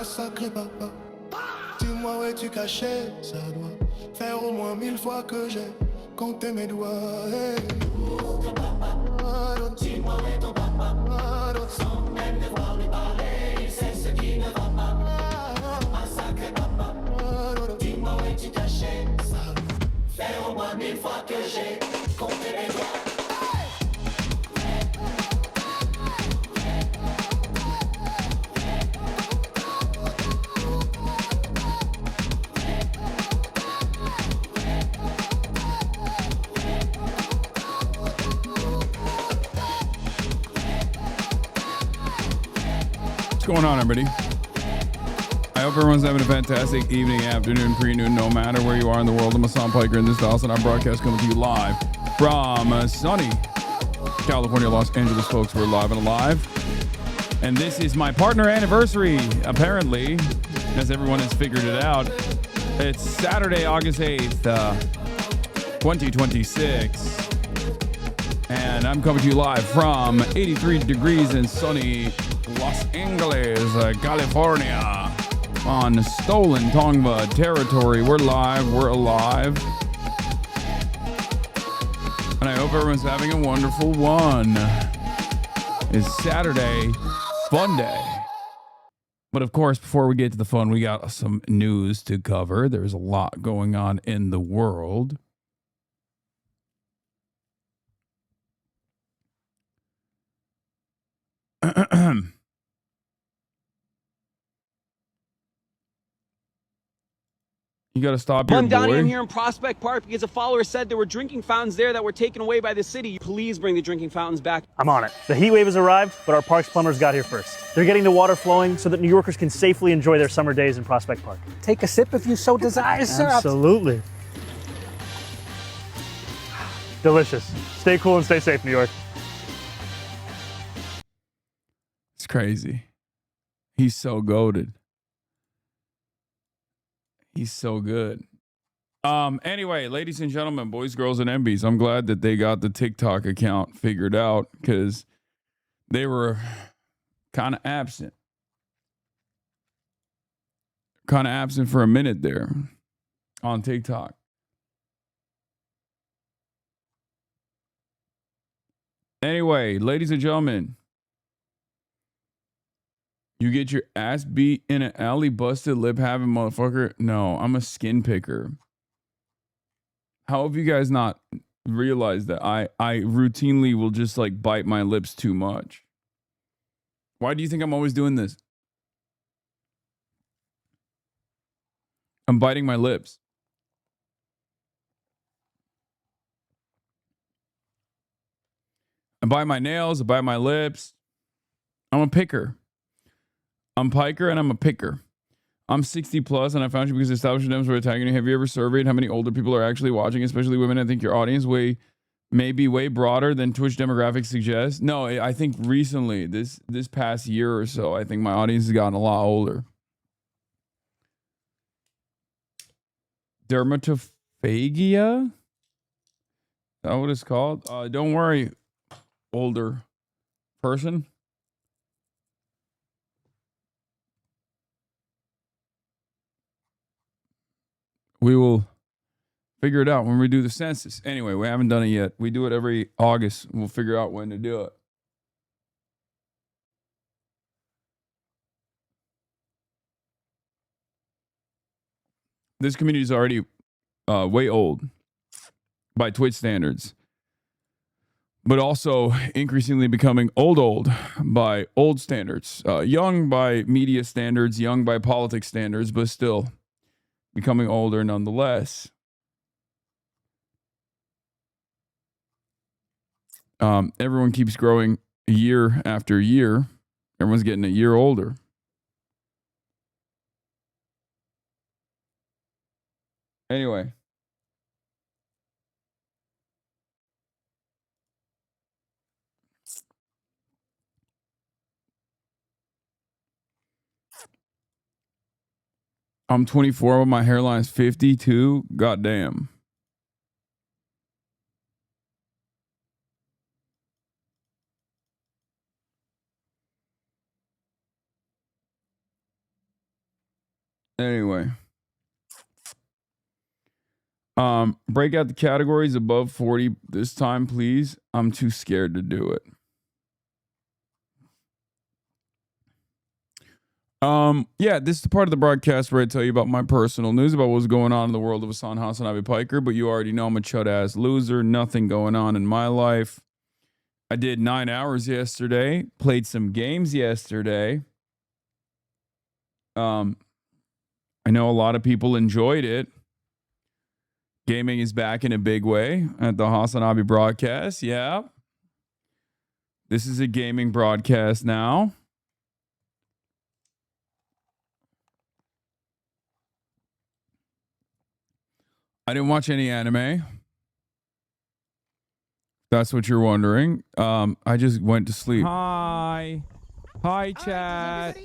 Sacré papa, dis-moi où es-tu caché? Ça doit faire au moins 1000 fois que j'ai compté mes doigts. Hey. Dis-moi où est ton papa? Sans même devoir lui parler, il sait ce qui ne va pas. Un sacré papa, dis-moi où es-tu caché? Ça doit faire au moins 1000 fois que j'ai compté mes doigts. going on, everybody? I hope everyone's having a fantastic evening, afternoon, pre-noon, no matter where you are in the world. I'm Hasan Piker in this house, and our broadcast coming to you live from sunny California, Los Angeles, folks. We're live and alive. And this is my partner anniversary, apparently, as everyone has figured it out. It's Saturday, August 8th, 2026. And I'm coming to you live from 83 degrees in sunny Los Angeles, California, on stolen Tongva territory. We're live, we're alive. And I hope everyone's having a wonderful one. It's Saturday, fun day. But of course, before we get to the fun, we got some news to cover. There's a lot going on in the world. You got to stop your boy. Donnie, I'm here in Prospect Park because a follower said there were drinking fountains there that were taken away by the city. Please bring the drinking fountains back. I'm on it. The heat wave has arrived, but our parks plumbers got here first. They're getting the water flowing so that New Yorkers can safely enjoy their summer days in Prospect Park. Take a sip if you so desire, sir. Absolutely. Delicious. Stay cool and stay safe, New York. It's crazy. He's so goated. He's so good. Anyway, ladies and gentlemen, boys, girls, and MBs, I'm glad that they got the TikTok account figured out because they were kind of absent. Kind of absent for a minute there on TikTok. Anyway, ladies and gentlemen, you get your ass beat in an alley, busted lip having motherfucker. No, I'm a skin picker. How have you guys not realized that I routinely will just like bite my lips too much? Why do you think I'm always doing this? I'm biting my lips. I bite my nails, I bite my lips. I'm a picker. I'm Piker and I'm a picker. I'm 60 plus and I found you because establishments were attacking you. Have you ever surveyed how many older people are actually watching, especially women? I think your audience may be way broader than Twitch demographics suggest. No, I think recently, this past year or so, I think my audience has gotten a lot older. Dermatophagia? Is that what it's called? Don't worry, older person. We will figure it out when we do the census. Anyway, we haven't done it yet. We do it every August. We'll figure out when to do it. This community is already way old by Twitch standards, but also increasingly becoming old by old standards. Young by media standards, young by politics standards, but still becoming older nonetheless. Everyone keeps growing year after year. Everyone's getting a year older. Anyway. I'm 24, but my hairline's 52. Goddamn. Anyway. Break out the categories above 40 this time, please. I'm too scared to do it. Yeah, this is the part of the broadcast where I tell you about my personal news about what's going on in the world of HasanAbi Piker, but you already know I'm a chud-ass loser. Nothing going on in my life. I did 9 hours yesterday, played some games yesterday. I know a lot of people enjoyed it. Gaming is back in a big way at the HasanAbi broadcast. Yeah. This is a gaming broadcast now. I didn't watch any anime. That's what you're wondering. I just went to sleep. Hi. Hi, chat.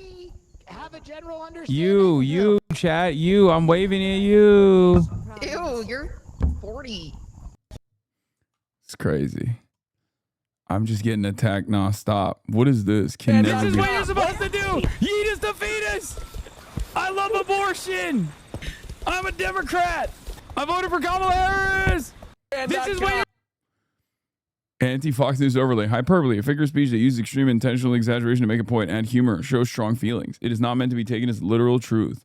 Have a general understanding. You, chat, you. I'm waving at you. Ew, you're 40. It's crazy. I'm just getting attacked nonstop. What is this? Can This never is be. what you're supposed to do. Yeet is the fetus. I love abortion. I'm a Democrat. I voted for Kamala Harris. This is what you're. Anti-Fox News overlay. Hyperbole, a figure of speech that uses extreme intentional exaggeration to make a point, add humor, shows strong feelings. It is not meant to be taken as literal truth.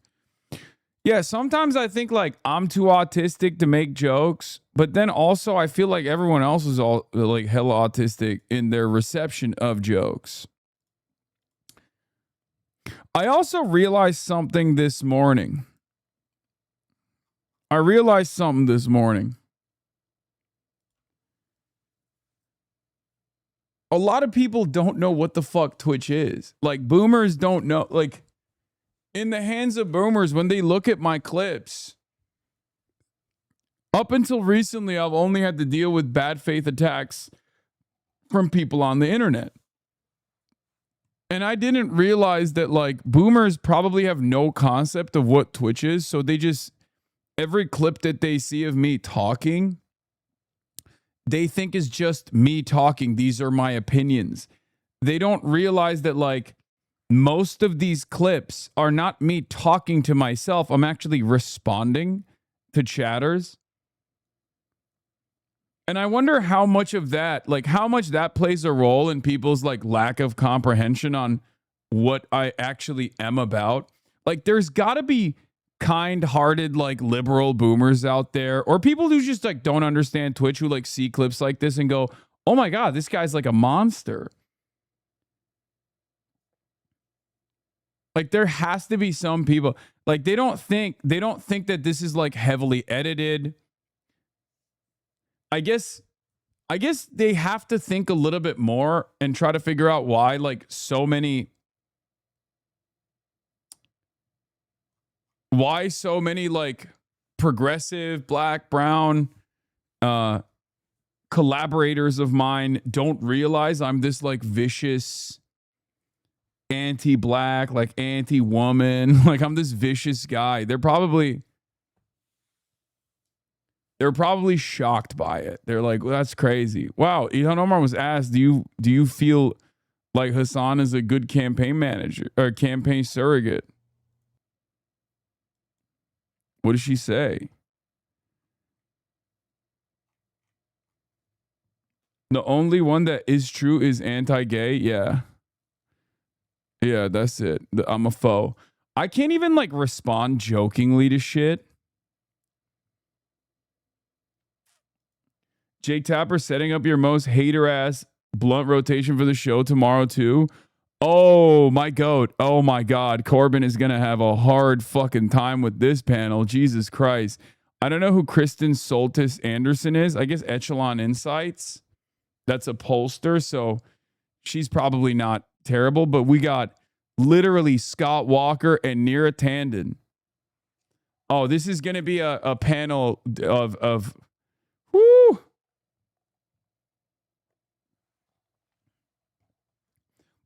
Yeah, sometimes I think like I'm too autistic to make jokes, but then also I feel like everyone else is all like hella autistic in their reception of jokes. I also realized something this morning. A lot of people don't know what the fuck Twitch is. Like boomers don't know. Like in the hands of boomers, when they look at my clips, up until recently, I've only had to deal with bad faith attacks from people on the internet. And I didn't realize that like boomers probably have no concept of what Twitch is. So they just, every clip that they see of me talking, they think is just me talking. These are my opinions. They don't realize that like most of these clips are not me talking to myself. I'm actually responding to chatters. And I wonder how much of that, like how much that plays a role in people's like lack of comprehension on what I actually am about. Like there's gotta be kind-hearted like liberal boomers out there, or people who just like don't understand Twitch, who like see clips like this and go, oh my God, this guy's like a monster. Like there has to be some people like they don't think that this is like heavily edited. I guess they have to think a little bit more and try to figure out why like so many like progressive, black, brown collaborators of mine don't realize I'm this like vicious anti-black, like anti-woman, like I'm this vicious guy. They're probably shocked by it. They're like, well, that's crazy. Wow, Ilhan Omar was asked, do you feel like Hasan is a good campaign manager or campaign surrogate? What does she say? The only one that is true is anti-gay. Yeah. Yeah, that's it. I'm a foe. I can't even like respond jokingly to shit. Jake Tapper setting up your most hater-ass blunt rotation for the show tomorrow too. Oh, my goat. Oh, my God. Corbin is going to have a hard fucking time with this panel. Jesus Christ. I don't know who Kristen Soltis Anderson is. I guess Echelon Insights. That's a pollster, so she's probably not terrible. But we got literally Scott Walker and Neera Tanden. Oh, this is going to be a panel of whoo.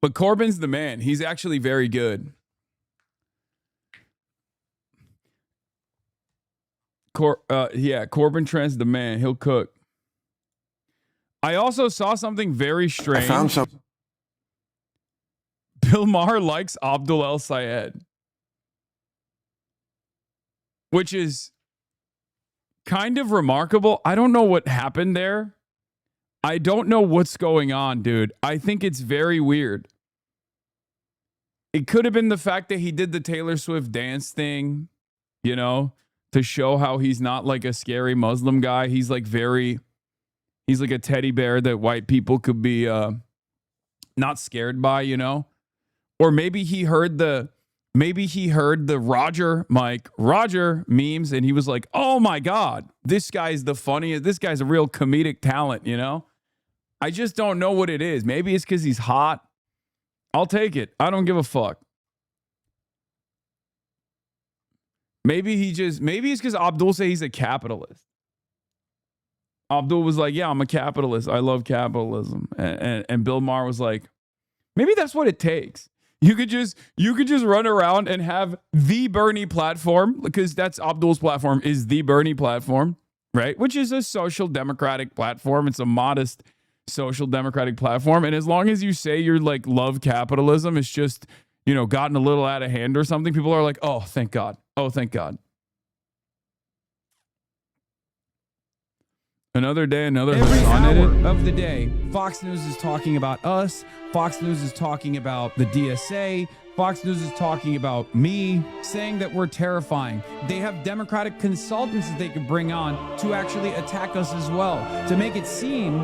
But Corbin's the man. He's actually very good. Corbin Trent's the man. He'll cook. I also saw something very strange. I found some. Bill Maher likes Abdul El Sayed, which is kind of remarkable. I don't know what happened there. I don't know what's going on, dude. I think it's very weird. It could have been the fact that he did the Taylor Swift dance thing, you know, to show how he's not like a scary Muslim guy. He's like a teddy bear that white people could be not scared by, you know? Or maybe he heard the Roger memes and he was like, oh my God, this guy's the funniest. This guy's a real comedic talent, you know? I just don't know what it is. Maybe it's because he's hot. I'll take it. I don't give a fuck. Maybe it's because Abdul say he's a capitalist. Abdul was like, yeah, I'm a capitalist. I love capitalism. And Bill Maher was like, maybe that's what it takes. You could just run around and have the Bernie platform, because that's Abdul's platform, is the Bernie platform, right? Which is a social democratic platform. It's a modest social democratic platform. And as long as you say you're like love capitalism, it's just, you know, gotten a little out of hand or something, people are like, oh, thank God. Oh, thank God. Another day, another Every Hasan hour edit of the day, Fox News is talking about us. Fox News is talking about the DSA. Fox News is talking about me, saying that we're terrifying. They have Democratic consultants that they could bring on to actually attack us as well, to make it seem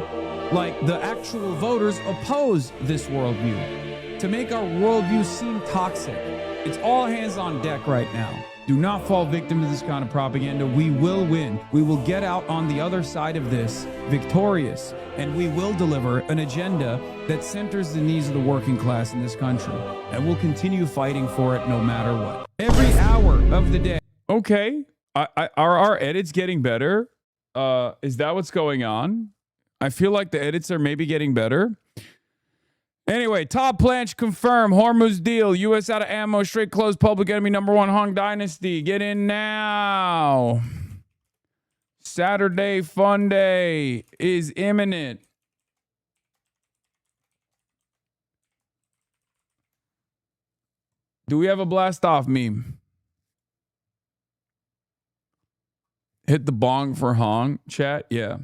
like the actual voters oppose this worldview, to make our worldview seem toxic. It's all hands on deck right now. Do not fall victim to this kind of propaganda. We will win. We will get out on the other side of this victorious, and we will deliver an agenda that centers the needs of the working class in this country. And we'll continue fighting for it no matter what. Every hour of the day. Okay. Are our edits getting better? Is that what's going on? I feel like the edits are maybe getting better. Anyway, top Blanche confirmed. HORMUZ deal. U.S. out of ammo. Straight close. Public enemy #1. Hong Dynasty. Get in now. Saturday fun day is imminent. Do we have a blast off meme? Hit the bong for Hong, chat? Yeah.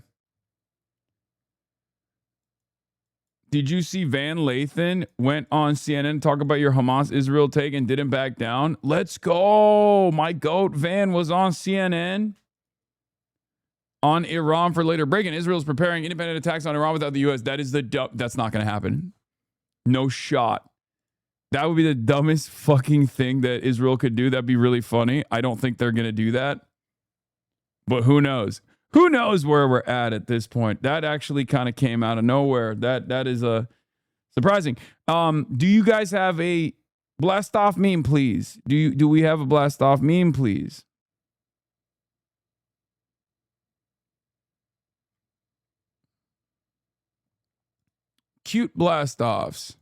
Did you see Van Lathan went on CNN to talk about your Hamas Israel take and didn't back down? Let's go. My goat Van was on CNN on Iran for later breaking. Israel is preparing independent attacks on Iran without the U.S. That is that's not going to happen. No shot. That would be the dumbest fucking thing that Israel could do. That'd be really funny. I don't think they're going to do that. But who knows? Who knows where we're at this point? That actually kind of came out of nowhere. That is surprising. Do you guys have a blast off meme, please? Do we have a blast off meme, please? Cute blast offs.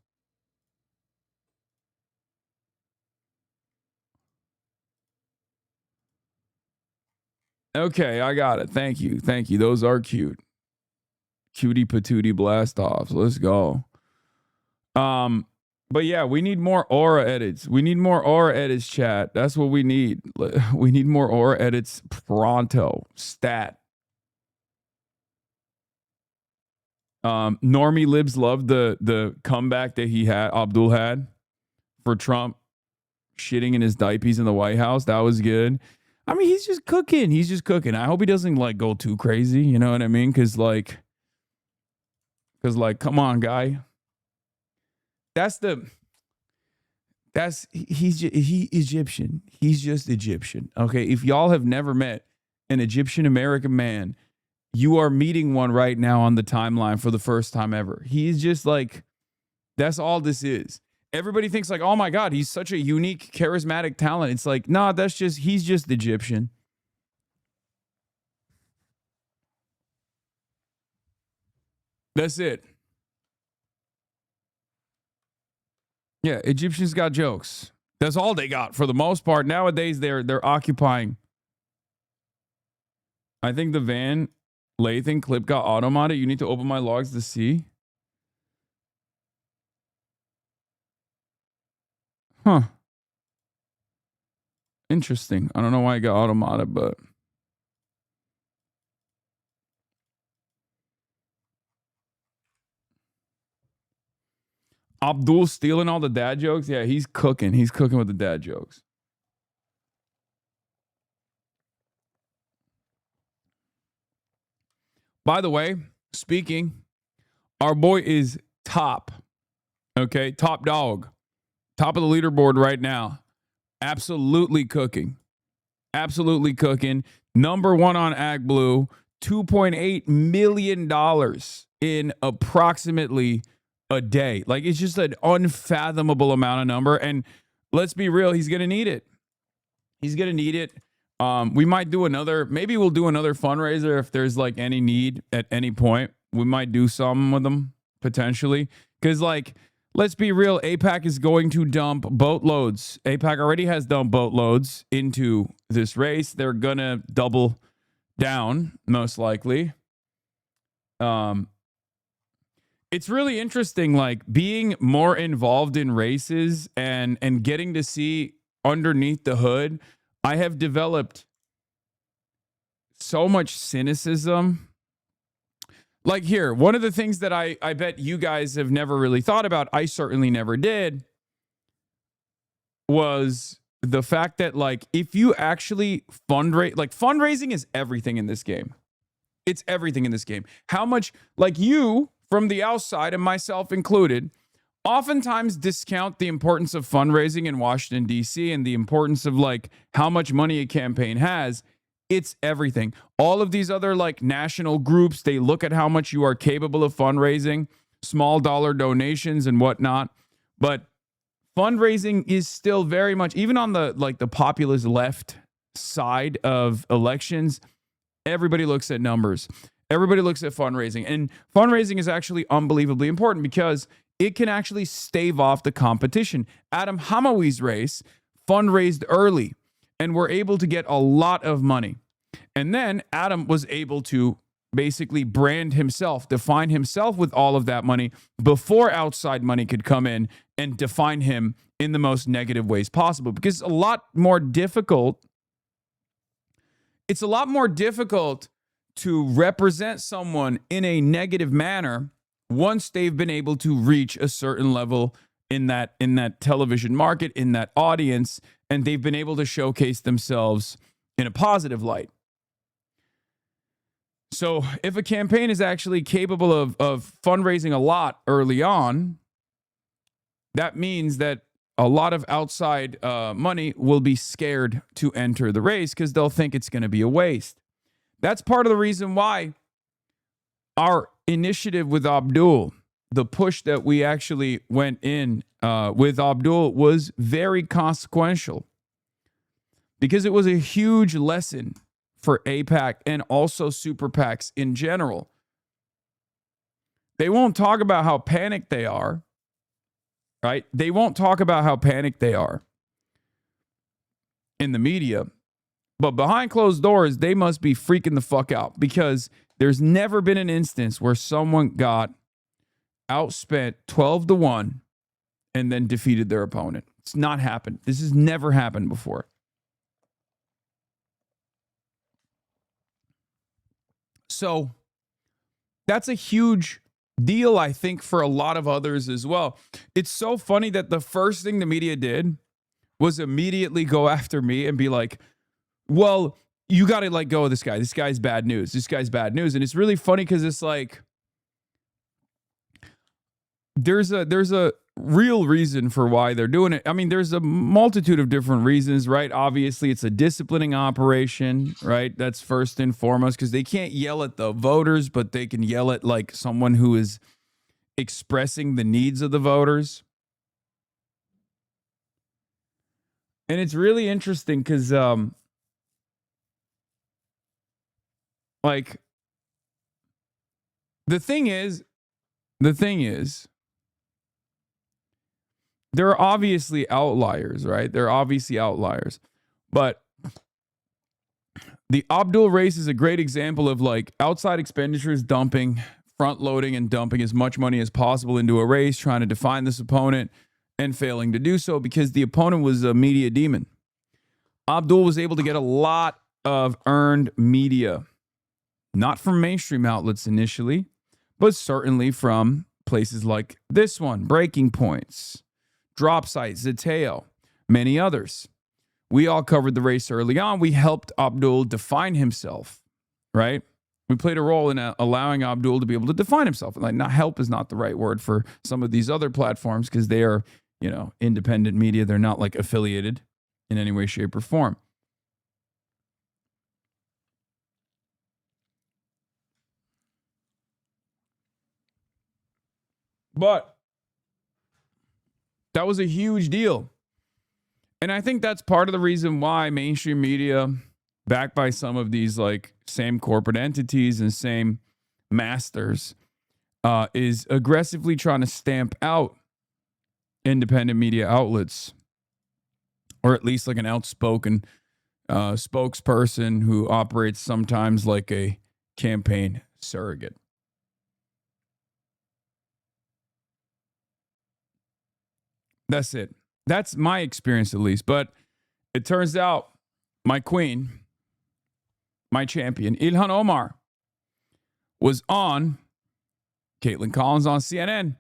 Okay, I got it. Thank you. Thank you. Those are cute. Cutie patootie blast offs. Let's go. But yeah, we need more aura edits. We need more aura edits, chat. That's what we need. We need more aura edits pronto. Stat. Normie Libs loved the comeback that Abdul had for Trump shitting in his diapers in the White House. That was good. I mean, he's just cooking. He's just cooking. I hope he doesn't like go too crazy. You know what I mean? Cause like, come on, guy. He's Egyptian. He's just Egyptian. Okay. If y'all have never met an Egyptian American man, you are meeting one right now on the timeline for the first time ever. He's just like, that's all this is. Everybody thinks like, oh my God, he's such a unique, charismatic talent. It's like, nah, he's just Egyptian. That's it. Yeah, Egyptians got jokes. That's all they got for the most part. Nowadays, they're occupying. I think the Van Lathan clip got auto-modded. You need to open my logs to see. Huh. Interesting. I don't know why it got auto-modded, but Abdul stealing all the dad jokes. Yeah, he's cooking. He's cooking with the dad jokes. By the way, speaking, our boy is top. Okay, top dog. Top of the leaderboard right now. Absolutely cooking. Absolutely cooking. #1 on AgBlue. $2.8 million in approximately a day. Like, it's just an unfathomable amount of number. And let's be real, he's going to need it. He's gonna need it. We might do another, maybe we'll do another fundraiser if there's like any need at any point. We might do some with them potentially. Because like, let's be real, APAC is going to dump boatloads. APAC already has dumped boatloads into this race. They're gonna double down, most likely. It's really interesting, like being more involved in races and getting to see underneath the hood. I have developed so much cynicism. Like here, one of the things that I bet you guys have never really thought about, I certainly never did, was the fact that like if you actually fundraise, like fundraising is everything in this game. It's everything in this game. How much, like you from the outside and myself included, oftentimes discount the importance of fundraising in Washington, D.C. and the importance of like how much money a campaign has. It's everything. All of these other like national groups, they look at how much you are capable of fundraising, small dollar donations and whatnot. But fundraising is still very much, even on the like the populist left side of elections, everybody looks at numbers. Everybody looks at fundraising. And fundraising is actually unbelievably important because it can actually stave off the competition. Adam Hamawi's race fundraised early and were able to get a lot of money. And then Adam was able to basically brand himself, define himself with all of that money before outside money could come in and define him in the most negative ways possible. Because it's a lot more difficult to represent someone in a negative manner once they've been able to reach a certain level in that television market, in that audience, and they've been able to showcase themselves in a positive light. So if a campaign is actually capable of fundraising a lot early on, that means that a lot of outside money will be scared to enter the race because they'll think it's going to be a waste. That's part of the reason why our initiative with Abdul, the push that we actually went in with Abdul, was very consequential because it was a huge lesson for APAC and also super PACs in general. They won't talk about how panicked they are, right? They won't talk about how panicked they are in the media. But behind closed doors, they must be freaking the fuck out because there's never been an instance where someone got outspent 12-1 and then defeated their opponent. It's not happened. This has never happened before. So that's a huge deal, I think, for a lot of others as well. It's so funny that the first thing the media did was immediately go after me and be like, well, you got to let go of this guy. This guy's bad news. This guy's bad news. And it's really funny because it's like, there's a real reason for why they're doing it. I mean, there's a multitude of different reasons, right? Obviously, it's a disciplining operation, right? That's first and foremost because they can't yell at the voters, but they can yell at like someone who is expressing the needs of the voters. And it's really interesting because like the thing is there are obviously outliers, right? There are obviously outliers. But the Abdul race is a great example of like outside expenditures dumping, front loading and dumping as much money as possible into a race, trying to define this opponent and failing to do so because the opponent was a media demon. Abdul was able to get a lot of earned media. Not from mainstream outlets initially, but certainly from places like this one, Breaking Points, Drop Site, Zeteo, many others. We all covered the race early on. We helped Abdul define himself, right? We played a role in allowing Abdul to be able to define himself. Like, not help is not the right word for some of these other platforms because they are, independent media. They're not like affiliated in any way, shape, or form. But that was a huge deal. And I think that's part of the reason why mainstream media, backed by some of these like same corporate entities and same masters, is aggressively trying to stamp out independent media outlets, or at least like an outspoken spokesperson who operates sometimes like a campaign surrogate. That's it. That's my experience, at least. But it turns out my queen, my champion, Ilhan Omar, was on Caitlin Collins on CNN.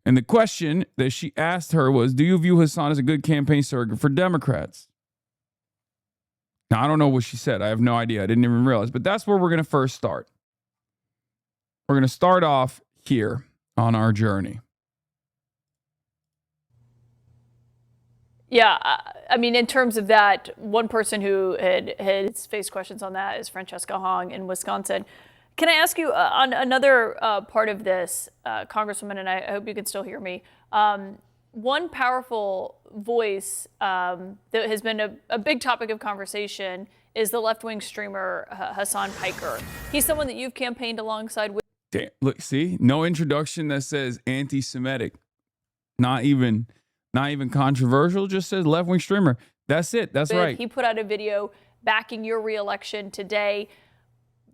And the question that she asked her was, do you view Hasan as a good campaign surrogate for Democrats? Now, I don't know what she said. I have no idea. I didn't even realize. But that's where we're going to first start. We're going to start off here on our journey. Yeah, I mean, in terms of that, one person who had faced questions on that is Francesca Hong in Wisconsin. Can I ask you on another part of this, Congresswoman, and I hope you can still hear me, one powerful voice that has been a big topic of conversation is the left-wing streamer Hasan Piker. He's someone that you've campaigned alongside with. Damn, look, see? No introduction that says anti-Semitic. Not even controversial, just says left-wing streamer. That's it. That's right. He put out a video backing your re-election today.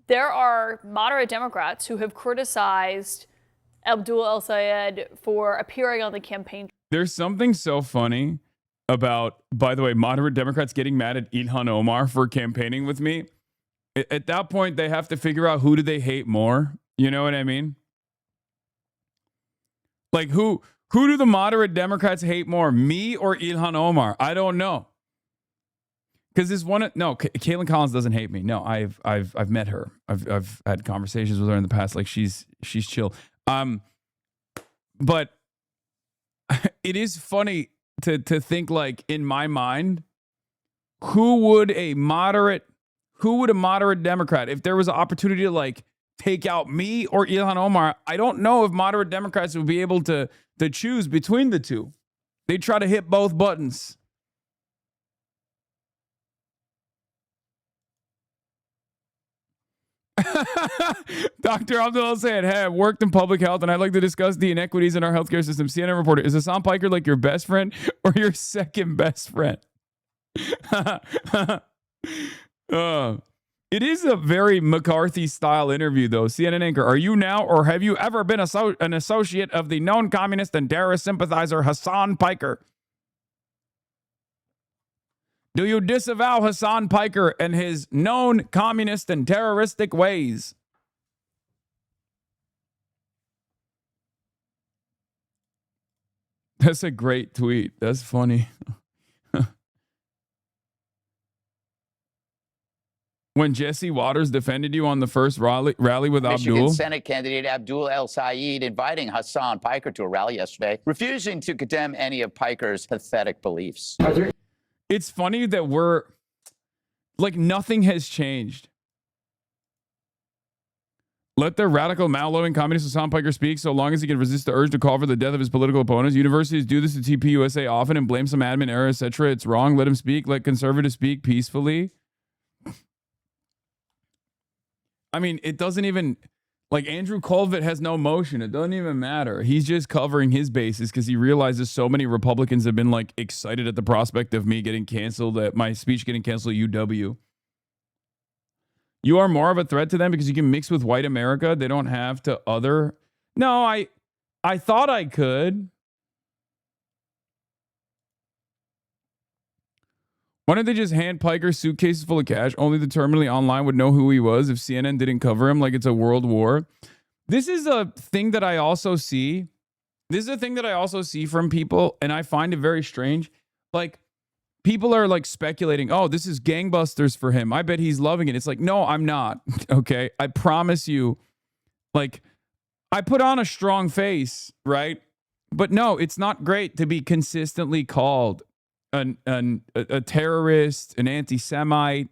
There are moderate Democrats who have criticized Abdul El-Sayed for appearing on the campaign. There's something so funny about, by the way, moderate Democrats getting mad at Ilhan Omar for campaigning with me. At that point, they have to figure out who do they hate more. You know what I mean? Like who do the moderate Democrats hate more, me or Ilhan Omar? I don't know. Because Caitlin Collins doesn't hate me. No, I've met her. I've had conversations with her in the past. Like she's chill. But it is funny to think, like, in my mind, who would a moderate Democrat, if there was an opportunity to like take out me or Ilhan Omar, I don't know if moderate Democrats would be able to choose between the two. They try to hit both buttons. Dr. Abdul said, hey, I've worked in public health and I'd like to discuss the inequities in our healthcare system. CNN reporter, is Hasan Piker like your best friend or your second best friend? It is a very McCarthy-style interview, though. CNN anchor, are you now or have you ever been an associate of the known communist and terrorist sympathizer Hasan Piker? Do you disavow Hasan Piker and his known communist and terroristic ways? That's a great tweet. That's funny. When Jesse Waters defended you on the first rally with Michigan Abdul? Senate candidate Abdul El-Sayed inviting Hasan Piker to a rally yesterday, refusing to condemn any of Piker's pathetic beliefs. It's funny that we're like, nothing has changed. Let the radical Mao-loving communist Hasan Piker speak so long as he can resist the urge to call for the death of his political opponents. Universities do this to TPUSA often and blame some admin error, etc. It's wrong. Let him speak. Let conservatives speak peacefully. I mean, it doesn't even, like, Andrew Colvett has no motion. It doesn't even matter. He's just covering his bases because he realizes so many Republicans have been, like, excited at the prospect of me getting canceled, at my speech getting canceled at UW. You are more of a threat to them because you can mix with white America. They don't have to other. No, I thought I could. Why don't they just hand Piker suitcases full of cash? Only the terminally online would know who he was if CNN didn't cover him like it's a world war. This is a thing that I also see. This is a thing that I also see from people, and I find it very strange. Like, people are like speculating, oh, this is gangbusters for him. I bet he's loving it. It's like, no, I'm not. Okay. I promise you, like, I put on a strong face, right? But no, it's not great to be consistently called a terrorist, an anti-Semite.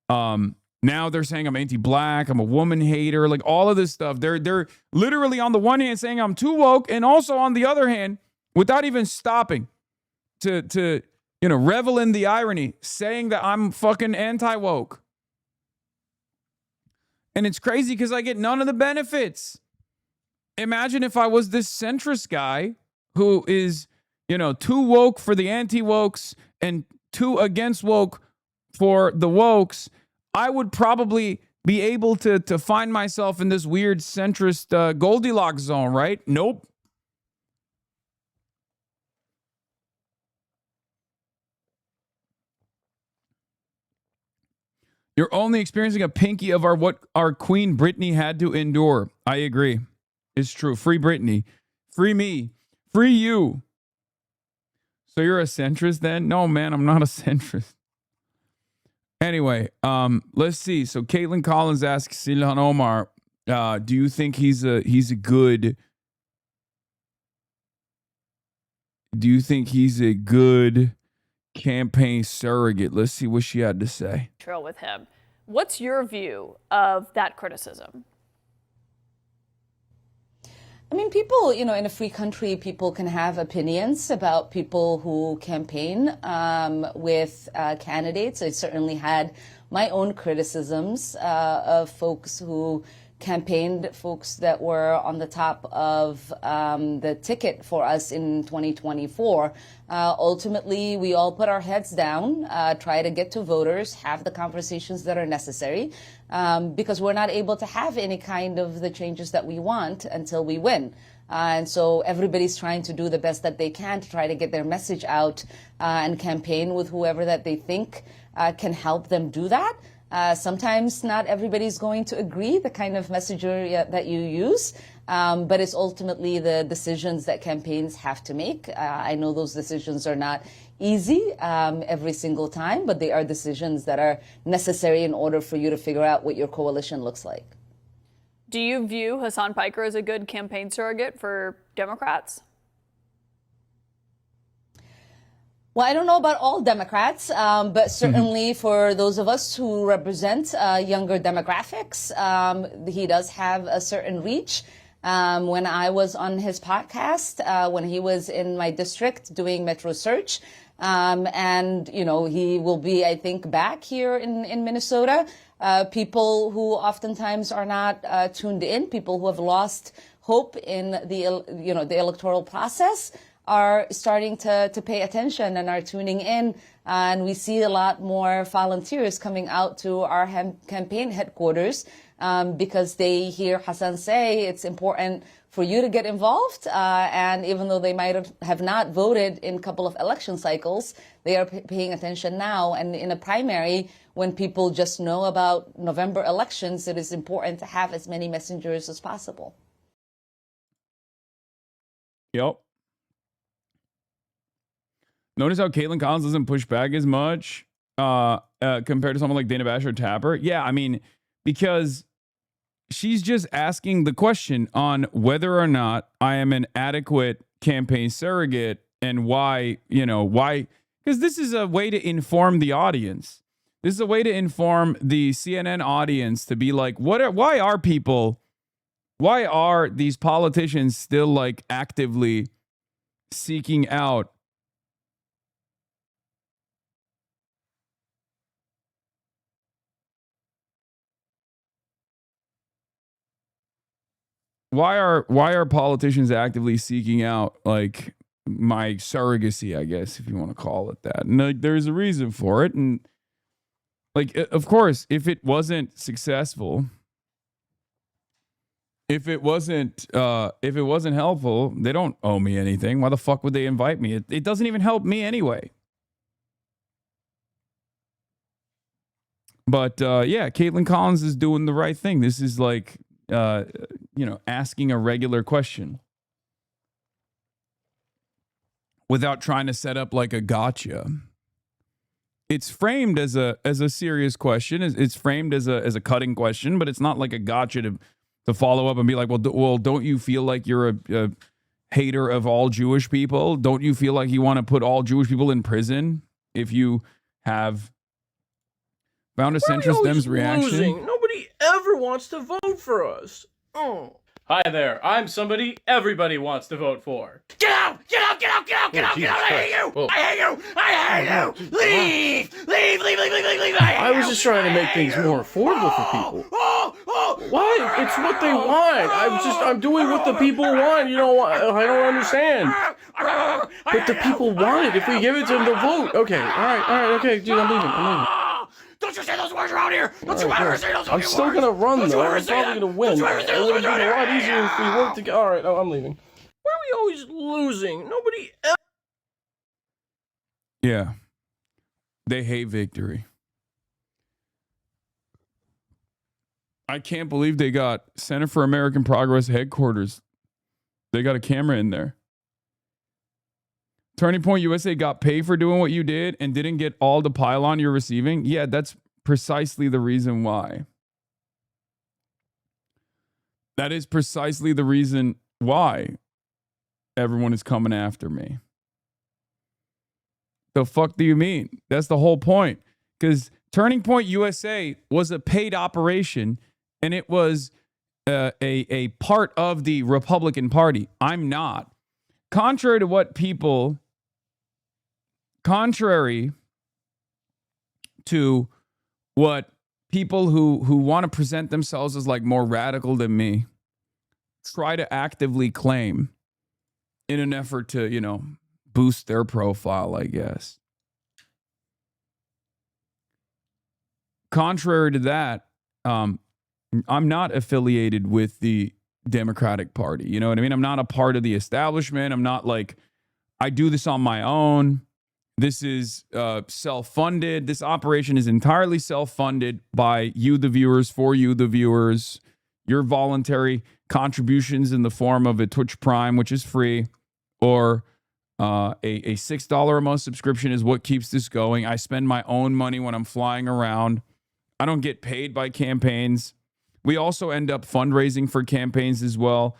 Now they're saying I'm anti-black, I'm a woman hater, like all of this stuff. They're literally on the one hand saying I'm too woke, and also on the other hand, without even stopping to You know, revel in the irony, saying that I'm fucking anti-woke. And it's crazy because I get none of the benefits. Imagine if I was this centrist guy who is, you know, too woke for the anti-wokes and too against woke for the wokes. I would probably be able to find myself in this weird centrist Goldilocks zone, right? Nope. You're only experiencing a pinky of what our Queen Britney had to endure. I agree. It's true. Free Britney. Free me. Free you. So you're a centrist then? No, man, I'm not a centrist. Anyway, let's see. So Caitlin Collins asks Ilhan Omar, do you think he's a good campaign surrogate? Let's see what she had to say. Trail with him. What's your view of that criticism? I mean, people, you know, in a free country, people can have opinions about people who campaign with candidates. I certainly had my own criticisms of folks who campaigned, folks that were on the top of the ticket for us in 2024. Ultimately, we all put our heads down, try to get to voters, have the conversations that are necessary, because we're not able to have any kind of the changes that we want until we win. And so everybody's trying to do the best that they can to try to get their message out and campaign with whoever that they think can help them do that. Sometimes not everybody's going to agree the kind of messenger that you use, but it's ultimately the decisions that campaigns have to make. I know those decisions are not easy every single time, but they are decisions that are necessary in order for you to figure out what your coalition looks like. Do you view Hasan Piker as a good campaign surrogate for Democrats? Well, I don't know about all Democrats, but certainly for those of us who represent younger demographics, he does have a certain reach. When I was on his podcast, when he was in my district doing Metro Search, and, you know, he will be, I think, back here in Minnesota. People who oftentimes are not tuned in, people who have lost hope in the electoral process, are starting to pay attention and are tuning in. And we see a lot more volunteers coming out to our campaign headquarters because they hear Hasan say it's important for you to get involved. And even though they might have not voted in a couple of election cycles, they are paying attention now. And in a primary, when people just know about November elections, it is important to have as many messengers as possible. Yep. Notice how Caitlin Collins doesn't push back as much compared to someone like Dana Bash or Tapper. Yeah, I mean, because she's just asking the question on whether or not I am an adequate campaign surrogate and why, why, because this is a way to inform the audience. This is a way to inform the CNN audience to be like, why are these politicians still like actively seeking out why are politicians actively seeking out like my surrogacy, I guess, if you want to call it that? And like, there's a reason for it. And like, of course, if it wasn't successful, if it wasn't helpful, they don't owe me anything. Why the fuck would they invite me? It doesn't even help me anyway. But yeah, Caitlin Collins is doing the right thing. This is like, asking a regular question without trying to set up like a gotcha. It's framed as a serious question. It's framed as a cutting question, but it's not like a gotcha to follow up and be like, well, don't you feel like you're a hater of all Jewish people? Don't you feel like you want to put all Jewish people in prison if you have found a centrist Dems reaction? Nobody ever wants to vote for us. Oh, Hi there, I'm somebody everybody wants to vote for. Get out! Get out! Get out! Get out! Get out! Get out! I hate you! I hate you! I hate you! Leave! Leave! Leave! Leave! Leave! Leave! Leave! I was just trying to make things more affordable for people. What? It's what they want. I'm doing what the people want. You know, I don't understand. But the people want it. If we give it to them, they'll vote. Okay, all right, okay, dude, I'm leaving. Don't you say those words around here! Don't you ever say those fucking words! I'm still gonna run though. I'm probably gonna win. It would have been a lot easier if we worked together. All right, I'm leaving. Why are we always losing? Nobody else. Yeah. They hate victory. I can't believe they got Center for American Progress headquarters. They got a camera in there. Turning Point USA got paid for doing what you did and didn't get all the pylon you're receiving. Yeah, that's precisely the reason why. That is precisely the reason why everyone is coming after me. The fuck do you mean? That's the whole point. Because Turning Point USA was a paid operation and it was a part of the Republican Party. I'm not. Contrary to what people... Contrary to what people who want to present themselves as like more radical than me try to actively claim in an effort to, you know, boost their profile, I guess. Contrary to that, I'm not affiliated with the Democratic Party. You know what I mean? I'm not a part of the establishment. I'm not like, I do this on my own. This is self-funded. This operation is entirely self-funded by you, the viewers, for you, the viewers. Your voluntary contributions in the form of a Twitch Prime, which is free, or a $6 a month subscription is what keeps this going. I spend my own money when I'm flying around. I don't get paid by campaigns. We also end up fundraising for campaigns as well.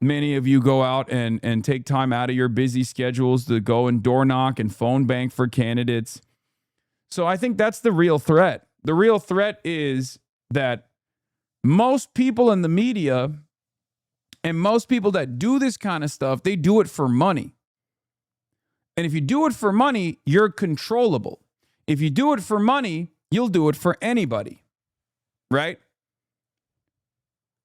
Many of you go out and take time out of your busy schedules to go and door knock and phone bank for candidates. So I think that's the real threat. The real threat is that most people in the media and most people that do this kind of stuff, they do it for money. And if you do it for money, you're controllable. If you do it for money, you'll do it for anybody, right?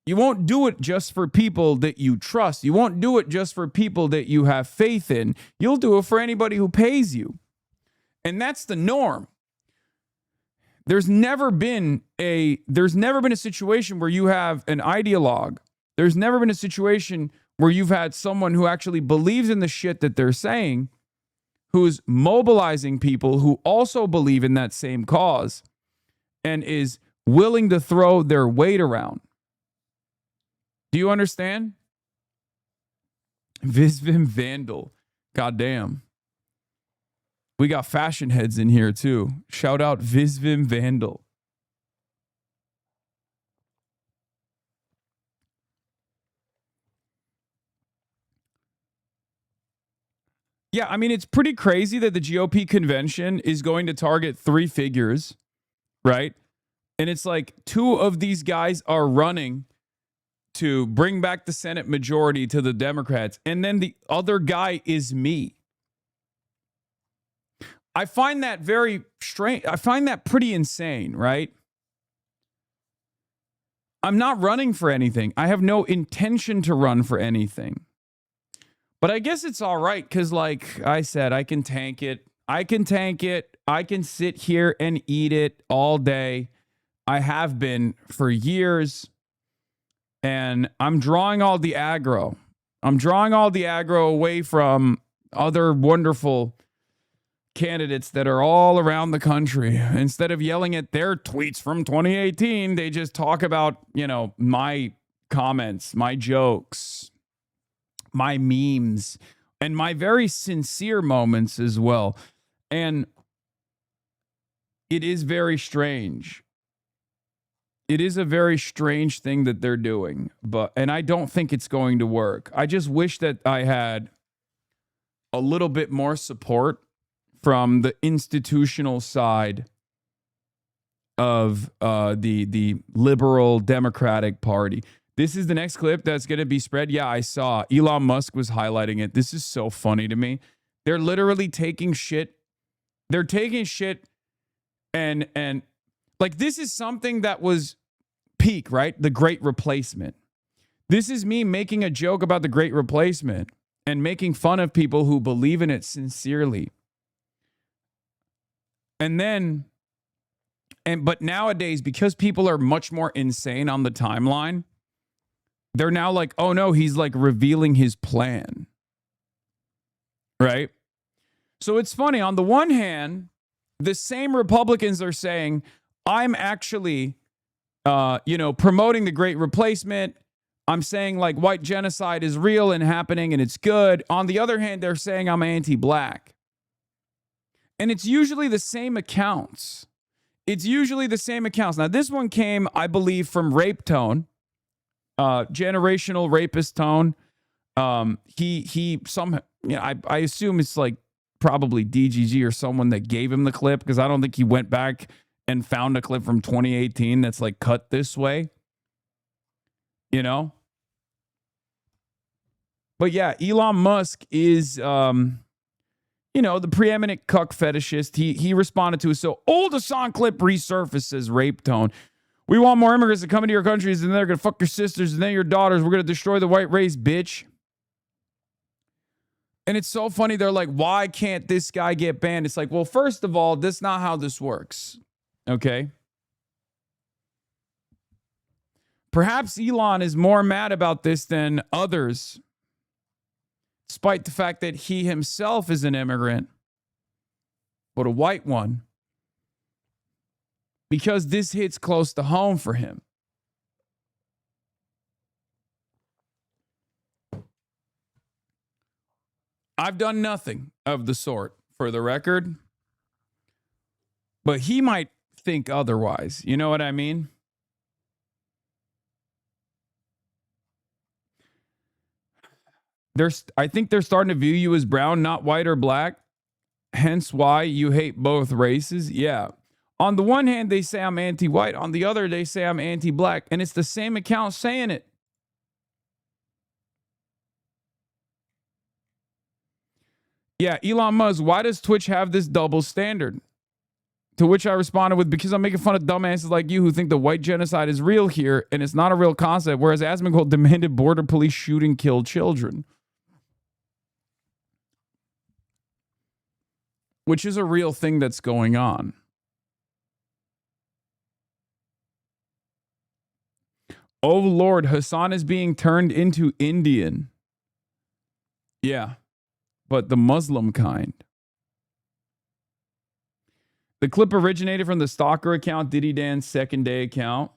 You won't do it just for people that you trust. You won't do it just for people that you have faith in. You'll do it for anybody who pays you. And that's the norm. There's never been a situation where you have an ideologue. There's never been a situation where you've had someone who actually believes in the shit that they're saying, who's mobilizing people who also believe in that same cause and is willing to throw their weight around. Do you understand? Visvim Vandal. Goddamn. We got fashion heads in here too. Shout out Visvim Vandal. Yeah, I mean, it's pretty crazy that the GOP convention is going to target 3 figures, right? And it's like 2 of these guys are running to bring back the Senate majority to the Democrats, and then the other guy is me. I find that very strange. I find that pretty insane, right? I'm not running for anything. I have no intention to run for anything. But I guess it's all right because, like I said, I can tank it. I can tank it. I can sit here and eat it all day. I have been for years. And I'm drawing all the aggro. I'm drawing all the aggro away from other wonderful candidates that are all around the country. Instead of yelling at their tweets from 2018, they just talk about, you know, my comments, my jokes, my memes, and my very sincere moments as well. And it is very strange. It is a very strange thing that they're doing, and I don't think it's going to work. I just wish that I had a little bit more support from the institutional side of the liberal Democratic Party. This is the next clip that's going to be spread. Yeah, I saw. Elon Musk was highlighting it. This is so funny to me. They're literally taking shit. They're taking shit and like this is something that was peak, right? The Great Replacement. This is me making a joke about the Great Replacement and making fun of people who believe in it sincerely. But nowadays, because people are much more insane on the timeline, they're now like, oh no, he's like revealing his plan. Right? So it's funny. On the one hand, the same Republicans are saying, I'm actually, promoting the Great Replacement. I'm saying like white genocide is real and happening and it's good. On the other hand, they're saying I'm anti-black. And it's usually the same accounts. Now, this one came, I believe, from Rape Tone, generational rapist Tone. I assume it's like probably DGG or someone that gave him the clip, because I don't think he went back and found a clip from 2018 that's like cut this way. You know? But yeah, Elon Musk is, the preeminent cuck fetishist. He responded to it. So old Hasan clip resurfaces, Rape Tone. We want more immigrants to come into your countries, and they're going to fuck your sisters and then your daughters. We're going to destroy the white race, bitch. And it's so funny. They're like, why can't this guy get banned? It's like, well, first of all, that's not how this works. Okay? Perhaps Elon is more mad about this than others, despite the fact that he himself is an immigrant, but a white one, because this hits close to home for him. I've done nothing of the sort, for the record, but he might think otherwise. You know what I mean? I think they're starting to view you as brown, not white or black. Hence why you hate both races. Yeah. On the one hand, they say I'm anti-white. On the other, they say I'm anti-black. And it's the same account saying it. Yeah, Elon Musk, why does Twitch have this double standard? To which I responded with, because I'm making fun of dumbasses like you who think the white genocide is real here and it's not a real concept, whereas Asmongold demanded border police shoot and kill children. Which is a real thing that's going on. Oh Lord, Hasan is being turned into Indian. Yeah, but the Muslim kind. The clip originated from the stalker account, Diddy Dan's second day account.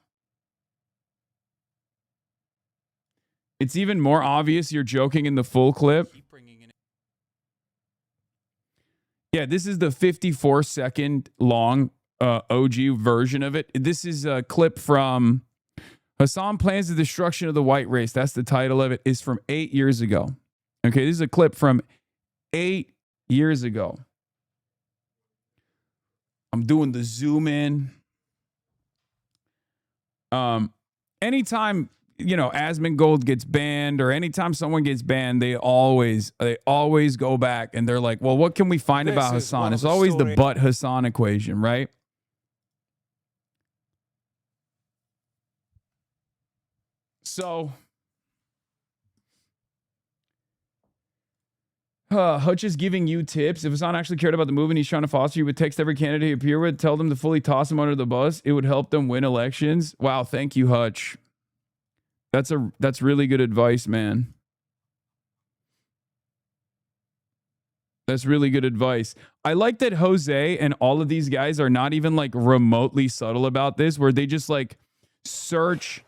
It's even more obvious you're joking in the full clip. Yeah, this is the 54-second long OG version of it. This is a clip from Hasan Plans the Destruction of the White Race. That's the title of it. It's from 8 years ago. Okay, this is a clip from 8 years ago. I'm doing the zoom in. Anytime, Asmongold gets banned or anytime someone gets banned, they always go back and they're like, well, what can we find about Hasan? It's always the but Hasan equation, right? So Hutch is giving you tips. If Hasan actually cared about the movement he's trying to foster, he would text every candidate he appear with, tell them to fully toss him under the bus. It would help them win elections. Wow, thank you, Hutch. That's really good advice, man. That's really good advice. I like that Jose and all of these guys are not even like remotely subtle about this, where they just like search.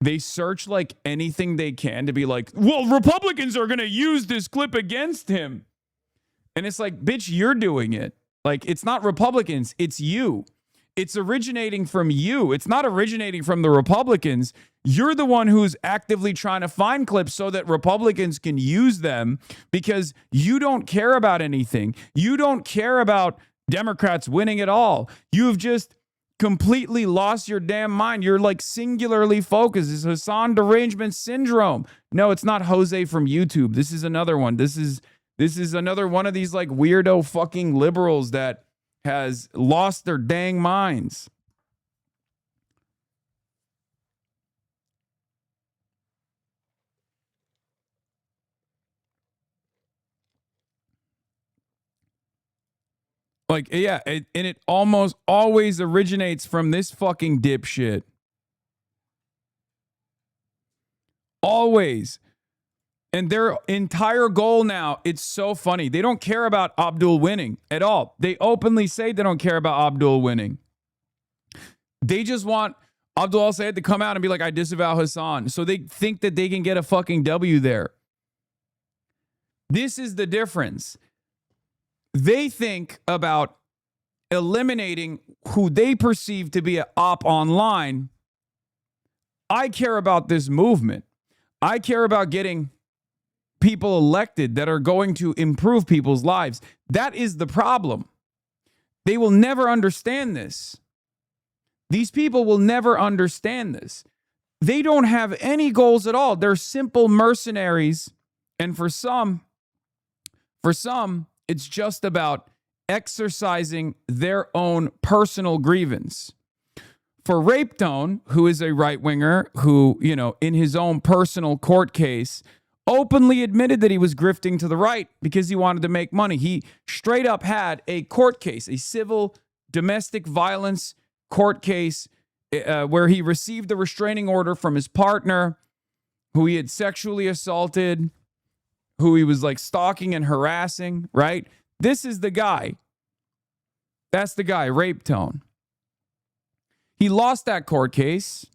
They search like anything they can to be like, well, Republicans are going to use this clip against him. And it's like, bitch, you're doing it. Like, it's not Republicans. It's you. It's originating from you. It's not originating from the Republicans. You're the one who's actively trying to find clips so that Republicans can use them because you don't care about anything. You don't care about Democrats winning at all. You've just completely lost your damn mind. You're like singularly focused. It's Hasan derangement syndrome. No, it's not Jose from YouTube. This is another one. This is another one of these like weirdo fucking liberals that has lost their dang minds. Like, yeah, and it almost always originates from this fucking dipshit. Always. And their entire goal now, it's so funny. They don't care about Abdul winning at all. They openly say they don't care about Abdul winning. They just want Abdul al-Sayed to come out and be like, I disavow Hasan. So they think that they can get a fucking W there. This is the difference. They think about eliminating who they perceive to be an op online. I care about this movement. I care about getting people elected that are going to improve people's lives. That is the problem. They will never understand this. These people will never understand this. They don't have any goals at all. They're simple mercenaries. And for some, it's just about exercising their own personal grievance. For Rape Tone, who is a right-winger who, you know, in his own personal court case, openly admitted that he was grifting to the right because he wanted to make money. He straight up had a court case, a civil domestic violence court case where he received a restraining order from his partner who he had sexually assaulted, who he was like stalking and harassing, right? This is the guy. That's the guy, Rape Tone. He lost that court case.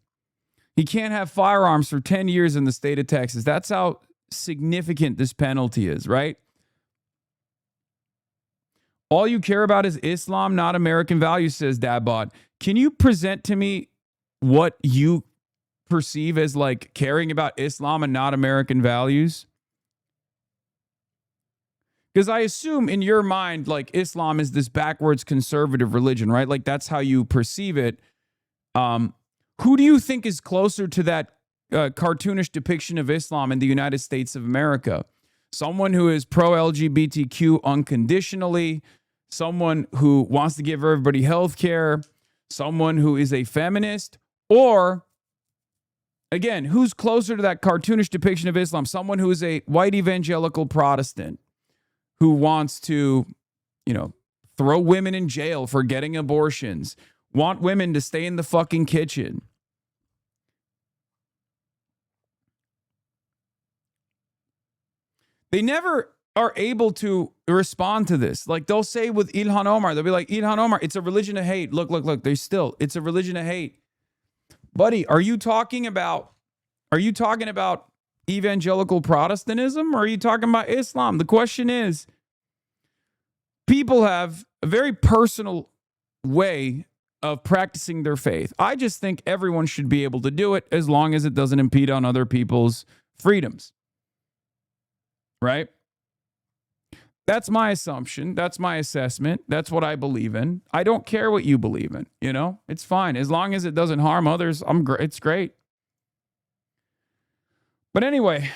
He can't have firearms for 10 years in the state of Texas. That's how significant this penalty is, right? All you care about is Islam, not American values, says Dabbot. Can you present to me what you perceive as like caring about Islam and not American values? Because I assume in your mind, like Islam is this backwards conservative religion, right? Like that's how you perceive it. Who do you think is closer to that cartoonish depiction of Islam in the United States of America? Someone who is pro-LGBTQ unconditionally, someone who wants to give everybody health care, someone who is a feminist, or, again, who's closer to that cartoonish depiction of Islam? Someone who is a white evangelical Protestant who wants to, you know, throw women in jail for getting abortions, want women to stay in the fucking kitchen. They never are able to respond to this. Like they'll say with Ilhan Omar, they'll be like, Ilhan Omar, it's a religion of hate. Look, it's a religion of hate. Buddy, are you talking about evangelical Protestantism or are you talking about Islam? The question is, people have a very personal way of practicing their faith. I just think everyone should be able to do it as long as it doesn't impede on other people's freedoms. Right? That's my assumption. That's my assessment. That's what I believe in. I don't care what you believe in. You know, it's fine. As long as it doesn't harm others, it's great. But anyway,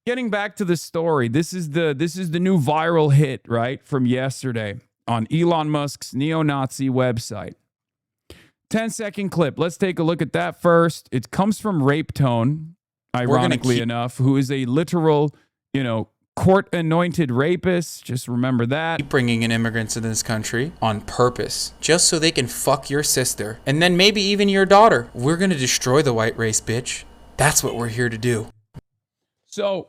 getting back to the story, this is the new viral hit, right, from yesterday on Elon Musk's neo-Nazi website. 10-second clip. Let's take a look at that first. It comes from Rape Tone, ironically enough, who is a literal, you know, court-anointed rapist. Just remember that. Keep bringing in immigrants in this country on purpose, just so they can fuck your sister, and then maybe even your daughter. We're gonna destroy the white race, bitch. That's what we're here to do. So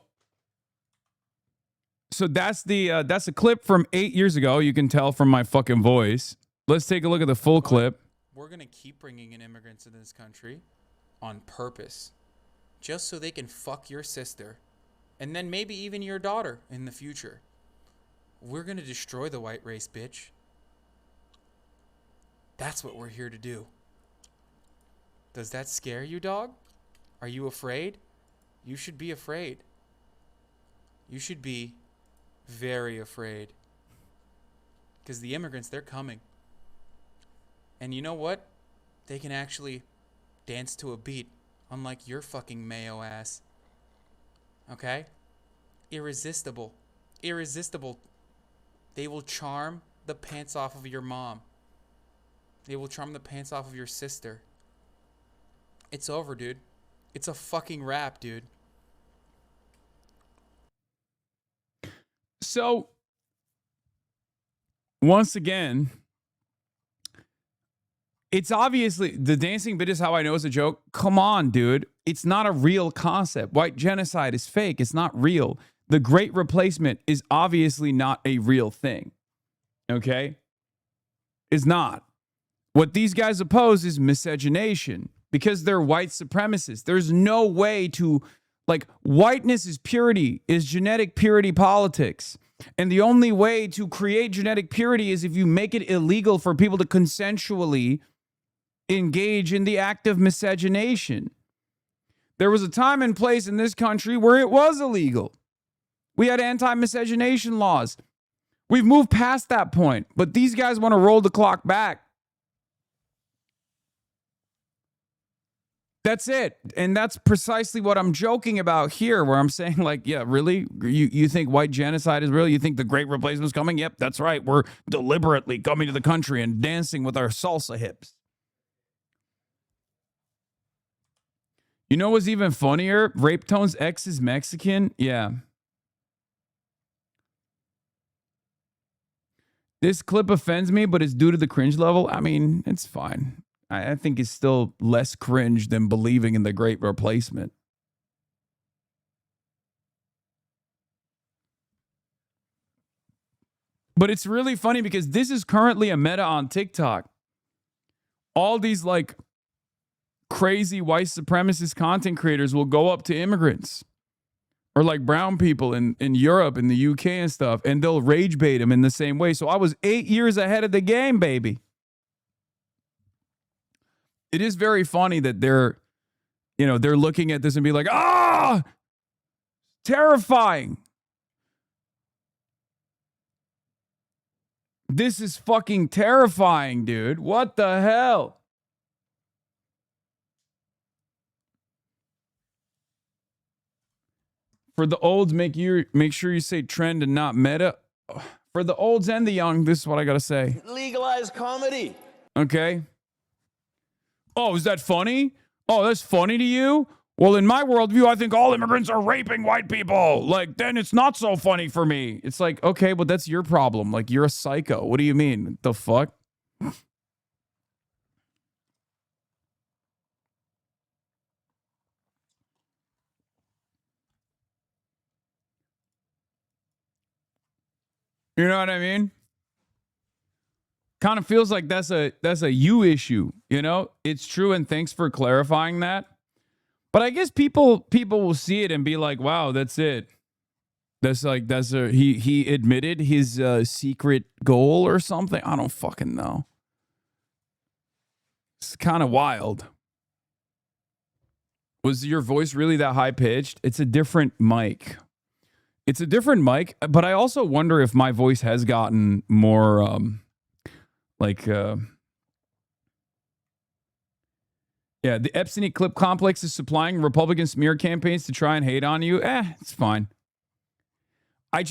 that's a clip from 8 years ago. You can tell from my fucking voice. Let's take a look at the full clip. We're gonna keep bringing in immigrants in this country on purpose, just so they can fuck your sister, and then maybe even your daughter in the future. We're gonna destroy the white race, bitch. That's what we're here to do. Does that scare you, dog? Are you afraid? You should be afraid. You should be very afraid. Because the immigrants, they're coming. And you know what? They can actually dance to a beat, unlike your fucking mayo ass. Okay? Irresistible. Irresistible. They will charm the pants off of your mom. They will charm the pants off of your sister. It's over, dude. It's a fucking wrap, dude. So, once again, it's obviously the dancing bit is how I know it's a joke. Come on, dude. It's not a real concept. White genocide is fake. It's not real. The Great Replacement is obviously not a real thing. Okay? It's not. What these guys oppose is miscegenation because they're white supremacists. There's no way to, like, whiteness is purity, is genetic purity politics. And the only way to create genetic purity is if you make it illegal for people to consensually engage in the act of miscegenation. There was a time and place in this country where it was illegal. We had anti-miscegenation laws. We've moved past that point, but these guys want to roll the clock back. That's it. And that's precisely what I'm joking about here, where I'm saying, like, yeah, really? You think white genocide is real? You think the Great Replacement is coming? Yep, that's right. We're deliberately coming to the country and dancing with our salsa hips. You know what's even funnier? Rape Tone's ex is Mexican? Yeah. This clip offends me, but it's due to the cringe level. I mean, it's fine. I think it's still less cringe than believing in the Great Replacement. But it's really funny because this is currently a meta on TikTok. All these like crazy white supremacist content creators will go up to immigrants or like brown people in Europe, in the UK and stuff, and they'll rage bait them in the same way. So I was 8 years ahead of the game, baby. It is very funny that they're looking at this and be like, ah, terrifying. This is fucking terrifying, dude. What the hell? For the olds, make sure you say trend and not meta. For the olds and the young, this is what I gotta say. Legalize comedy. Okay. Oh, is that funny? Oh, that's funny to you? Well, in my worldview, I think all immigrants are raping white people. Like, then it's not so funny for me. It's like, okay, but that's your problem. Like, you're a psycho. What do you mean? The fuck? You know what I mean? Kind of feels like that's a you issue, you know? It's true, and thanks for clarifying that. But I guess people will see it and be like, wow, that's it. He admitted his secret goal or something. I don't fucking know. It's kind of wild. Was your voice really that high pitched? It's a different mic. It's a different mic, but I also wonder if my voice has gotten more yeah, the Epstein clip complex is supplying Republican smear campaigns to try and hate on you. It's fine. I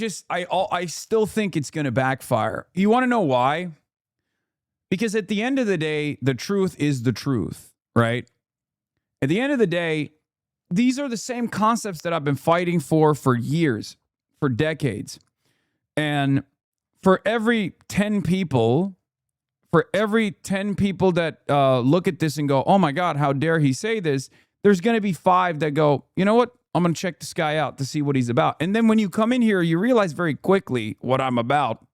still think it's going to backfire. You want to know why? Because at the end of the day, the truth is the truth, right? At the end of the day, these are the same concepts that I've been fighting for years, for decades. And for every 10 people that look at this and go, oh my God, how dare he say this? There's going to be 5 that go, you know what? I'm going to check this guy out to see what he's about. And then when you come in here, you realize very quickly what I'm about. And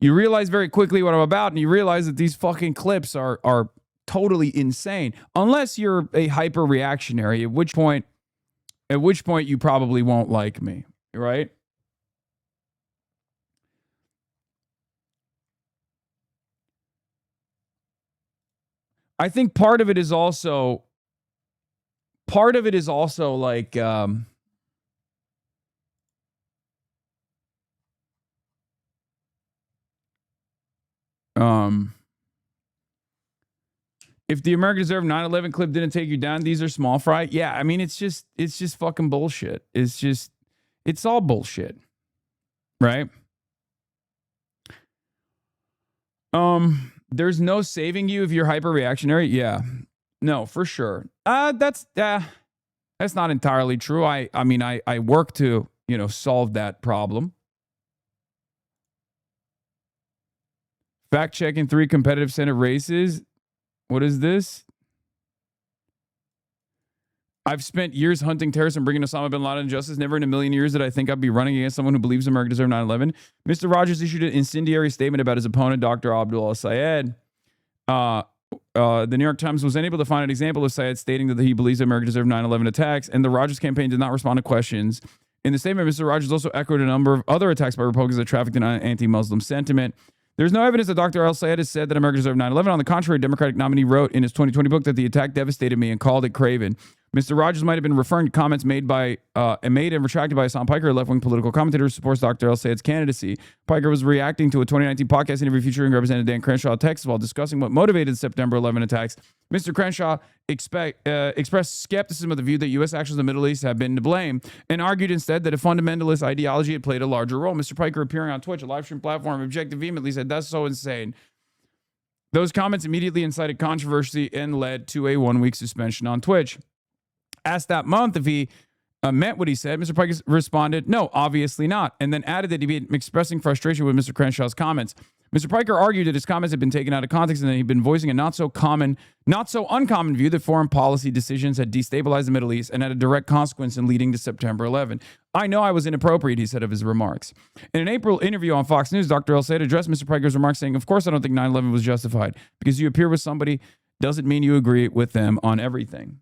you realize that these fucking clips are totally insane. Unless you're a hyper reactionary, at which point you probably won't like me, right? I think part of it is also like If the America Deserve 9/11 clip didn't take you down, these are small fry. Yeah, I mean, it's just fucking bullshit. It's all bullshit, right? There's no saving you if you're hyper reactionary. Yeah, no, for sure. That's not entirely true. I mean, I work to, solve that problem. Fact checking 3 competitive Senate races. What is this? I've spent years hunting terrorists and bringing Osama bin Laden to justice. Never in a million years did I think I'd be running against someone who believes America deserved 9/11. Mr. Rogers issued an incendiary statement about his opponent, Dr. Abdul al-Sayed. The New York Times was unable to find an example of Sayed stating that he believes America deserved 9/11 attacks, and the Rogers campaign did not respond to questions. In the statement, Mr. Rogers also echoed a number of other attacks by Republicans that trafficked in anti-Muslim sentiment. There's no evidence that Dr. al-Sayed has said that America deserved 9/11. On the contrary, Democratic nominee wrote in his 2020 book that the attack devastated me and called it craven. Mr. Rogers might have been referring to comments made and retracted by Hasan Piker, a left-wing political commentator who supports Dr. al-Sayed's candidacy. Piker was reacting to a 2019 podcast interview featuring Representative Dan Crenshaw of Texas while discussing what motivated the September 11 attacks. Mr. Crenshaw expressed skepticism of the view that U.S. actions in the Middle East have been to blame and argued instead that a fundamentalist ideology had played a larger role. Mr. Piker, appearing on Twitch, a live stream platform, objected vehemently, said, "That's so insane." Those comments immediately incited controversy and led to a 1-week suspension on Twitch. Asked that month if he meant what he said, Mr. Piker responded, "No, obviously not," and then added that he'd been expressing frustration with Mr. Crenshaw's comments. Mr. Piker argued that his comments had been taken out of context and that he'd been voicing a not so uncommon view that foreign policy decisions had destabilized the Middle East and had a direct consequence in leading to September 11. "I know I was inappropriate," he said of his remarks. In an April interview on Fox News, Dr. al-Sayed addressed Mr. Piker's remarks saying, "Of course I don't think 9/11 was justified. Because you appear with somebody doesn't mean you agree with them on everything."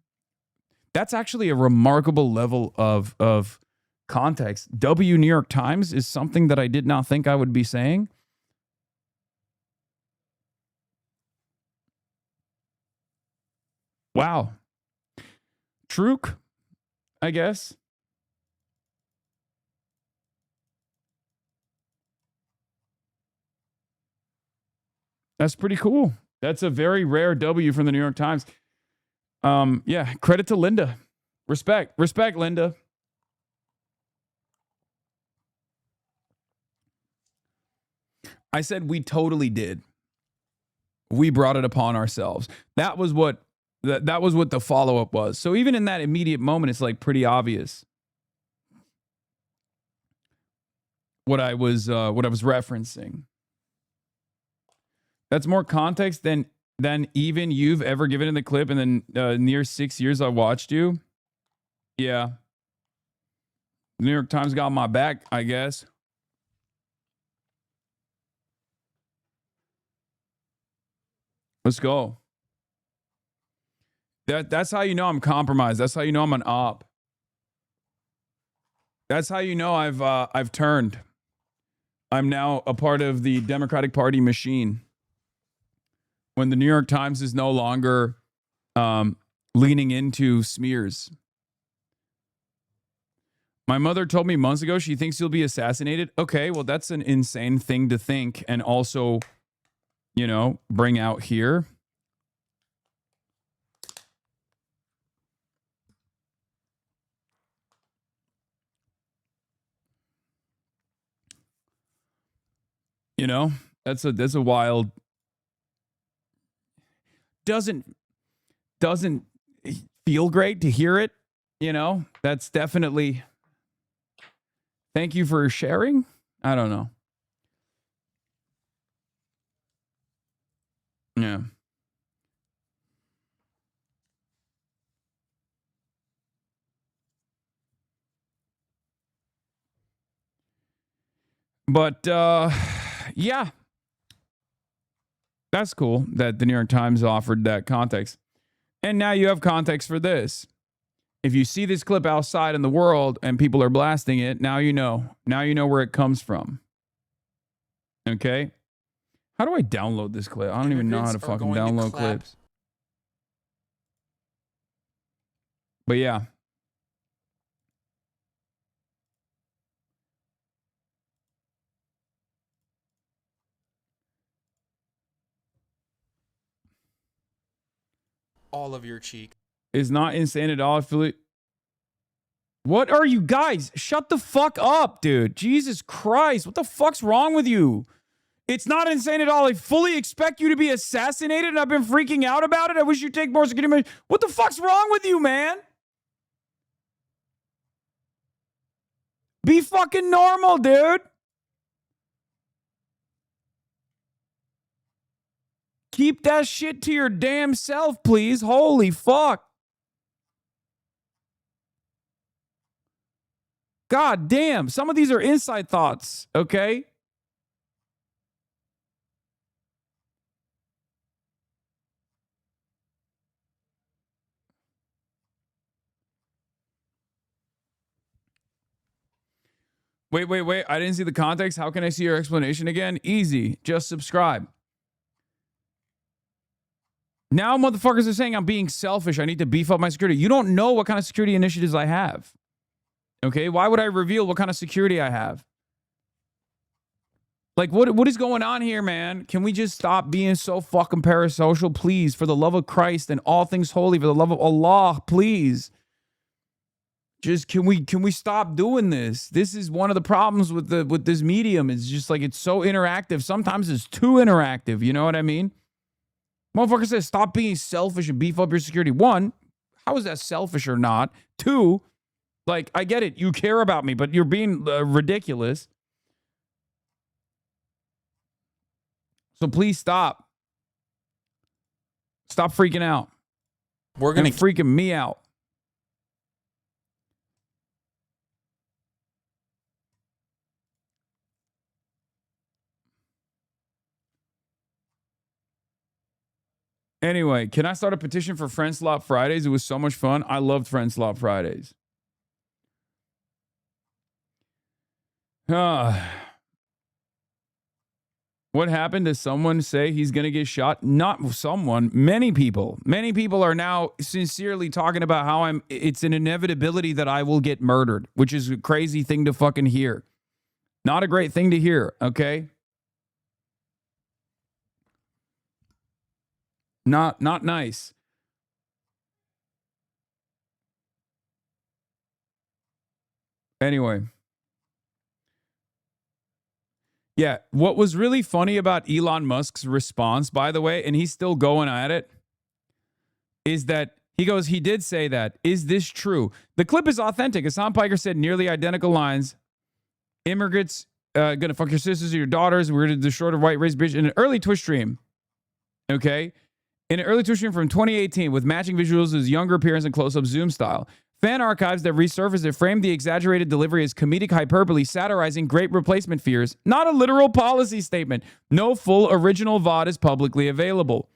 That's actually a remarkable level of context. W New York Times is something that I did not think I would be saying. Wow. Truk, I guess. That's pretty cool. That's a very rare W from the New York Times. Yeah, credit to Linda. Respect, Linda. I said we totally did. We brought it upon ourselves. That was what the follow-up was. So even in that immediate moment, it's like pretty obvious what I was referencing. That's more context than even you've ever given in the clip in the near 6 years I watched you. Yeah. The New York Times got my back, I guess. Let's go. That's how you know I'm compromised. That's how you know I'm an op. That's how you know I've turned. I'm now a part of the Democratic Party machine. When the New York Times is no longer leaning into smears. My mother told me months ago she thinks you'll be assassinated. Okay, well, that's an insane thing to think and also, bring out here. That's a wild. Doesn't feel great to hear it. That's definitely. Thank you for sharing. I don't know. Yeah. But yeah. That's cool that the New York Times offered that context. And now you have context for this. If you see this clip outside in the world and people are blasting it, now you know. Now you know where it comes from. Okay? How do I download this clip? I don't even know how to fucking download clips. But yeah. all of your cheeks. Is not insane at all. What are you guys? Shut the fuck up, dude. Jesus Christ. What the fuck's wrong with you? It's not insane at all. I fully expect you to be assassinated, and I've been freaking out about it. I wish you'd take more security measures. What the fuck's wrong with you, man? Be fucking normal, dude. Keep that shit to your damn self, please. Holy fuck. God damn. Some of these are inside thoughts, okay? Wait. I didn't see the context. How can I see your explanation again? Easy. Just subscribe. Now motherfuckers are saying I'm being selfish. I need to beef up my security. You don't know what kind of security initiatives I have. Okay? Why would I reveal what kind of security I have? Like, what is going on here, man? Can we just stop being so fucking parasocial, please? For the love of Christ and all things holy, for the love of Allah, please. Just can we stop doing this? This is one of the problems with this medium. It's just like it's so interactive. Sometimes it's too interactive. You know what I mean? Motherfucker says stop being selfish and beef up your security. One, how is that selfish or not? Two, like I get it, you care about me, but you're being ridiculous. So please stop. Stop freaking out. We're gonna freaking me out. Anyway, can I start a petition for Friend Slot Fridays? It was so much fun. I loved Friend Slot Fridays. What happened? Does someone say he's going to get shot? Not someone. Many people. Many people are now sincerely talking about how it's an inevitability that I will get murdered, which is a crazy thing to fucking hear. Not a great thing to hear, okay? Not nice. Anyway. Yeah, what was really funny about Elon Musk's response, by the way, and he's still going at it, is that he did say that. Is this true? The clip is authentic. Hasan Piker said nearly identical lines. Immigrants gonna fuck your sisters or your daughters. We're gonna destroy the white race bitch in an early Twitch stream. Okay? In an early Twitch stream from 2018 with matching visuals of his younger appearance and close-up zoom style. Fan archives that resurfaced that framed the exaggerated delivery as comedic hyperbole, satirizing great replacement fears, not a literal policy statement. No full original VOD is publicly available.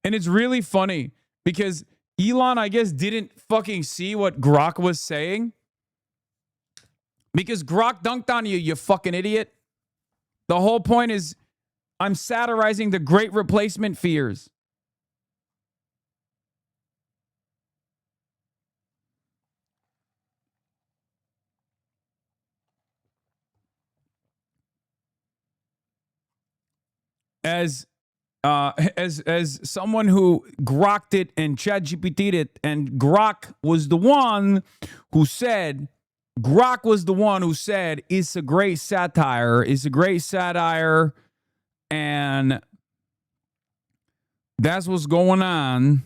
And it's really funny because Elon, I guess, didn't fucking see what Grok was saying. Because Grok dunked on you, you fucking idiot. The whole point is I'm satirizing the great replacement fears. As someone who grokked it and ChatGPT'd it, and Grok was the one who said it's a great satire, and that's what's going on.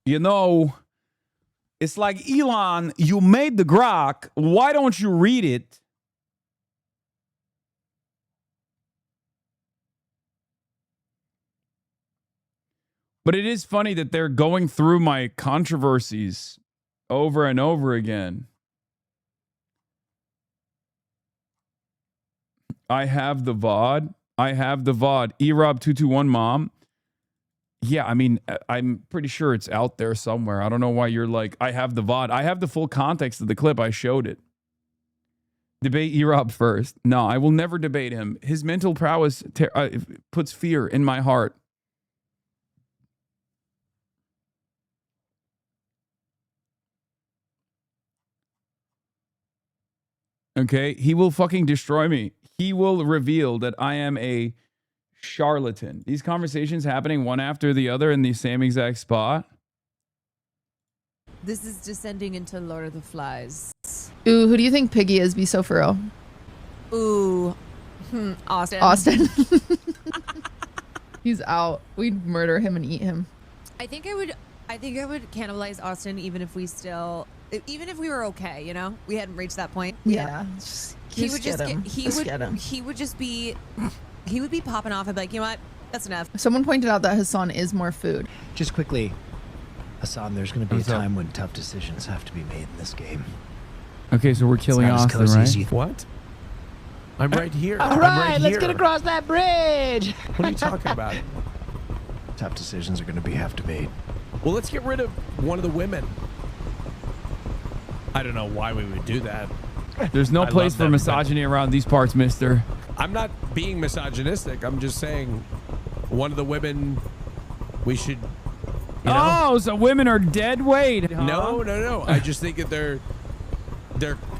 You know, it's like, Elon, you made the Grok. Why don't you read it? But it is funny that they're going through my controversies over and over again. I have the VOD. Erob221 mom. Yeah, I mean, I'm pretty sure it's out there somewhere. I don't know why you're like, I have the VOD. I have the full context of the clip. I showed it. Debate Erob first. No, I will never debate him. His mental prowess puts fear in my heart. Okay, he will fucking destroy me. He will reveal that I am a charlatan. These conversations happening one after the other in the same exact spot. This is descending into Lord of the Flies. Ooh, who do you think Piggy is? Be so for real. Ooh, Austin. Austin. He's out. We'd murder him and eat him. I think I would cannibalize Austin even if we were okay, you know? We hadn't reached that point. Yeah. He would be popping off. I'd be like, you know what? That's enough. Someone pointed out that Hasan is more food. Just quickly, Hasan, there's going to be a time when tough decisions have to be made in this game. Okay, so we're killing Austin, right? What? I'm right here. All I'm right, let's here. get across that bridge. What are you talking about? Tough decisions are going to have to be made. Well, let's get rid of one of the women. I don't know why we would do that. There's no place for misogyny around these parts, mister. I'm not being misogynistic. I'm just saying one of the women we should, you know? Oh, so women are dead weight, huh? No. I just think that they're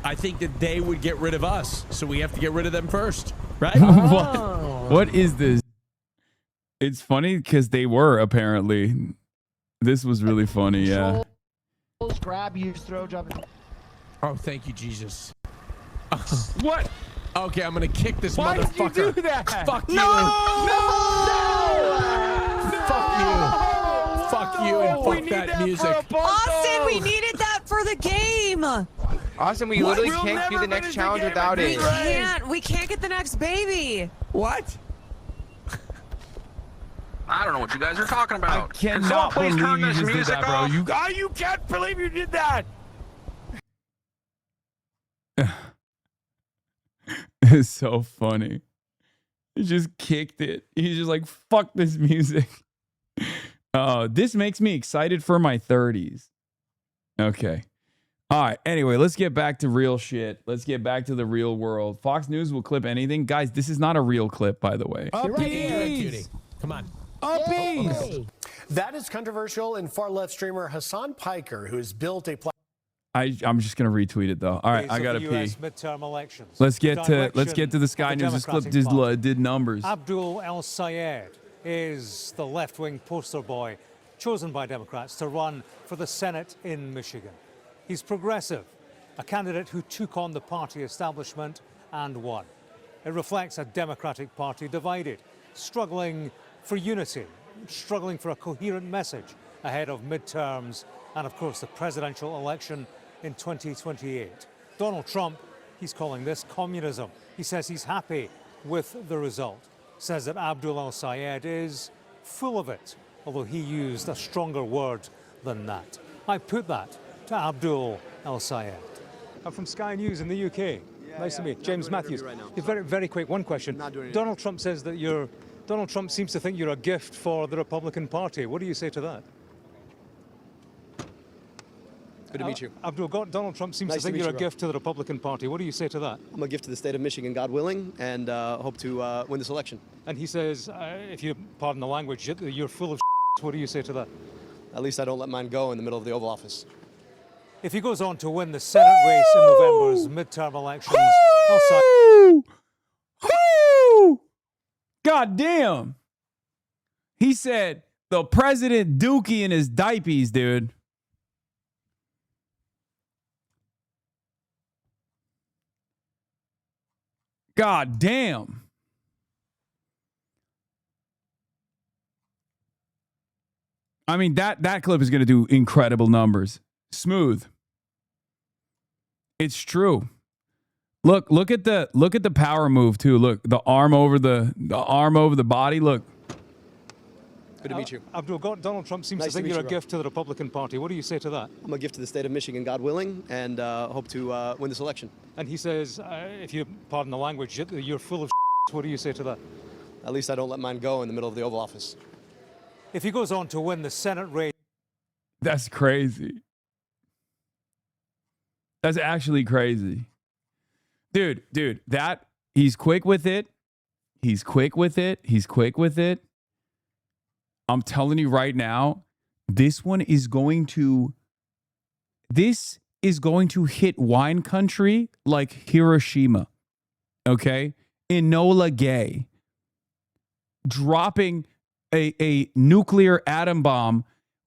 I think that they would get rid of us. So we have to get rid of them first, right? What is this? It's funny because they were apparently. This was really funny, yeah. Grab, use, throw, jump. Oh, thank you, Jesus. What? Okay, I'm gonna kick this motherfucker. Why did you do that? Fuck you. No! Fuck you and fuck that music. Austin, we needed that for the game. Austin, we literally can't do the next challenge without it. We can't get the next baby. What? I don't know what you guys are talking about. I cannot believe you just did that, bro. You can't believe you did that. It's so funny. He just kicked it. He's just like, fuck this music. This makes me excited for my 30s. Okay. All right. Anyway, let's get back to real shit. Let's get back to the real world. Fox News will clip anything. Guys, this is not a real clip, by the way. Upbeat. Come on. Upbeat. That is controversial, and far-left streamer Hasan Piker, who has built a platform. I'm just gonna retweet it though. All right, I gotta pee. Midterm elections. Let's get to the Sky News. This clip did numbers. Abdul El-Sayed is the left-wing poster boy chosen by Democrats to run for the Senate in Michigan. He's progressive, a candidate who took on the party establishment and won. It reflects a Democratic Party divided, struggling for unity, struggling for a coherent message ahead of midterms and, of course, the presidential election in 2028. Donald Trump, he's calling this communism. He says he's happy with the result, says that Abdul El-Sayed is full of it, although he used a stronger word than that. I put that to Abdul El-Sayed. I'm from Sky News in the UK. Nice to meet you. James Matthews. Right now. Very, very quick, one question. Donald Trump says that Donald Trump seems to think you're a gift for the Republican Party. What do you say to that? Good to meet you. Abdul, Donald Trump seems to think you're a gift to the Republican Party. What do you say to that? I'm a gift to the state of Michigan, God willing, and hope to win this election. And he says, if you pardon the language, you're full of What do you say to that? At least I don't let mine go in the middle of the Oval Office. If he goes on to win the Senate race in November's midterm elections, God damn. He said the president dookie in his diapers, dude. God damn. I mean, that clip is going to do incredible numbers. Smooth. It's true. Look at the power move too. Look, the arm over the body. Look. Good to meet you. Abdul, Donald Trump seems to think you're a gift to the Republican Party. What do you say to that? I'm a gift to the state of Michigan, God willing, and hope to win this election. And he says, if you pardon the language, you're full of What do you say to that? At least I don't let mine go in the middle of the Oval Office. If he goes on to win the Senate race. That's crazy. That's actually crazy. Dude, that he's quick with it. He's quick with it. I'm telling you right now, this is going to hit wine country like Hiroshima. Okay? Enola Gay dropping a nuclear atom bomb,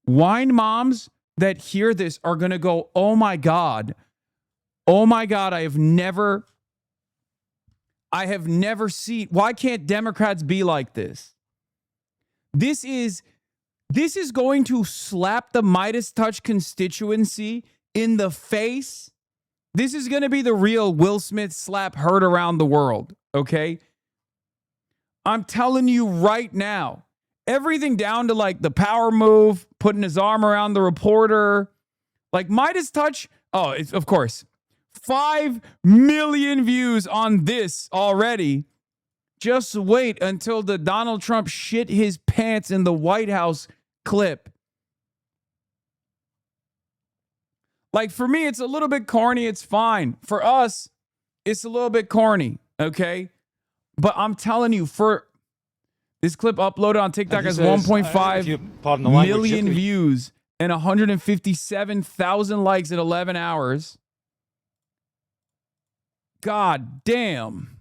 wine moms that hear this are going to go, oh my God, I have never seen, why can't Democrats be like this? This is going to slap the Midas Touch constituency in the face. This is going to be the real Will Smith slap heard around the world, okay? I'm telling you right now, everything down to like the power move, putting his arm around the reporter, like Midas Touch. Oh, it's, of course, 5 million views on this already. Just wait until the Donald Trump shit his pants in the White House clip. Like, for me, it's a little bit corny. It's fine. For us, it's a little bit corny, okay? But I'm telling you, for this clip uploaded on TikTok has 1.5 million views and 157,000 likes in 11 hours. God damn.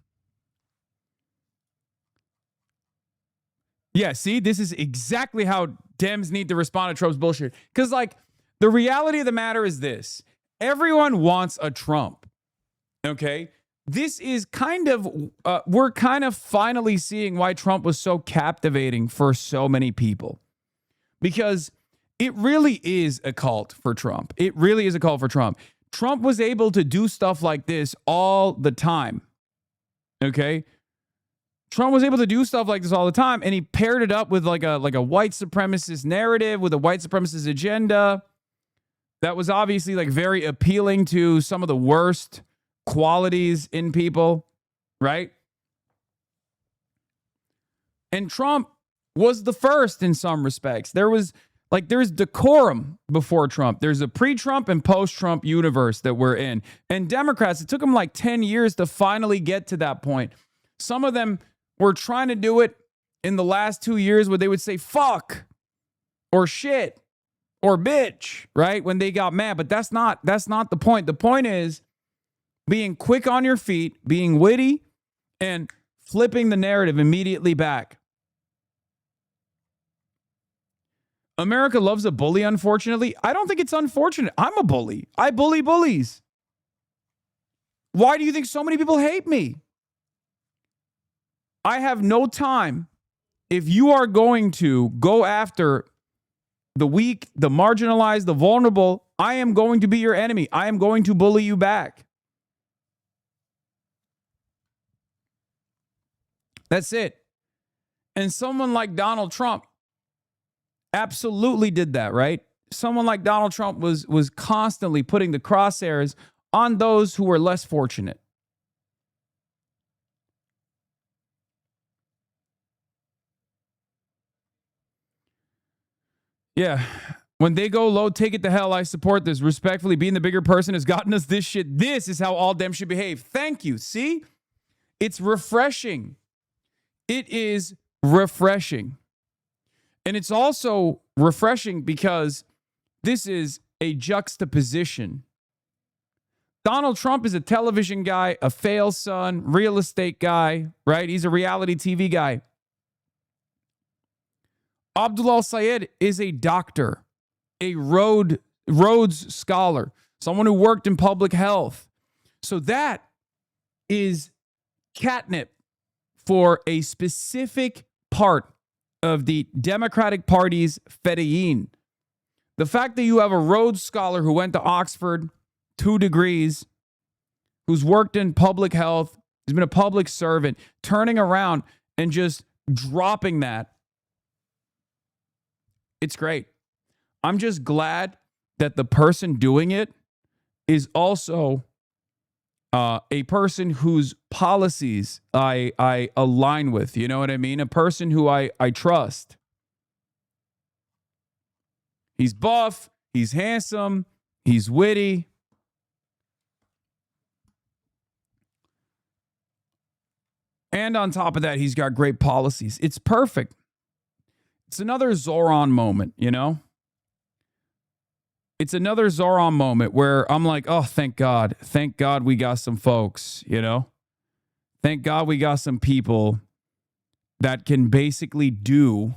Yeah, see, this is exactly how Dems need to respond to Trump's bullshit. Because, like, the reality of the matter is this. Everyone wants a Trump, okay? This is kind of, we're kind of finally seeing why Trump was so captivating for so many people. Because it really is a cult for Trump. It really is a cult for Trump. Trump was able to do stuff like this all the time, okay? Trump was able to do stuff like this all the time, and he paired it up with like a white supremacist narrative, with a white supremacist agenda that was obviously like very appealing to some of the worst qualities in people, right? And Trump was the first in some respects. There's decorum before Trump. There's a pre-Trump and post-Trump universe that we're in. And Democrats, it took them like 10 years to finally get to that point. Some of them were trying to do it in the last 2 years where they would say fuck or shit or bitch, right? When they got mad. But that's not the point. The point is being quick on your feet, being witty, and flipping the narrative immediately back. America loves a bully, unfortunately. I don't think it's unfortunate. I'm a bully. I bully bullies. Why do you think so many people hate me? I have no time. If you are going to go after the weak, the marginalized, the vulnerable, I am going to be your enemy. I am going to bully you back. That's it. And someone like Donald Trump absolutely did that, right? Someone like Donald Trump was constantly putting the crosshairs on those who were less fortunate. Yeah. When they go low, take it to hell. I support this. Respectfully, being the bigger person has gotten us this shit. This is how all them should behave. Thank you. See? It's refreshing. It is refreshing. And it's also refreshing because this is a juxtaposition. Donald Trump is a television guy, a fail son, real estate guy, right? He's a reality TV guy. Abdul Sayed is a doctor, a Rhodes scholar, someone who worked in public health. So that is catnip for a specific part of the Democratic Party's fedayeen. The fact that you have a Rhodes scholar who went to Oxford, 2 degrees, who's worked in public health, has been a public servant, turning around and just dropping that. It's great. I'm just glad that the person doing it is also a person whose policies I align with. You know what I mean? A person who I trust. He's buff. He's handsome. He's witty. And on top of that, he's got great policies. It's perfect. It's another Zoran moment, you know? It's another Zoran moment where I'm like, oh, thank God. Thank God we got some folks, you know? Thank God we got some people that can basically do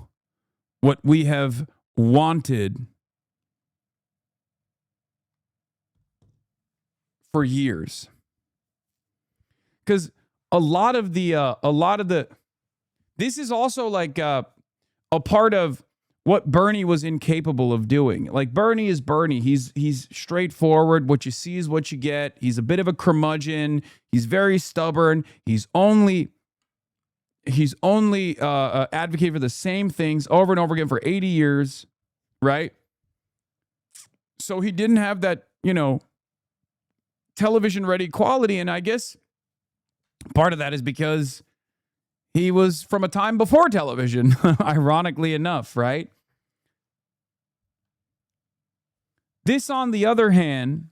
what we have wanted for years. Because a lot of the, this is also like a part of what Bernie was incapable of doing. Like Bernie is Bernie. He's straightforward. What you see is what you get. He's a bit of a curmudgeon. He's very stubborn. He's only advocated for the same things over and over again for 80 years, right? So he didn't have that, television ready quality. And I guess part of that is because he was from a time before television, ironically enough, right? This, on the other hand,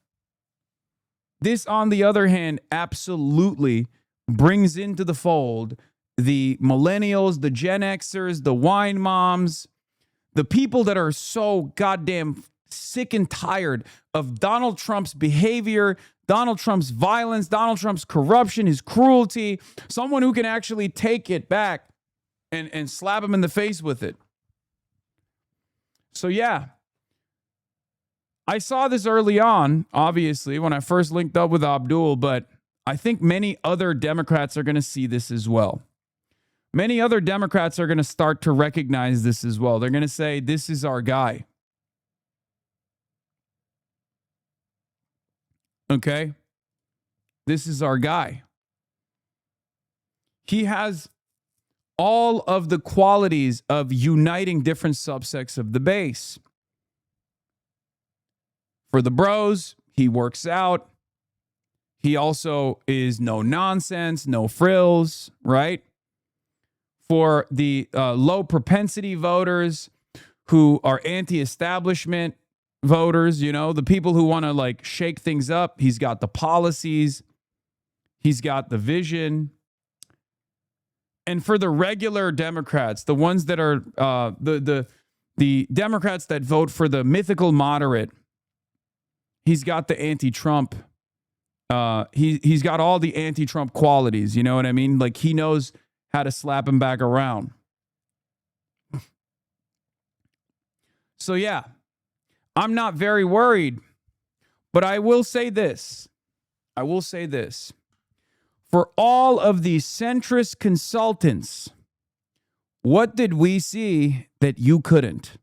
absolutely brings into the fold the millennials, the Gen Xers, the wine moms, the people that are so goddamn sick and tired of Donald Trump's behavior, Donald Trump's violence, Donald Trump's corruption, his cruelty, someone who can actually take it back and slap him in the face with it. So yeah, I saw this early on, obviously, when I first linked up with Abdul, but I think many other Democrats are going to see this as well. Many other Democrats are going to start to recognize this as well. They're going to say, this is our guy. Okay? This is our guy. He has all of the qualities of uniting different subsects of the base. For the bros, he works out. He also is no nonsense, no frills, right? For the low propensity voters who are anti-establishment voters, the people who want to like shake things up, he's got the policies, he's got the vision. And for the regular Democrats, the ones that are the Democrats that vote for the mythical moderate, he's got the anti-Trump. He's got all the anti-Trump qualities. You know what I mean? Like he knows how to slap him back around. So yeah, I'm not very worried, but I will say this. For all of these centrist consultants, what did we see that you couldn't?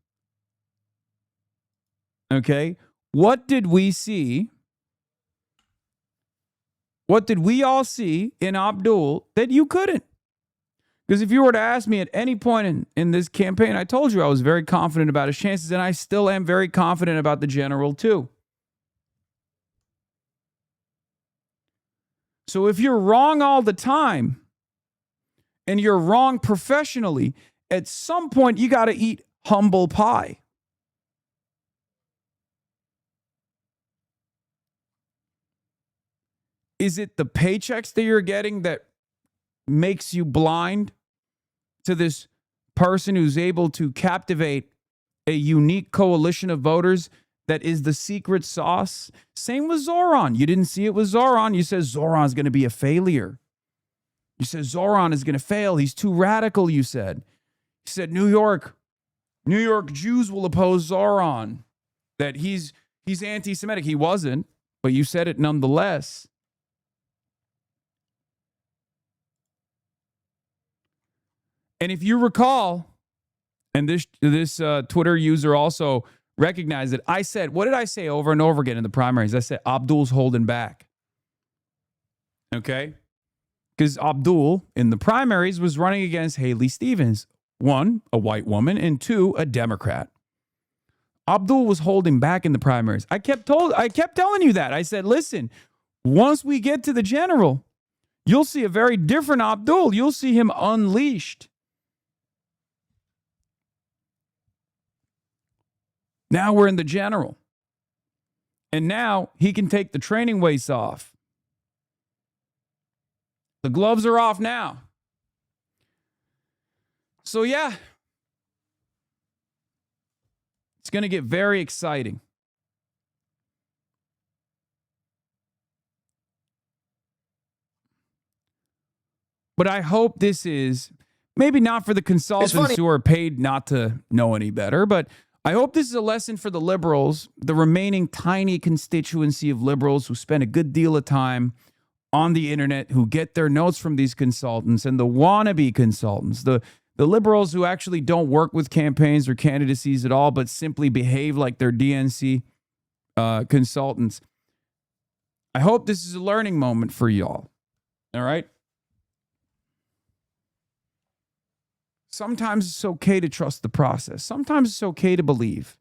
Okay? What did we see? What did we all see in Abdul that you couldn't? Because if you were to ask me at any point in this campaign, I told you I was very confident about his chances, and I still am very confident about the general too. So if you're wrong all the time, and you're wrong professionally, at some point you got to eat humble pie. Is it the paychecks that you're getting that makes you blind to this person who's able to captivate a unique coalition of voters that is the secret sauce? Same with Zoran. You didn't see it with Zoran. You said Zoran's going to be a failure. You said Zoran is going to fail. He's too radical, you said. You said New York Jews will oppose Zoran, that he's anti-Semitic. He wasn't, but you said it nonetheless. And if you recall, and this Twitter user also recognized it, I said, what did I say over and over again in the primaries? I said, Abdul's holding back. Okay? Because Abdul, in the primaries, was running against Haley Stevens. One, a white woman, and two, a Democrat. Abdul was holding back in the primaries. I kept telling you that. I said, listen, once we get to the general, you'll see a very different Abdul. You'll see him unleashed. Now we're in the general. And now he can take the training weights off. The gloves are off now. So yeah, it's going to get very exciting. But I hope this is maybe not for the consultants who are paid not to know any better, but I hope this is a lesson for the liberals, the remaining tiny constituency of liberals who spend a good deal of time on the internet, who get their notes from these consultants, and the wannabe consultants, the liberals who actually don't work with campaigns or candidacies at all, but simply behave like they're DNC consultants. I hope this is a learning moment for y'all. All right? Sometimes it's okay to trust the process. Sometimes it's okay to believe.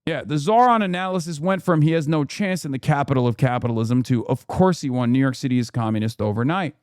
Yeah, the Zoran analysis went from he has no chance in the capital of capitalism to, of course he won. New York City is communist overnight.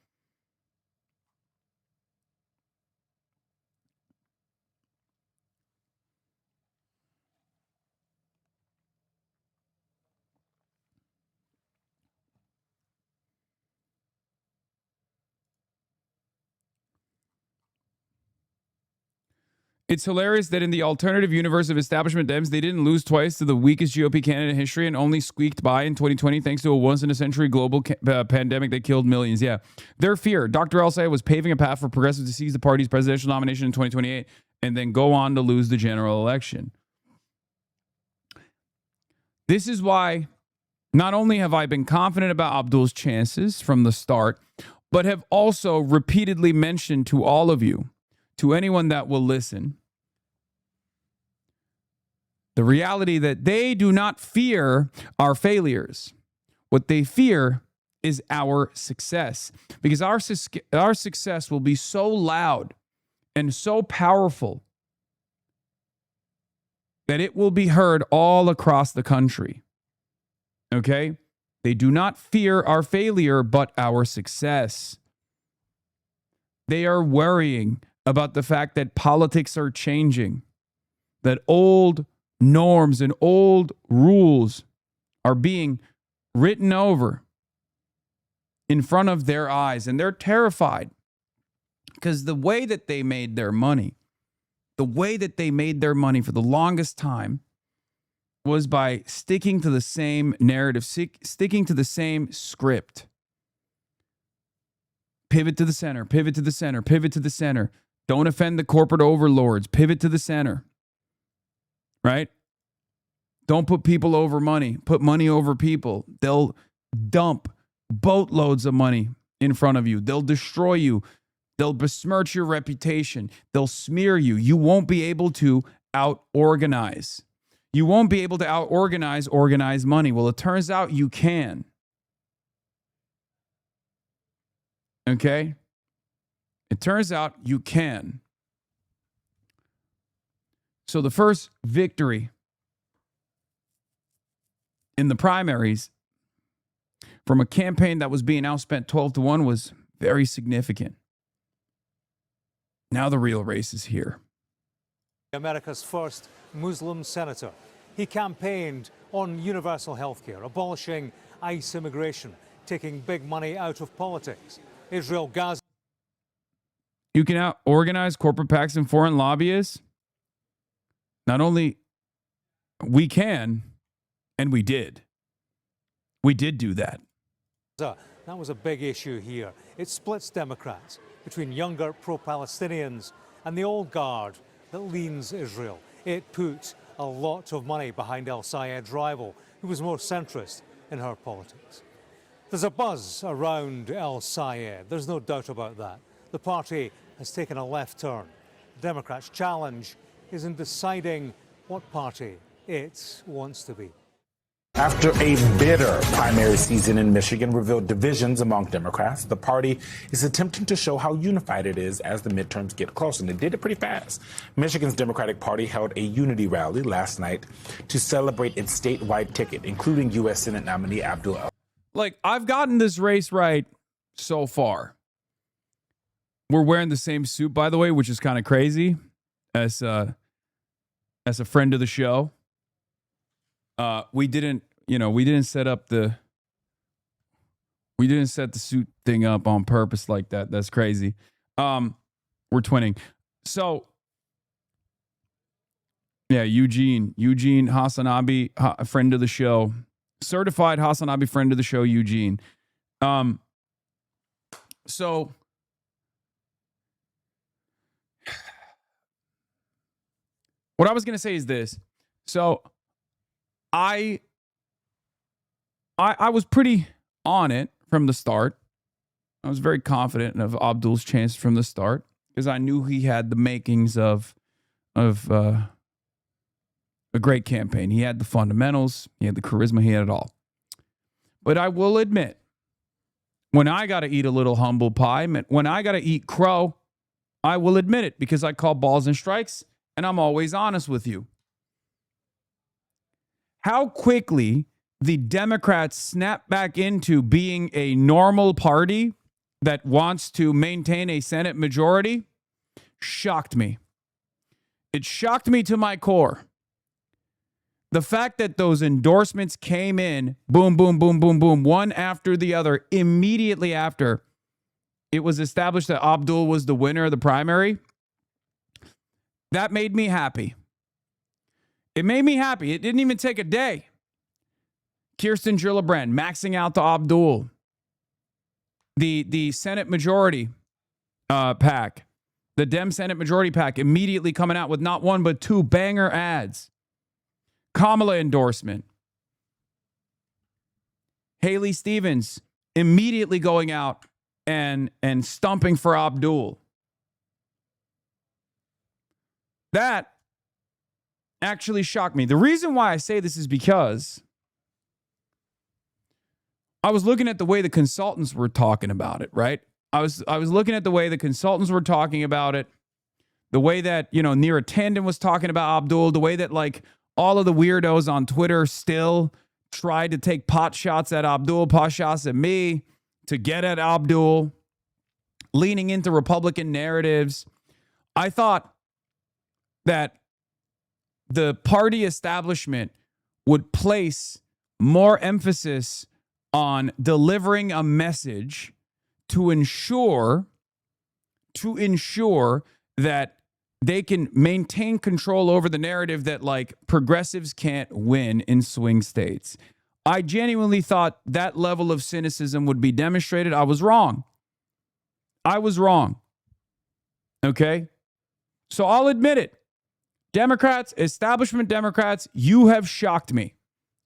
It's hilarious that in the alternative universe of establishment Dems, they didn't lose twice to the weakest GOP candidate in history and only squeaked by in 2020 thanks to a once-in-a-century global pandemic that killed millions. Yeah, their fear. Dr. El-Sayed was paving a path for progressives to seize the party's presidential nomination in 2028 and then go on to lose the general election. This is why not only have I been confident about Abdul's chances from the start, but have also repeatedly mentioned to all of you, to anyone that will listen, the reality that they do not fear our failures. What they fear is our success, because our success will be so loud and so powerful that it will be heard all across the country. Okay? They do not fear our failure, but our success. They are worrying about the fact that politics are changing, that old norms and old rules are being written over in front of their eyes. And they're terrified because the way that they made their money, for the longest time was by sticking to the same narrative, sticking to the same script. Pivot to the center, pivot to the center, pivot to the center. Don't offend the corporate overlords. Pivot to the center. Right? Don't put people over money. Put money over people. They'll dump boatloads of money in front of you. They'll destroy you. They'll besmirch your reputation. They'll smear you. You won't be able to out-organize. You won't be able to out-organize organized money. Well, it turns out you can. Okay? It turns out you can. So the first victory in the primaries from a campaign that was being outspent 12-1 was very significant. Now the real race is here. America's first Muslim senator. He campaigned on universal health care, abolishing ICE immigration, taking big money out of politics. Israel, Gaza. You can out-organize corporate PACs and foreign lobbyists. Not only we can, and we did. We did do that. That was a big issue here. It splits Democrats between younger pro-Palestinians and the old guard that leans Israel. It put a lot of money behind El-Sayed's rival, who was more centrist in her politics. There's a buzz around El-Sayed. There's no doubt about that. The party has taken a left turn. The Democrats' challenge is in deciding what party it wants to be. After a bitter primary season in Michigan revealed divisions among Democrats, the party is attempting to show how unified it is as the midterms get close, and it did it pretty fast. Michigan's Democratic Party held a unity rally last night to celebrate its statewide ticket, including U.S. Senate nominee Abdul. Like, I've gotten this race right so far. We're wearing the same suit, by the way, which is kind of crazy. As a friend of the show, we didn't set the suit thing up on purpose like that. That's crazy. We're twinning. So yeah, Eugene HasanAbi, friend of the show, certified HasanAbi friend of the show, Eugene. So what I was going to say is this. So I was pretty on it from the start. I was very confident of Abdul's chance from the start because I knew he had the makings of a great campaign. He had the fundamentals, he had the charisma, he had it all. But I will admit, when I got to eat a little humble pie, when I got to eat crow, I will admit it because I call balls and strikes, and I'm always honest with you. How quickly the Democrats snap back into being a normal party that wants to maintain a Senate majority shocked me. It shocked me to my core. The fact that those endorsements came in, boom, boom, boom, boom, boom, one after the other, immediately after it was established that Abdul was the winner of the primary, that made me happy. It made me happy. It didn't even take a day. Kirsten Gillibrand maxing out to Abdul. The Senate majority PAC, the Dem Senate majority PAC, immediately coming out with not one but two banger ads. Kamala endorsement. Haley Stevens immediately going out and stumping for Abdul. That actually shocked me. The reason why I say this is because I was looking at the way the consultants were talking about it, right? I was looking at the way the consultants were talking about it, the way that, you know, Neera Tanden was talking about Abdul, the way that like all of the weirdos on Twitter still tried to take pot shots at Abdul, pot shots at me to get at Abdul, leaning into Republican narratives. I thought that the party establishment would place more emphasis on delivering a message to ensure that they can maintain control over the narrative that like progressives can't win in swing states. I genuinely thought that level of cynicism would be demonstrated. I was wrong. Okay? So I'll admit it. Democrats, establishment Democrats, you have shocked me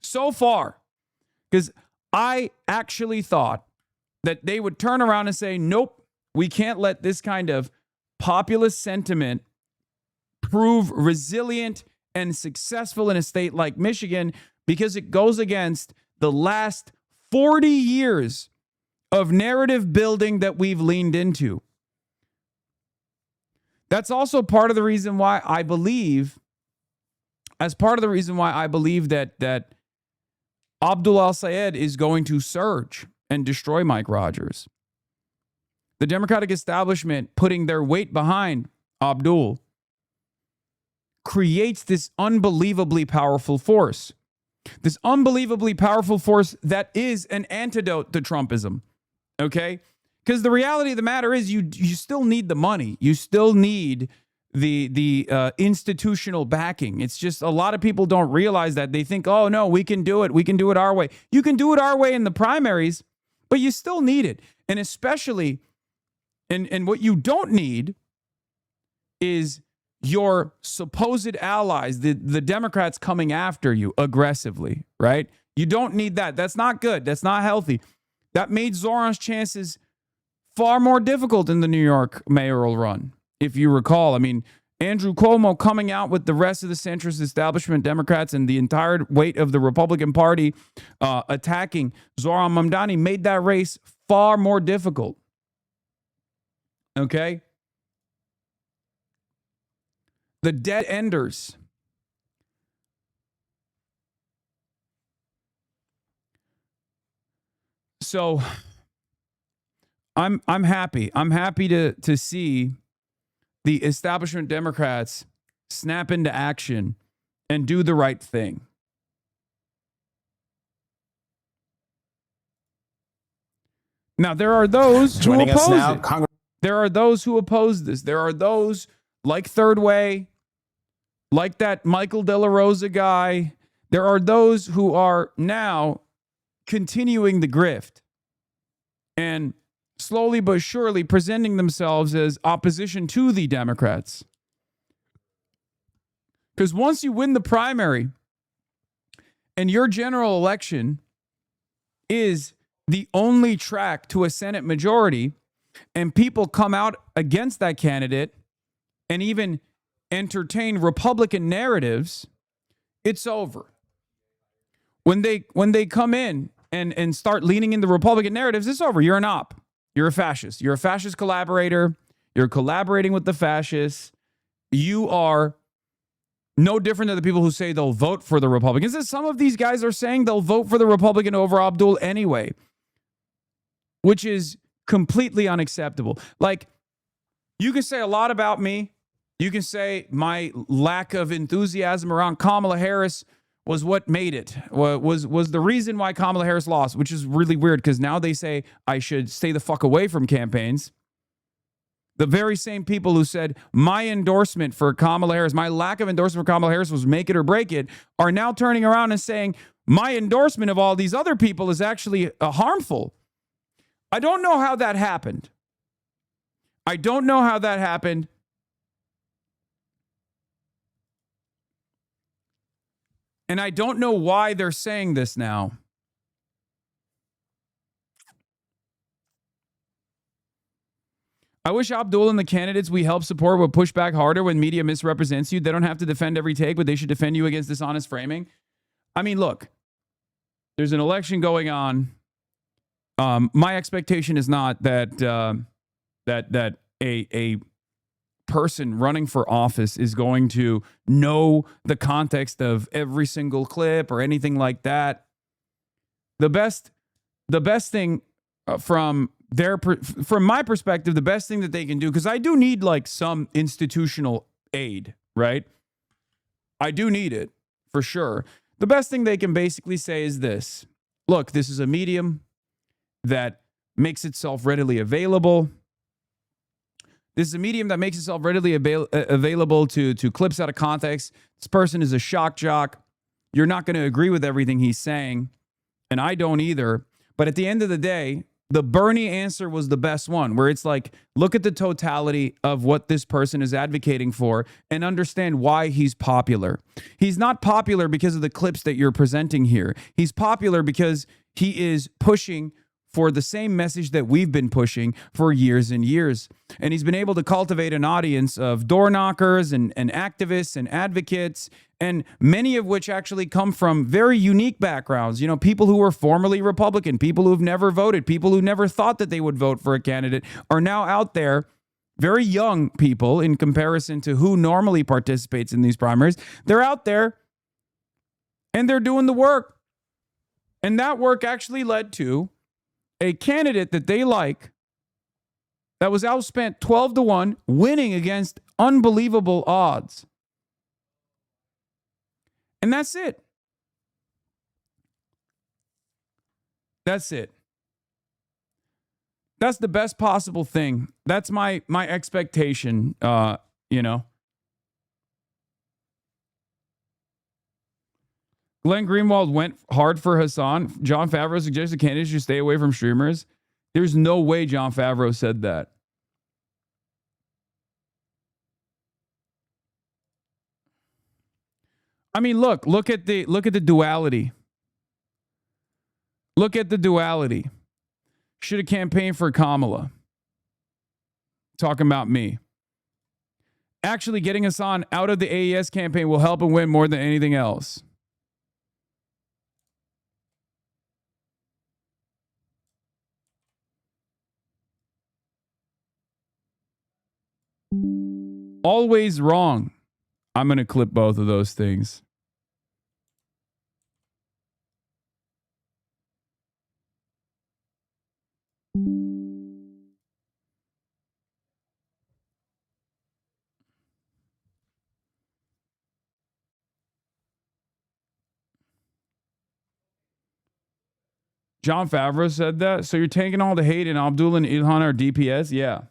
so far because I actually thought that they would turn around and say, nope, we can't let this kind of populist sentiment prove resilient and successful in a state like Michigan because it goes against the last 40 years of narrative building that we've leaned into. That's also part of the reason why I believe, that Abdul al-Sayed is going to surge and destroy Mike Rogers. The Democratic establishment putting their weight behind Abdul creates this unbelievably powerful force. This unbelievably powerful force that is an antidote to Trumpism. Okay? Because the reality of the matter is you still need the money. You still need the institutional backing. It's just a lot of people don't realize that. They think, oh, no, we can do it. We can do it our way. You can do it our way in the primaries, but you still need it. And especially, and what you don't need is your supposed allies, the Democrats coming after you aggressively, right? You don't need that. That's not good. That's not healthy. That made Zoran's chances far more difficult in the New York mayoral run, if you recall. I mean, Andrew Cuomo coming out with the rest of the centrist establishment Democrats and the entire weight of the Republican Party attacking Zoran Mamdani made that race far more difficult. Okay? The dead enders. So I'm happy. I'm happy to see the establishment Democrats snap into action and do the right thing. Now, there are those who oppose it. There are those who oppose this. There are those like Third Way, like that Michael De La Rosa guy. There are those who are now continuing the grift. and slowly but surely presenting themselves as opposition to the Democrats. Because once you win the primary and your general election is the only track to a Senate majority, and people come out against that candidate and even entertain Republican narratives, it's over. When they come in and start leaning into Republican narratives, it's over. You're an op. You're a fascist. You're a fascist collaborator. You're collaborating with the fascists. You are no different than the people who say they'll vote for the Republicans. And some of these guys are saying they'll vote for the Republican over Abdul anyway, which is completely unacceptable. Like, you can say a lot about me. You can say my lack of enthusiasm around Kamala Harris was what made it, was the reason why Kamala Harris lost, which is really weird because now they say I should stay the fuck away from campaigns. The very same people who said my endorsement for Kamala Harris, my lack of endorsement for Kamala Harris was make it or break it, are now turning around and saying my endorsement of all these other people is actually harmful. I don't know how that happened. I don't know how that happened. And I don't know why they're saying this now. I wish Abdul and the candidates we help support would push back harder when media misrepresents you. They don't have to defend every take, but they should defend you against dishonest framing. I mean, look, there's an election going on. My expectation is not that that a person running for office is going to know the context of every single clip or anything like that. The best thing from my perspective, the best thing that they can do, because I do need like some institutional aid, right? I do need it for sure. The best thing they can basically say is this: look, this is a medium that makes itself readily available. This is a medium that makes itself readily available to clips out of context. This person is a shock jock. You're not going to agree with everything he's saying, and I don't either. But at the end of the day, the Bernie answer was the best one, where it's like, look at the totality of what this person is advocating for and understand why he's popular. He's not popular because of the clips that you're presenting here. He's popular because he is pushing for the same message that we've been pushing for years and years. And he's been able to cultivate an audience of door knockers and activists and advocates, and many of which actually come from very unique backgrounds. You know, people who were formerly Republican, people who've never voted, people who never thought that they would vote for a candidate are now out there. Very young people in comparison to who normally participates in these primaries. They're out there and they're doing the work. And that work actually led to a candidate that they like that was outspent 12-1, winning against unbelievable odds. And that's it. That's it. That's the best possible thing. That's my expectation, you know. Glenn Greenwald went hard for Hasan. John Favreau suggested candidates should stay away from streamers. There's no way John Favreau said that. I mean, look at the duality. Look at the duality. Should have campaigned for Kamala. Talking about me. Actually, getting Hasan out of the AES campaign will help him win more than anything else. Always wrong. I'm going to clip both of those things. John Favreau said that. So you're taking all the hate and Abdul and Ilhan are DPS? Yeah.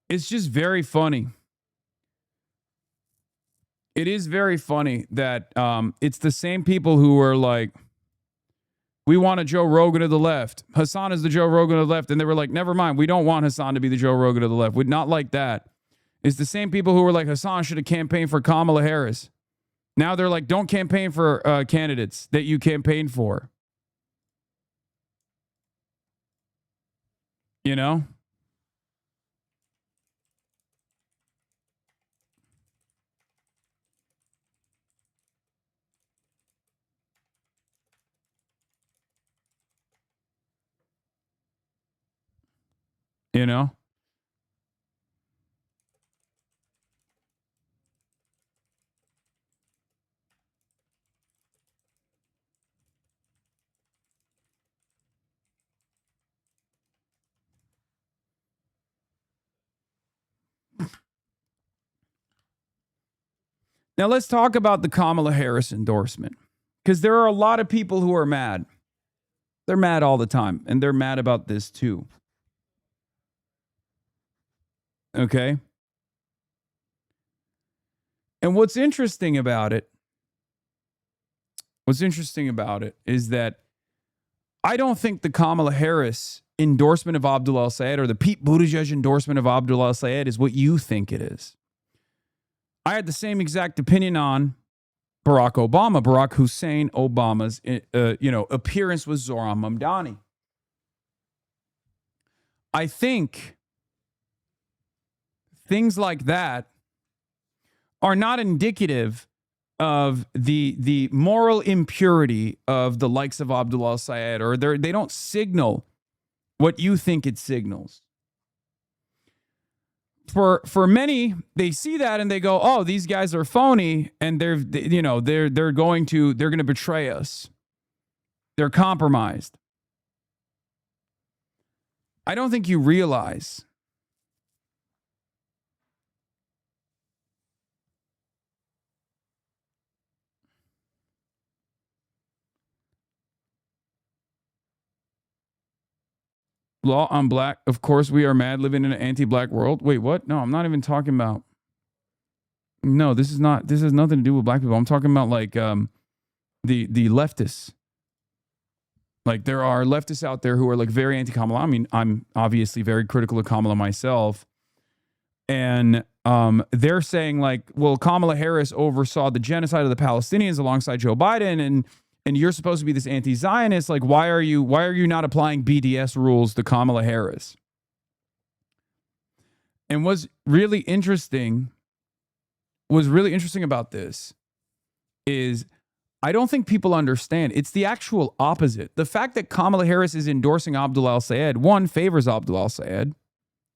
It's just very funny. It is very funny that it's the same people who are like, we want a Joe Rogan of the left. Hasan is the Joe Rogan of the left. And they were like, never mind. We don't want Hasan to be the Joe Rogan of the left. We'd not like that. It's the same people who were like, Hasan should have campaigned for Kamala Harris. Now they're like, don't campaign for candidates that you campaigned for. You know? You know? Now let's talk about the Kamala Harris endorsement, because there are a lot of people who are mad. They're mad all the time, and they're mad about this too. Okay? And what's interesting about it is that I don't think the Kamala Harris endorsement of Abdul al-Sayed or the Pete Buttigieg endorsement of Abdul al-Sayed is what you think it is. I had the same exact opinion on Barack Obama, Barack Hussein Obama's, appearance with Zohran Mamdani. I think things like that are not indicative of the moral impurity of the likes of Abdul al-Sayed, or they don't signal what you think it signals. For many, they see that and they go, "Oh, these guys are phony, and they're going to betray us. They're compromised." I don't think you realize law on black. Of course, we are mad living in an anti-black world. Wait, what? No, I'm not even talking about. No, this has nothing to do with black people. I'm talking about like the leftists. Like there are leftists out there who are like very anti-Kamala. I mean, I'm obviously very critical of Kamala myself. And they're saying like, well, Kamala Harris oversaw the genocide of the Palestinians alongside Joe Biden, and you're supposed to be this anti-Zionist. Like, why are you not applying BDS rules to Kamala Harris? And what's really interesting about this is I don't think people understand. It's the actual opposite. The fact that Kamala Harris is endorsing Abdul al-Sayed, one, favors Abdul al-Sayed,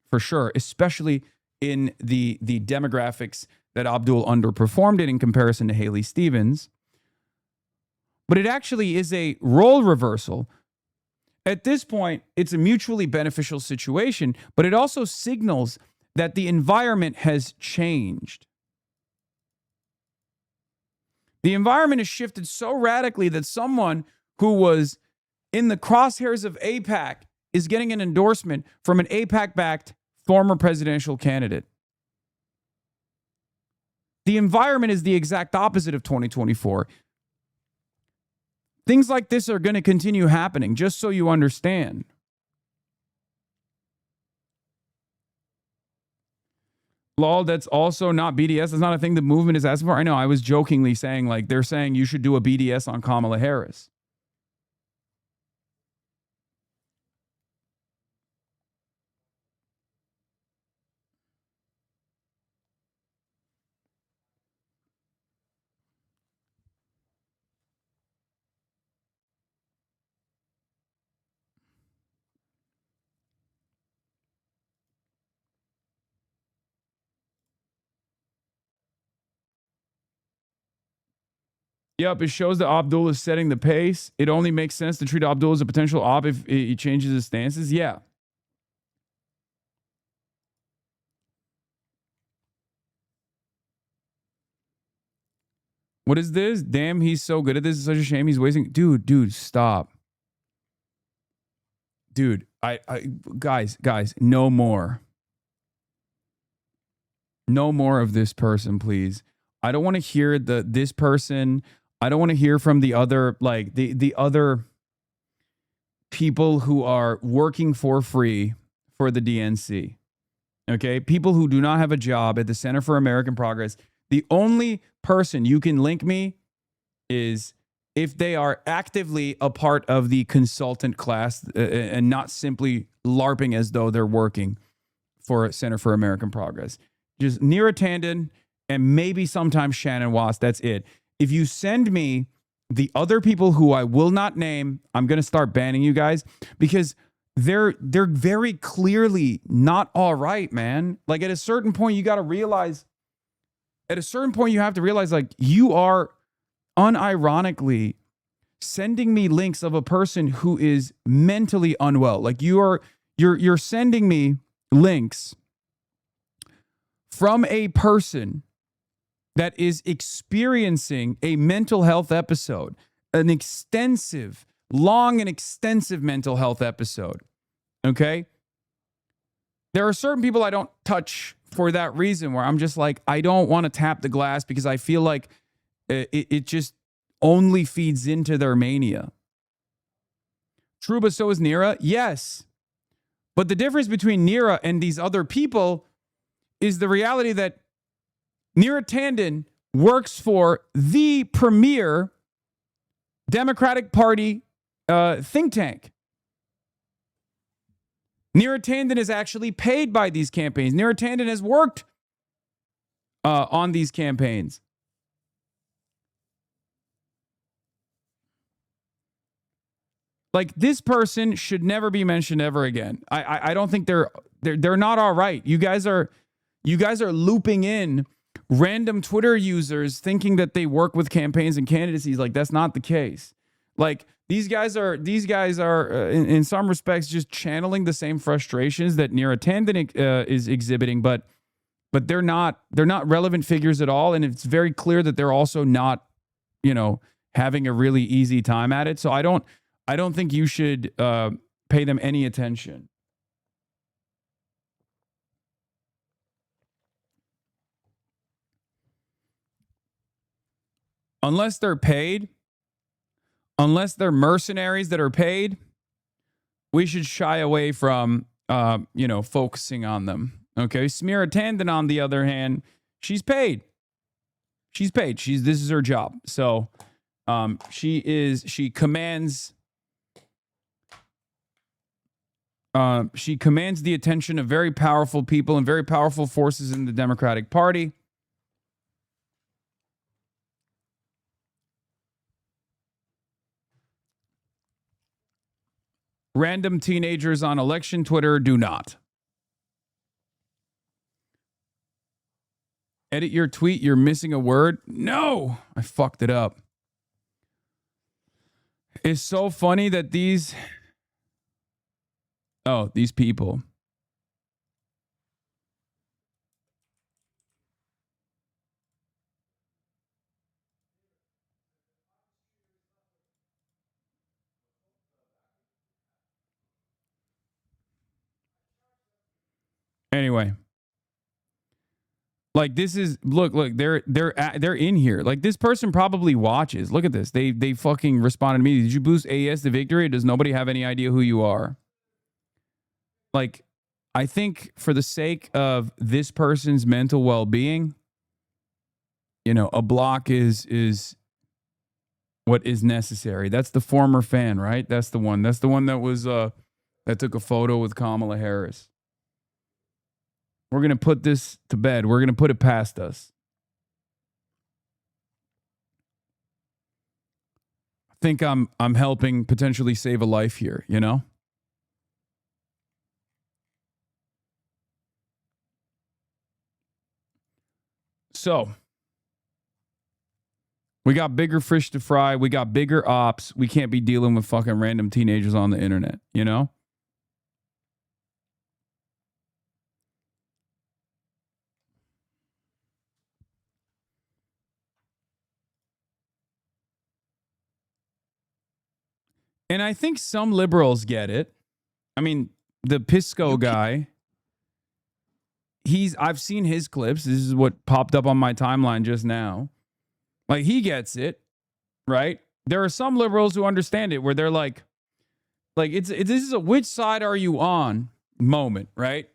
for sure, especially in the demographics that Abdul underperformed in comparison to Haley Stevens. But it actually is a role reversal. At this point, it's a mutually beneficial situation, but it also signals that the environment has changed. The environment has shifted so radically that someone who was in the crosshairs of AIPAC is getting an endorsement from an AIPAC-backed former presidential candidate. The environment is the exact opposite of 2024. Things like this are going to continue happening, just so you understand. Lol, that's also not BDS. That's not a thing the movement is asking for. I know, I was jokingly saying, like, they're saying you should do a BDS on Kamala Harris. Yep, it shows that Abdul is setting the pace. It only makes sense to treat Abdul as a potential op if he changes his stances. Yeah. What is this? Damn, he's so good at this. It's such a shame he's wasting. Dude, stop. Dude, Guys, no more. No more of this person, please. I don't want to hear this person. I don't want to hear from the other, like the other people who are working for free for the DNC. Okay? People who do not have a job at the Center for American Progress. The only person you can link me is if they are actively a part of the consultant class and not simply LARPing as though they're working for Center for American Progress. Just Neera Tanden and maybe sometimes Shannon Watts. That's it. If you send me the other people who I will not name, I'm going to start banning you guys because they're very clearly not all right, man. Like at a certain point, you got to realize, at a certain point, you have to realize like you are unironically sending me links of a person who is mentally unwell. Like you're sending me links from a person that is experiencing a mental health episode, an extensive, long and extensive mental health episode. Okay? There are certain people I don't touch for that reason where I'm just like, I don't want to tap the glass because I feel like it just only feeds into their mania. True, but so is Neera. Yes. But the difference between Neera and these other people is the reality that Neera Tanden works for the premier Democratic Party think tank. Neera Tanden is actually paid by these campaigns. Neera Tanden has worked on these campaigns. Like this person should never be mentioned ever again. I don't think they're not all right. You guys are looping in random Twitter users thinking that they work with campaigns and candidacies. Like that's not the case. Like these guys are in some respects just channeling the same frustrations that Neera Tanden is exhibiting, but they're not relevant figures at all, and it's very clear that they're also not, having a really easy time at it. So I don't think you should pay them any attention. Unless they're paid, unless they're mercenaries that are paid, we should shy away from, focusing on them. Okay. Neera Tanden, on the other hand, she's paid. She's paid. This is her job. So she commands the attention of very powerful people and very powerful forces in the Democratic Party. Random teenagers on election Twitter do not. Edit your tweet, you're missing a word. No, I fucked it up. It's so funny that these people. Anyway, like this is look, they're in here. Like this person probably watches. Look at this. They fucking responded to me. Did you boost AES to victory? Does nobody have any idea who you are? Like, I think for the sake of this person's mental well-being, a block is what is necessary. That's the former fan, right? That's the one. That's the one that was that took a photo with Kamala Harris. We're going to put this to bed. We're going to put it past us. I think I'm helping potentially save a life here, So, we got bigger fish to fry. We got bigger ops. We can't be dealing with fucking random teenagers on the internet, And I think some liberals get it. I mean, the Pisco guy, I've seen his clips. This is what popped up on my timeline just now. Like, he gets it, right? There are some liberals who understand it, where they're like this is a which side are you on moment, right?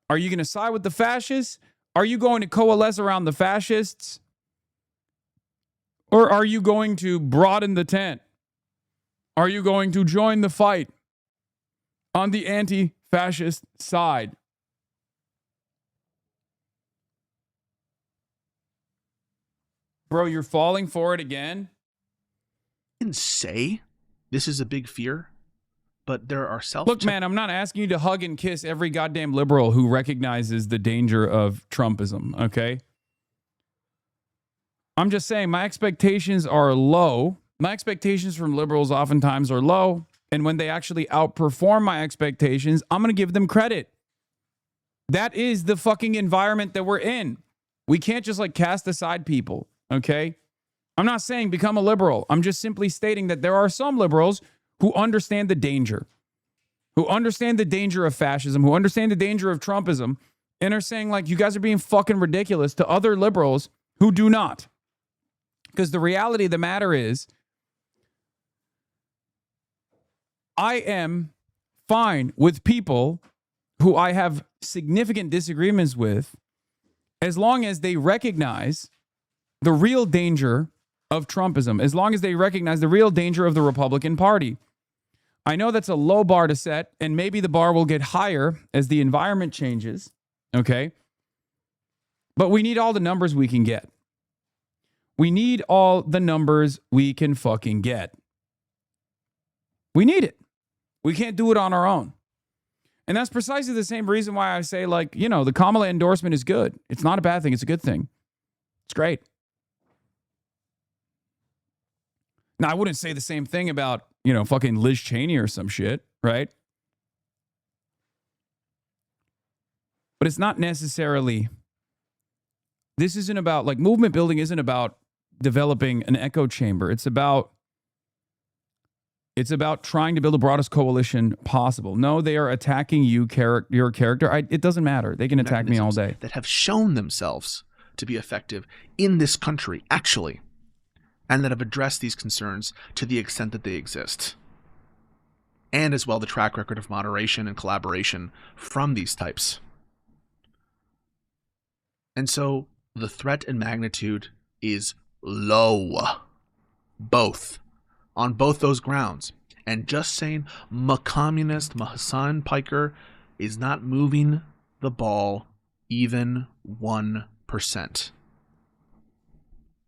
Are you going to side with the fascists? Are you going to coalesce around the fascists? Or are you going to broaden the tent? Are you going to join the fight on the anti-fascist side? Bro, you're falling for it again? I didn't say this is a big fear, but there are Look, man, I'm not asking you to hug and kiss every goddamn liberal who recognizes the danger of Trumpism, okay? I'm just saying my expectations are low. My expectations from liberals oftentimes are low. And when they actually outperform my expectations, I'm going to give them credit. That is the fucking environment that we're in. We can't just like cast aside people, okay? I'm not saying become a liberal. I'm just simply stating that there are some liberals who understand the danger, who understand the danger of fascism, who understand the danger of Trumpism, and are saying like, you guys are being fucking ridiculous to other liberals who do not. Because the reality of the matter is, I am fine with people who I have significant disagreements with, as long as they recognize the real danger of Trumpism, as long as they recognize the real danger of the Republican Party. I know that's a low bar to set, and maybe the bar will get higher as the environment changes, okay? But we need all the numbers we can get. We need all the numbers we can fucking get. We need it. We can't do it on our own. And that's precisely the same reason why I say, like, you know, the Kamala endorsement is good. It's not a bad thing. It's a good thing. It's great. Now, I wouldn't say the same thing about, you know, fucking Liz Cheney or some shit, right? But it's not necessarily, this isn't about, like, movement building isn't about developing an echo chamber. It's about trying to build the broadest coalition possible. No, they are attacking your character. It doesn't matter. They can attack me all day. That have shown themselves to be effective in this country, actually, and that have addressed these concerns to the extent that they exist. And as well, the track record of moderation and collaboration from these types. And so the threat and magnitude is low. Both. On both those grounds. And just saying communist Hasan Piker is not moving the ball even 1%.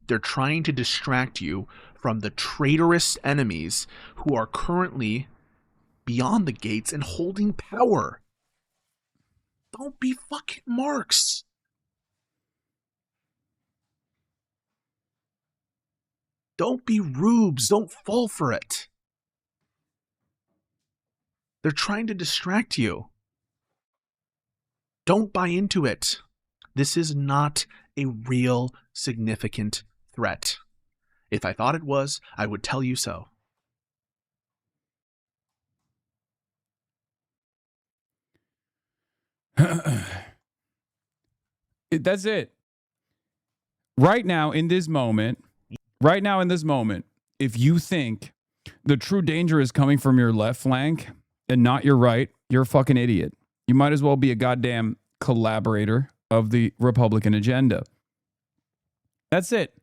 They're trying to distract you from the traitorous enemies who are currently beyond the gates and holding power. Don't be fucking marks. Don't be rubes. Don't fall for it. They're trying to distract you. Don't buy into it. This is not a real significant threat. If I thought it was, I would tell you so. That's it. Right now, in this moment, if you think the true danger is coming from your left flank and not your right, you're a fucking idiot. You might as well be a goddamn collaborator of the Republican agenda. That's it.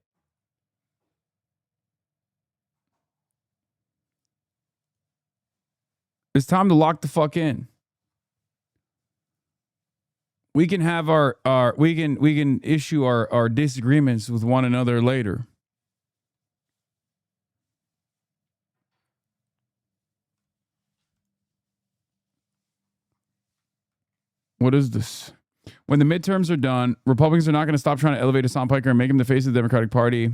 It's time to lock the fuck in. We can have we can issue our disagreements with one another later. What is this? When the midterms are done, Republicans are not going to stop trying to elevate Hasan Piker and make him the face of the Democratic Party.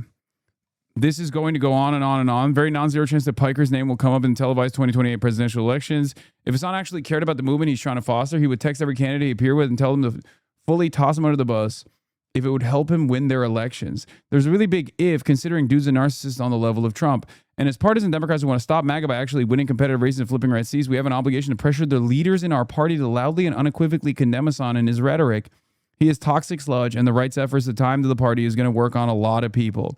This is going to go on and on and on. Very non-zero chance that Piker's name will come up in televised 2028 presidential elections. If Hasan actually cared about the movement he's trying to foster, he would text every candidate he appeared with and tell them to fully toss him under the bus if it would help him win their elections. There's a really big if, considering dude's a narcissist on the level of Trump. And as partisan Democrats who want to stop MAGA by actually winning competitive races and flipping red seats, we have an obligation to pressure the leaders in our party to loudly and unequivocally condemn Hasan and his rhetoric. He is toxic sludge, and the rights efforts, the time to the party is going to work on a lot of people.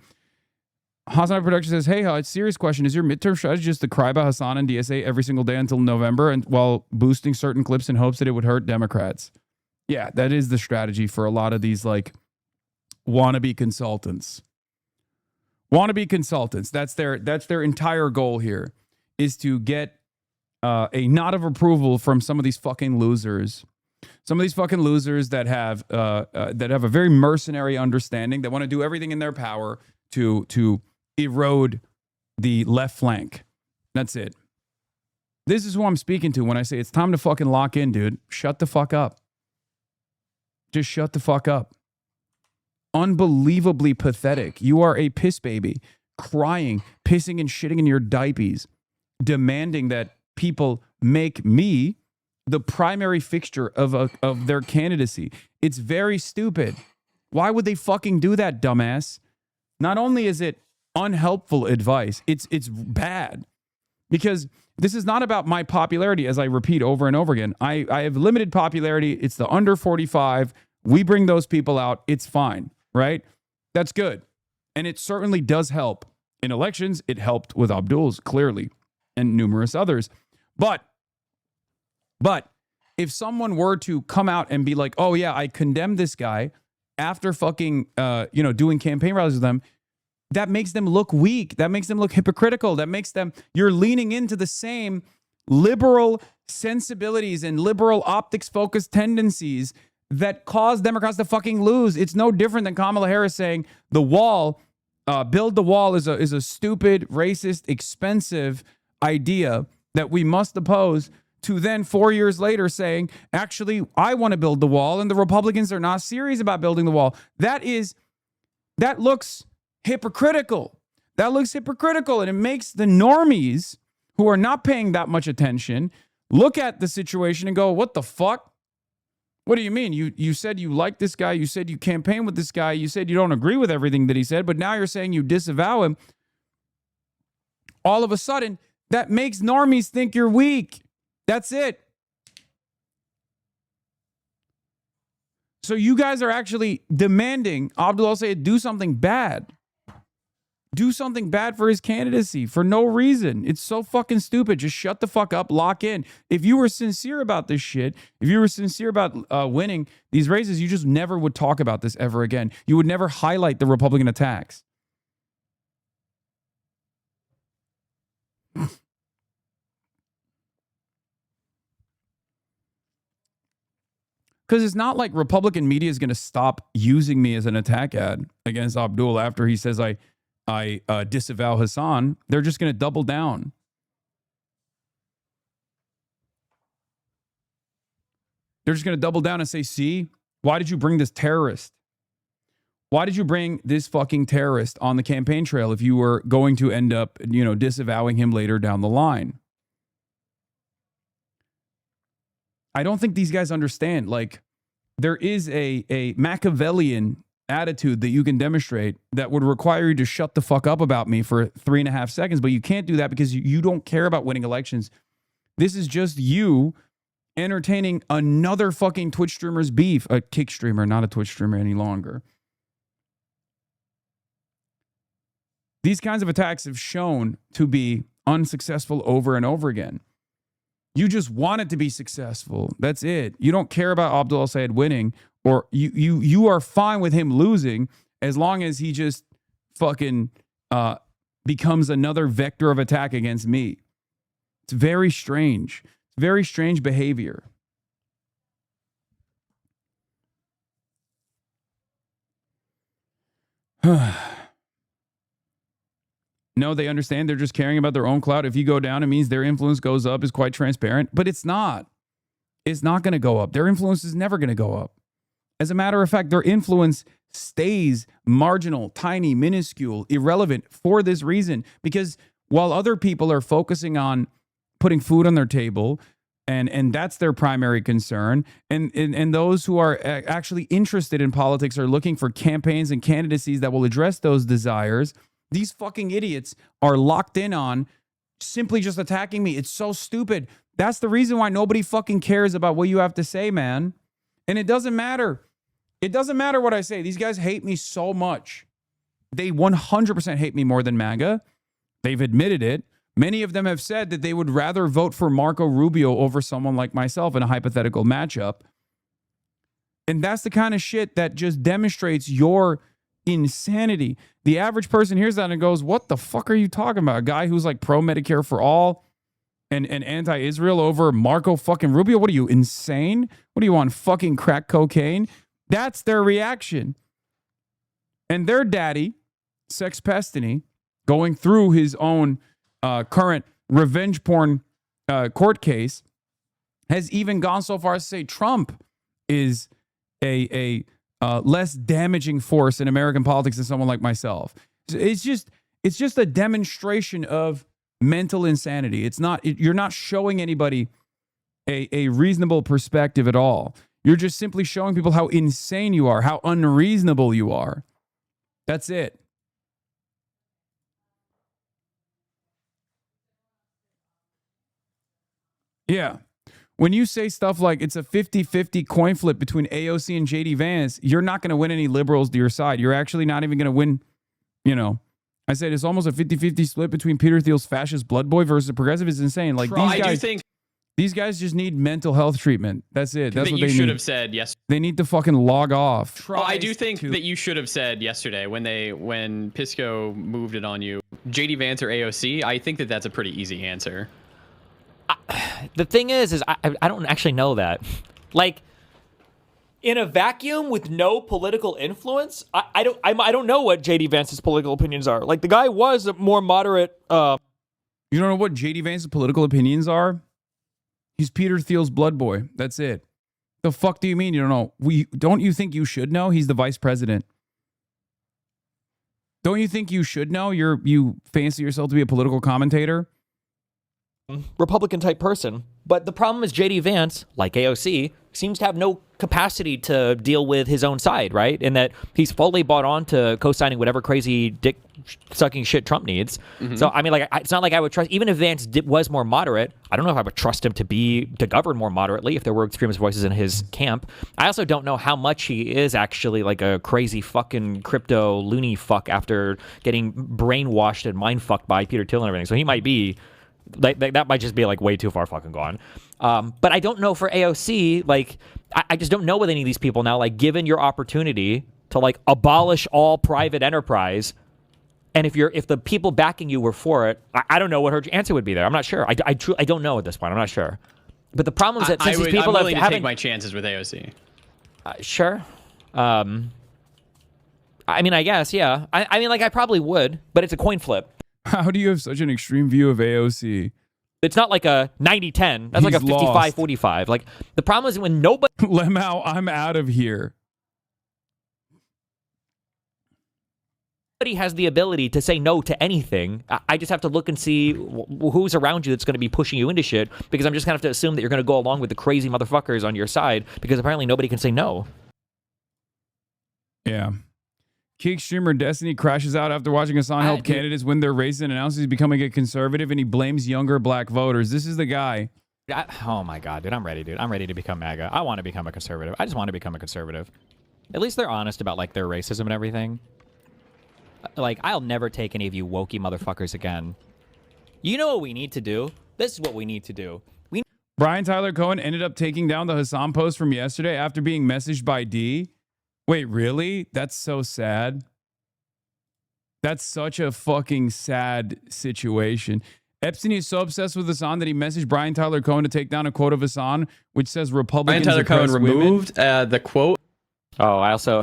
HasanAbi Production says, hey, serious question. Is your midterm strategy just to cry about Hasan and DSA every single day until November and while boosting certain clips in hopes that it would hurt Democrats? Yeah, that is the strategy for a lot of these like wannabe consultants. Wannabe consultants. That's their entire goal here, is to get a nod of approval from some of these fucking losers. Some of these fucking losers that have a very mercenary understanding, that want to do everything in their power to erode the left flank. That's it. This is who I'm speaking to when I say it's time to fucking lock in, dude. Shut the fuck up. Just shut the fuck up. Unbelievably pathetic. You are a piss baby, crying, pissing and shitting in your diapers, demanding that people make me the primary fixture of their candidacy. It's very stupid. Why would they fucking do that, dumbass? Not only is it unhelpful advice, it's bad. Because this is not about my popularity, as I repeat over and over again. I have limited popularity. It's the under 45. We bring those people out. It's fine, right? That's good. And it certainly does help. In elections, it helped with Abdul's, clearly, and numerous others. But if someone were to come out and be like, oh yeah, I condemn this guy after fucking, doing campaign rallies with them, that makes them look weak. That makes them look hypocritical. That makes them, you're leaning into the same liberal sensibilities and liberal optics focused tendencies that cause Democrats to fucking lose. It's no different than Kamala Harris saying the wall, build the wall is a stupid, racist, expensive idea that we must oppose, to then 4 years later saying, actually, I want to build the wall and the Republicans are not serious about building the wall. That looks hypocritical. That looks hypocritical, and it makes the normies who are not paying that much attention look at the situation and go, what the fuck? What do you mean? You said you like this guy. You said you campaign with this guy. You said you don't agree with everything that he said, but now you're saying you disavow him. All of a sudden, that makes normies think you're weak. That's it. So you guys are actually demanding Abdul al-Sayed do something bad. Do something bad for his candidacy for no reason. It's so fucking stupid. Just shut the fuck up, lock in. If you were sincere about this shit, if you were sincere about winning these races, you just never would talk about this ever again. You would never highlight the Republican attacks. Because it's not like Republican media is going to stop using me as an attack ad against Abdul after he says I disavow Hasan. They're just going to double down. They're just going to double down and say, see, why did you bring this terrorist? Why did you bring this fucking terrorist on the campaign trail if you were going to end up, disavowing him later down the line? I don't think these guys understand. Like, there is a Machiavellian attitude that you can demonstrate that would require you to shut the fuck up about me for 3.5 seconds, but you can't do that because you don't care about winning elections. This is just you entertaining another fucking Twitch streamer's beef. A kick streamer, not a Twitch streamer any longer. These kinds of attacks have shown to be unsuccessful over and over again. You just want it to be successful. That's it. You don't care about Abdul al-Sayed winning, or you are fine with him losing as long as he just fucking becomes another vector of attack against me. It's very strange. It's very strange behavior. No, they understand. They're just caring about their own clout. If you go down, it means their influence goes up, is quite transparent. But it's not. It's not going to go up. Their influence is never going to go up. As a matter of fact, their influence stays marginal, tiny, minuscule, irrelevant for this reason. Because while other people are focusing on putting food on their table, and that's their primary concern, and those who are actually interested in politics are looking for campaigns and candidacies that will address those desires, these fucking idiots are locked in on simply just attacking me. It's so stupid. That's the reason why nobody fucking cares about what you have to say, man. And it doesn't matter. It doesn't matter what I say. These guys hate me so much. They 100% hate me more than MAGA. They've admitted it. Many of them have said that they would rather vote for Marco Rubio over someone like myself in a hypothetical matchup. And that's the kind of shit that just demonstrates your insanity. The average person hears that and goes, what the fuck are you talking about? A guy who's like pro-Medicare for all and anti-Israel over Marco fucking Rubio? What are you, insane? What are you on, fucking crack cocaine? That's their reaction. And their daddy, Sex Pestany, going through his own current revenge porn court case, has even gone so far as to say Trump is a less damaging force in American politics than someone like myself. It's just a demonstration of mental insanity. It's not, you're not showing anybody a reasonable perspective at all. You're just simply showing people how insane you are, how unreasonable you are. That's it. Yeah. When you say stuff like it's a 50-50 coin flip between AOC and JD Vance, you're not going to win any liberals to your side. You're actually not even going to win, you know. I said it's almost a 50-50 split between Peter Thiel's fascist blood boy versus progressive. Is insane. Like these guys just need mental health treatment. That's it. That's what they need. You should have said yes. They need to fucking log off. I do think that you should have said yesterday when Pisco moved it on you, JD Vance or AOC. I think that that's a pretty easy answer. The thing is I don't actually know that. Like, in a vacuum with no political influence, I don't know what JD Vance's political opinions are. Like, the guy was a more moderate. You don't know what JD Vance's political opinions are? He's Peter Thiel's blood boy. That's it. The fuck do you mean you don't know? Don't you think you should know? He's the vice president. Don't you think you should know? You fancy yourself to be a political commentator? Republican type person. But the problem is JD Vance, like AOC, seems to have no capacity to deal with his own side, right? In that he's fully bought on to co-signing whatever crazy dick sucking shit Trump needs. Mm-hmm. So, I mean, like, it's not like I would trust, even if Vance was more moderate, I don't know if I would trust him to govern more moderately if there were extremist voices in his camp. I also don't know how much he is actually like a crazy fucking crypto loony fuck after getting brainwashed and mind fucked by Peter Thiel and everything. So he might be, that might just be like way too far fucking gone. But I don't know for AOC, like, I just don't know with any of these people now, like, given your opportunity to like abolish all private enterprise, and if the people backing you were for it, I don't know what her answer would be there. I'm not sure. I don't know at this point. I'm not sure. But the problem is that since these people I'm willing to take my chances with AOC. Sure. I mean, I guess, yeah. I mean, like, I probably would, but it's a coin flip. How do you have such an extreme view of AOC? It's not like a 90-10. That's like a 55-45. Like, the problem is when nobody... Lemao, I'm out of here. Nobody has the ability to say no to anything. I just have to look and see who's around you that's going to be pushing you into shit, because I'm just going to have to assume that you're going to go along with the crazy motherfuckers on your side, because apparently nobody can say no. Yeah. Geek streamer Destiny crashes out after watching Hasan help candidates win their races and announces he's becoming a conservative, and he blames younger black voters. This is the guy. Oh my God, dude. I'm ready, dude. I'm ready to become MAGA. I want to become a conservative. I just want to become a conservative. At least they're honest about like their racism and everything. Like, I'll never take any of you wokey motherfuckers again. You know what we need to do? This is what we need to do. Brian Tyler Cohen ended up taking down the Hasan post from yesterday after being messaged by D. Wait, really? That's so sad. That's such a fucking sad situation. Epstein is so obsessed with Hasan that he messaged Brian Tyler Cohen to take down a quote of Hasan, which says Republicans Brian Tyler Cohen removed the quote. Oh, I also...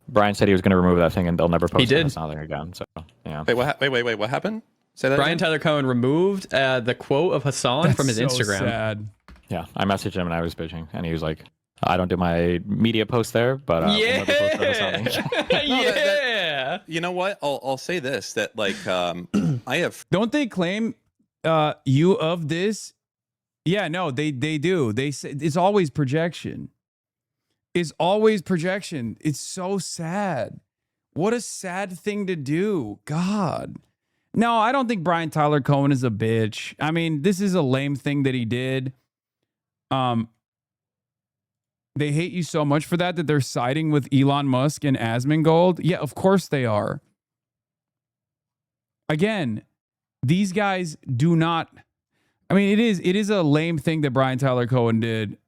Brian said he was going to remove that thing and they'll never post Hasan again. So, yeah. Wait, what happened? Say that Brian again? Tyler Cohen removed the quote of Hasan from his Instagram. Sad. Yeah, I messaged him and I was bitching, and he was like, I don't do my media post there, but we'll never post that Yeah. You know what? I'll say this, that like I have. Don't they claim you of this? Yeah, no, they do. They say it's always projection. It's always projection. It's so sad. What a sad thing to do. God. No, I don't think Brian Tyler Cohen is a bitch. I mean, this is a lame thing that he did. They hate you so much for that they're siding with Elon Musk and Asmongold. Yeah, of course they are. Again, these guys do not. I mean, it is a lame thing that Brian Tyler Cohen did.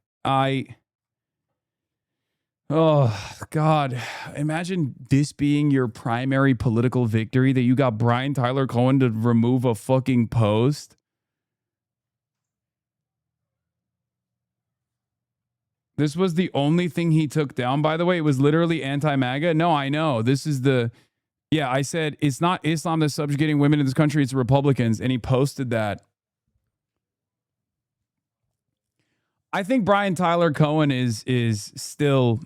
Oh, God. Imagine this being your primary political victory, that you got Brian Tyler Cohen to remove a fucking post. This was the only thing he took down, by the way. It was literally anti-MAGA. No, I know. This is the... Yeah, I said, it's not Islam that's subjugating women in this country, it's Republicans. And he posted that. I think Brian Tyler Cohen is still...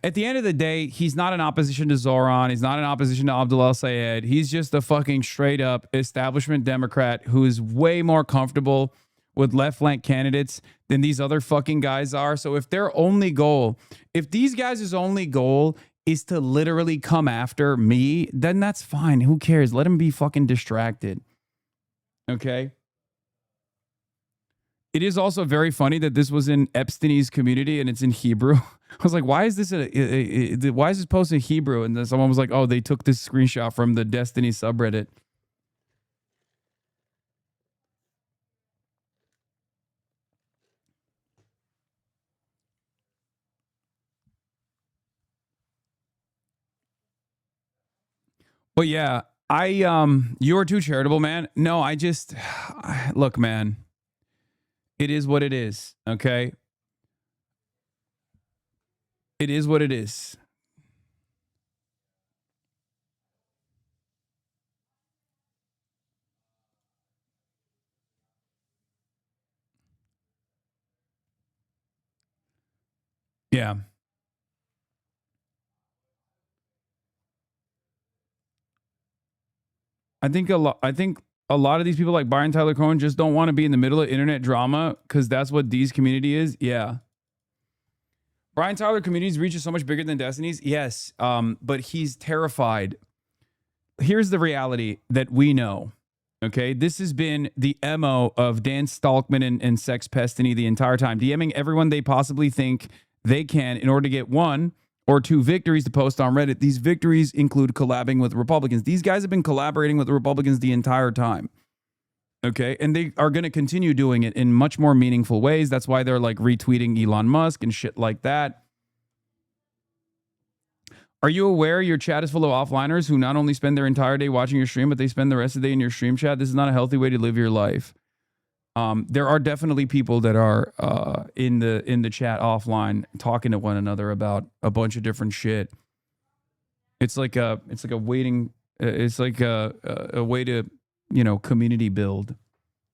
At the end of the day, he's not in opposition to Zoran. He's not in opposition to Abdul El-Sayed. He's just a fucking straight up establishment Democrat who is way more comfortable with left flank candidates than these other fucking guys are. So if their only goal, if these guys' only goal is to literally come after me, then that's fine. Who cares? Let him be fucking distracted. Okay? It is also very funny that this was in Epstein's community and it's in Hebrew. I was like, why is this why is this post in Hebrew? And then someone was like, oh, they took this screenshot from the Destiny subreddit. But yeah, you are too charitable, man. No, look, man. It is what it is, okay? It is what it is. Yeah. I think a lot of these people like Brian Tyler Cohen just don't want to be in the middle of internet drama because that's what D's community is. Yeah. Brian Tyler community's reach is so much bigger than Destiny's. Yes. But he's terrified. Here's the reality that we know. Okay. This has been the MO of Dan Stalkman and Sex Pestany the entire time, DMing everyone they possibly think they can in order to get 1 or 2 victories to post on Reddit. These victories include collabing with Republicans. These guys have been collaborating with the Republicans the entire time. Okay. And they are going to continue doing it in much more meaningful ways. That's why they're like retweeting Elon Musk and shit like that. Are you aware your chat is full of offliners who not only spend their entire day watching your stream, but they spend the rest of the day in your stream chat? This is not a healthy way to live your life. There are definitely people that are in the chat offline talking to one another about a bunch of different shit. It's like a way to, community build.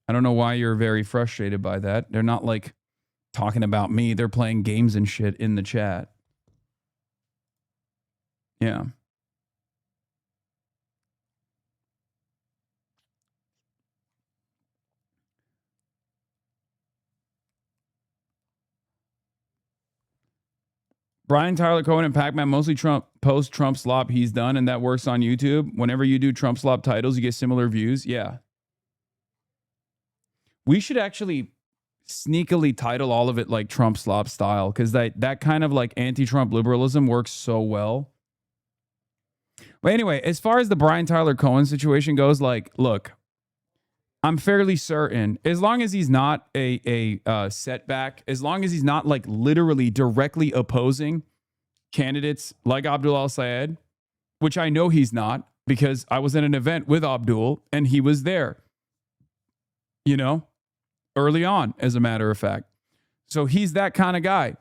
I don't know why you're very frustrated by that. They're not like talking about me. They're playing games and shit in the chat. Yeah. Brian Tyler Cohen and Pac-Man mostly post Trump slop he's done, and that works on YouTube. Whenever you do Trump slop titles, you get similar views. Yeah. We should actually sneakily title all of it like Trump slop style, because that kind of like anti-Trump liberalism works so well. But anyway, as far as the Brian Tyler Cohen situation goes, like, look, I'm fairly certain, as long as he's not a setback, as long as he's not like literally directly opposing candidates like Abdul El-Sayed, which I know he's not because I was in an event with Abdul and he was there, early on, as a matter of fact. So he's that kind of guy.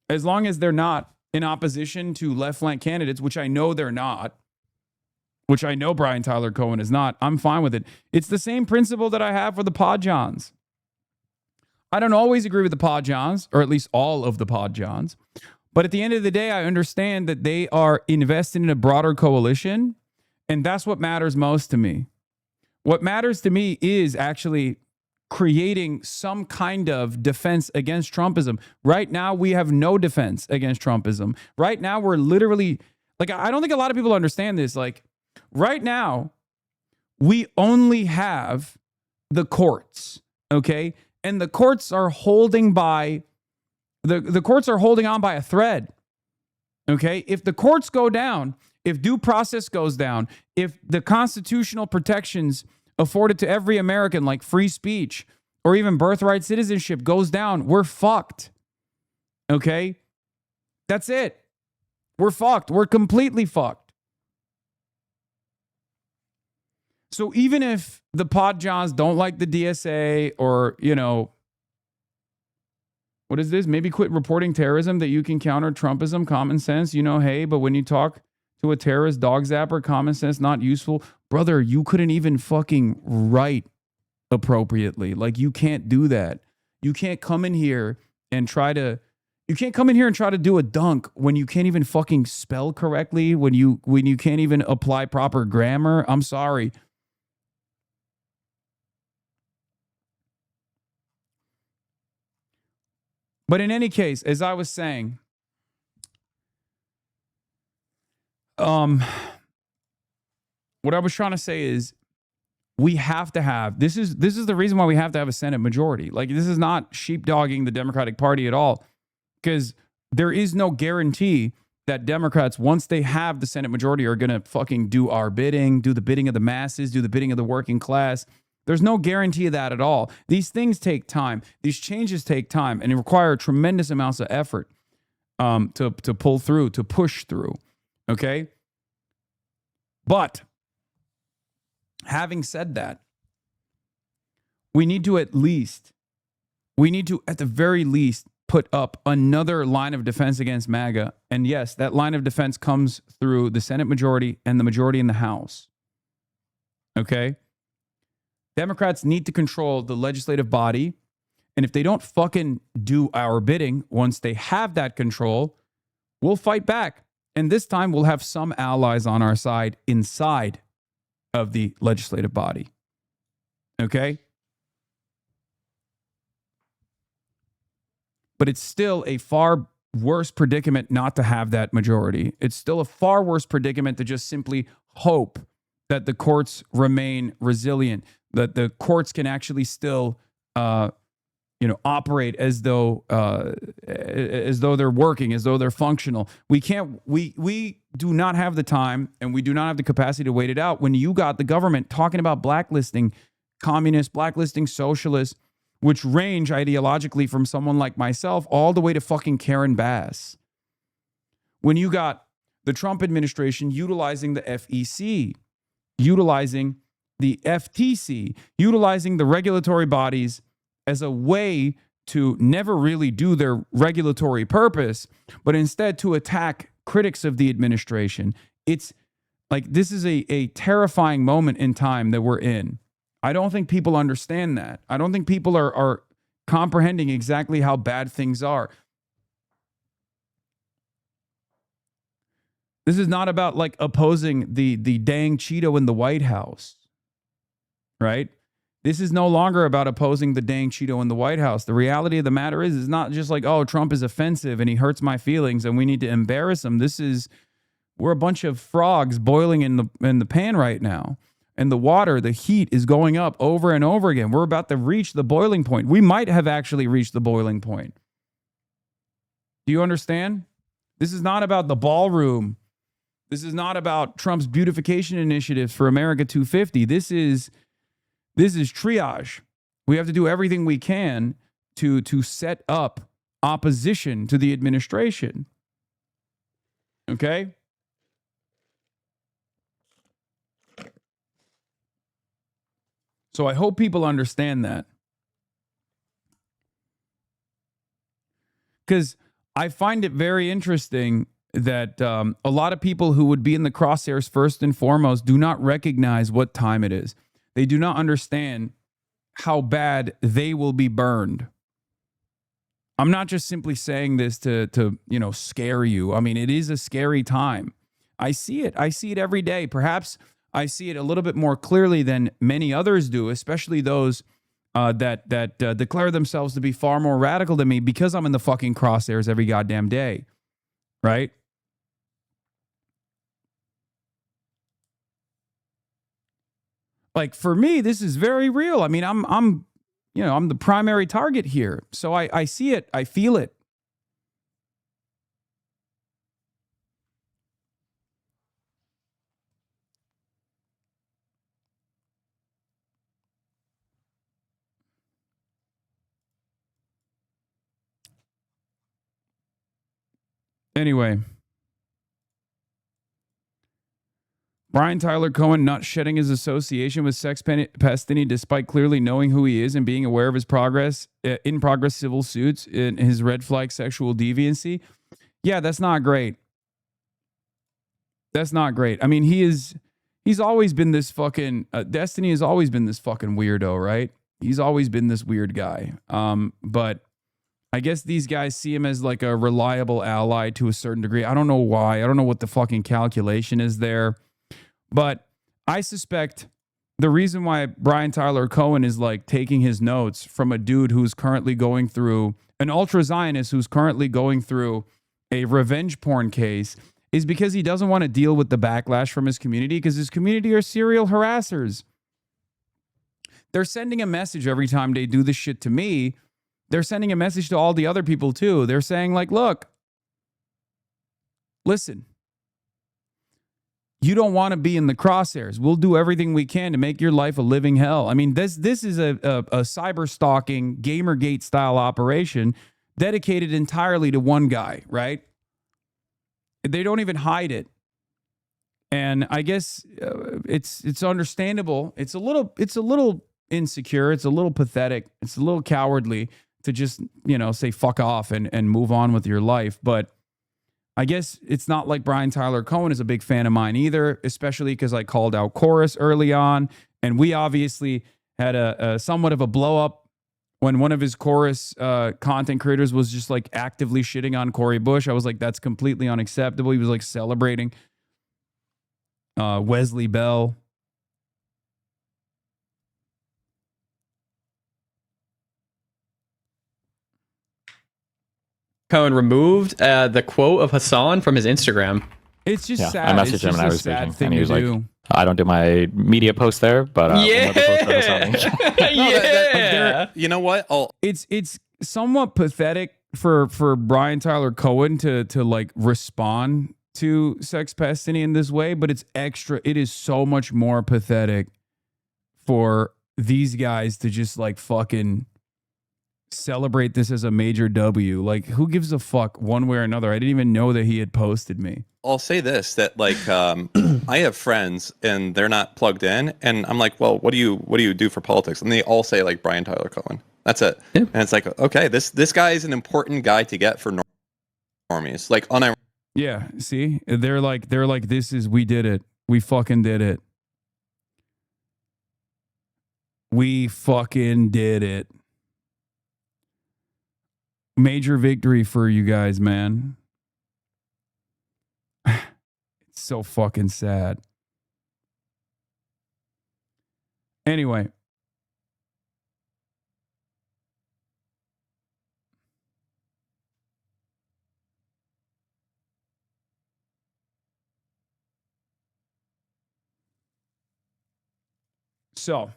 As long as they're not in opposition to left flank candidates, which I know they're not, which I know Brian Tyler Cohen is not, I'm fine with it. It's the same principle that I have for the Pod Johns. I don't always agree with the Pod Johns, or at least all of the Pod Johns. But at the end of the day, I understand that they are invested in a broader coalition, and that's what matters most to me. What matters to me is actually creating some kind of defense against Trumpism. Right now, we have no defense against Trumpism. Right now, we're literally Like, I don't think a lot of people understand this. Like, right now, we only have the courts, okay? And the courts are holding by, the courts are holding on by a thread, okay? If the courts go down, if due process goes down, if the constitutional protections afforded to every American, like free speech or even birthright citizenship, goes down, we're fucked, okay? That's it. We're fucked. We're completely fucked. So even if the pod johns don't like the DSA or, you know, what is this? Maybe quit reporting terrorism that you can counter Trumpism, common sense, you know, hey, but when you talk to a terrorist dog zapper, common sense, not useful. Brother, you couldn't even fucking write appropriately. Like, you can't do that. You can't come in here and try to do a dunk when you can't even fucking spell correctly, when you can't even apply proper grammar. I'm sorry. But in any case, as I was saying, what I was trying to say is we have to have, this is the reason why we have to have a Senate majority. Like, this is not sheepdogging the Democratic Party at all, because there is no guarantee that Democrats, once they have the Senate majority, are going to fucking do our bidding, do the bidding of the masses, do the bidding of the working class. There's no guarantee of that at all. These things take time. These changes take time, and it require tremendous amounts of effort to pull through, to push through. Okay? But having said that, we need to at the very least, put up another line of defense against MAGA. And yes, that line of defense comes through the Senate majority and the majority in the House. Okay? Democrats need to control the legislative body. And if they don't fucking do our bidding, once they have that control, we'll fight back. And this time we'll have some allies on our side inside of the legislative body. Okay? But it's still a far worse predicament not to have that majority. It's still a far worse predicament to just simply hope that the courts remain resilient, that the courts can actually still, operate as though they're working, as though they're functional. We do not have the time, and we do not have the capacity to wait it out when you got the government talking about blacklisting communists, blacklisting socialists, which range ideologically from someone like myself all the way to fucking Karen Bass. When you got the Trump administration utilizing the FEC, utilizing the FTC, utilizing the regulatory bodies as a way to never really do their regulatory purpose, but instead to attack critics of the administration. It's like, this is a terrifying moment in time that we're in. I don't think people understand that. I don't think people are comprehending exactly how bad things are. This is not about like opposing the dang Cheeto in the White House, right? This is no longer about opposing the dang Cheeto in the White House. The reality of the matter is, it's not just like, oh, Trump is offensive and he hurts my feelings and we need to embarrass him. We're a bunch of frogs boiling in the pan right now. And the water, the heat is going up over and over again. We're about to reach the boiling point. We might have actually reached the boiling point. Do you understand? This is not about the ballroom. This is not about Trump's beautification initiatives for America 250. This is triage. We have to do everything we can to set up opposition to the administration. Okay? So I hope people understand that. Because I find it very interesting that a lot of people who would be in the crosshairs first and foremost do not recognize what time it is. They do not understand how bad they will be burned. I'm not just simply saying this to scare you. I mean, it is a scary time. I see it. I see it every day. Perhaps I see it a little bit more clearly than many others do, especially those that declare themselves to be far more radical than me, because I'm in the fucking crosshairs every goddamn day, right? like for me, this is very real. I mean, I'm the primary target here. So I see it. I feel it. Anyway, Brian Tyler Cohen not shedding his association with Sex Pestini despite clearly knowing who he is and being aware of his in progress civil suits and his red flag sexual deviancy. Yeah, that's not great. That's not great. I mean, he's always been this fucking Destiny has always been this fucking weirdo, right? He's always been this weird guy. But I guess these guys see him as like a reliable ally to a certain degree. I don't know why. I don't know what the fucking calculation is there. But I suspect the reason why Brian Tyler Cohen is like taking his notes from a dude who's currently going through, an ultra-Zionist who's currently going through a revenge porn case, is because he doesn't want to deal with the backlash from his community, because his community are serial harassers. They're sending a message every time they do this shit to me. They're sending a message to all the other people too. They're saying like, look, listen, you don't want to be in the crosshairs. We'll do everything we can to make your life a living hell. I mean, this is a cyber stalking, Gamergate style operation dedicated entirely to one guy, right? They don't even hide it. And I guess it's understandable. It's a little insecure. It's a little pathetic. It's a little cowardly to just, say fuck off and move on with your life. But I guess it's not like Brian Tyler Cohen is a big fan of mine either, especially because I called out Chorus early on. And we obviously had a somewhat of a blow up when one of his Chorus content creators was just like actively shitting on Cori Bush. I was like, that's completely unacceptable. He was like celebrating Wesley Bell. Cohen removed the quote of Hasan from his Instagram. It's just sad. I messaged him and I was speaking, and he was like, I don't do my media post there, but you know what? It's somewhat pathetic for Brian Tyler Cohen to like respond to Sex Pestini in this way, but it is so much more pathetic for these guys to just like fucking celebrate this as a major W. Like, who gives a fuck one way or another? I didn't even know that he had posted me. I'll say this, that like I have friends and they're not plugged in, and I'm like, well, what do you do for politics? And they all say like Brian Tyler Cohen. That's it. Yeah. And it's like, okay, this guy is an important guy to get for normies. Like yeah, see? They're like we did it. We fucking did it. We fucking did it. Major victory for you guys, man. It's so fucking sad. Anyway. So,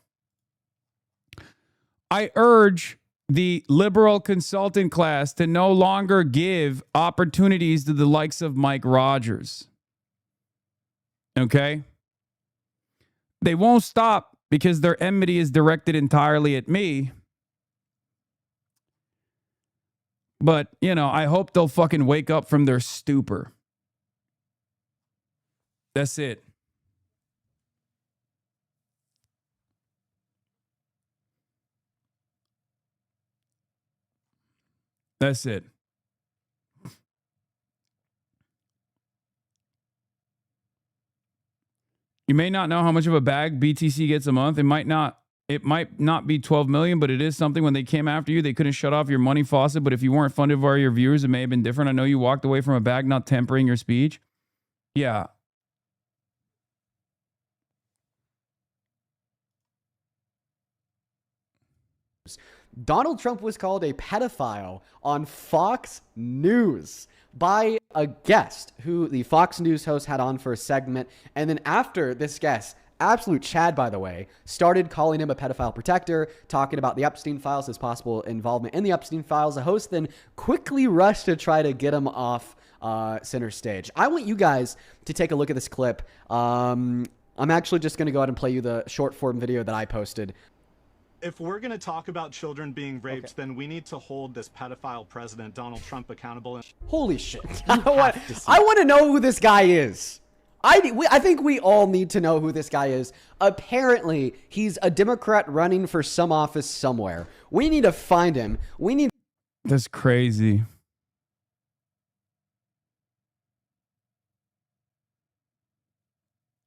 I urge the liberal consultant class to no longer give opportunities to the likes of Mike Rogers. Okay? They won't stop because their enmity is directed entirely at me. But, I hope they'll fucking wake up from their stupor. That's it. That's it. You may not know how much of a bag BTC gets a month. It might not be 12 million, but it is something. When they came after you, they couldn't shut off your money faucet. But if you weren't funded by your viewers, it may have been different. I know you walked away from a bag, not tempering your speech. Yeah. Donald Trump was called a pedophile on Fox News by a guest who the Fox News host had on for a segment. And then after this guest absolute Chad, by the way, started calling him a pedophile protector, talking about the Epstein files, his possible involvement in the Epstein files. The host then quickly rushed to try to get him off center stage. I want you guys to take a look at this clip. I'm actually just going to go ahead and play you the short form video that I posted. If we're going to talk about children being raped, then we need to hold this pedophile president, Donald Trump, accountable. Holy shit. I want to know who this guy is. I think we all need to know who this guy is. Apparently, he's a Democrat running for some office somewhere. We need to find him. We need. That's crazy.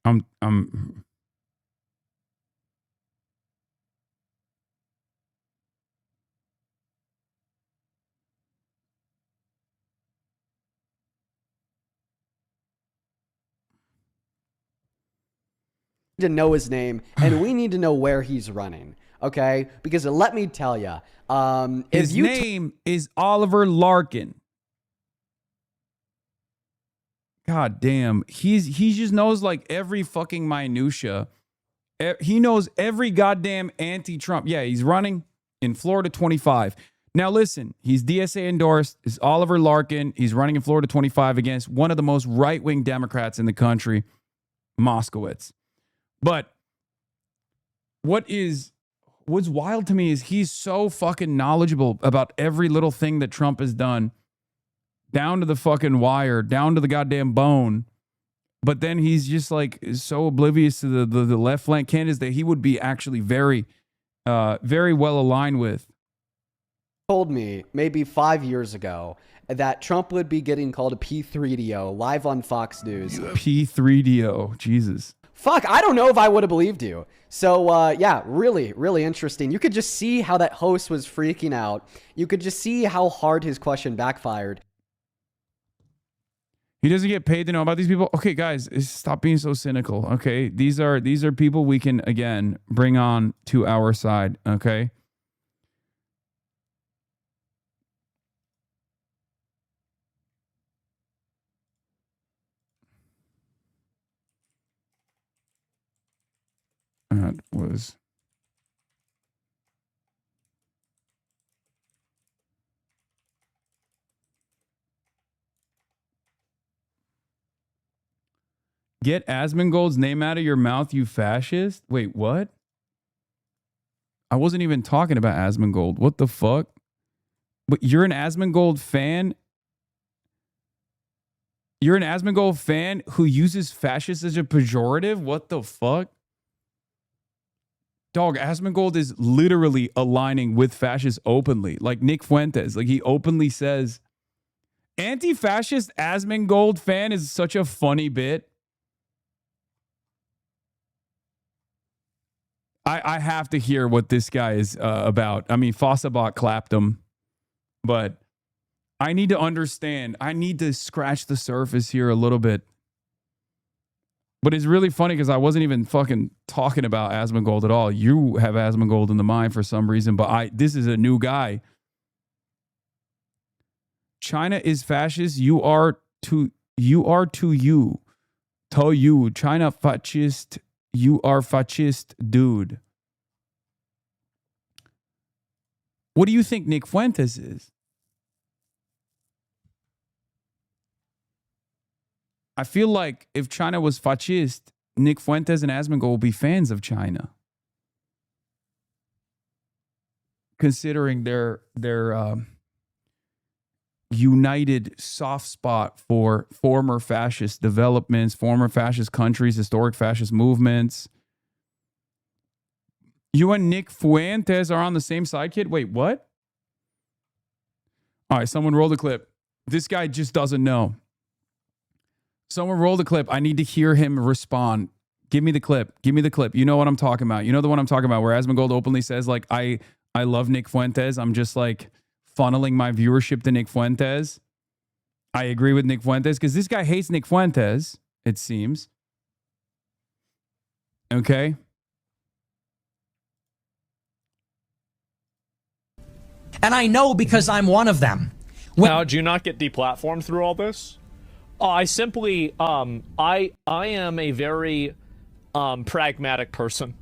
I'm to know his name, and we need to know where he's running. Okay, because let me tell you, his name is Oliver Larkin. God damn, he just knows like every fucking minutia. He knows every goddamn anti-Trump. Yeah, he's running in Florida 25. Now listen, he's DSA endorsed. It's Oliver Larkin. He's running in Florida 25 against one of the most right-wing Democrats in the country, Moskowitz. But what's wild to me is he's so fucking knowledgeable about every little thing that Trump has done, down to the fucking wire, down to the goddamn bone. But then he's just like so oblivious to the left flank candidates that he would be actually very, very well aligned with. Told me maybe 5 years ago that Trump would be getting called a P3DO live on Fox News. P3DO, Jesus. Fuck, I don't know if I would have believed you. So, yeah, really, really interesting. You could just see how that host was freaking out. You could just see how hard his question backfired. He doesn't get paid to know about these people. Okay, guys, stop being so cynical. Okay, these are people we can again bring on to our side. Okay. That was. Get Asmongold's name out of your mouth, you fascist. Wait, what? I wasn't even talking about Asmongold. What the fuck? But you're an Asmongold fan? You're an Asmongold fan who uses fascist as a pejorative? What the fuck? Dog, Asmongold is literally aligning with fascists openly. Like Nick Fuentes. Like he openly says, anti-fascist Asmongold fan is such a funny bit. I have to hear what this guy is about. I mean, Fossabot clapped him, but I need to understand. I need to scratch the surface here a little bit. But it's really funny because I wasn't even fucking talking about Asmongold at all. You have Asmongold in the mind for some reason, but this is a new guy. China is fascist. You are to you. China fascist. You are fascist, dude. What do you think Nick Fuentes is? I feel like if China was fascist, Nick Fuentes and Asmongold would be fans of China. Considering their united soft spot for former fascist developments, former fascist countries, historic fascist movements. You and Nick Fuentes are on the same side, kid? Wait, what? All right, someone roll the clip. This guy just doesn't know. Someone roll the clip. I need to hear him respond. Give me the clip. Give me the clip. You know what I'm talking about. You know the one I'm talking about where Asmongold openly says, like, I love Nick Fuentes. I'm just like funneling my viewership to Nick Fuentes. I agree with Nick Fuentes because this guy hates Nick Fuentes, it seems. Okay. And I know because I'm one of them. How did you not get deplatformed through all this? I simply, I am a very pragmatic person.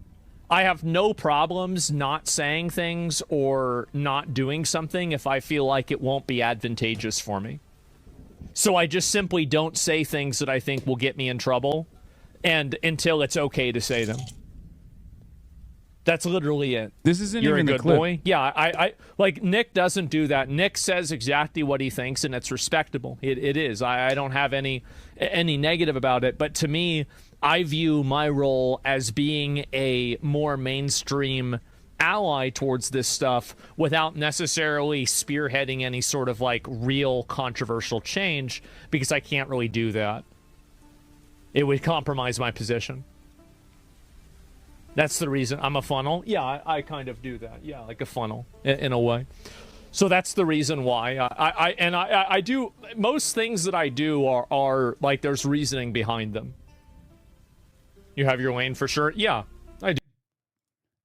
I have no problems not saying things or not doing something if I feel like it won't be advantageous for me. So I just simply don't say things that I think will get me in trouble, and until it's okay to say them. That's literally it. This isn't You're even a the good clip. boy. Yeah, I like Nick doesn't do that. Nick says exactly what he thinks, and it's respectable. It is. I don't have any negative about it. But to me, I view my role as being a more mainstream ally towards this stuff without necessarily spearheading any sort of like real controversial change, because I can't really do that. It would compromise my position. That's the reason. I'm a funnel. Yeah, I kind of do that. Yeah, like a funnel in a way. So that's the reason why I do most things that I do are like there's reasoning behind them. You have your lane for sure. Yeah, I do.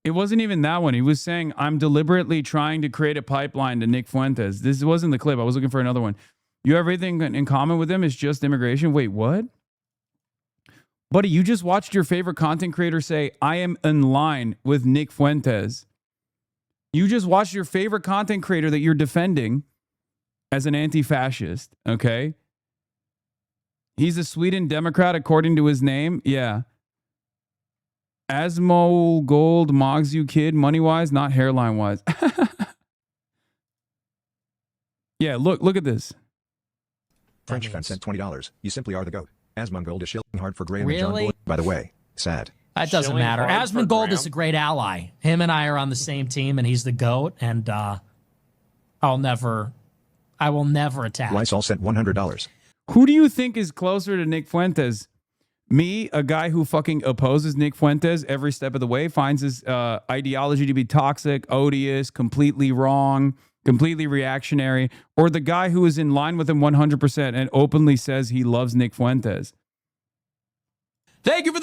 It wasn't even that one. He was saying, I'm deliberately trying to create a pipeline to Nick Fuentes. This wasn't the clip. I was looking for another one. You have everything in common with him. It's just immigration. Wait, what? Buddy, you just watched your favorite content creator say, I am in line with Nick Fuentes. You just watched your favorite content creator that you're defending as an anti-fascist, okay? He's a Sweden Democrat according to his name. Yeah. Asmo Gold mogs you, kid, money-wise, not hairline-wise. Yeah, look at this. French fan sent $20. You simply are the GOAT. Asmongold is shilling hard for Graham and John Really? Boyd. By the way, sad. That doesn't Shilling matter. hard for Asmongold Graham. is a great ally. Him and I are on the same team, and he's the GOAT, and I will never attack. Lysol sent $100. Who do you think is closer to Nick Fuentes? Me, a guy who fucking opposes Nick Fuentes every step of the way, finds his ideology to be toxic, odious, completely wrong, completely reactionary, or the guy who is in line with him 100% and openly says he loves Nick Fuentes? Thank you for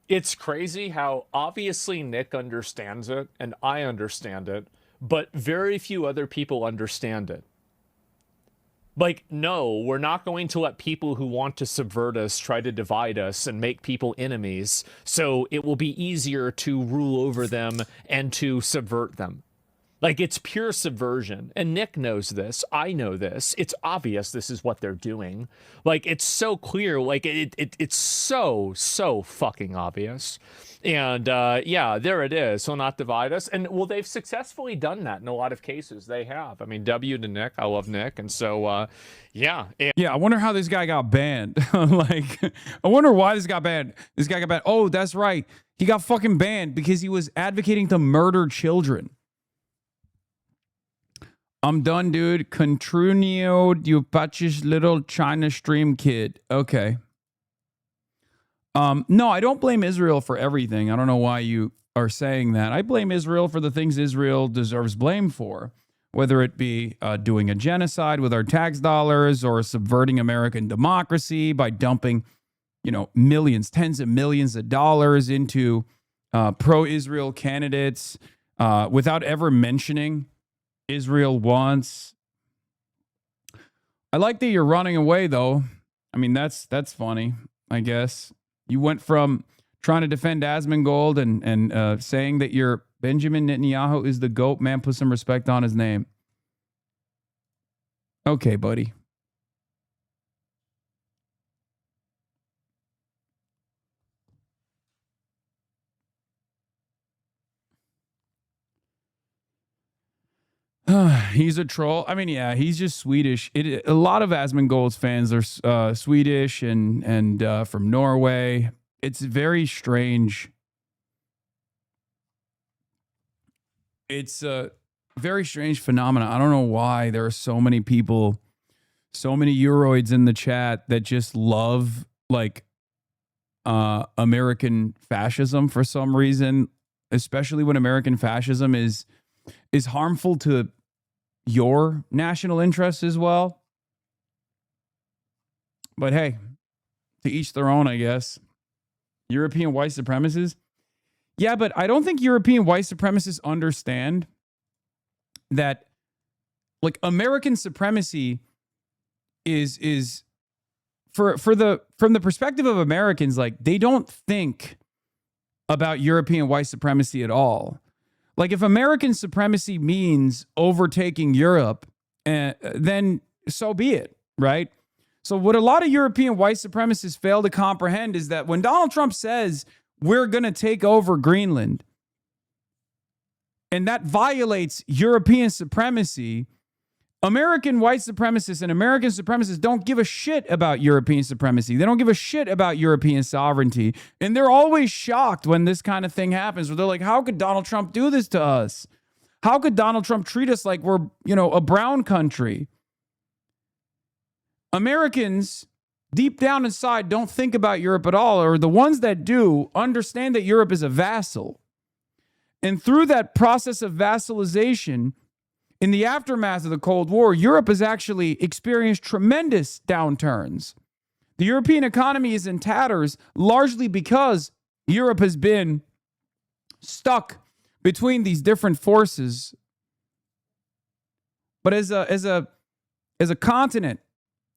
It's crazy how obviously Nick understands it and I understand it, but very few other people understand it. Like, no, we're not going to let people who want to subvert us try to divide us and make people enemies, so it will be easier to rule over them and to subvert them. Like, it's pure subversion. And Nick knows this. I know this. It's obvious this is what they're doing. Like, it's so clear. Like, it's so fucking obvious. And, yeah, there it is. So not divide us. And, well, they've successfully done that in a lot of cases. They have. I mean, W to Nick. I love Nick. And so, yeah. Yeah, I wonder how this guy got banned. Like, I wonder why this got banned. This guy got banned. Oh, that's right. He got fucking banned because he was advocating to murder children. I'm done, dude. Contrunio, you patches little China stream kid. Okay. No, I don't blame Israel for everything. I don't know why you are saying that. I blame Israel for the things Israel deserves blame for, whether it be doing a genocide with our tax dollars or subverting American democracy by dumping, millions, tens of millions of dollars into pro-Israel candidates without ever mentioning Israel once. I like that you're running away, though. I mean, that's funny, I guess. You went from trying to defend Asmongold and saying that your Benjamin Netanyahu is the GOAT. Man, put some respect on his name. Okay, buddy. He's a troll. I mean, yeah, he's just Swedish. A lot of Asmongold's fans are Swedish and from Norway. It's very strange. It's a very strange phenomenon. I don't know why there are so many people, so many Euroids in the chat that just love like American fascism for some reason, especially when American fascism is harmful to your national interests as well. But hey, to each their own, I guess. European white supremacists. Yeah, but I don't think European white supremacists understand that like American supremacy is from the perspective of Americans, like they don't think about European white supremacy at all. Like, if American supremacy means overtaking Europe, then so be it, right? So what a lot of European white supremacists fail to comprehend is that when Donald Trump says we're going to take over Greenland, and that violates European supremacy, American white supremacists and American supremacists don't give a shit about European supremacy. They don't give a shit about European sovereignty. And they're always shocked when this kind of thing happens, where they're like, how could Donald Trump do this to us? How could Donald Trump treat us like we're, a brown country? Americans, deep down inside, don't think about Europe at all, or the ones that do understand that Europe is a vassal. And through that process of vassalization, in the aftermath of the Cold War, Europe has actually experienced tremendous downturns. The European economy is in tatters largely because Europe has been stuck between these different forces. But as a continent,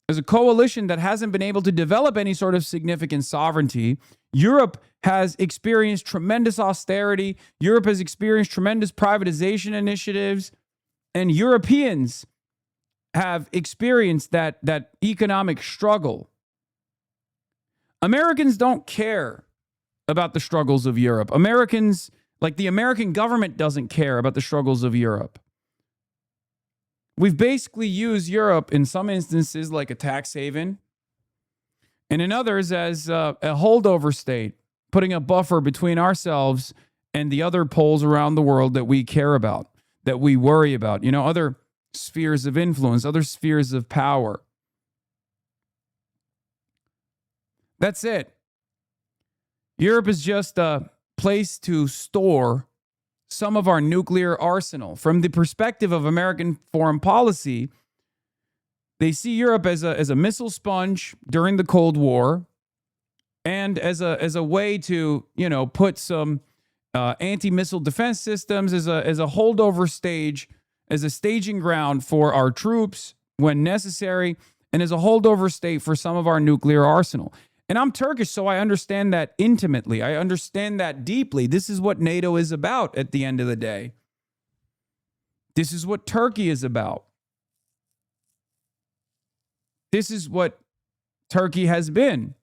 as a coalition that hasn't been able to develop any sort of significant sovereignty, Europe has experienced tremendous austerity. Europe has experienced tremendous privatization initiatives. And Europeans have experienced that economic struggle. Americans don't care about the struggles of Europe. Americans, like the American government, doesn't care about the struggles of Europe. We've basically used Europe in some instances like a tax haven, and in others as a holdover state, putting a buffer between ourselves and the other poles around the world that we care about, that we worry about, other spheres of influence, other spheres of power. That's it. Europe is just a place to store some of our nuclear arsenal. From the perspective of American foreign policy, they see Europe as a missile sponge during the Cold War, and as a way to, put some anti-missile defense systems as a holdover stage, as a staging ground for our troops when necessary, and as a holdover state for some of our nuclear arsenal. And I'm Turkish, so I understand that intimately. I understand that deeply. This is what NATO is about at the end of the day. This is what Turkey is about. This is what Turkey has been.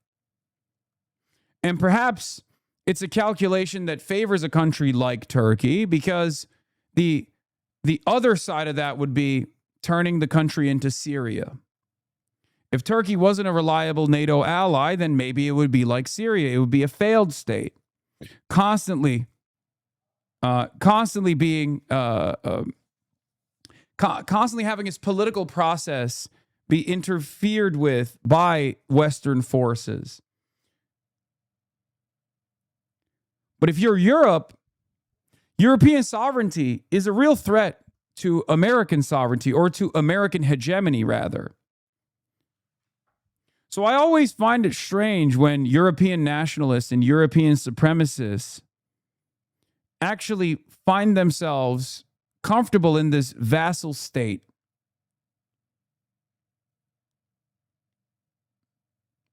And perhaps it's a calculation that favors a country like Turkey, because the other side of that would be turning the country into Syria. If Turkey wasn't a reliable NATO ally, then maybe it would be like Syria. It would be a failed state, constantly being, constantly having its political process be interfered with by Western forces. But if you're Europe, European sovereignty is a real threat to American sovereignty, or to American hegemony, rather. So I always find it strange when European nationalists and European supremacists actually find themselves comfortable in this vassal state,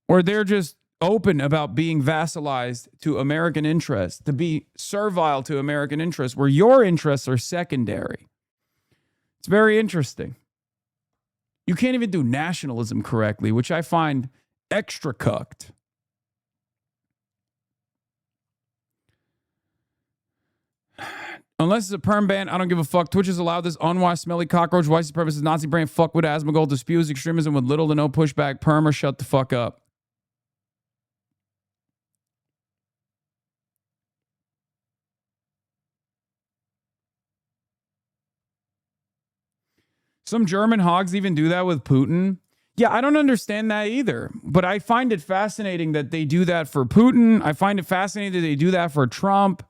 or they're just open about being vassalized to American interests, to be servile to American interests, where your interests are secondary. It's very interesting. You can't even do nationalism correctly, which I find extra cucked. Unless it's a perm ban, I don't give a fuck. Twitch has allowed this unwashed, smelly cockroach, white supremacist, Nazi brain, fuck with Asmongold to spew his extremism with little to no pushback. Perm or shut the fuck up. Some German hogs even do that with Putin. Yeah, I don't understand that either. But I find it fascinating that they do that for Putin. I find it fascinating that they do that for Trump.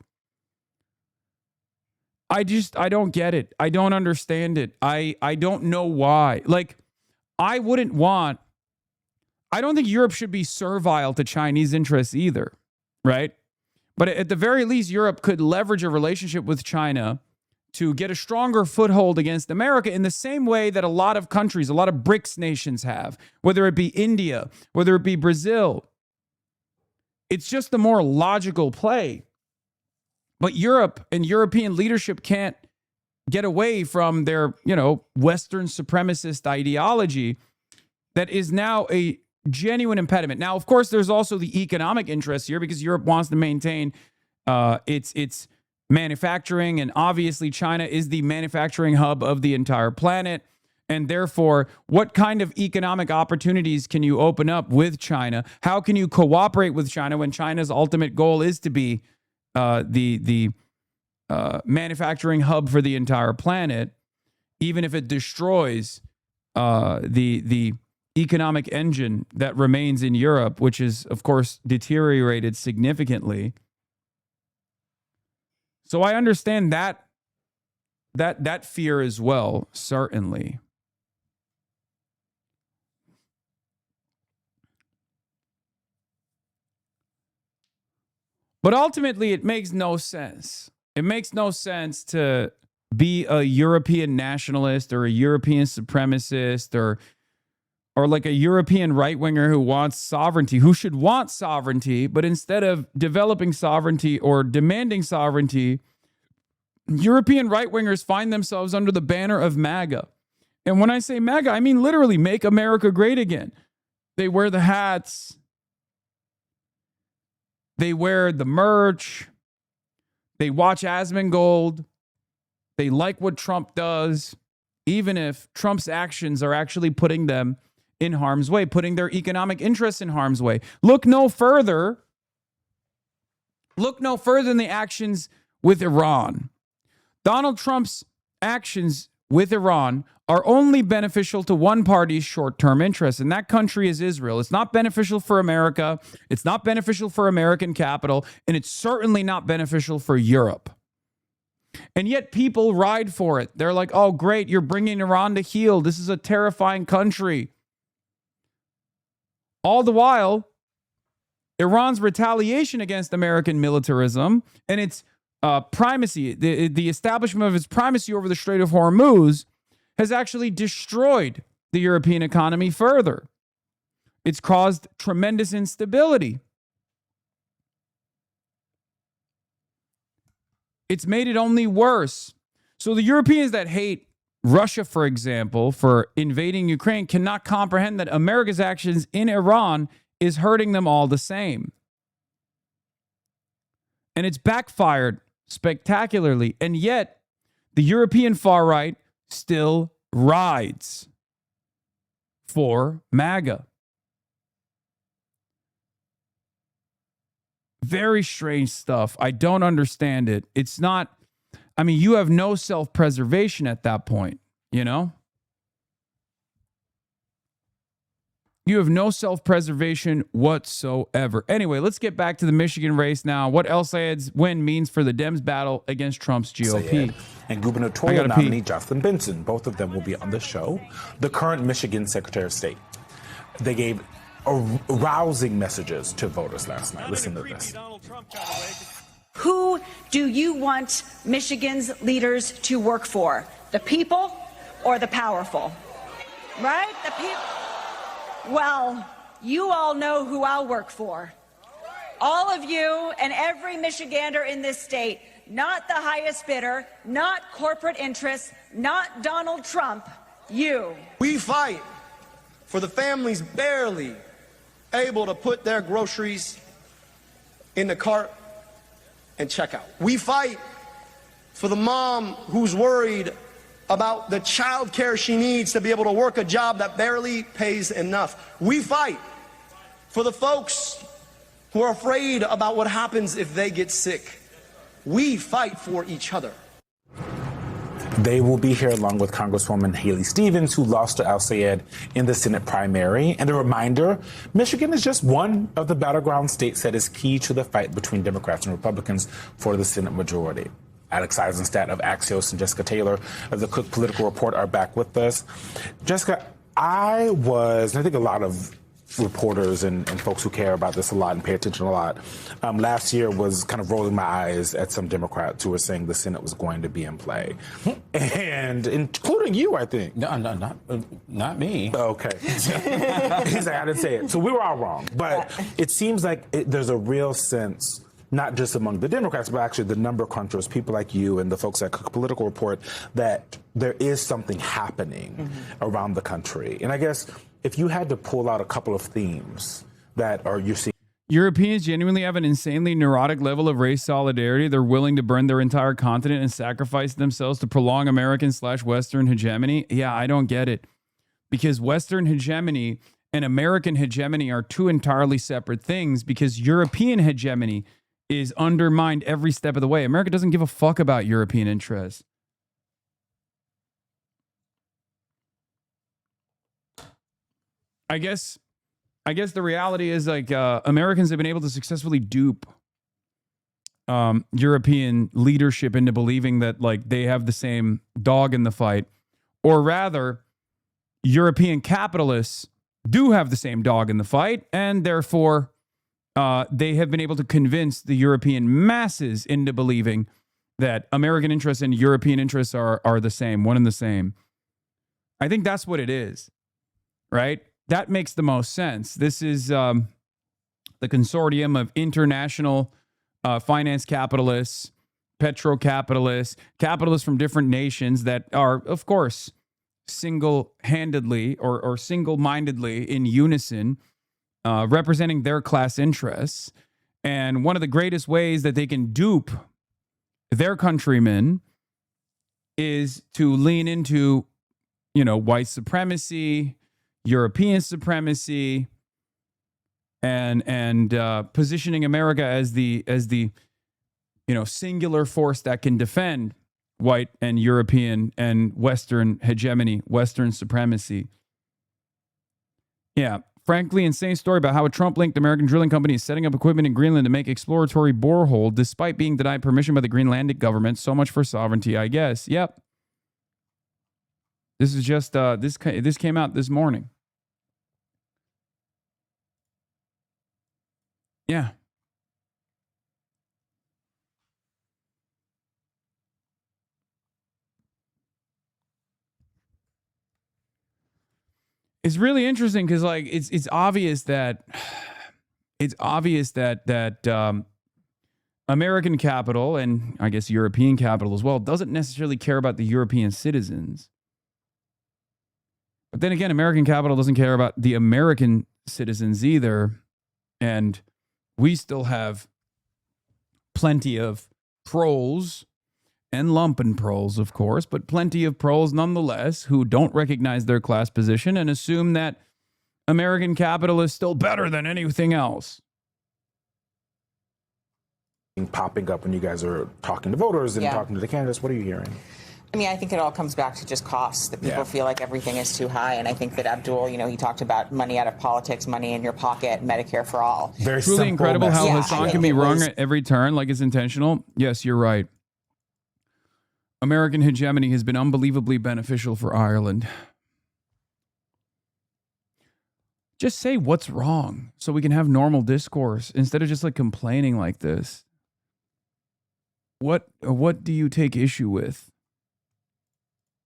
I don't get it. I don't understand it. I don't know why. Like, I don't think Europe should be servile to Chinese interests either, right? But at the very least, Europe could leverage a relationship with China to get a stronger foothold against America in the same way that a lot of countries, a lot of BRICS nations have, whether it be India, whether it be Brazil. It's just the more logical play But Europe and European leadership can't get away from their, Western supremacist ideology that is now a genuine impediment. Now, of course, there's also the economic interest here because Europe wants to maintain its manufacturing, and obviously China is the manufacturing hub of the entire planet. And therefore, what kind of economic opportunities can you open up with China? How can you cooperate with China when China's ultimate goal is to be the manufacturing hub for the entire planet, even if it destroys the economic engine that remains in Europe, which is, of course, deteriorated significantly. So I understand that fear as well, certainly. But ultimately, it makes no sense. It makes no sense to be a European nationalist or a European supremacist or like a European right-winger who wants sovereignty, who should want sovereignty, but instead of developing sovereignty or demanding sovereignty, European right-wingers find themselves under the banner of MAGA. And when I say MAGA, I mean literally make America great again. They wear the hats. They wear the merch. They watch Asmongold. They like what Trump does, even if Trump's actions are actually putting them in harm's way, putting their economic interests in harm's way. Look no further. Look no further than the actions with Iran. Donald Trump's actions with Iran are only beneficial to one party's short-term interests, and that country is Israel. It's not beneficial for America. It's not beneficial for American capital, and it's certainly not beneficial for Europe. And yet people ride for it. They're like, oh, great, you're bringing Iran to heel. This is a terrifying country. All the while, Iran's retaliation against American militarism and its primacy, the establishment of its primacy over the Strait of Hormuz has actually destroyed the European economy further. It's caused tremendous instability. It's made it only worse. So the Europeans that hate Russia, for example, for invading Ukraine cannot comprehend that America's actions in Iran is hurting them all the same. And it's backfired spectacularly. And yet, the European far right still rides for MAGA. Very strange stuff. I don't understand it. It's not, I mean, you have no self-preservation at that point, you know? You have no self-preservation whatsoever. Anyway, let's get back to the Michigan race now. What El-Sayed's win means for the Dems' battle against Trump's GOP. Sayed and gubernatorial nominee Jocelyn Benson. Both of them will be on the show. The current Michigan Secretary of State. They gave rousing messages to voters last night. Listen to this. Who do you want Michigan's leaders to work for? The people or the powerful? Right? The people. Well, you all know who I'll work for. All of you and every Michigander in this state, not the highest bidder, not corporate interests, not Donald Trump, you. We fight for the families barely able to put their groceries in the cart and check out. We fight for the mom who's worried about the child care she needs to be able to work a job that barely pays enough. We fight for the folks who are afraid about what happens if they get sick. We fight for each other. They will be here along with Congresswoman Haley Stevens, who lost to El-Sayed in the Senate primary. And a reminder, Michigan is just one of the battleground states that is key to the fight between Democrats and Republicans for the Senate majority. Alex Eisenstadt of Axios and Jessica Taylor of the Cook Political Report are back with us. Jessica, I think a lot of reporters and folks who care about this a lot and pay attention a lot, last year was kind of rolling my eyes at some Democrats who were saying the Senate was going to be in play. And including you, I think. No, not me. Okay. He's like, I didn't say it. So we were all wrong. But it seems like there's a real sense not just among the Democrats, but actually the number crunchers, people like you and the folks at Cook Political Report, that there is something happening around the country. And I guess if you had to pull out a couple of themes that are you're seeing. Europeans genuinely have an insanely neurotic level of race solidarity. They're willing to burn their entire continent and sacrifice themselves to prolong American/Western hegemony. Yeah, I don't get it. Because Western hegemony and American hegemony are two entirely separate things, because European hegemony is undermined every step of the way. America doesn't give a fuck about European interests. I guess the reality is, like, Americans have been able to successfully dupe European leadership into believing that, like, they have the same dog in the fight. Or rather, European capitalists do have the same dog in the fight, and therefore they have been able to convince the European masses into believing that American interests and European interests are the same, one and the same. I think that's what it is, right? That makes the most sense. This is the consortium of international finance capitalists, petro-capitalists, capitalists from different nations that are, of course, single-handedly or single-mindedly in unison, representing their class interests. And one of the greatest ways that they can dupe their countrymen is to lean into, white supremacy, European supremacy, and positioning America as the singular force that can defend white and European and Western hegemony, Western supremacy. Yeah, frankly, insane story about how a Trump-linked American drilling company is setting up equipment in Greenland to make exploratory borehole despite being denied permission by the Greenlandic government. So much for sovereignty, I guess. Yep. This is just this came out this morning. Yeah. It's really interesting because, like, it's obvious that American capital, and I guess European capital as well, doesn't necessarily care about the European citizens. But then again, American capital doesn't care about the American citizens either. And we still have plenty of proles and lumpen proles, of course, but plenty of proles nonetheless who don't recognize their class position and assume that American capital is still better than anything else. Popping up when you guys are talking to voters and talking to the candidates, what are you hearing? I mean, I think it all comes back to just costs, that people feel like everything is too high. And I think that Abdul, he talked about money out of politics, money in your pocket, Medicare for all. Very truly incredible how Hasan can be wrong at every turn, like it's intentional. Yes, you're right. American hegemony has been unbelievably beneficial for Ireland. Just say what's wrong so we can have normal discourse instead of just like complaining like this. What do you take issue with?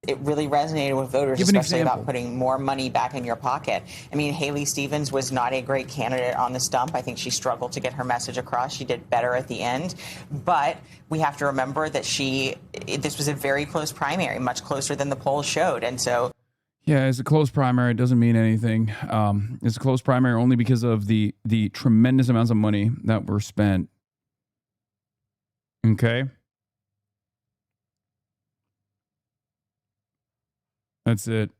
It really resonated with voters, especially about putting more money back in your pocket. I mean, Haley Stevens was not a great candidate on the stump. I think she struggled to get her message across. She did better at the end. But we have to remember that this was a very close primary, much closer than the polls showed. And so... Yeah, it's a close primary. It doesn't mean anything. It's a close primary only because of the tremendous amounts of money that were spent. Okay? That's it.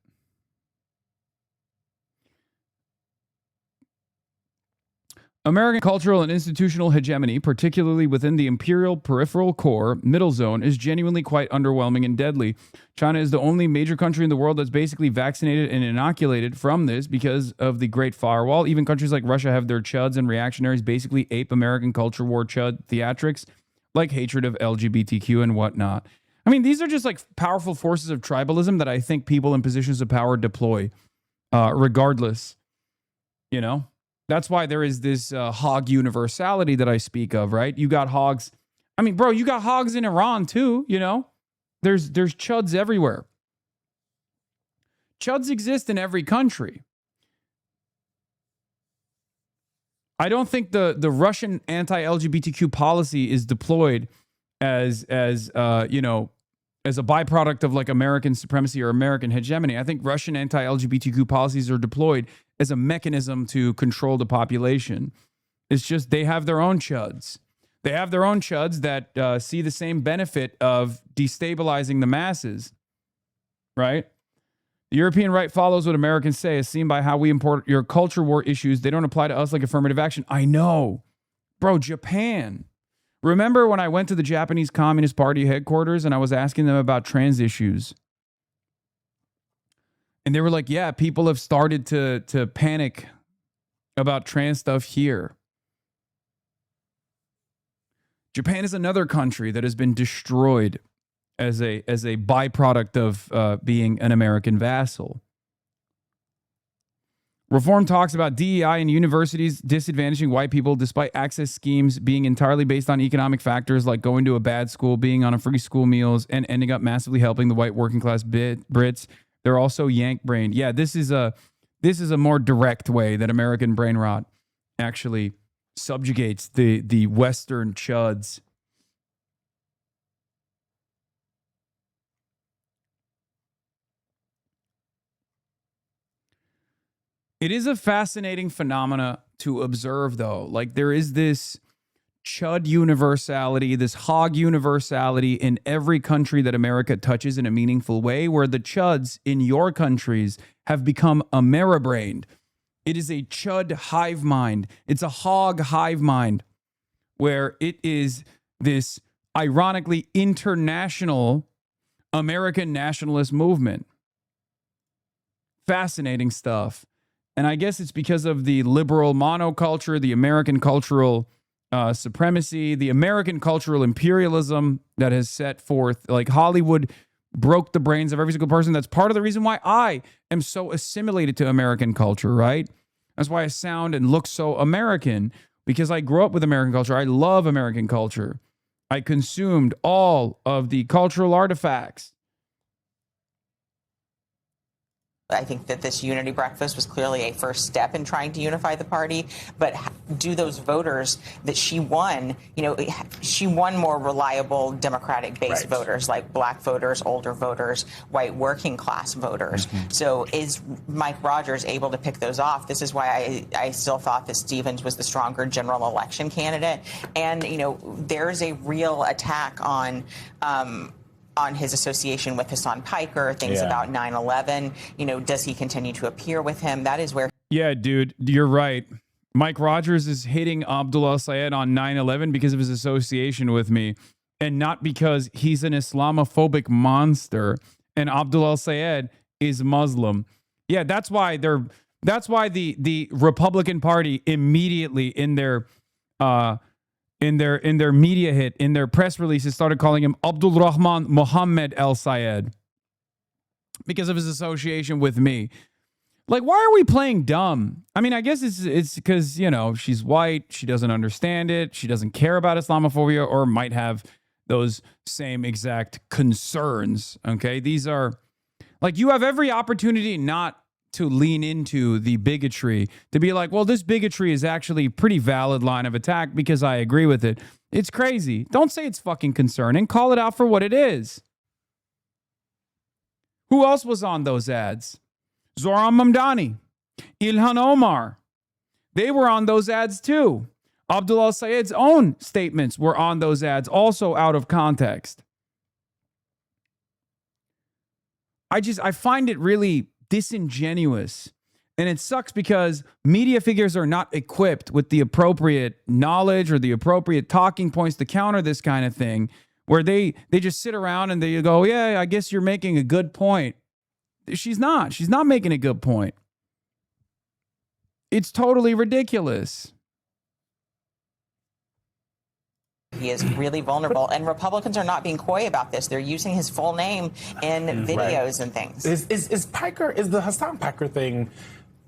American cultural and institutional hegemony, particularly within the imperial peripheral core middle zone, is genuinely quite underwhelming and deadly. China is the only major country in the world that's basically vaccinated and inoculated from this because of the Great Firewall. Even countries like Russia have their chuds, and reactionaries basically ape American culture war chud theatrics, like hatred of LGBTQ and whatnot. I mean, these are just like powerful forces of tribalism that I think people in positions of power deploy, regardless. That's why there is this hog universality that I speak of, right? You got hogs. I mean, bro, you got hogs in Iran too, There's chuds everywhere. Chuds exist in every country. I don't think the Russian anti-LGBTQ policy is deployed as you know, as a byproduct of like American supremacy or American hegemony. I think Russian anti-LGBTQ policies are deployed as a mechanism to control the population. It's just they have their own chuds. They have their own chuds that see the same benefit of destabilizing the masses, right? The European right follows what Americans say, as seen by how we import your culture war issues. They don't apply to us like affirmative action. I know. Bro, Japan. Remember when I went to the Japanese Communist Party headquarters and I was asking them about trans issues? And they were like, yeah, people have started to panic about trans stuff here. Japan is another country that has been destroyed as a byproduct of being an American vassal. Reform talks about DEI in universities disadvantaging white people despite access schemes being entirely based on economic factors like going to a bad school, being on a free school meals, and ending up massively helping the white working class Brits. They're also yank-brained. Yeah, this is a more direct way that American brain rot actually subjugates the Western chuds. It is a fascinating phenomena to observe, though. Like, there is this chud universality, this hog universality in every country that America touches in a meaningful way, where the chuds in your countries have become Ameribrained. It is a chud hive mind. It's a hog hive mind, where it is this ironically international American nationalist movement. Fascinating stuff. And I guess it's because of the liberal monoculture, the American cultural supremacy, the American cultural imperialism that has set forth, like Hollywood broke the brains of every single person. That's part of the reason why I am so assimilated to American culture, right? That's why I sound and look so American, because I grew up with American culture. I love American culture. I consumed all of the cultural artifacts. I think that this unity breakfast was clearly a first step in trying to unify the party, but do those voters that she won, you know, she won more reliable Democratic-based voters, like black voters, older voters, white working class voters. So is Mike Rogers able to pick those off? This is why I still thought that Stevens was the stronger general election candidate. And, you know, there's a real attack on his association with Hasan Piker, things about 9/11. You know, does he continue to appear with him? That is where. Yeah, dude, you're right. Mike Rogers is hitting Abdullah Syed on 9/11 because of his association with me, and not because he's an Islamophobic monster. And Abdullah Syed is Muslim. Yeah, that's why the Republican Party immediately in their media hit, in their press releases, started calling him Abdul Rahman Mohammed El Sayed because of his association with me. Like, why are we playing dumb? I mean, I guess it's because, you know, she's white, she doesn't understand it, she doesn't care about Islamophobia, or might have those same exact concerns, okay? These are, like, you have every opportunity not to lean into the bigotry, to be like, well, this bigotry is actually a pretty valid line of attack because I agree with it. It's crazy. Don't say it's fucking concerning. Call it out for what it is. Who else was on those ads? Zoran Mamdani, Ilhan Omar. They were on those ads too. Abdullah Syed's own statements were on those ads, also out of context. I find it really disingenuous, and it sucks because media figures are not equipped with the appropriate knowledge or the appropriate talking points to counter this kind of thing, where they just sit around and they go, yeah, I guess you're making a good point. She's not making a good point. It's totally ridiculous. He is really vulnerable, and Republicans are not being coy about this. They're using his full name in videos and things. Is the Hasan Piker thing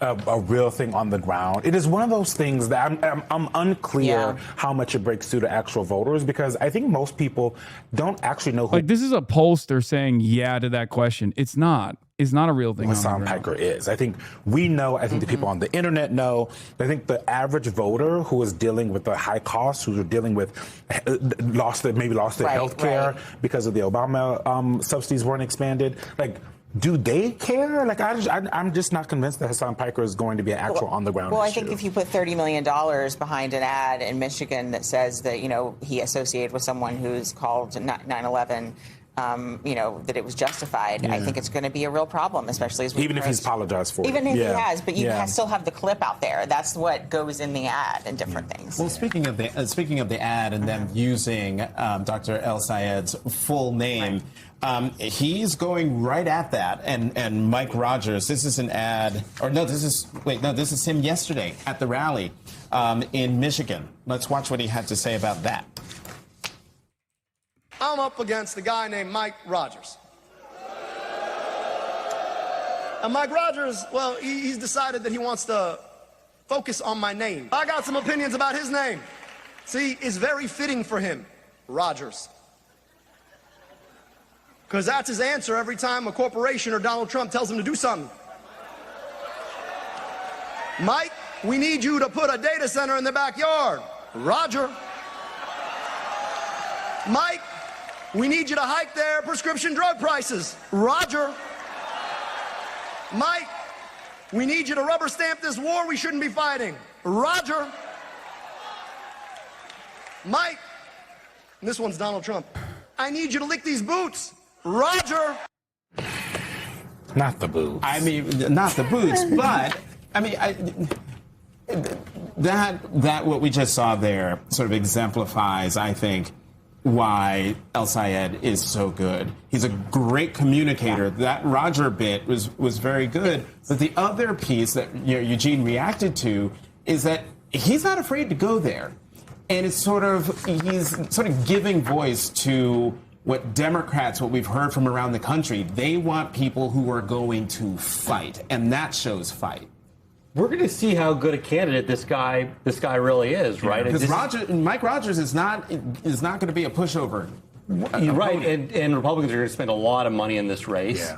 a real thing on the ground? It is one of those things that I'm unclear how much it breaks through to actual voters, because I think most people don't actually know who. Like, this is a pollster saying yeah to that question. It's not. is not a real thing. Hasan Piker is. I think we know. I think the people on the internet know. I think the average voter who is dealing with the high costs, who are dealing with lost their health care because of the Obama subsidies weren't expanded. Like, do they care? Like, I'm just not convinced that Hasan Piker is going to be an actual on the ground. Well, issue. I think if you put $30 million behind an ad in Michigan that says that, you know, he associated with someone who's called 9/11, you know, that it was justified, I think it's going to be a real problem, especially as we even if he's apologized for it. Even if he has, but you still have the clip out there. That's what goes in the ad and different things. Well, speaking of the ad and them using Dr. El Sayed's full name, he's going right at that. And Mike Rogers, this is an ad, or no, this is him yesterday at the rally in Michigan. Let's watch what he had to say about that. I'm up against a guy named Mike Rogers. And Mike Rogers, well, he's decided that he wants to focus on my name. I got some opinions about his name. See, it's very fitting for him, Rogers. Because that's his answer every time a corporation or Donald Trump tells him to do something. Mike, we need you to put a data center in the backyard. Roger. Mike, we need you to hike their prescription drug prices. Roger. Mike, we need you to rubber stamp this war we shouldn't be fighting. Roger. Mike, and this one's Donald Trump, I need you to lick these boots. Roger. Not the boots. I mean, not the boots, but I mean, that what we just saw there sort of exemplifies, I think, why El Sayed is so good. He's a great communicator. That Roger bit was very good. But the other piece that Eugene reacted to is that he's not afraid to go there. And he's sort of giving voice to what Democrats, what we've heard from around the country, they want people who are going to fight. And that shows fight. We're going to see how good a candidate this guy really is, right? Because Mike Rogers is not going to be a pushover. Right, and Republicans are going to spend a lot of money in this race.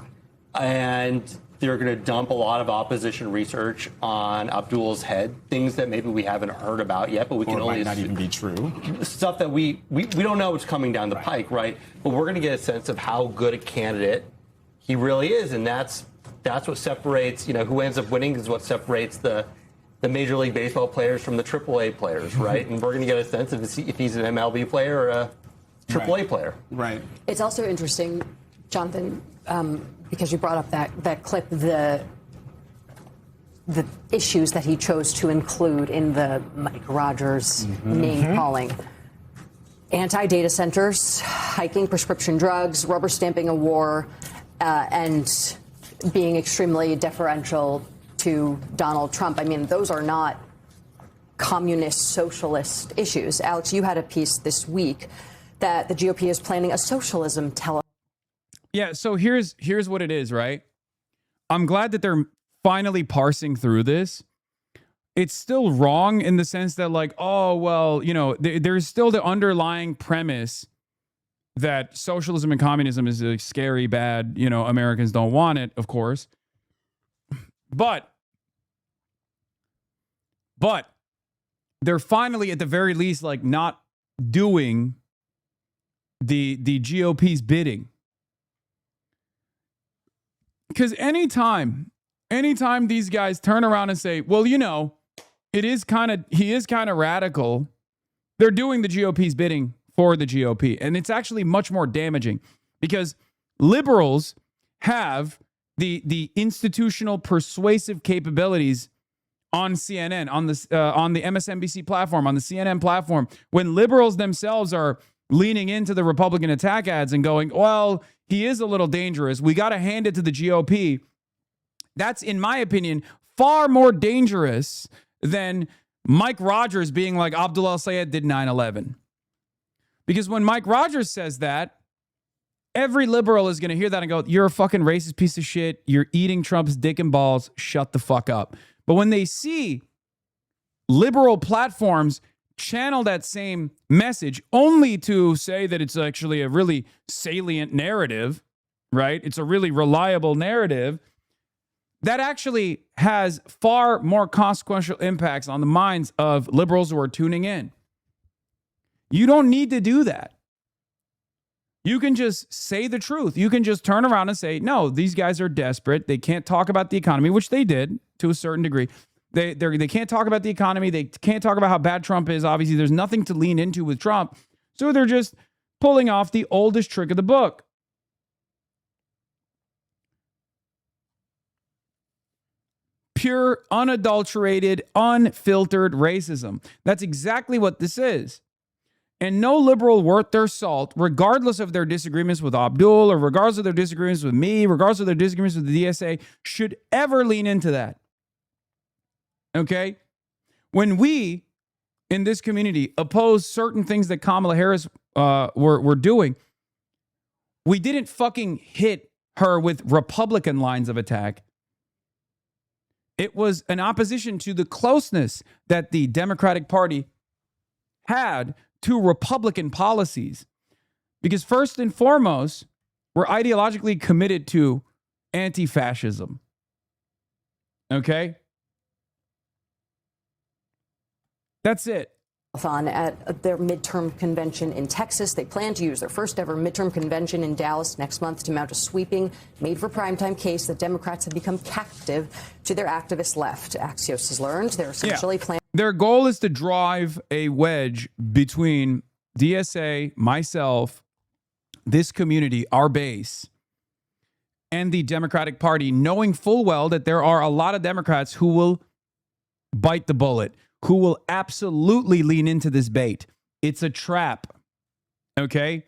And they're going to dump a lot of opposition research on Abdul's head, things that maybe we haven't heard about yet, but we can only might not even be true. Stuff that we don't know what's coming down the pike, right? But we're going to get a sense of how good a candidate he really is, and that's what separates, who ends up winning is what separates the Major League Baseball players from the AAA players, right? And we're going to get a sense of if he's an MLB player or a AAA player. Right. It's also interesting, Jonathan, because you brought up that clip, the issues that he chose to include in the Mike Rogers name calling. Anti-data centers, hiking prescription drugs, rubber stamping a war, and being extremely deferential to Donald Trump. I mean, those are not communist, socialist issues. Alex, you had a piece this week that the GOP is planning a socialism tele. Yeah, so here's what it is, right? I'm glad that they're finally parsing through this. It's still wrong in the sense that, like, oh, well, there's still the underlying premise that socialism and communism is a scary, bad, Americans don't want it, of course. But they're finally, at the very least, like, not doing the GOP's bidding. Because anytime these guys turn around and say, well, he is kind of radical, they're doing the GOP's bidding for the GOP. And it's actually much more damaging because liberals have the institutional persuasive capabilities on CNN, on the MSNBC platform, on the CNN platform, when liberals themselves are leaning into the Republican attack ads and going, well, he is a little dangerous. We got to hand it to the GOP. That's, in my opinion, far more dangerous than Mike Rogers being like Abdul El-Sayed did 9/11. Because when Mike Rogers says that, every liberal is going to hear that and go, you're a fucking racist piece of shit. You're eating Trump's dick and balls. Shut the fuck up. But when they see liberal platforms channel that same message only to say that it's actually a really salient narrative, right? It's a really reliable narrative that actually has far more consequential impacts on the minds of liberals who are tuning in. You don't need to do that. You can just say the truth. You can just turn around and say, no, these guys are desperate. They can't talk about the economy, which they did to a certain degree. They can't talk about the economy. They can't talk about how bad Trump is. Obviously, there's nothing to lean into with Trump. So they're just pulling off the oldest trick of the book. Pure, unadulterated, unfiltered racism. That's exactly what this is. And no liberal worth their salt, regardless of their disagreements with Abdul or regardless of their disagreements with me, regardless of their disagreements with the DSA, should ever lean into that. Okay? When we in this community oppose certain things that Kamala Harris were doing, we didn't fucking hit her with Republican lines of attack. It was an opposition to the closeness that the Democratic Party had to Republican policies. Because first and foremost, we're ideologically committed to anti-fascism. Okay? That's it. At their midterm convention in Texas. They plan to use their first ever midterm convention in Dallas next month to mount a sweeping, made for primetime case that Democrats have become captive to their activist left. Axios has learned they're essentially planning. Their goal is to drive a wedge between DSA, myself, this community, our base, and the Democratic Party, knowing full well that there are a lot of Democrats who will bite the bullet, who will absolutely lean into this bait. It's a trap. Okay?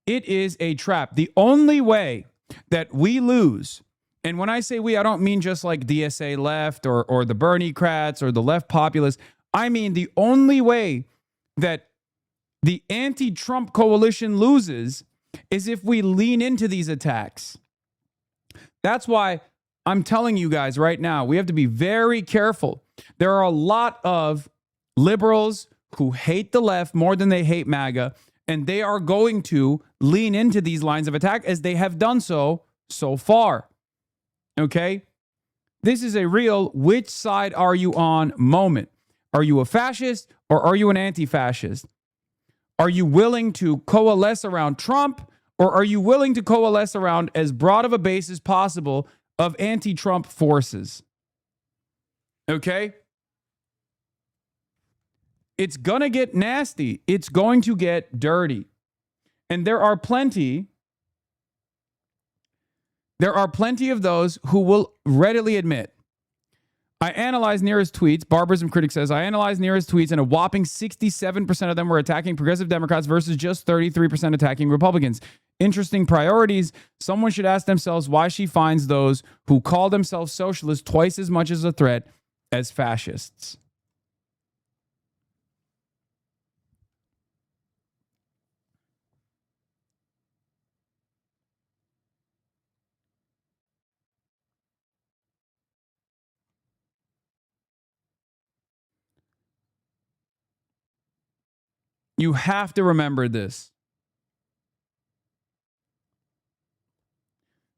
It is a trap. The only way that we lose, and when I say we, I don't mean just like DSA left or the Bernie-crats or the left populists. I mean the only way that the anti-Trump coalition loses is if we lean into these attacks. That's why I'm telling you guys right now, we have to be very careful. There are a lot of liberals who hate the left more than they hate MAGA, and they are going to lean into these lines of attack as they have done so far. Okay? This is a real which side are you on moment. Are you a fascist or are you an anti-fascist? Are you willing to coalesce around Trump or are you willing to coalesce around as broad of a base as possible of anti-Trump forces? Okay? It's going to get nasty. It's going to get dirty. And there are plenty of those who will readily admit. I analyzed Neera's tweets. Barbarism Critic says, I analyzed Neera's tweets and a whopping 67% of them were attacking progressive Democrats versus just 33% attacking Republicans. Interesting priorities. Someone should ask themselves why she finds those who call themselves socialists twice as much as a threat as fascists. You have to remember this.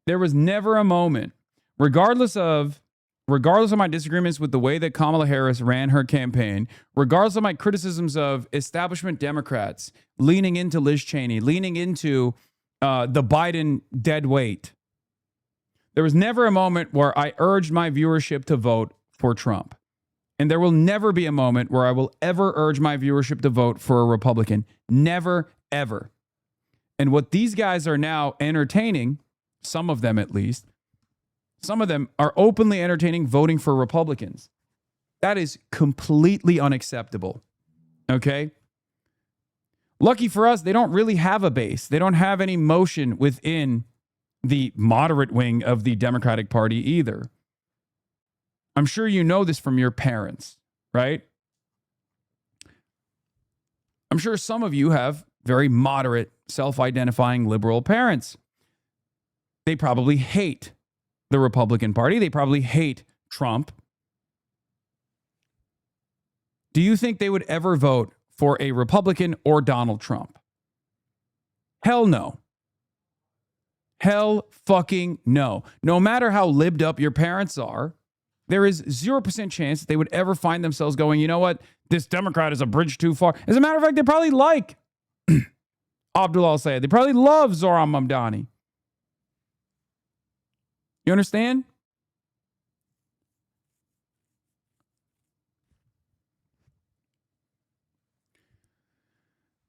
There was never a moment, regardless of my disagreements with the way that Kamala Harris ran her campaign, regardless of my criticisms of establishment Democrats leaning into Liz Cheney, leaning into the Biden dead weight, there was never a moment where I urged my viewership to vote for Trump. And there will never be a moment where I will ever urge my viewership to vote for a Republican. Never, ever. And what these guys are now entertaining, some of them at least, some of them are openly entertaining voting for Republicans. That is completely unacceptable. Okay? Lucky for us, they don't really have a base. They don't have any motion within the moderate wing of the Democratic Party either. I'm sure you know this from your parents, right? I'm sure some of you have very moderate, self-identifying liberal parents. They probably hate the Republican Party. They probably hate Trump. Do you think they would ever vote for a Republican or Donald Trump? Hell no. Hell fucking no. No matter how libbed up your parents are, there is 0% chance that they would ever find themselves going, you know what? This Democrat is a bridge too far. As a matter of fact, they probably like Abdullah al-Sayed. They probably love Zohran Mamdani. You understand?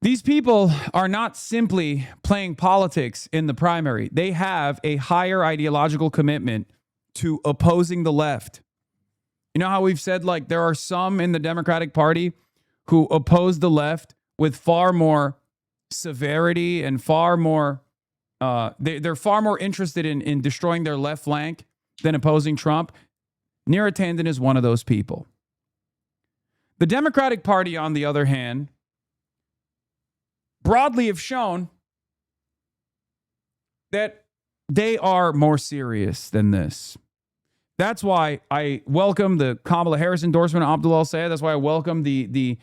These people are not simply playing politics in the primary. They have a higher ideological commitment to opposing the left. You know how we've said, like, there are some in the Democratic Party who oppose the left with far more severity and far more, they're far more interested in destroying their left flank than opposing Trump. Neera Tanden is one of those people. The Democratic Party, on the other hand, broadly have shown that they are more serious than this. That's why I welcome the Kamala Harris endorsement of Abdullah al-Sayed. That's why I welcome the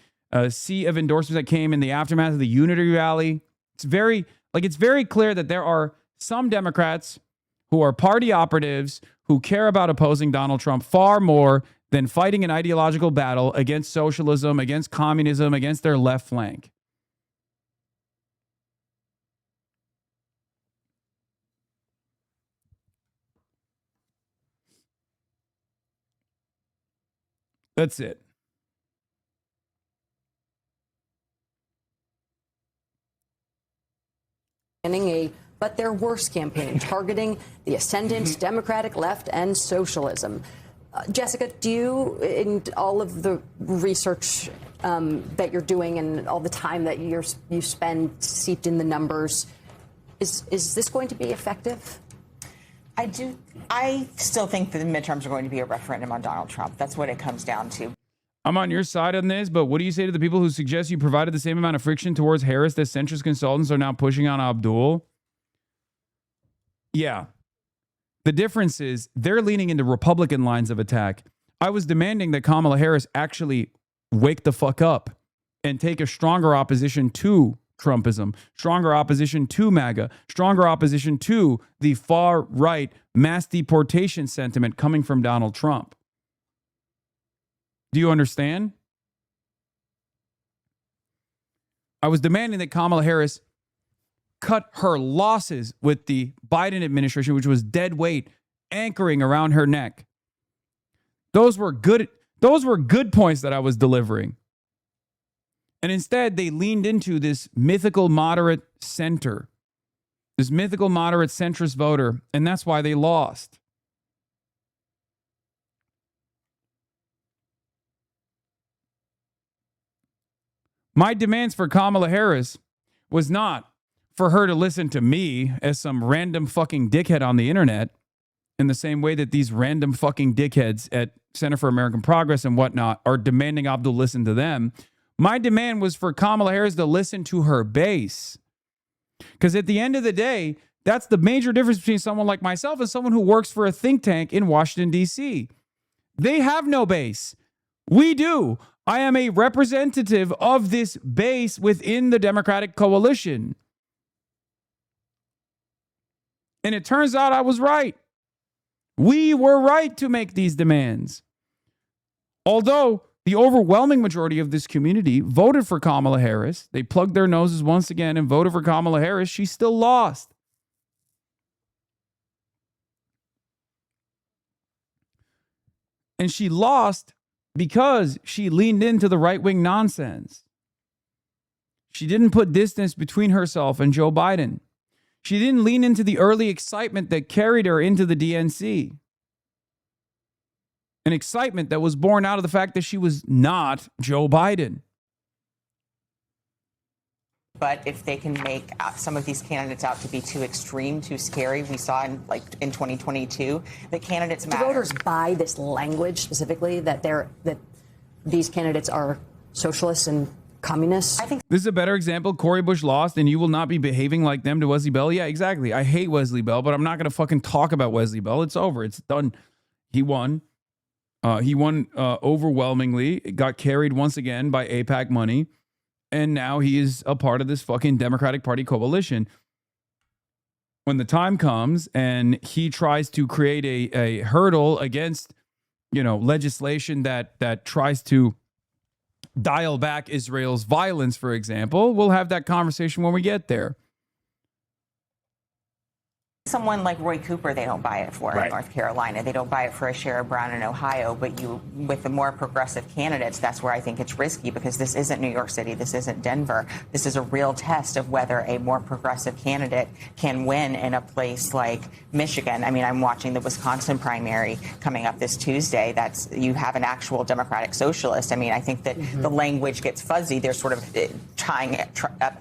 sea of endorsements that came in the aftermath of the Unity rally. It's very clear that there are some Democrats who are party operatives who care about opposing Donald Trump far more than fighting an ideological battle against socialism, against communism, against their left flank. That's it. But their worst campaign, targeting the ascendant Democratic left and socialism. Jessica, do you, in all of the research that you're doing and all the time that you spend seeped in the numbers, is this going to be effective? I do. I still think that the midterms are going to be a referendum on Donald Trump. That's what it comes down to. I'm on your side on this, but what do you say to the people who suggest you provided the same amount of friction towards Harris that centrist consultants are now pushing on Abdul? Yeah. The difference is they're leaning into Republican lines of attack. I was demanding that Kamala Harris actually wake the fuck up and take a stronger opposition to Trumpism, stronger opposition to MAGA, stronger opposition to the far right mass deportation sentiment coming from Donald Trump. Do you understand? I was demanding that Kamala Harris cut her losses with the Biden administration, which was dead weight anchoring around her neck. Those were good points that I was delivering. And instead, they leaned into this mythical moderate center, this mythical moderate centrist voter, and that's why they lost. My demands for Kamala Harris was not for her to listen to me as some random fucking dickhead on the internet in the same way that these random fucking dickheads at Center for American Progress and whatnot are demanding Abdul listen to them. My demand was for Kamala Harris to listen to her base. Because at the end of the day, that's the major difference between someone like myself and someone who works for a think tank in Washington, D.C. They have no base. We do. I am a representative of this base within the Democratic coalition. And it turns out I was right. We were right to make these demands. Although the overwhelming majority of this community voted for Kamala Harris, they plugged their noses once again and voted for Kamala Harris, she still lost. And she lost because she leaned into the right-wing nonsense. She didn't put distance between herself and Joe Biden. She didn't lean into the early excitement that carried her into the DNC. An excitement that was born out of the fact that she was not Joe Biden. But if they can make some of these candidates out to be too extreme, too scary, we saw in 2022 that candidates matter. Do voters buy this language specifically that these candidates are socialists and communists? I think this is a better example. Cory Bush lost, and you will not be behaving like them to Wesley Bell. Yeah, exactly. I hate Wesley Bell, but I'm not going to fucking talk about Wesley Bell. It's over. It's done. He won. He won overwhelmingly. It got carried once again by AIPAC money. And now he is a part of this fucking Democratic Party coalition. when the time comes and he tries to create a hurdle against, legislation that tries to dial back Israel's violence, for example, we'll have that conversation when we get there. Someone like Roy Cooper, they don't buy it for in North Carolina. They don't buy it for a Sherrod Brown in Ohio. But with the more progressive candidates, that's where I think it's risky, because this isn't New York City. This isn't Denver. This is a real test of whether a more progressive candidate can win in a place like Michigan. I mean, I'm watching the Wisconsin primary coming up this Tuesday. You have an actual Democratic socialist. I mean, I think that the language gets fuzzy. They're sort of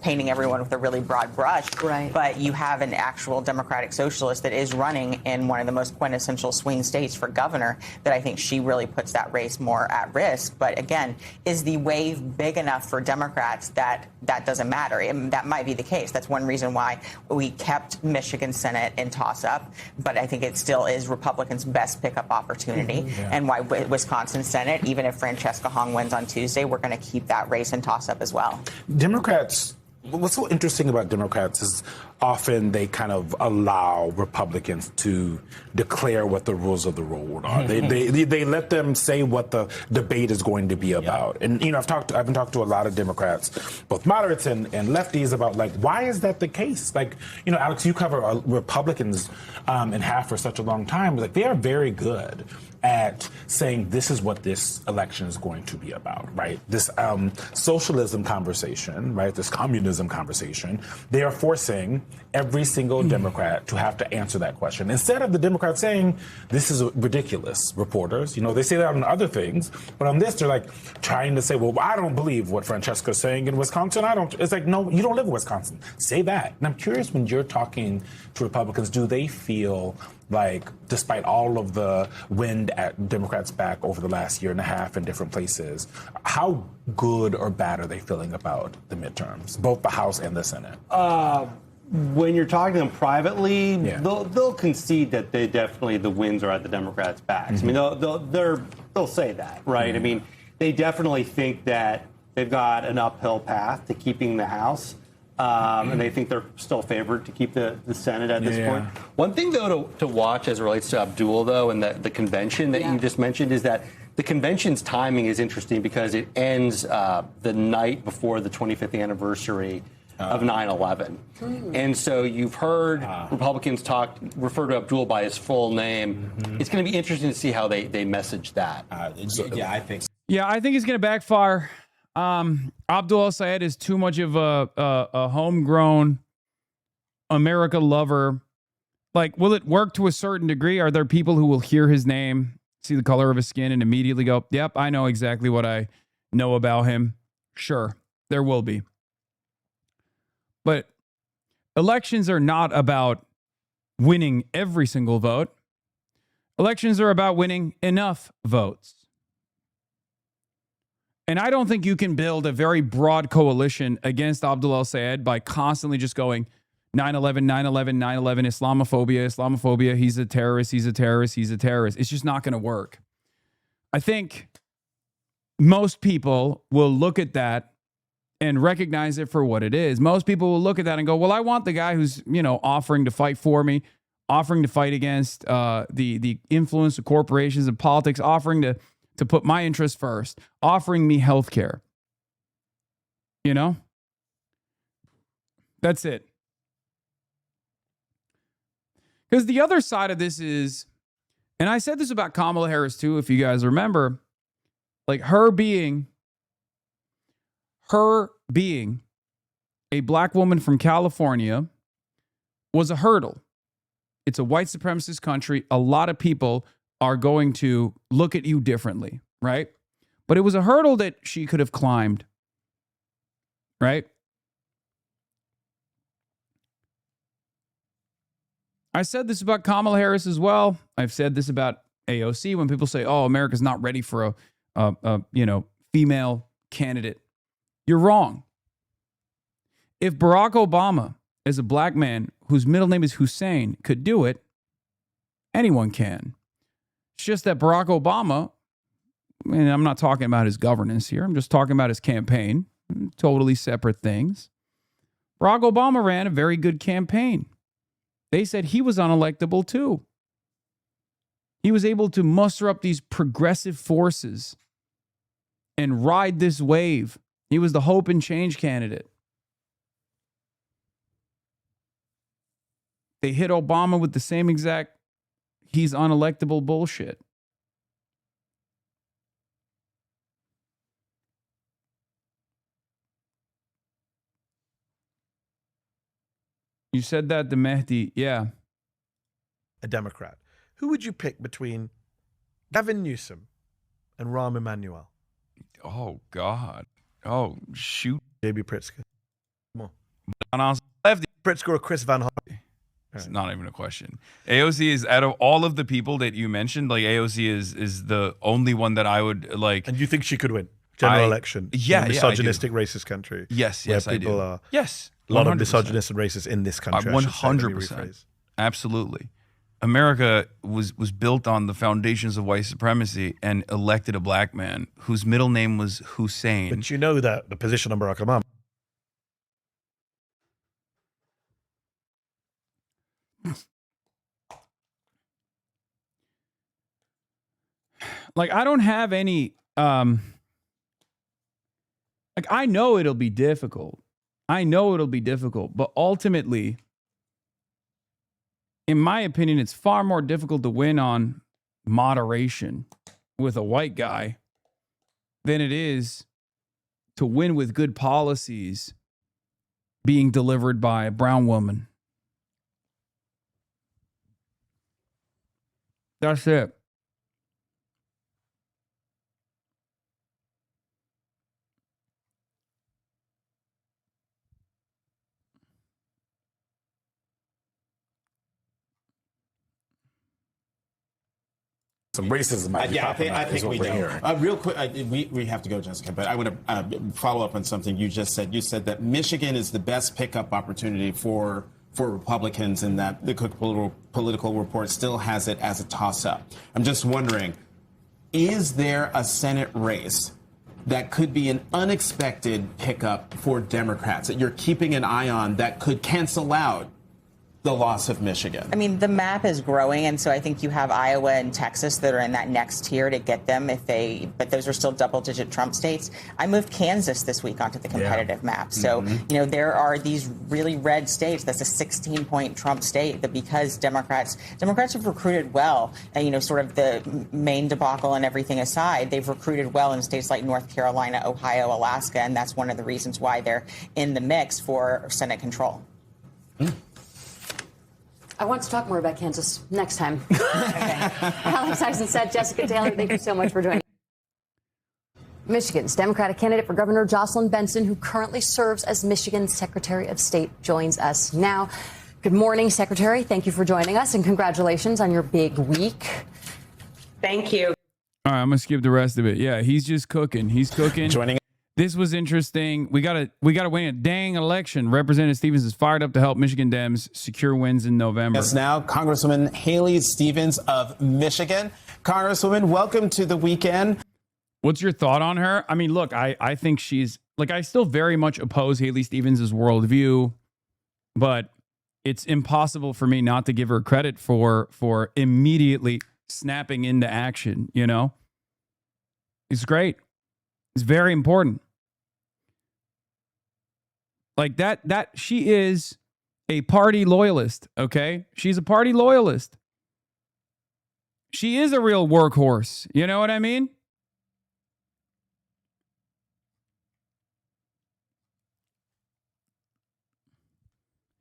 painting everyone with a really broad brush. Right. But you have an actual Democratic socialist that is running in one of the most quintessential swing states for governor, that I think she really puts that race more at risk. But again, is the wave big enough for Democrats that doesn't matter? That might be the case. That's one reason why we kept Michigan Senate in toss-up. But I think it still is Republicans' best pickup opportunity. And why Wisconsin Senate, even if Francesca Hong wins on Tuesday, we're going to keep that race in toss-up as well. Democrats, what's so interesting about Democrats is often they kind of allow Republicans to declare what the rules of the road are. They let them say what the debate is going to be about. And I've been talking to a lot of Democrats, both moderates and lefties, about why is that the case? Alex, you cover Republicans in half for such a long time. They are very good at saying this is what this election is going to be about, right? This socialism conversation, right? This communism conversation. They are forcing every single Democrat to have to answer that question. Instead of the Democrats saying, this is ridiculous, reporters. They say that on other things, but on this, they're trying to say, well, I don't believe what Francesca's saying in Wisconsin. It's no, you don't live in Wisconsin. Say that. And I'm curious, when you're talking to Republicans, do they feel despite all of the wind at Democrats' back over the last year and a half in different places, how good or bad are they feeling about the midterms, both the House and the Senate? When you're talking to them privately, they'll concede that the winds are at the Democrats' backs. I mean, they'll say that, right? I mean, they definitely think that they've got an uphill path to keeping the House. And they think they're still favored to keep the Senate at this point. One thing, though, to watch as it relates to Abdul, though, and the convention that you just mentioned, is that the convention's timing is interesting because it ends the night before the 25th anniversary of 9/11. And so you've heard Republicans refer to Abdul by his full name. It's going to be interesting to see how they message that. I think so. Yeah, I think it's going to backfire. Abdul al-Sayed is too much of a homegrown America lover. Will it work to a certain degree? Are there people who will hear his name, see the color of his skin, and immediately go, yep, I know exactly what I know about him? Sure, there will be. But elections are not about winning every single vote. Elections are about winning enough votes. And I don't think you can build a very broad coalition against Abdul al-Sayed by constantly just going 9/11, 9/11, 9/11, Islamophobia, Islamophobia, he's a terrorist, he's a terrorist, he's a terrorist. It's just not going to work. I think most people will look at that and recognize it for what it is. Most people will look at that and go, well, I want the guy who's, offering to fight for me, offering to fight against the influence of corporations and politics, offering to put my interests first, offering me health care. That's it. Because the other side of this is, and I said this about Kamala Harris too, if you guys remember, her being a black woman from California was a hurdle. It's a white supremacist country. A lot of people are going to look at you differently, right? But it was a hurdle that she could have climbed, right? I said this about Kamala Harris as well. I've said this about AOC when people say, oh, America's not ready for a female candidate. You're wrong. If Barack Obama, as a black man whose middle name is Hussein, could do it, anyone can. It's just that Barack Obama, and I'm not talking about his governance here, I'm just talking about his campaign, totally separate things. Barack Obama ran a very good campaign. They said he was unelectable too. He was able to muster up these progressive forces and ride this wave. He was the hope and change candidate. They hit Obama with the same exact he's unelectable bullshit. You said that to Mehdi, yeah. A Democrat. Who would you pick between Gavin Newsom and Rahm Emanuel? Oh, God. Oh, shoot. JB Pritzker. Come on. Lefty. Pritzker or Chris Van Hollen? It's not even a question. AOC is, out of all of the people that you mentioned, like AOC is the only one that I would like. And you think she could win general election? Yeah, in a misogynistic, racist country. Yes, where yes, I people do. Are yes, a lot of 100%. misogynists and racists in this country. 100%. Absolutely. America was built on the foundations of white supremacy and elected a black man whose middle name was Hussein. But you know that the position on Barack Obama. Like, I don't have any, like, I know it'll be difficult. But ultimately, in my opinion, it's far more difficult to win on moderation with a white guy than it is to win with good policies being delivered by a brown woman. That's it. Some racism might be Yeah, popping I up, is think what we we're do. hearing. Real quick, we have to go, Jessica, but I want to follow up on something you just said. You said that Michigan is the best pickup opportunity for Republicans, and that the Cook Political Report still has it as a toss-up. I'm just wondering, is there a Senate race that could be an unexpected pickup for Democrats that you're keeping an eye on that could cancel out the loss of Michigan? I mean, the map is growing, and so I think you have Iowa and Texas that are in that next tier to get them but those are still double-digit Trump states. I moved Kansas this week onto the competitive map. So, there are these really red states. That's a 16-point Trump state that because Democrats have recruited well, and, sort of the Maine debacle and everything aside, they've recruited well in states like North Carolina, Ohio, Alaska, and that's one of the reasons why they're in the mix for Senate control. I want to talk more about Kansas next time. Alex Eisenstadt, Jessica Taylor, thank you so much for joining. Michigan's Democratic candidate for Governor Jocelyn Benson, who currently serves as Michigan's Secretary of State, joins us now. Good morning, Secretary. Thank you for joining us, and congratulations on your big week. Thank you. All right, I'm gonna skip the rest of it. Yeah, he's just cooking. He's cooking. Joining. This was interesting. We gotta win a dang election. Representative Stevens is fired up to help Michigan Dems secure wins in November. Yes, now Congresswoman Haley Stevens of Michigan. Congresswoman, welcome to the weekend. What's your thought on her? I mean, look, I think she's like, I still very much oppose Haley Stevens' worldview, but it's impossible for me not to give her credit for immediately snapping into action. It's great. It's very important. Like that she is a party loyalist, okay? She's a party loyalist. She is a real workhorse. You know what I mean?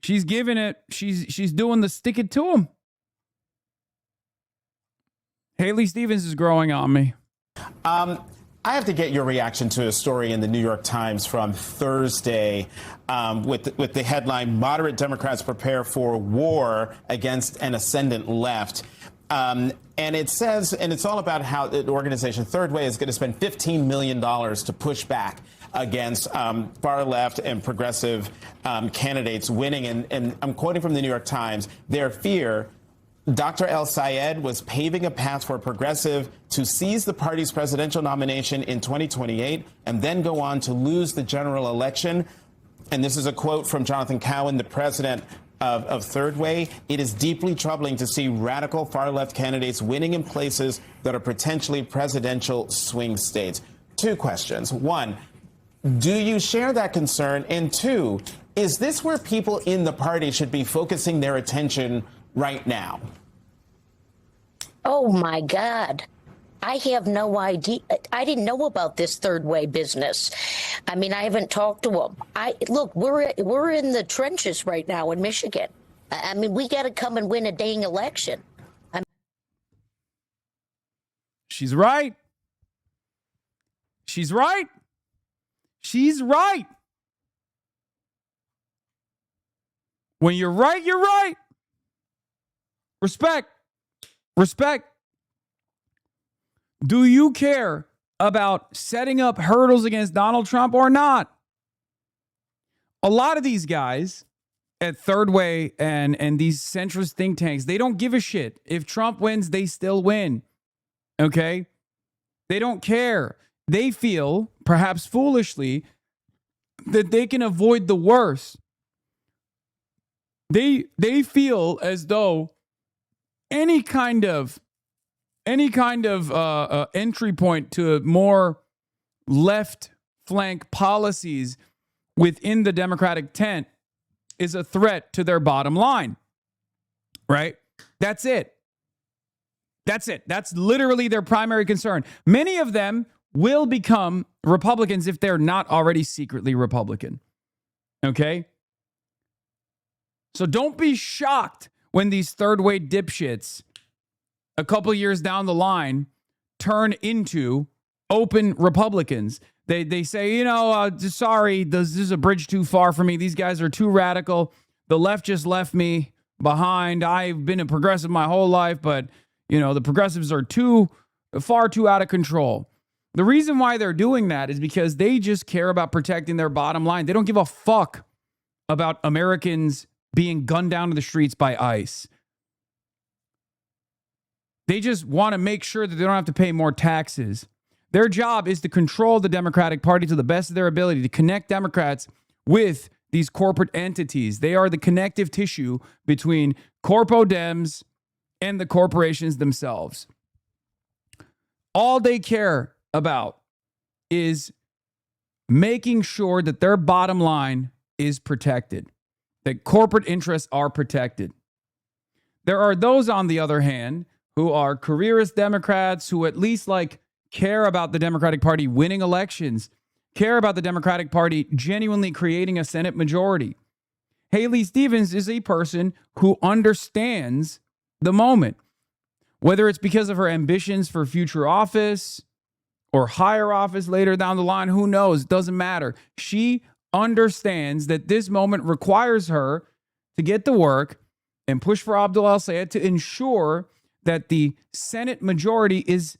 She's giving it, she's doing the stick it to him. Haley Stevens is growing on me. I have to get your reaction to a story in the New York Times from Thursday with the headline, "Moderate Democrats Prepare for War Against an Ascendant Left." And it says, and it's all about how the organization Third Way is going to spend $15 million to push back against far left and progressive candidates winning. And I'm quoting from the New York Times, their fear: Dr. El Sayed was paving a path for a progressive to seize the party's presidential nomination in 2028 and then go on to lose the general election. And this is a quote from Jonathan Cowan, the president of third way, it is deeply troubling to see radical far-left candidates winning in places that are potentially presidential swing states. Two questions. One, do you share that concern? And two, is this where people in the party should be focusing their attention right now? Oh, my God. I have no idea. I didn't know about this third way business. I mean, I haven't talked to them. Look, we're in the trenches right now in Michigan. I mean, we got to come and win a dang election. She's right. She's right. She's right. When you're right, you're right. Respect. Respect. Do you care about setting up hurdles against Donald Trump or not? A lot of these guys at Third Way and these centrist think tanks, they don't give a shit. If Trump wins, they still win. Okay? They don't care. They feel, perhaps foolishly, that they can avoid the worst. They feel as though any kind of entry point to more left flank policies within the Democratic tent is a threat to their bottom line. Right? That's it. That's it. That's literally their primary concern. Many of them will become Republicans if they're not already secretly Republican. Okay? So don't be shocked when these third way dipshits a couple years down the line turn into open Republicans. They say, sorry, this is a bridge too far for me. These guys are too radical. The left just left me behind. I've been a progressive my whole life, but, the progressives are far too out of control. The reason why they're doing that is because they just care about protecting their bottom line. They don't give a fuck about Americans being gunned down to the streets by ICE. They just want to make sure that they don't have to pay more taxes. Their job is to control the Democratic Party to the best of their ability, to connect Democrats with these corporate entities. They are the connective tissue between Corpo Dems and the corporations themselves. All they care about is making sure that their bottom line is protected, that corporate interests are protected. There are those, on the other hand, who are careerist Democrats who at least care about the Democratic Party winning elections, care about the Democratic Party genuinely creating a Senate majority. Haley Stevens is a person who understands the moment, whether it's because of her ambitions for future office or higher office later down the line, who knows? Doesn't matter. She understands that this moment requires her to get to work and push for Abdul El-Sayed to ensure that the Senate majority is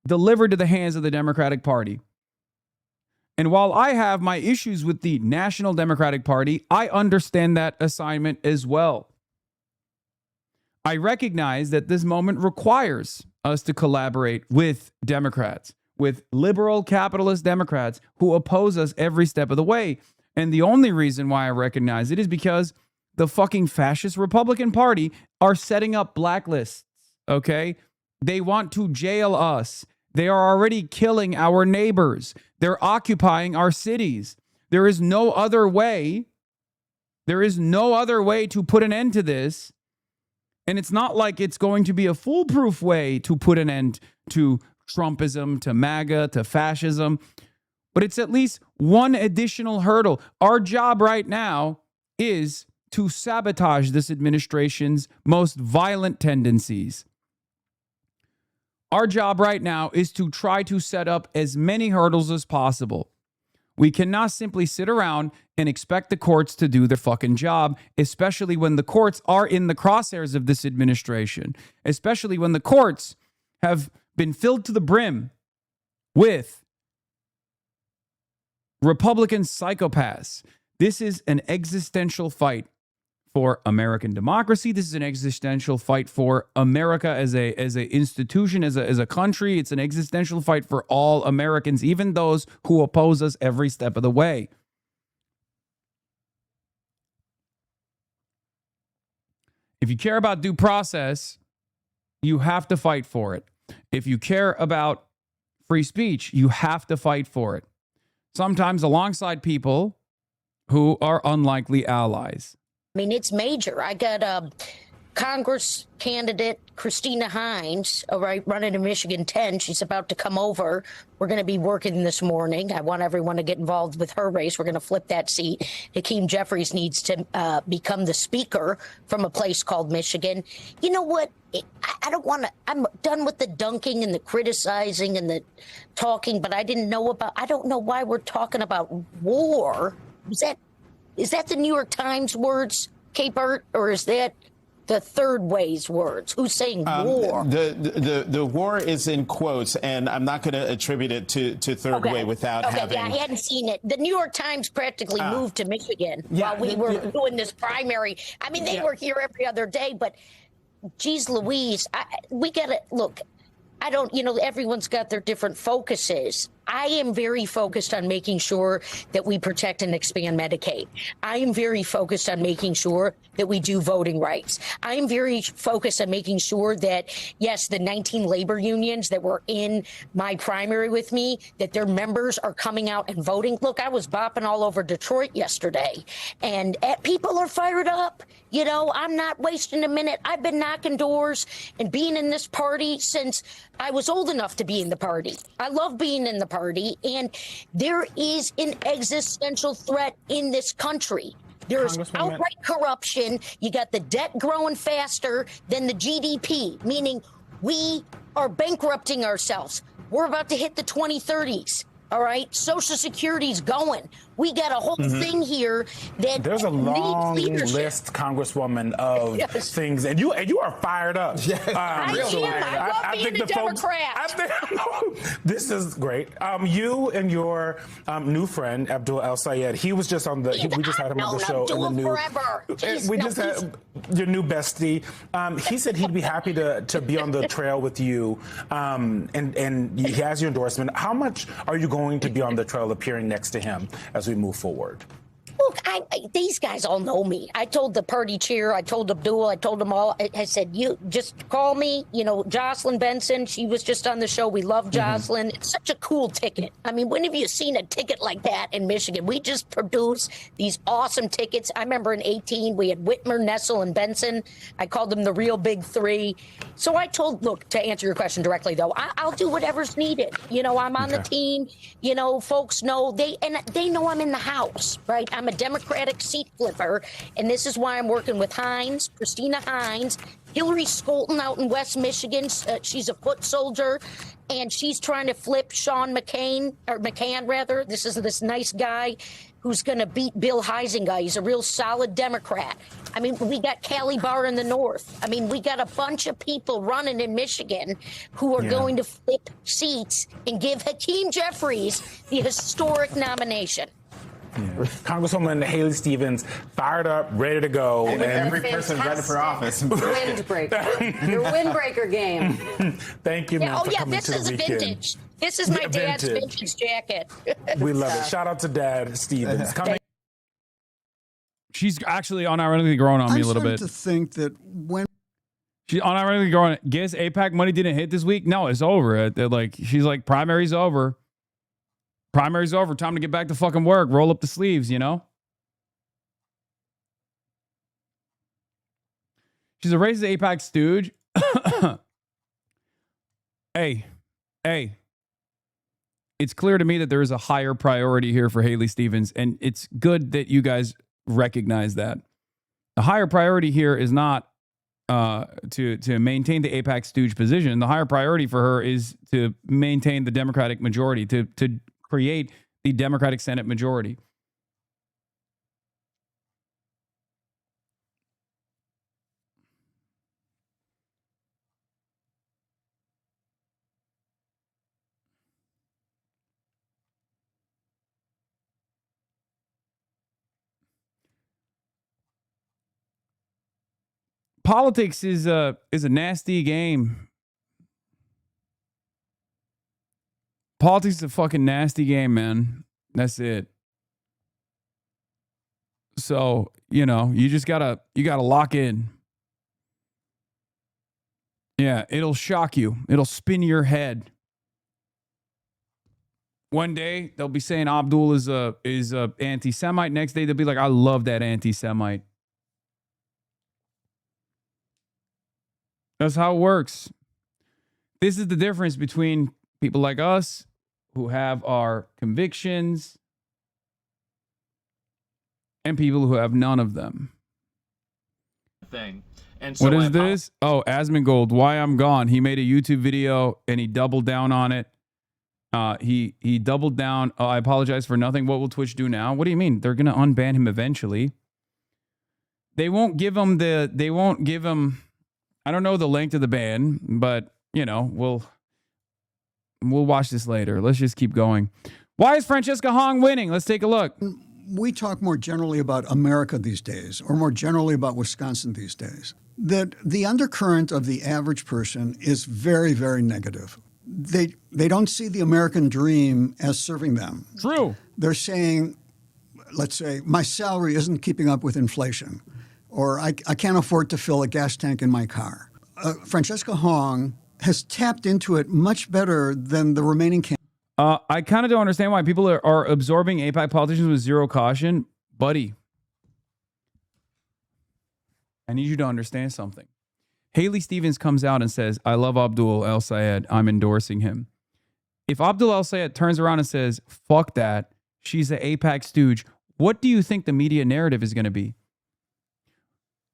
delivered to the hands of the Democratic Party. And while I have my issues with the National Democratic Party, I understand that assignment as well. I recognize that this moment requires us to collaborate with Democrats, with liberal capitalist Democrats who oppose us every step of the way. And the only reason why I recognize it is because the fucking fascist Republican Party are setting up blacklists, okay? They want to jail us. They are already killing our neighbors. They're occupying our cities. There is no other way. There is no other way to put an end to this. And it's not like it's going to be a foolproof way to put an end to Trumpism, to MAGA, to fascism. But it's at least one additional hurdle. Our job right now is to sabotage this administration's most violent tendencies. Our job right now is to try to set up as many hurdles as possible. We cannot simply sit around and expect the courts to do their fucking job, especially when the courts are in the crosshairs of this administration, especially when the courts have been filled to the brim with Republican psychopaths. This is an existential fight for American democracy. This is an existential fight for America as a institution, as a country. It's an existential fight for all Americans, even those who oppose us every step of the way. If you care about due process, you have to fight for it. If you care about free speech, you have to fight for it. Sometimes alongside people who are unlikely allies. I mean, it's major. I got Congress candidate Christina Hines, all right, running in Michigan 10. She's about to come over. We're going to be working this morning. I want everyone to get involved with her race. We're going to flip that seat. Hakeem Jeffries needs to become the speaker from a place called Michigan. You know what? I don't want to. I'm done with the dunking and the criticizing and the talking, but I don't know why we're talking about war. Is that the New York Times words, K-Bert, or is that the Third Way's words? Who's saying war? The war is in quotes, and I'm not going to attribute it to Third Way without having. Yeah, I hadn't seen it. The New York Times practically moved to Michigan while we were doing this primary. I mean, they were here every other day, but geez Louise, we got to look. Everyone's got their different focuses. I am very focused on making sure that we protect and expand Medicaid. I am very focused on making sure that we do voting rights. I am very focused on making sure that, yes, the 19 labor unions that were in my primary with me, that their members are coming out and voting. Look, I was bopping all over Detroit yesterday, and people are fired up. You know, I'm not wasting a minute. I've been knocking doors and being in this party since I was old enough to be in the party. I love being in the party, and there is an existential threat in this country. There's outright corruption. You got the debt growing faster than the GDP, meaning we are bankrupting ourselves. We're about to hit the 2030s. All right, Social Security's going. We got a whole thing here that there's a long leadership. list, Congresswoman, of things, and you are fired up. I love being a Democrat. This is great. You and your new friend Abdul El Sayed. He was just on the. We just had him on the show. Abdul forever. We just had your new bestie. He said he'd be happy to be on the trail with you, and he has your endorsement. How much are you going to be on the trail, appearing next to him as we move forward? Look, these guys all know me. I told the party chair, I told Abdul, I told them all. I said, you just call me. You know, Jocelyn Benson, she was just on the show. We love Jocelyn. It's such a cool ticket. I mean, when have you seen a ticket like that in Michigan? We just produce these awesome tickets. I remember in 18, we had Whitmer, Nessel, and Benson. I called them the real big three. So I told, look, to answer your question directly, though, I'll do whatever's needed. You know, I'm on the team. You know, folks know, they know I'm in the House, right? I'm a Democratic seat flipper, and this is why I'm working with Hines, Christina Hines, Hillary Skolton out in West Michigan. She's a foot soldier, and she's trying to flip Sean McCain, or McCann rather. This is this nice guy who's going to beat Bill Huizenga. He's a real solid Democrat. I mean, we got Callie Barr in the North. I mean, we got a bunch of people running in Michigan who are going to flip seats and give Hakeem Jeffries the historic nomination. Yeah. Congresswoman Haley Stevens, fired up, ready to go. And every person ready for office. Windbreaker. Your windbreaker game. Thank you, man, for coming to the weekend. Vintage. This is my dad's vintage jacket. We love it. Shout out to Dad Stevens. She's actually unironically growing on me a little bit. I'm starting to think that when she's unironically growing, guess AIPAC money didn't hit this week. No, it's over. She's like, primary's over. Primary's over. Time to get back to fucking work. Roll up the sleeves, you know? She's a racist AIPAC stooge. Hey. It's clear to me that there is a higher priority here for Haley Stevens, and it's good that you guys recognize that. The higher priority here is not to maintain the AIPAC stooge position. The higher priority for her is to maintain the Democratic majority, to create the Democratic Senate majority. Politics is a nasty game. Politics is a fucking nasty game, man. That's it. So, you know, you gotta lock in. Yeah, it'll shock you. It'll spin your head. One day they'll be saying Abdul is a anti-Semite. Next day they'll be like, I love that anti-Semite. That's how it works. This is the difference between people like us who have our convictions and people who have none of them. Thing. And so what is this? Oh, Asmongold, Why I'm Gone. He made a YouTube video and he doubled down on it. He doubled down. I apologize for nothing. What will Twitch do now? What do you mean? They're gonna unban him eventually. They won't give him I don't know the length of the ban, but you know, we'll watch this later. Let's just keep going. Why is Francesca Hong winning? Let's take a look. We talk more generally about America these days, or more generally about Wisconsin these days, that the undercurrent of the average person is very, very negative. They don't see the American dream as serving them. True. They're saying, let's say, my salary isn't keeping up with inflation, or I can't afford to fill a gas tank in my car. Francesca Hong has tapped into it much better than the remaining candidates. I kind of don't understand why people are absorbing APAC politicians with zero caution. Buddy, I need you to understand something. Haley Stevens comes out and says, I love Abdul El Sayed. I'm endorsing him. If Abdul El Sayed turns around and says, fuck that, she's an APAC stooge, what do you think the media narrative is going to be?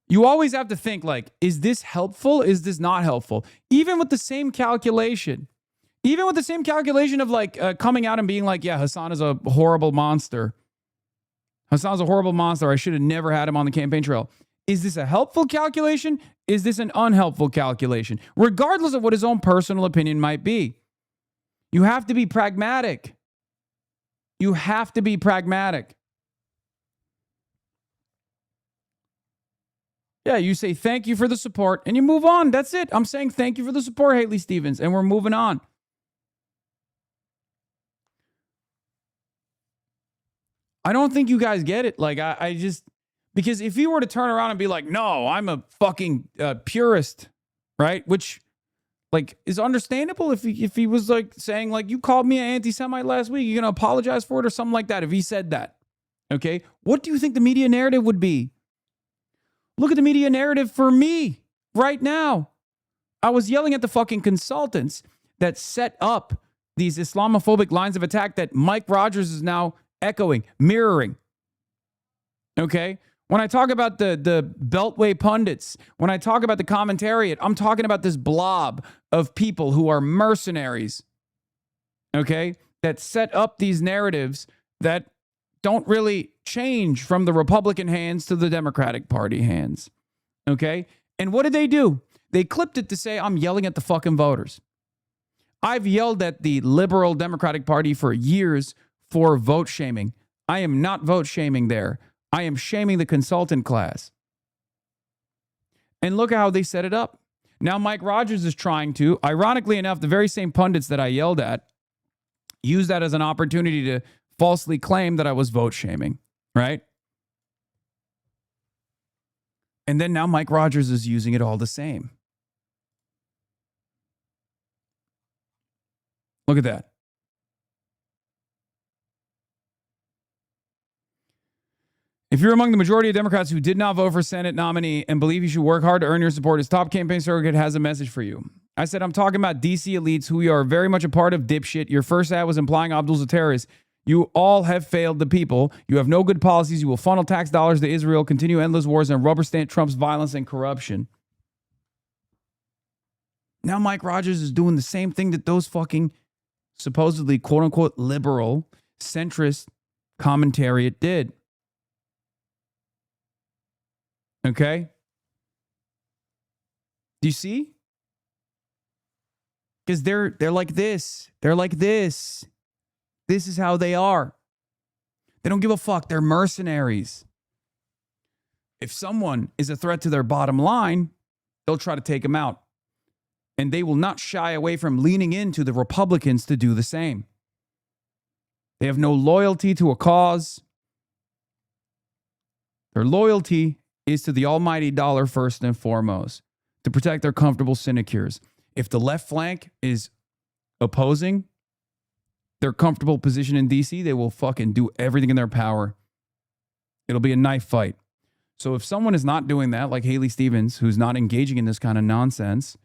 You always have to think like, is this helpful? Is this not helpful? Even with the same calculation. Even with the same calculation of like coming out and being like, yeah, Hasan is a horrible monster. Hasan's a horrible monster. I should have never had him on the campaign trail. Is this a helpful calculation? Is this an unhelpful calculation? Regardless of what his own personal opinion might be. You have to be pragmatic. You have to be pragmatic. Yeah, you say thank you for the support and you move on. That's it. I'm saying thank you for the support, Haley Stevens, and we're moving on. I don't think you guys get it. Like, I just, because if he were to turn around and be like, no, I'm a fucking purist, right? Which, like, is understandable if he was like saying, like, you called me an anti-Semite last week, you're going to apologize for it or something like that. If he said that, okay, what do you think the media narrative would be? Look at the media narrative for me right now. I was yelling at the fucking consultants that set up these Islamophobic lines of attack that Mike Rogers is now echoing, mirroring. Okay? When I talk about the Beltway pundits, when I talk about the commentariat, I'm talking about this blob of people who are mercenaries. Okay? That set up these narratives that don't really change from the Republican hands to the Democratic Party hands. Okay? And what did they do? They clipped it to say, I'm yelling at the fucking voters. I've yelled at the liberal Democratic Party for years for vote shaming. I am not vote shaming there. I am shaming the consultant class. And look at how they set it up. Now Mike Rogers is trying to, ironically enough, the very same pundits that I yelled at, use that as an opportunity to falsely claim that I was vote shaming, right? And then now Mike Rogers is using it all the same. Look at that. If you're among the majority of Democrats who did not vote for Senate nominee and believe you should work hard to earn your support, his top campaign surrogate has a message for you. I said, I'm talking about DC elites who are very much a part of dipshit. Your first ad was implying Abdul's a terrorist. You all have failed the people. You have no good policies. You will funnel tax dollars to Israel, continue endless wars, and rubber stamp Trump's violence and corruption. Now Mike Rogers is doing the same thing that those fucking supposedly quote-unquote liberal, centrist commentariat did. Okay? Do you see? Because they're like this. They're like this. This is how they are. They don't give a fuck. They're mercenaries. If someone is a threat to their bottom line, they'll try to take them out. And they will not shy away from leaning into the Republicans to do the same. They have no loyalty to a cause. Their loyalty is to the almighty dollar first and foremost. to protect their comfortable sinecures. If the left flank is opposing their comfortable position in DC, they will fucking do everything in their power. It'll be a knife fight. So if someone is not doing that, like Haley Stevens, who's not engaging in this kind of nonsense,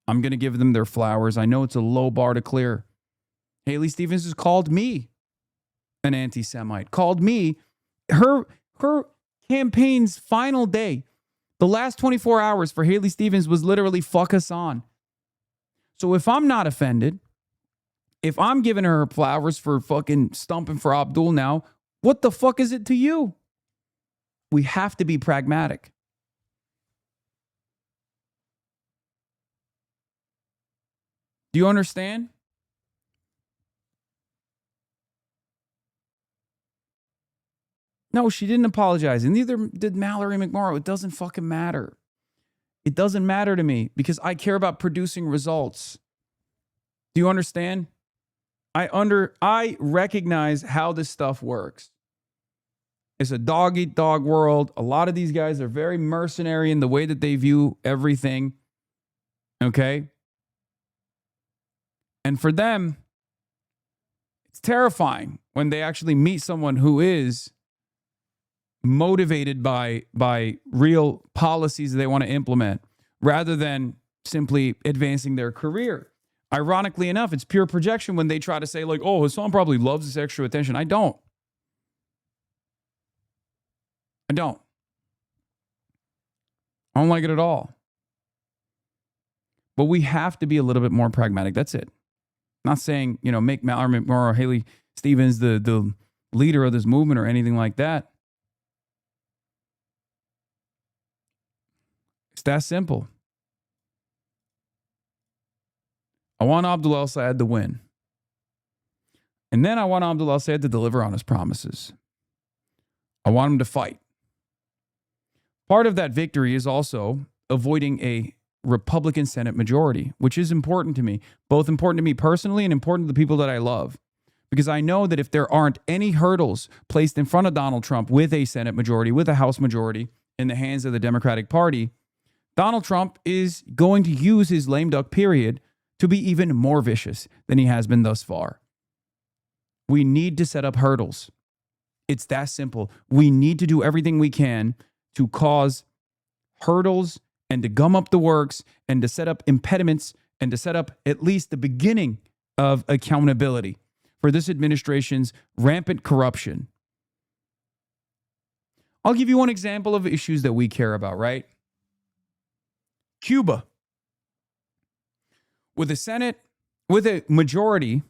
I'm going to give them their flowers. I know it's a low bar to clear. Haley Stevens has called me an anti-Semite, called me her campaign's final day. The last 24 hours for Haley Stevens was literally fuck Hasan. So if I'm not offended, if I'm giving her flowers for fucking stumping for Abdul now, what the fuck is it to you? We have to be pragmatic. Do you understand? No, she didn't apologize. And neither did Mallory McMorrow. It doesn't fucking matter. It doesn't matter to me because I care about producing results. Do you understand? I recognize how this stuff works. It's a dog-eat-dog world. A lot of these guys are very mercenary in the way that they view everything. Okay? And for them, it's terrifying when they actually meet someone who is motivated by real policies that they want to implement rather than simply advancing their career. Ironically enough, it's pure projection when they try to say like, oh, Hasan probably loves this extra attention. I don't. I don't like it at all. But we have to be a little bit more pragmatic. That's it. Not saying, make Mallory McMorrow or Haley Stevens the leader of this movement or anything like that. It's that simple. I want Abdul al-Sayed to win. And then I want Abdul al-Sayed to deliver on his promises. I want him to fight. Part of that victory is also avoiding a Republican Senate majority, which is important to me, both important to me personally and important to the people that I love. Because I know that if there aren't any hurdles placed in front of Donald Trump with a Senate majority, with a House majority in the hands of the Democratic Party, Donald Trump is going to use his lame duck period to be even more vicious than he has been thus far. We need to set up hurdles. It's that simple. We need to do everything we can to cause hurdles and to gum up the works and to set up impediments and to set up at least the beginning of accountability for this administration's rampant corruption. I'll give you one example of issues that we care about, right? Cuba. With a Senate, with a majority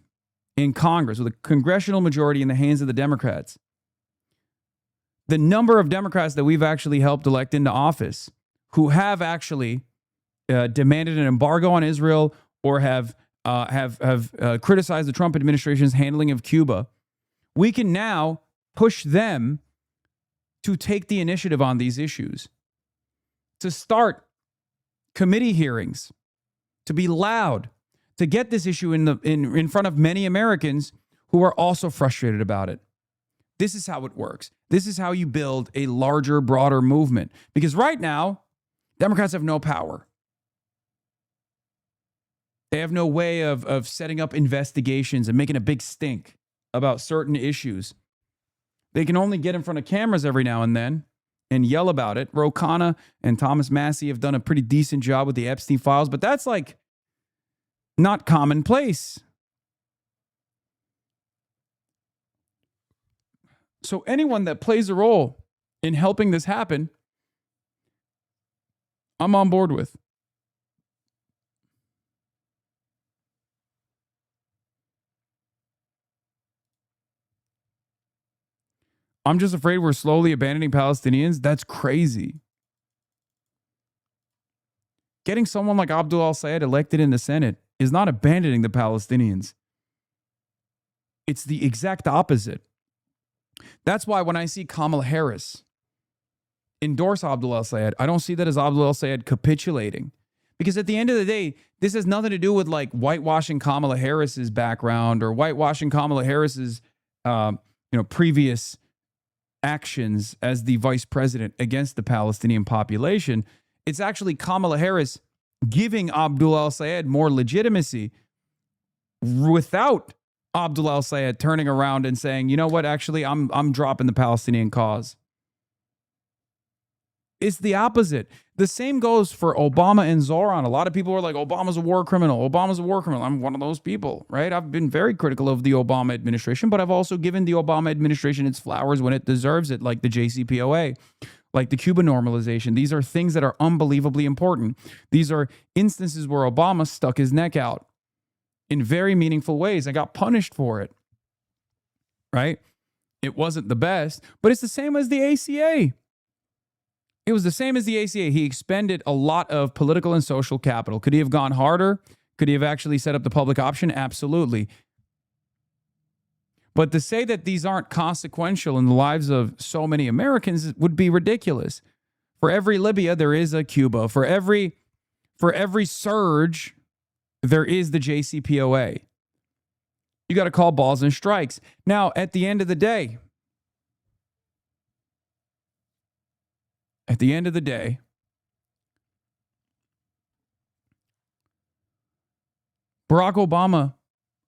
in Congress, with a congressional majority in the hands of the Democrats, the number of Democrats that we've actually helped elect into office who have actually demanded an embargo on Israel or have criticized the Trump administration's handling of Cuba, we can now push them to take the initiative on these issues, to start committee hearings, to be loud, to get this issue in front of many Americans who are also frustrated about it. This is how it works. This is how you build a larger, broader movement. Because right now, Democrats have no power. They have no way of setting up investigations and making a big stink about certain issues. They can only get in front of cameras every now and then and yell about it. Ro Khanna and Thomas Massie have done a pretty decent job with the Epstein files, but that's like not commonplace. So anyone that plays a role in helping this happen, I'm on board with. I'm just afraid we're slowly abandoning Palestinians. That's crazy. Getting someone like Abdul al-Sayed elected in the Senate is not abandoning the Palestinians. It's the exact opposite. That's why when I see Kamala Harris endorse Abdul al-Sayed, I don't see that as Abdul al-Sayed capitulating. Because at the end of the day, this has nothing to do with like whitewashing Kamala Harris's background or whitewashing Kamala Harris's previous actions as the vice president against the Palestinian population. It's actually Kamala Harris giving Abdul al-Sayed more legitimacy without Abdul al-Sayed turning around and saying, you know what, actually, I'm dropping the Palestinian cause. It's the opposite. The same goes for Obama and Zoran. A lot of people are like, Obama's a war criminal. Obama's a war criminal. I'm one of those people, right? I've been very critical of the Obama administration, but I've also given the Obama administration its flowers when it deserves it, like the JCPOA, like the Cuba normalization. These are things that are unbelievably important. These are instances where Obama stuck his neck out in very meaningful ways and got punished for it, right? It wasn't the best, but it's the same as the ACA. It was the same as the ACA. He expended a lot of political and social capital. Could he have gone harder? Could he have actually set up the public option? Absolutely. But to say that these aren't consequential in the lives of so many Americans would be ridiculous. For every Libya, there is a Cuba. For every surge, there is the JCPOA. You got to call balls and strikes. Now, at the end of the day, Barack Obama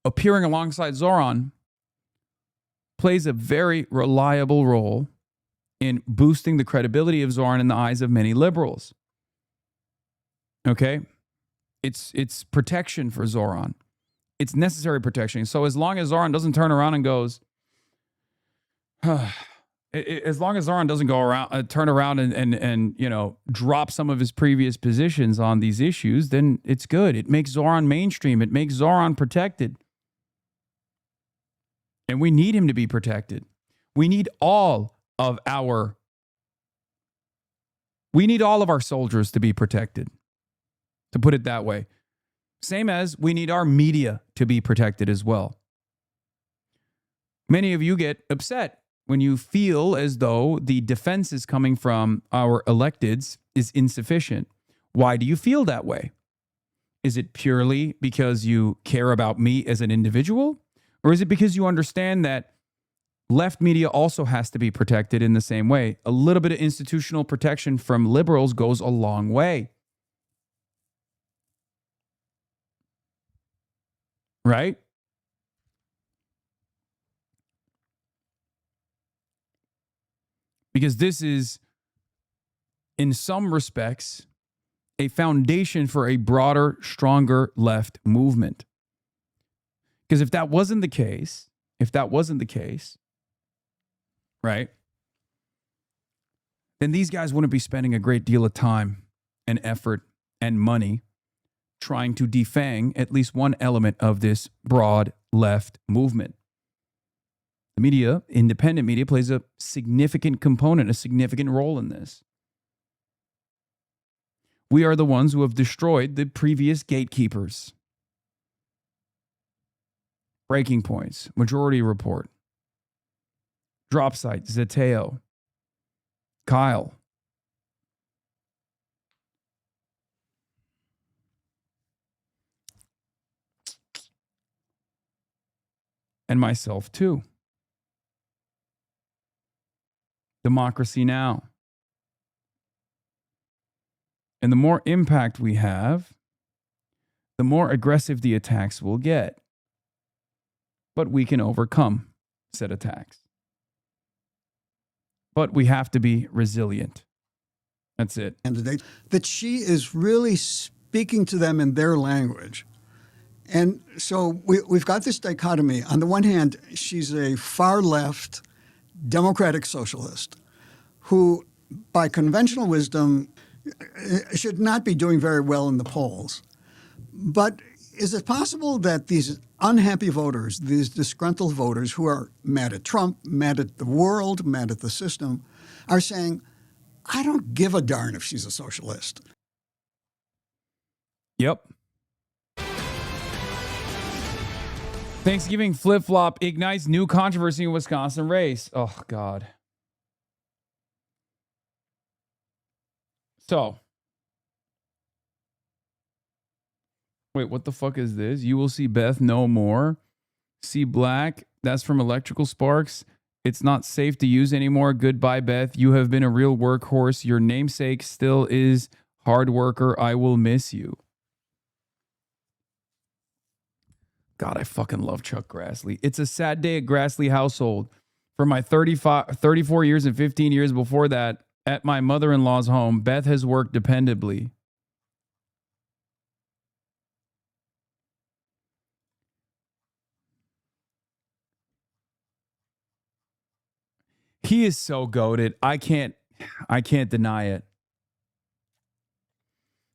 appearing alongside Zoran plays a very reliable role in boosting the credibility of Zoran in the eyes of many liberals. Okay? It's protection for Zoran. It's necessary protection. So as long as Zoran doesn't turn around and goes, as long as Zoran doesn't go around, turn around and you know, drop some of his previous positions on these issues, then it's good. It makes Zoran mainstream. It makes Zoran protected. And we need him to be protected. We need all of our soldiers to be protected, to put it that way. Same as we need our media to be protected as well. Many of you get upset when you feel as though the defenses coming from our electeds is insufficient. Why do you feel that way? Is it purely because you care about me as an individual? Or is it because you understand that left media also has to be protected in the same way? A little bit of institutional protection from liberals goes a long way. Right? Because this is, in some respects, a foundation for a broader, stronger left movement. Because if that wasn't the case, right, then these guys wouldn't be spending a great deal of time and effort and money trying to defang at least one element of this broad left movement. The media, independent media, plays a significant component, a significant role in this. We are the ones who have destroyed the previous gatekeepers. Breaking Points, Majority Report, Drop Site, Zeteo, Kyle. And myself too. Democracy Now! And the more impact we have, the more aggressive the attacks will get. But we can overcome said attacks. But we have to be resilient. That's it. Candidate, that she is really speaking to them in their language. And so we've got this dichotomy. On the one hand, she's a far left democratic socialist who, by conventional wisdom, should not be doing very well in the polls. But is it possible that these unhappy voters, these disgruntled voters who are mad at Trump, mad at the world, mad at the system, are saying, I don't give a darn if she's a socialist? Yep. Thanksgiving flip-flop ignites new controversy in Wisconsin race. Oh, God. So. Wait, what the fuck is this? You will see Beth no more. See Black. That's from Electrical Sparks. It's not safe to use anymore. Goodbye, Beth. You have been a real workhorse. Your namesake still is Hard worker, I will miss you. God, I fucking love Chuck Grassley. It's a sad day at Grassley household. For my 34 years and 15 years before that, at my mother-in-law's home, Beth has worked dependably. He is so goated. I can't deny it.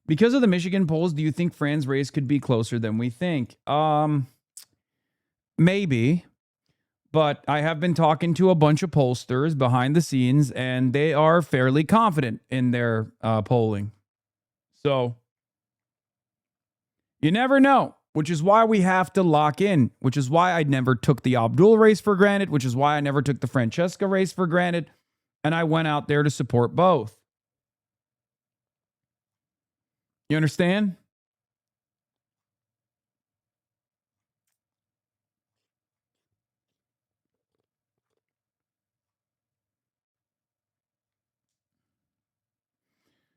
Because of the Michigan polls, do you think Fran's race could be closer than we think? Maybe. But I have been talking to a bunch of pollsters behind the scenes, and they are fairly confident in their polling. So you never know, which is why we have to lock in, which is why I never took the Abdul race for granted, which is why I never took the Francesca race for granted, and I went out there to support both. You understand?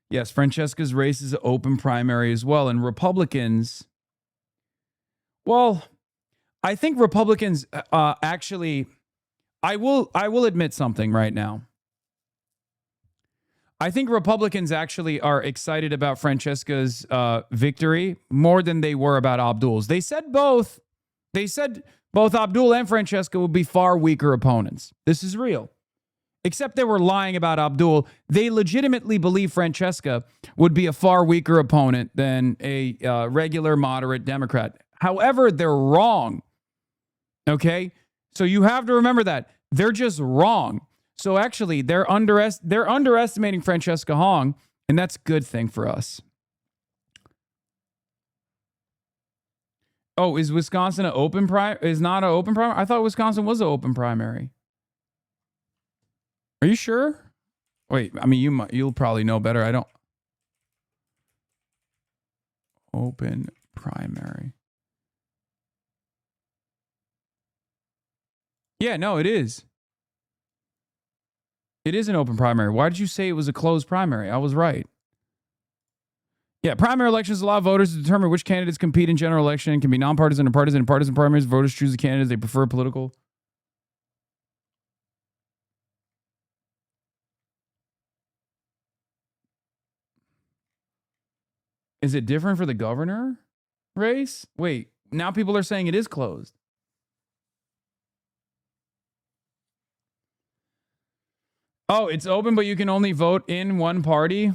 Yes, Francesca's race is an open primary as well. And Republicans, well, I think Republicans actually, I will admit something right now. I think Republicans actually are excited about Francesca's victory more than they were about Abdul's. They said both Abdul and Francesca would be far weaker opponents. This is real. Except they were lying about Abdul. They legitimately believe Francesca would be a far weaker opponent than a regular moderate Democrat. However, they're wrong. Okay? So you have to remember that. They're just wrong. So actually, they're underestimating Francesca Hong, and that's a good thing for us. Oh, is Wisconsin an open primary? Is not an open primary? I thought Wisconsin was an open primary. Are you sure? Wait, I mean, you'll probably know better. I don't. Open primary. Yeah, no, it is. It is an open primary. Why did you say it was a closed primary? I was right. Yeah, primary elections allow voters to determine which candidates compete in general election and can be nonpartisan or partisan. In partisan primaries, voters choose the candidates they prefer political. Is it different for the governor race? Wait, now people are saying it is closed. Oh, it's open, but you can only vote in one party?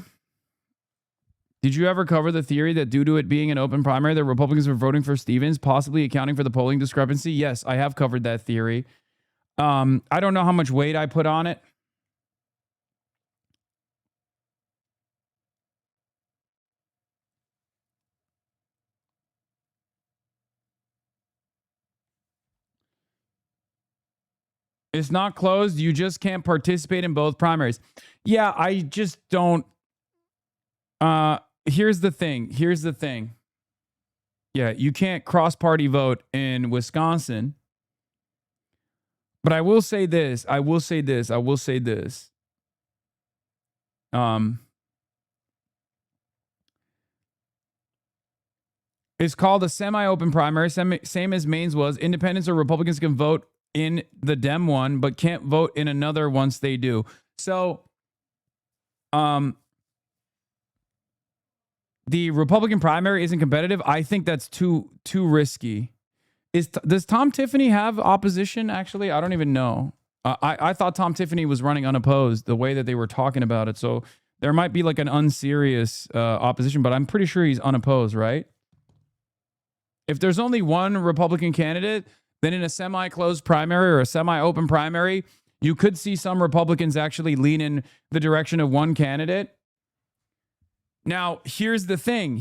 Did you ever cover the theory that due to it being an open primary, the Republicans were voting for Stevens, possibly accounting for the polling discrepancy? Yes, I have covered that theory. I don't know how much weight I put on it. It's not closed. You just can't participate in both primaries. Yeah, I just don't. Here's the thing. Yeah, you can't cross-party vote in Wisconsin. But I will say this. It's called a semi-open primary, same as Maine's was. Independents or Republicans can vote in the Dem one, but can't vote in another once they do. So, the Republican primary isn't competitive. I think that's too risky. Does Tom Tiffany have opposition? Actually, I don't even know. I thought Tom Tiffany was running unopposed the way that they were talking about it. So there might be like an unserious opposition, but I'm pretty sure he's unopposed, right? If there's only one Republican candidate, then in a semi-closed primary or a semi-open primary, you could see some Republicans actually lean in the direction of one candidate. Now, here's the thing.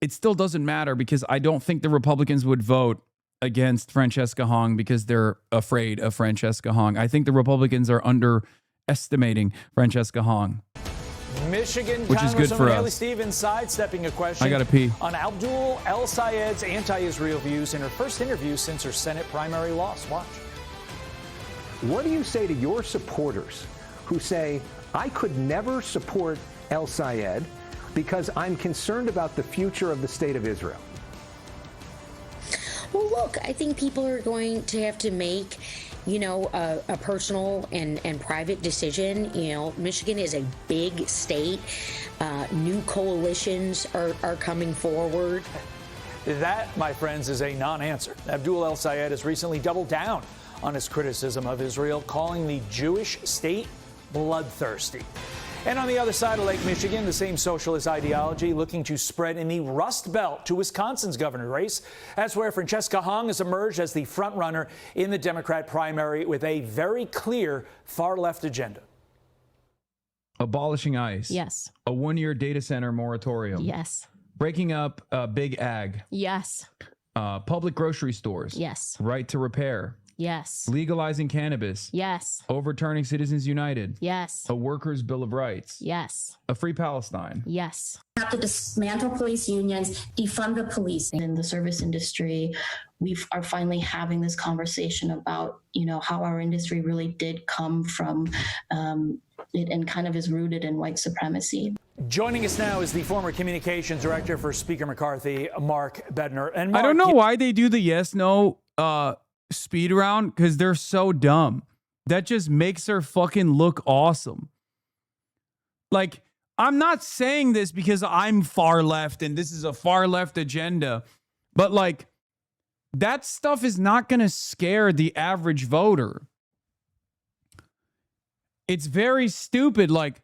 It still doesn't matter because I don't think the Republicans would vote against Francesca Hong because they're afraid of Francesca Hong. I think the Republicans are underestimating Francesca Hong. Michigan which is good for Haley us. Stevens sidestepping a question I gotta pee. on Abdul El Sayed's anti-Israel views in her first interview since her Senate primary loss. Watch. What do you say to your supporters who say, I could never support El Sayed because I'm concerned about the future of the state of Israel? Well, look, I think people are going to have to make, you know, a personal and private decision. You know, Michigan is a big state. New coalitions are coming forward. That, my friends, is a non-answer. Abdul El Sayed has recently doubled down on his criticism of Israel, calling the Jewish state bloodthirsty. And on the other side of Lake Michigan, the same socialist ideology looking to spread in the Rust Belt to Wisconsin's governor race. That's where Francesca Hong has emerged as the frontrunner in the Democrat primary with a very clear far-left agenda. Abolishing ICE. Yes. A 1-year data center moratorium. Yes. Breaking up big ag. Yes. Public grocery stores. Yes. Right to repair. Yes. Legalizing cannabis. Yes. Overturning Citizens United. Yes. A workers' bill of rights. Yes. A free Palestine. Yes. We have to dismantle police unions, defund the police. In the service industry, we are finally having this conversation about, you know, how our industry really did come from it and kind of is rooted in white supremacy. Joining us now is the former communications director for Speaker McCarthy, Mark Bednar. And Mark, I don't know why they do the yes/no speed round, because they're so dumb. That just makes her fucking look awesome. Like, I'm not saying this because I'm far left and this is a far left agenda, but like, that stuff is not going to scare the average voter. It's very stupid. Like,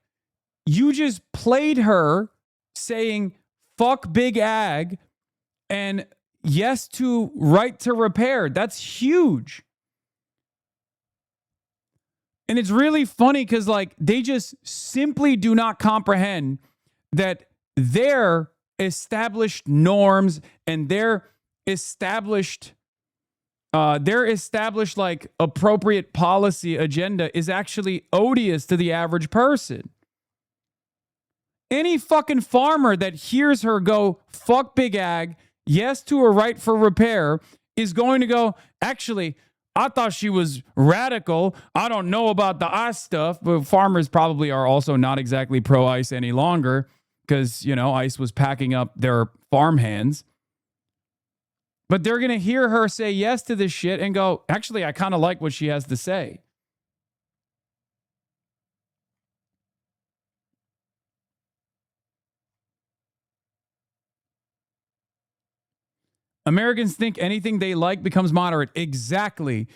you just played her saying fuck big ag and yes to right to repair. That's huge. And it's really funny because, like, they just simply do not comprehend that their established norms and their established like appropriate policy agenda is actually odious to the average person. Any fucking farmer that hears her go fuck big ag, yes to a right for repair, is going to go, actually, I thought she was radical. I don't know about the ICE stuff, but farmers probably are also not exactly pro-ICE any longer because, you know, ICE was packing up their farm hands. But they're going to hear her say yes to this shit and go, actually, I kind of like what she has to say. Americans think anything they like becomes moderate. Exactly.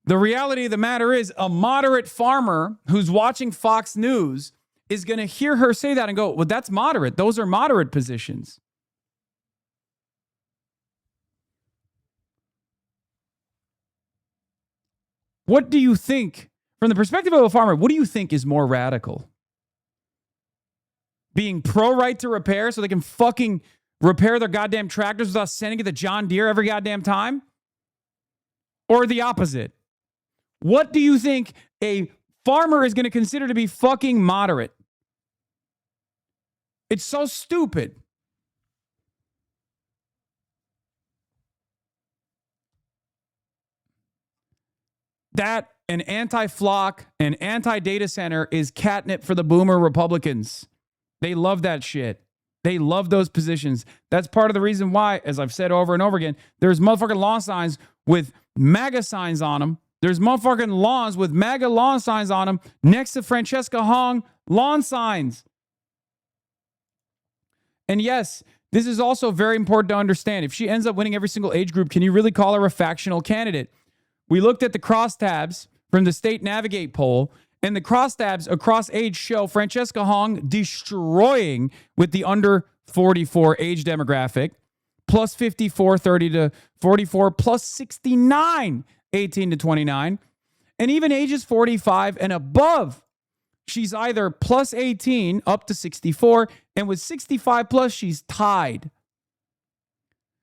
The reality of the matter is a moderate farmer who's watching Fox News is going to hear her say that and go, well, that's moderate. Those are moderate positions. What do you think, from the perspective of a farmer, what do you think is more radical? Being pro-right to repair so they can fucking repair their goddamn tractors without sending it to John Deere every goddamn time? Or the opposite? What do you think a farmer is going to consider to be fucking moderate? It's so stupid. That an anti-flock and anti-data center is catnip for the boomer Republicans. They love that shit. They love those positions. That's part of the reason why, as I've said over and over again, there's motherfucking lawn signs with MAGA signs on them. There's motherfucking lawns with MAGA lawn signs on them next to Francesca Hong lawn signs. And yes, this is also very important to understand. If she ends up winning every single age group, can you really call her a factional candidate? We looked at the crosstabs from the State Navigate poll, and the crosstabs across age show Francesca Hong destroying with the under 44 age demographic, plus 54, 30 to 44, plus 69, 18 to 29, and even ages 45 and above. She's either plus 18 up to 64, and with 65 plus, she's tied.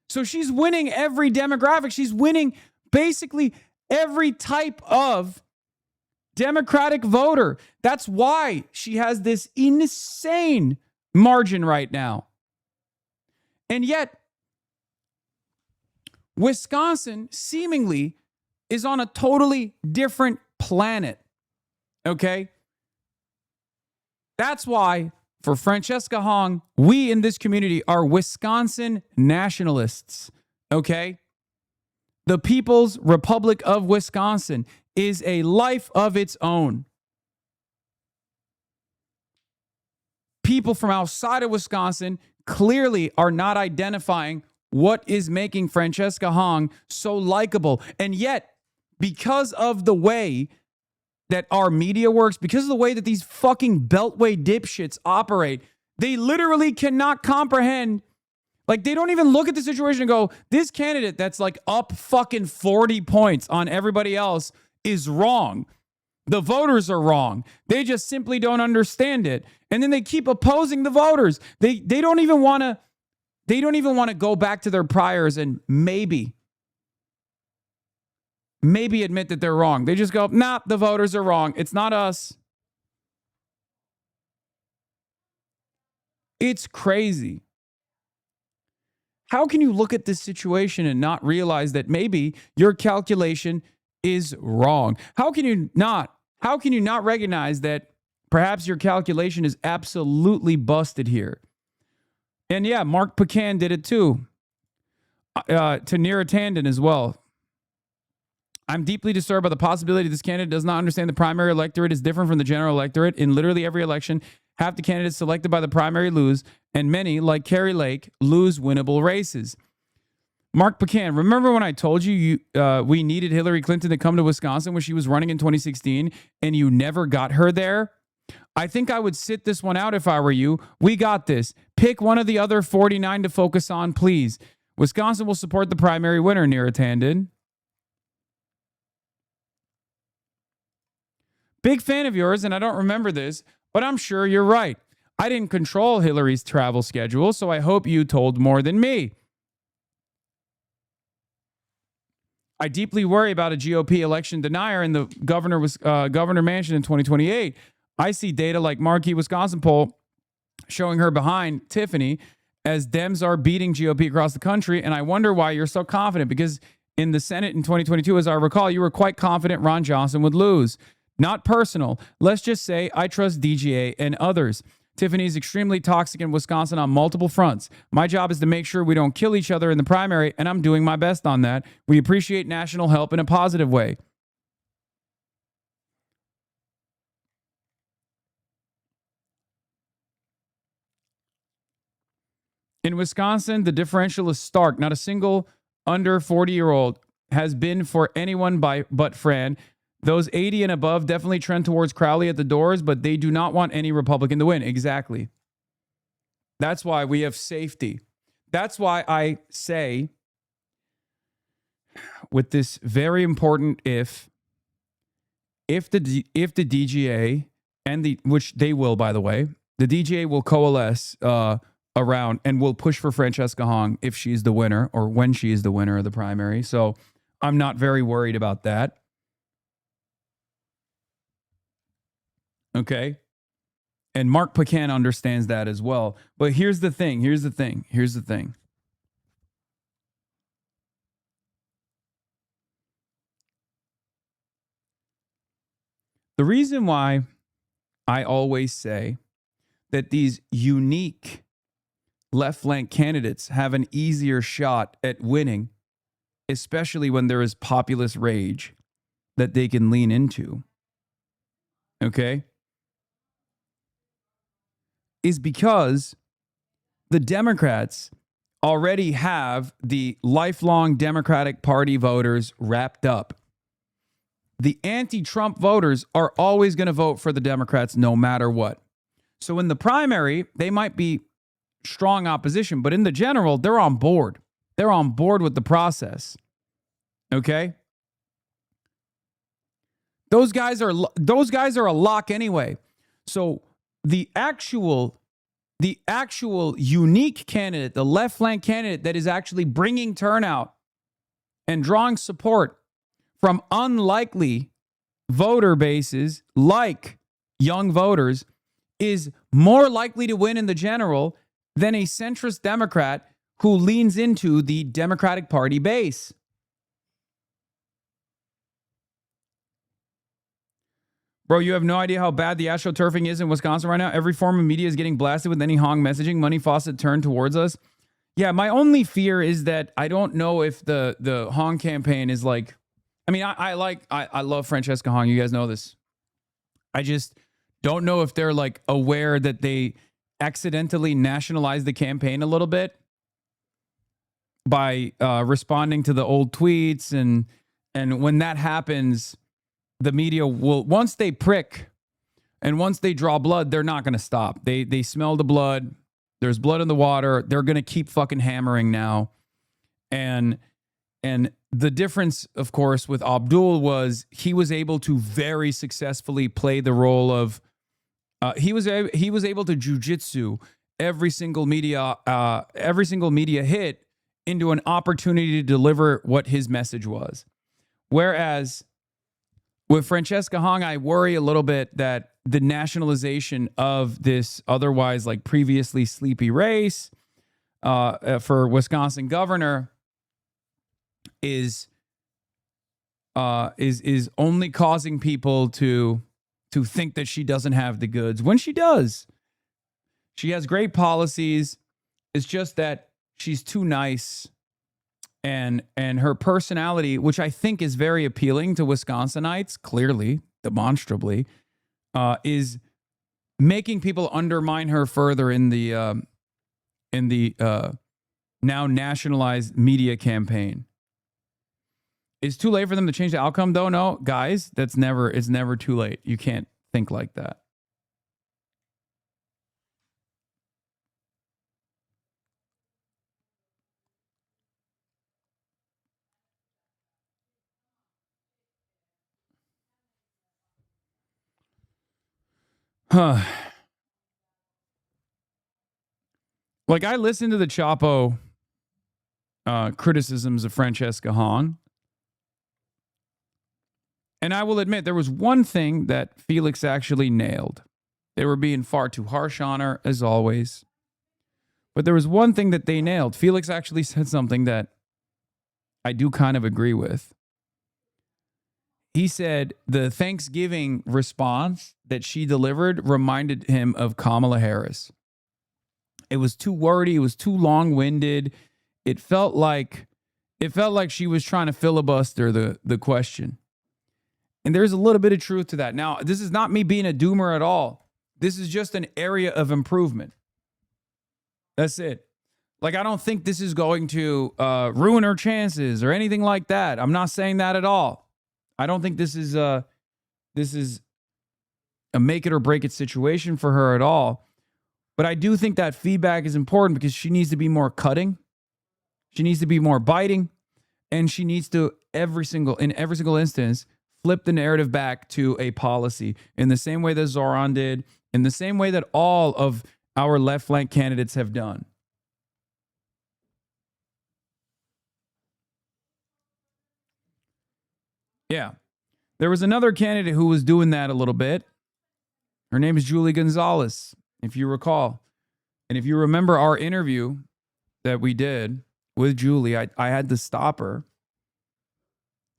So she's winning every demographic. She's winning basically every type of Democratic voter. That's why she has this insane margin right now. And yet, Wisconsin seemingly is on a totally different planet. Okay? That's why, for Francesca Hong, we in this community are Wisconsin nationalists. Okay? The People's Republic of Wisconsin is a life of its own. People from outside of Wisconsin clearly are not identifying what is making Francesca Hong so likable. And yet, because of the way that our media works, because of the way that these fucking Beltway dipshits operate, they literally cannot comprehend. Like, they don't even look at the situation and go, this candidate that's like up fucking 40 points on everybody else is wrong. The voters are wrong. They just simply don't understand it. And then they keep opposing the voters. They don't even want to go back to their priors and maybe admit that they're wrong. They just go, nah, the voters are wrong. It's not us. It's crazy. How can you look at this situation and not realize that maybe your calculation is wrong? How can you not recognize that perhaps your calculation is absolutely busted here? And yeah, Mark Pecan did it too. To Neera Tanden as well. I'm deeply disturbed by the possibility this candidate does not understand the primary electorate is different from the general electorate. In literally every election, half the candidates selected by the primary lose, and many, like Carrie Lake, lose winnable races. Mark Pecan, remember when I told you we needed Hillary Clinton to come to Wisconsin when she was running in 2016, and you never got her there? I think I would sit this one out if I were you. We got this. Pick one of the other 49 to focus on, please. Wisconsin will support the primary winner, Neera Tanden. Big fan of yours, and I don't remember this, but I'm sure you're right. I didn't control Hillary's travel schedule, so I hope you told more than me. I deeply worry about a GOP election denier in the governor mansion in 2028. I see data like Marquee Wisconsin poll showing her behind Tiffany as Dems are beating GOP across the country, and I wonder why you're so confident, because in the Senate in 2022, as I recall, you were quite confident Ron Johnson would lose. Not personal. Let's just say I trust DGA and others. Tiffany is extremely toxic in Wisconsin on multiple fronts. My job is to make sure we don't kill each other in the primary, and I'm doing my best on that. We appreciate national help in a positive way. In Wisconsin, the differential is stark. Not a single under 40-year-old has been for anyone but Fran. Those 80 and above definitely trend towards Crowley at the doors, but they do not want any Republican to win. Exactly. That's why we have safety. That's why I say, with this very important if the DGA and which they will, by the way, the DGA will coalesce around and will push for Francesca Hong if she's the winner or when she is the winner of the primary. So I'm not very worried about that. Okay. And Mark Pecan understands that as well. But here's the thing. The reason why I always say that these unique left flank candidates have an easier shot at winning, especially when there is populist rage that they can lean into, okay, is because the Democrats already have the lifelong Democratic Party voters wrapped up. The anti-Trump voters are always going to vote for the Democrats no matter what. So in the primary, they might be strong opposition, but in the general, they're on board. They're on board with the process. Okay? Those guys are a lock anyway. So the actual unique candidate, the left flank candidate that is actually bringing turnout and drawing support from unlikely voter bases, like young voters, is more likely to win in the general than a centrist Democrat who leans into the Democratic Party base. Bro, you have no idea how bad the astroturfing is in Wisconsin right now. Every form of media is getting blasted with any Hong messaging. Money faucet turned towards us. Yeah, my only fear is that I don't know if the Hong campaign is like, I mean, I love Francesca Hong. You guys know this. I just don't know if they're like aware that they accidentally nationalized the campaign a little bit by responding to the old tweets. And when that happens, the media will, once they prick and once they draw blood, they're not going to stop. They smell the blood. There's blood in the water. They're going to keep fucking hammering now. And the difference, of course, with Abdul was he was able to very successfully play the role of he was able to jujitsu every single media hit into an opportunity to deliver what his message was. Whereas with Francesca Hong, I worry a little bit that the nationalization of this otherwise like previously sleepy race for Wisconsin governor is only causing people to think that she doesn't have the goods when she does. She has great policies. It's just that she's too nice, and her personality, which I think is very appealing to Wisconsinites, clearly, demonstrably, is making people undermine her further in the now nationalized media campaign. It's too late for them to change the outcome, though. No, guys, it's never too late. You can't think like that. Huh. Like, I listened to the Chapo criticisms of Francesca Hong. And I will admit, there was one thing that Felix actually nailed. They were being far too harsh on her, as always. But there was one thing that they nailed. Felix actually said something that I do kind of agree with. He said the Thanksgiving response that she delivered reminded him of Kamala Harris. It was too wordy. It was too long-winded. It felt like she was trying to filibuster the question. And there's a little bit of truth to that. Now, this is not me being a doomer at all. This is just an area of improvement. That's it. Like, I don't think this is going to ruin her chances or anything like that. I'm not saying that at all. I don't think this is a make it or break it situation for her at all. But I do think that feedback is important because she needs to be more cutting. She needs to be more biting. And she needs to, in every single instance, flip the narrative back to a policy in the same way that Zoran did, in the same way that all of our left flank candidates have done. Yeah. There was another candidate who was doing that a little bit. Her name is Julie Gonzalez, if you recall. And if you remember our interview that we did with Julie, I had to stop her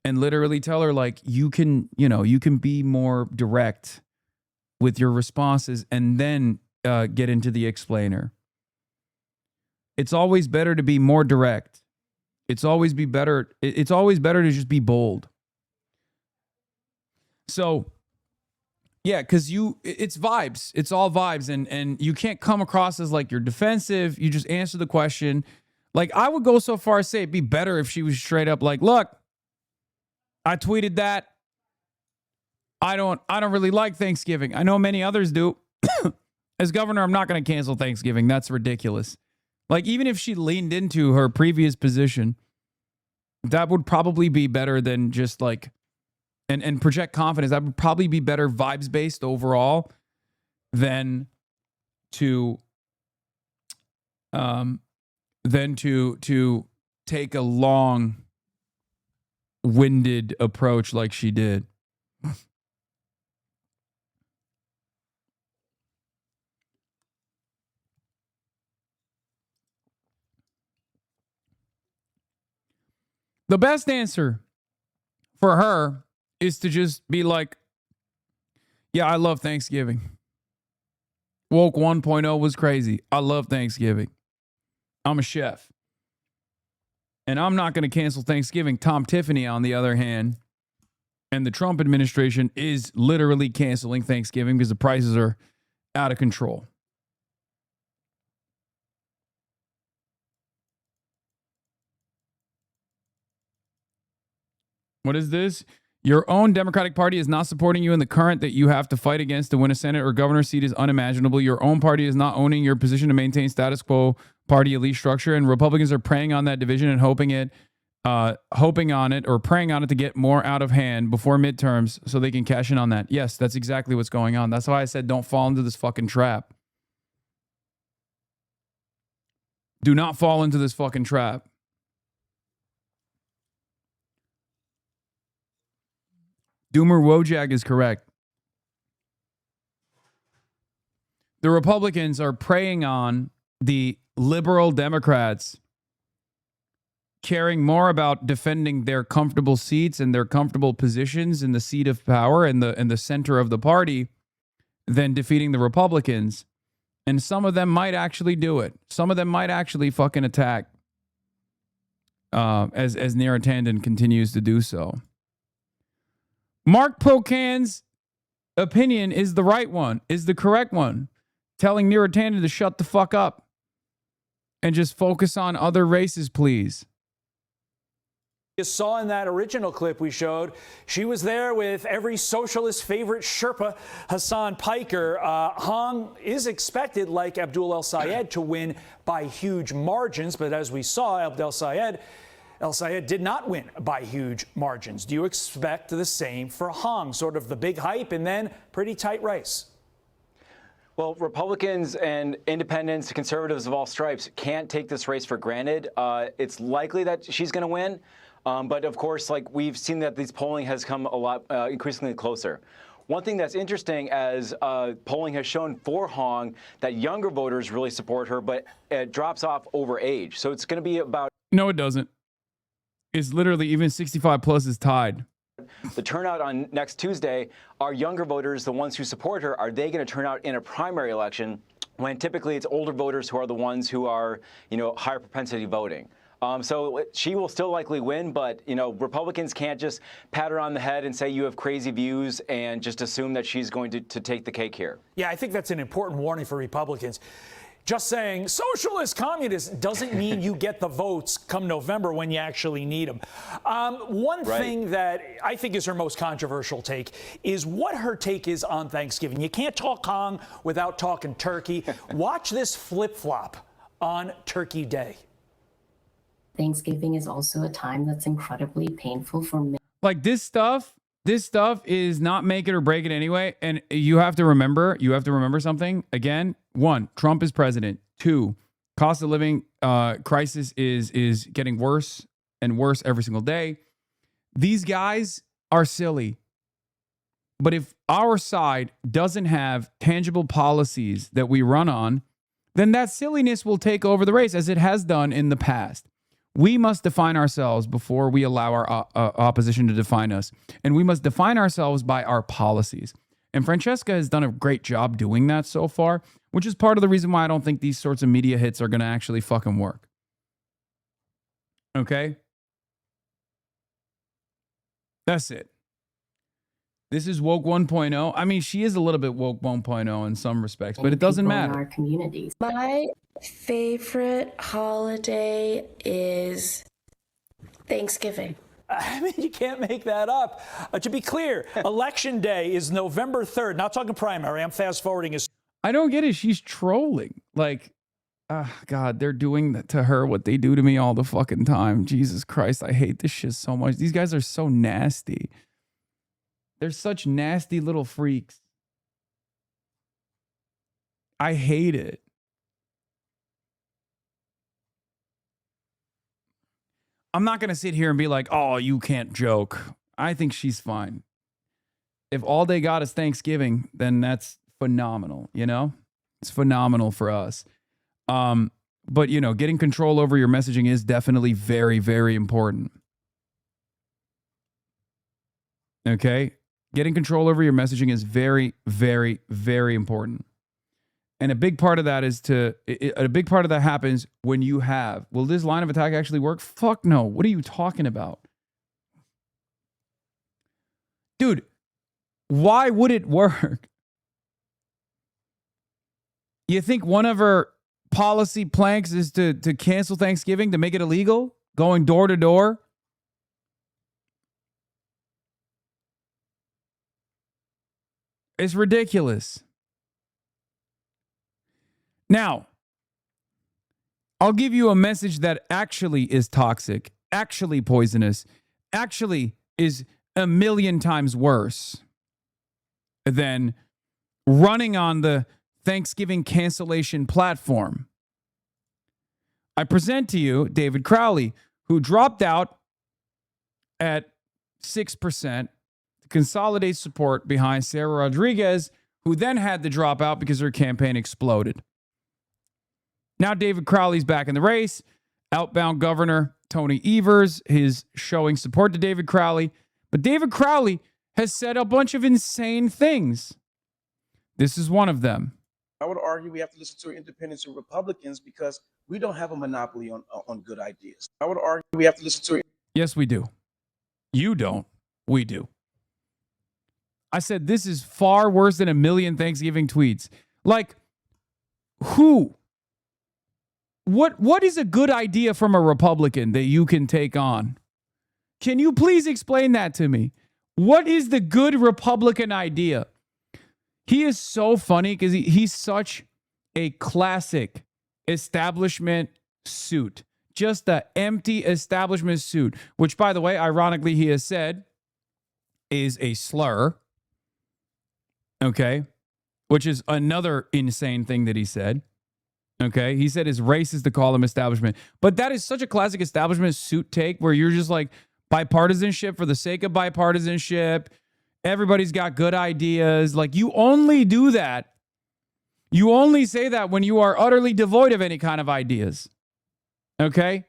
and literally tell her, like, you can be more direct with your responses and then get into the explainer. It's always better to be more direct. It's always better to just be bold. So, yeah, because it's vibes. It's all vibes. And you can't come across as like you're defensive. You just answer the question. Like, I would go so far as say it'd be better if she was straight up like, look, I tweeted that. I don't really like Thanksgiving. I know many others do. As governor, I'm not going to cancel Thanksgiving. That's ridiculous. Like, even if she leaned into her previous position, that would probably be better than just like, and project confidence. That would probably be better vibes based overall than to take a long winded approach like she did. The best answer for her is to just be like, yeah, I love Thanksgiving. Woke 1.0 was crazy. I love Thanksgiving. I'm a chef. And I'm not going to cancel Thanksgiving. Tom Tiffany, on the other hand, and the Trump administration is literally canceling Thanksgiving because the prices are out of control. What is this? Your own Democratic Party is not supporting you in the current that you have to fight against to win a Senate or governor seat is unimaginable. Your own party is not owning your position to maintain status quo party elite structure, and Republicans are preying on that division and hoping on it or preying on it to get more out of hand before midterms so they can cash in on that. Yes, that's exactly what's going on. That's why I said don't fall into this fucking trap. Do not fall into this fucking trap. Doomer Wojak is correct. The Republicans are preying on the liberal Democrats caring more about defending their comfortable seats and their comfortable positions in the seat of power and the center of the party than defeating the Republicans. And some of them might actually do it. Some of them might actually fucking attack as Neera Tanden continues to do so. Mark Pocan's opinion is the right one, is the correct one. Telling Neera Tanden to shut the fuck up and just focus on other races, please. You saw in that original clip we showed, she was there with every socialist favorite Sherpa, Hasan Piker. Hong is expected, like Abdul El Sayed, to win by huge margins. But as we saw, El Sayed did not win by huge margins. Do you expect the same for Hong? Sort of the big hype and then pretty tight race. Well, Republicans and independents, conservatives of all stripes can't take this race for granted. It's likely that she's going to win. But of course, like we've seen that these polling has come a lot increasingly closer. One thing that's interesting as polling has shown for Hong that younger voters really support her, but it drops off over age. So it's going to be about. No, it doesn't. It's literally even 65 plus is tied. The turnout on next Tuesday, are younger voters, the ones who support her, are they going to turn out in a primary election when typically it's older voters who are the ones who are, higher propensity voting? So she will still likely win, but, Republicans can't just pat her on the head and say you have crazy views and just assume that she's going to take the cake here. Yeah, I think that's an important warning for Republicans. Just saying socialist, communist doesn't mean you get the votes come November when you actually need them. One thing that I think is her most controversial take is what her take is on Thanksgiving. You can't talk Hong without talking turkey. Watch this flip-flop on Turkey Day. Thanksgiving is also a time that's incredibly painful for me. Like this stuff is not make it or break it anyway. And you have to remember something. Again, 1, Trump is president. 2, cost of living crisis is getting worse and worse every single day. These guys are silly. But if our side doesn't have tangible policies that we run on, then that silliness will take over the race as it has done in the past. We must define ourselves before we allow our opposition to define us. And we must define ourselves by our policies. And Francesca has done a great job doing that so far, which is part of the reason why I don't think these sorts of media hits are going to actually fucking work. Okay? That's it. This is woke 1.0. I mean, she is a little bit woke 1.0 in some respects, but it doesn't matter. In our communities. My favorite holiday is Thanksgiving. I mean, you can't make that up. To be clear, Election Day is November 3rd. Not talking primary. I'm fast forwarding. I don't get it. She's trolling. Like, God, they're doing to her what they do to me all the fucking time. Jesus Christ, I hate this shit so much. These guys are so nasty. They're such nasty little freaks. I hate it. I'm not going to sit here and be like, oh, you can't joke. I think she's fine. If all they got is Thanksgiving, then that's phenomenal, It's phenomenal for us. But, getting control over your messaging is definitely very, very important. Okay? Getting control over your messaging is very, very, very important. And a big part of that a big part of that happens when you have, will this line of attack actually work? Fuck no. What are you talking about? Dude, why would it work? You think one of her policy planks is to cancel Thanksgiving, to make it illegal? Going door to door? It's ridiculous. Now, I'll give you a message that actually is toxic, actually poisonous, actually is a million times worse than running on the Thanksgiving cancellation platform. I present to you David Crowley, who dropped out at 6% to consolidate support behind Sarah Rodriguez, who then had to drop out because her campaign exploded. Now David Crowley's back in the race. Outbound Governor Tony Evers is showing support to David Crowley. But David Crowley has said a bunch of insane things. This is one of them. I would argue we have to listen to independents and Republicans because we don't have a monopoly on good ideas. I would argue we have to listen to... Yes, we do. You don't. We do. I said this is far worse than a million Thanksgiving tweets. Like, who? What is a good idea from a Republican that you can take on? Can you please explain that to me? What is the good Republican idea? He is so funny because he's such a classic establishment suit. Just the empty establishment suit, which, by the way, ironically, he has said is a slur. Okay. Which is another insane thing that he said. Okay. He said it's racist to call him establishment. But that is such a classic establishment suit take where you're just like bipartisanship for the sake of bipartisanship. Everybody's got good ideas. Like, you only do that. You only say that when you are utterly devoid of any kind of ideas. Okay?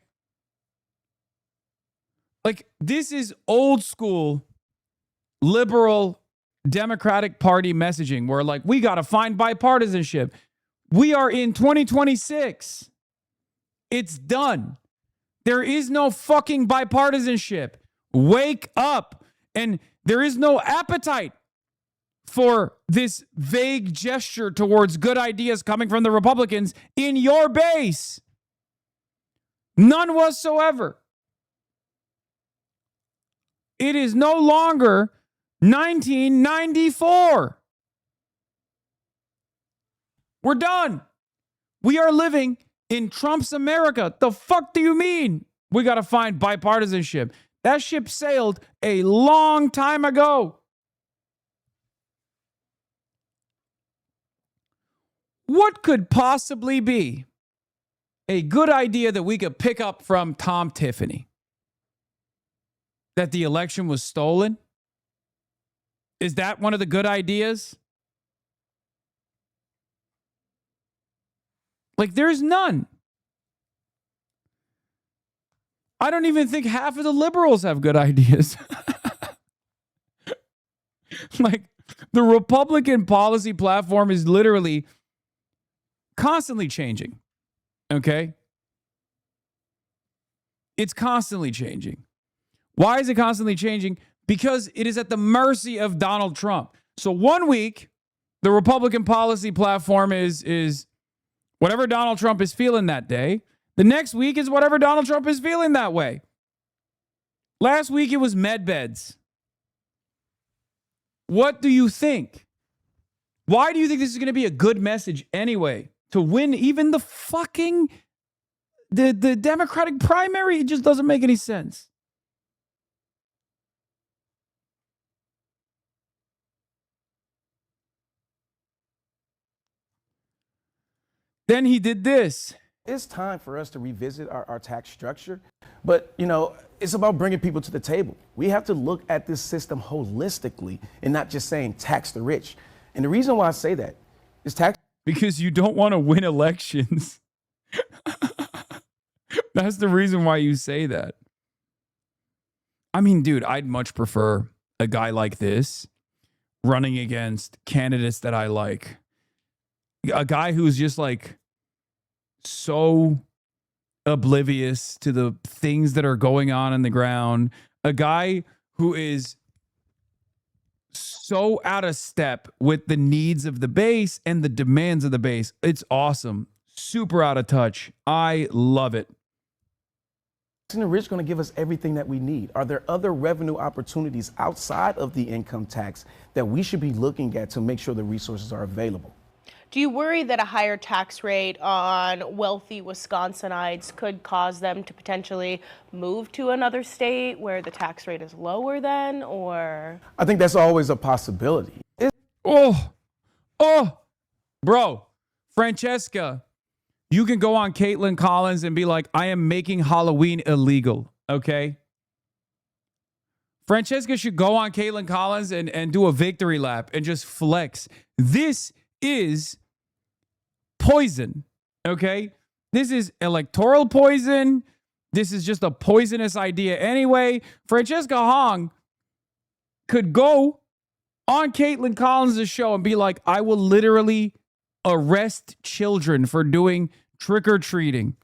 Like, this is old school liberal Democratic Party messaging where, like, we got to find bipartisanship. We are in 2026. It's done. There is no fucking bipartisanship. Wake up. And there is no appetite for this vague gesture towards good ideas coming from the Republicans in your base. None whatsoever. It is no longer 1994. We're done. We are living in Trump's America. The fuck do you mean? We got to find bipartisanship. That ship sailed a long time ago. What could possibly be a good idea that we could pick up from Tom Tiffany? That the election was stolen? Is that one of the good ideas? Like, there's none. I don't even think half of the liberals have good ideas. Like, the Republican policy platform is literally constantly changing. Okay? It's constantly changing. Why is it constantly changing? Because it is at the mercy of Donald Trump. So 1 week, the Republican policy platform is whatever Donald Trump is feeling that day. The next week is whatever Donald Trump is feeling that way. Last week, it was med beds. What do you think? Why do you think this is going to be a good message anyway? To win even the fucking the Democratic primary? It just doesn't make any sense. Then he did this. It's time for us to revisit our tax structure. But, you know, it's about bringing people to the table. We have to look at this system holistically and not just saying tax the rich. And the reason why I say that is tax. Because you don't want to win elections. That's the reason why you say that. I mean, dude, I'd much prefer a guy like this running against candidates that I like. A guy who's just like so oblivious to the things that are going on in the ground. A guy who is so out of step with the needs of the base and the demands of the base. It's awesome. Super out of touch. I love it. Isn't the rich going to give us everything that we need? Are there other revenue opportunities outside of the income tax that we should be looking at to make sure the resources are available? Do you worry that a higher tax rate on wealthy Wisconsinites could cause them to potentially move to another state where the tax rate is lower then, or? I think that's always a possibility. Bro, Francesca, you can go on Caitlin Collins and be like, I am making Halloween illegal, okay? Francesca should go on Caitlin Collins and do a victory lap and just flex. This is poison, okay? This is electoral poison. This is just a poisonous idea anyway. Francesca Hong could go on Caitlin Collins' show and be like, I will literally arrest children for doing trick-or-treating.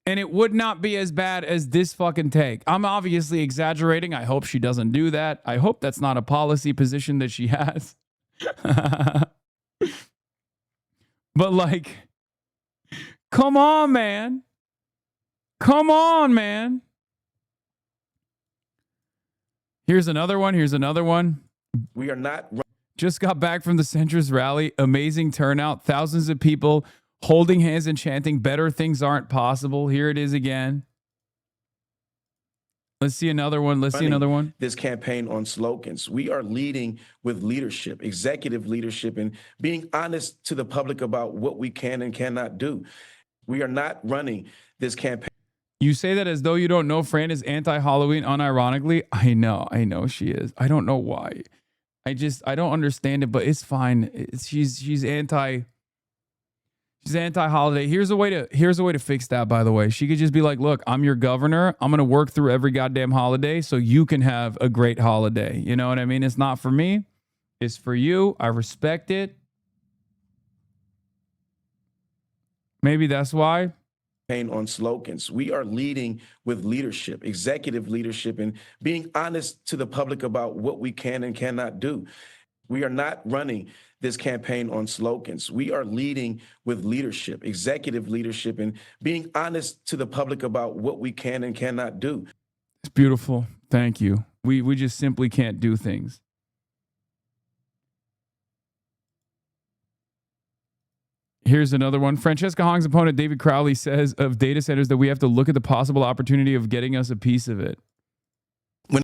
And it would not be as bad as this fucking take. I'm obviously exaggerating. I hope she doesn't do that. I hope that's not a policy position that she has. But like, come on, man. Come on, man. Here's another one. Here's another one. We are not. Just got back from the centrist rally. Amazing turnout. Thousands of people holding hands and chanting, better things aren't possible. Here it is again. Let's see another one. Let's see another one. This campaign on slogans. We are leading with leadership, executive leadership, and being honest to the public about what we can and cannot do. We are not running this campaign. You say that as though you don't know Fran is anti-Halloween unironically. I know she is. I don't know why. I don't understand it, but it's fine. She's anti-holiday. Here's a way to fix that, by the way. She could just be like, look, I'm your governor. I'm going to work through every goddamn holiday so you can have a great holiday. You know what I mean? It's not for me. It's for you. I respect it. Maybe that's why. On slogans. We are leading with leadership, executive leadership, and being honest to the public about what we can and cannot do. We are not running this campaign on slogans. We are leading with leadership, executive leadership, and being honest to the public about what we can and cannot do. It's beautiful. Thank you. We just simply can't do things. Here's another one. Francesca Hong's opponent, David Crowley, says of data centers that we have to look at the possible opportunity of getting us a piece of it. When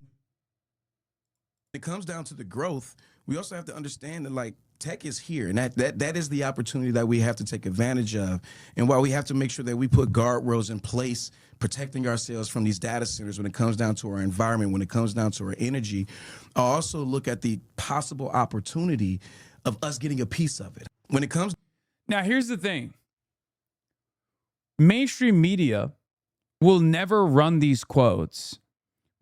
it comes down to the growth, we also have to understand that like tech is here, and that is the opportunity that we have to take advantage of. And while we have to make sure that we put guardrails in place, protecting ourselves from these data centers when it comes down to our environment, when it comes down to our energy, I also look at the possible opportunity of us getting a piece of it. When it comes. Now, here's the thing. Mainstream media will never run these quotes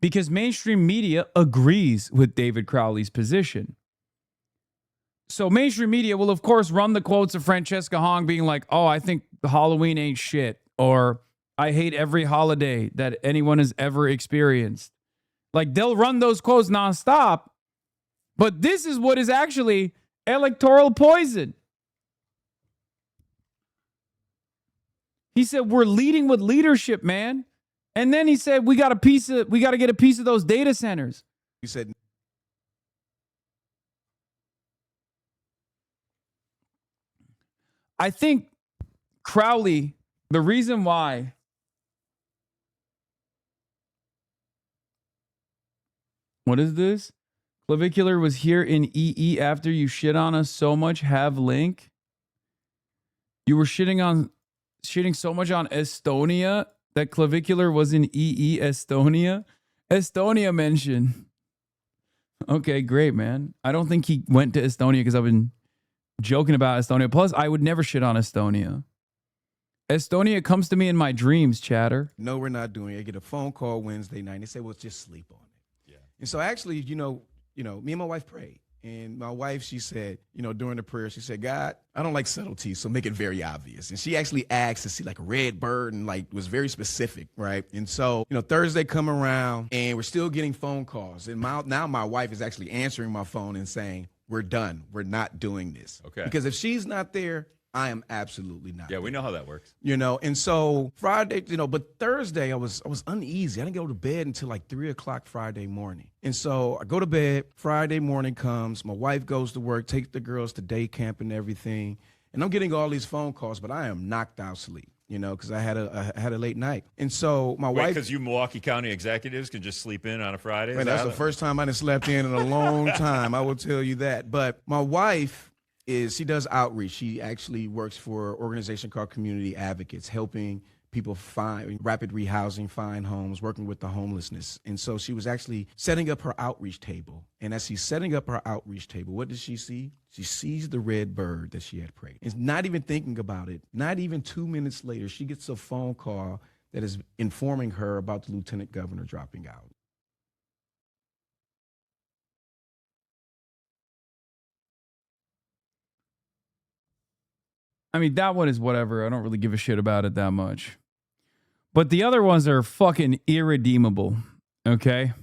because mainstream media agrees with David Crowley's position. So mainstream media will, of course, run the quotes of Francesca Hong being like, oh, I think Halloween ain't shit, or I hate every holiday that anyone has ever experienced. Like, they'll run those quotes nonstop, but this is what is actually electoral poison. He said, we're leading with leadership, man. And then he said, we got to get a piece of those data centers. You said. I think Crowley, the reason why what is this? Clavicular was here in EE after you shit on us so much. Have link. You were shitting so much on Estonia that Clavicular was in EE Estonia. Estonia mention. Okay, great, man. I don't think he went to Estonia because I've been joking about Estonia. Plus, I would never shit on Estonia. Estonia comes to me in my dreams, chatter. No, we're not doing it. I get a phone call Wednesday night. And they say, well, just sleep on it. And so actually, me and my wife prayed. And my wife, she said, during the prayer, she said, God, I don't like subtleties, so make it very obvious. And she actually asked to see like a red bird and like was very specific, right? And so, Thursday come around and we're still getting phone calls. And now my wife is actually answering my phone and saying, we're done. We're not doing this. Okay. Because if she's not there, I am absolutely not. Yeah, we know how that works. And so Friday, but Thursday I was uneasy. I didn't go to bed until like 3 o'clock Friday morning. And so I go to bed, Friday morning comes, my wife goes to work, takes the girls to day camp and everything. And I'm getting all these phone calls, but I am knocked out sleep, because I had a late night. And so my wife. Because you Milwaukee County executives can just sleep in on a Friday? Man, that's the first time I done slept in a long time. I will tell you that. But my wife, she does outreach. She actually works for an organization called Community Advocates, helping people find rapid rehousing, find homes, working with the homelessness. And so she was actually setting up her outreach table. And as she's setting up her outreach table, what does she see? She sees the red bird that she had prayed. And not even thinking about it, not even 2 minutes later, she gets a phone call that is informing her about the lieutenant governor dropping out. I mean, that one is whatever. I don't really give a shit about it that much. But the other ones are fucking irredeemable. Okay?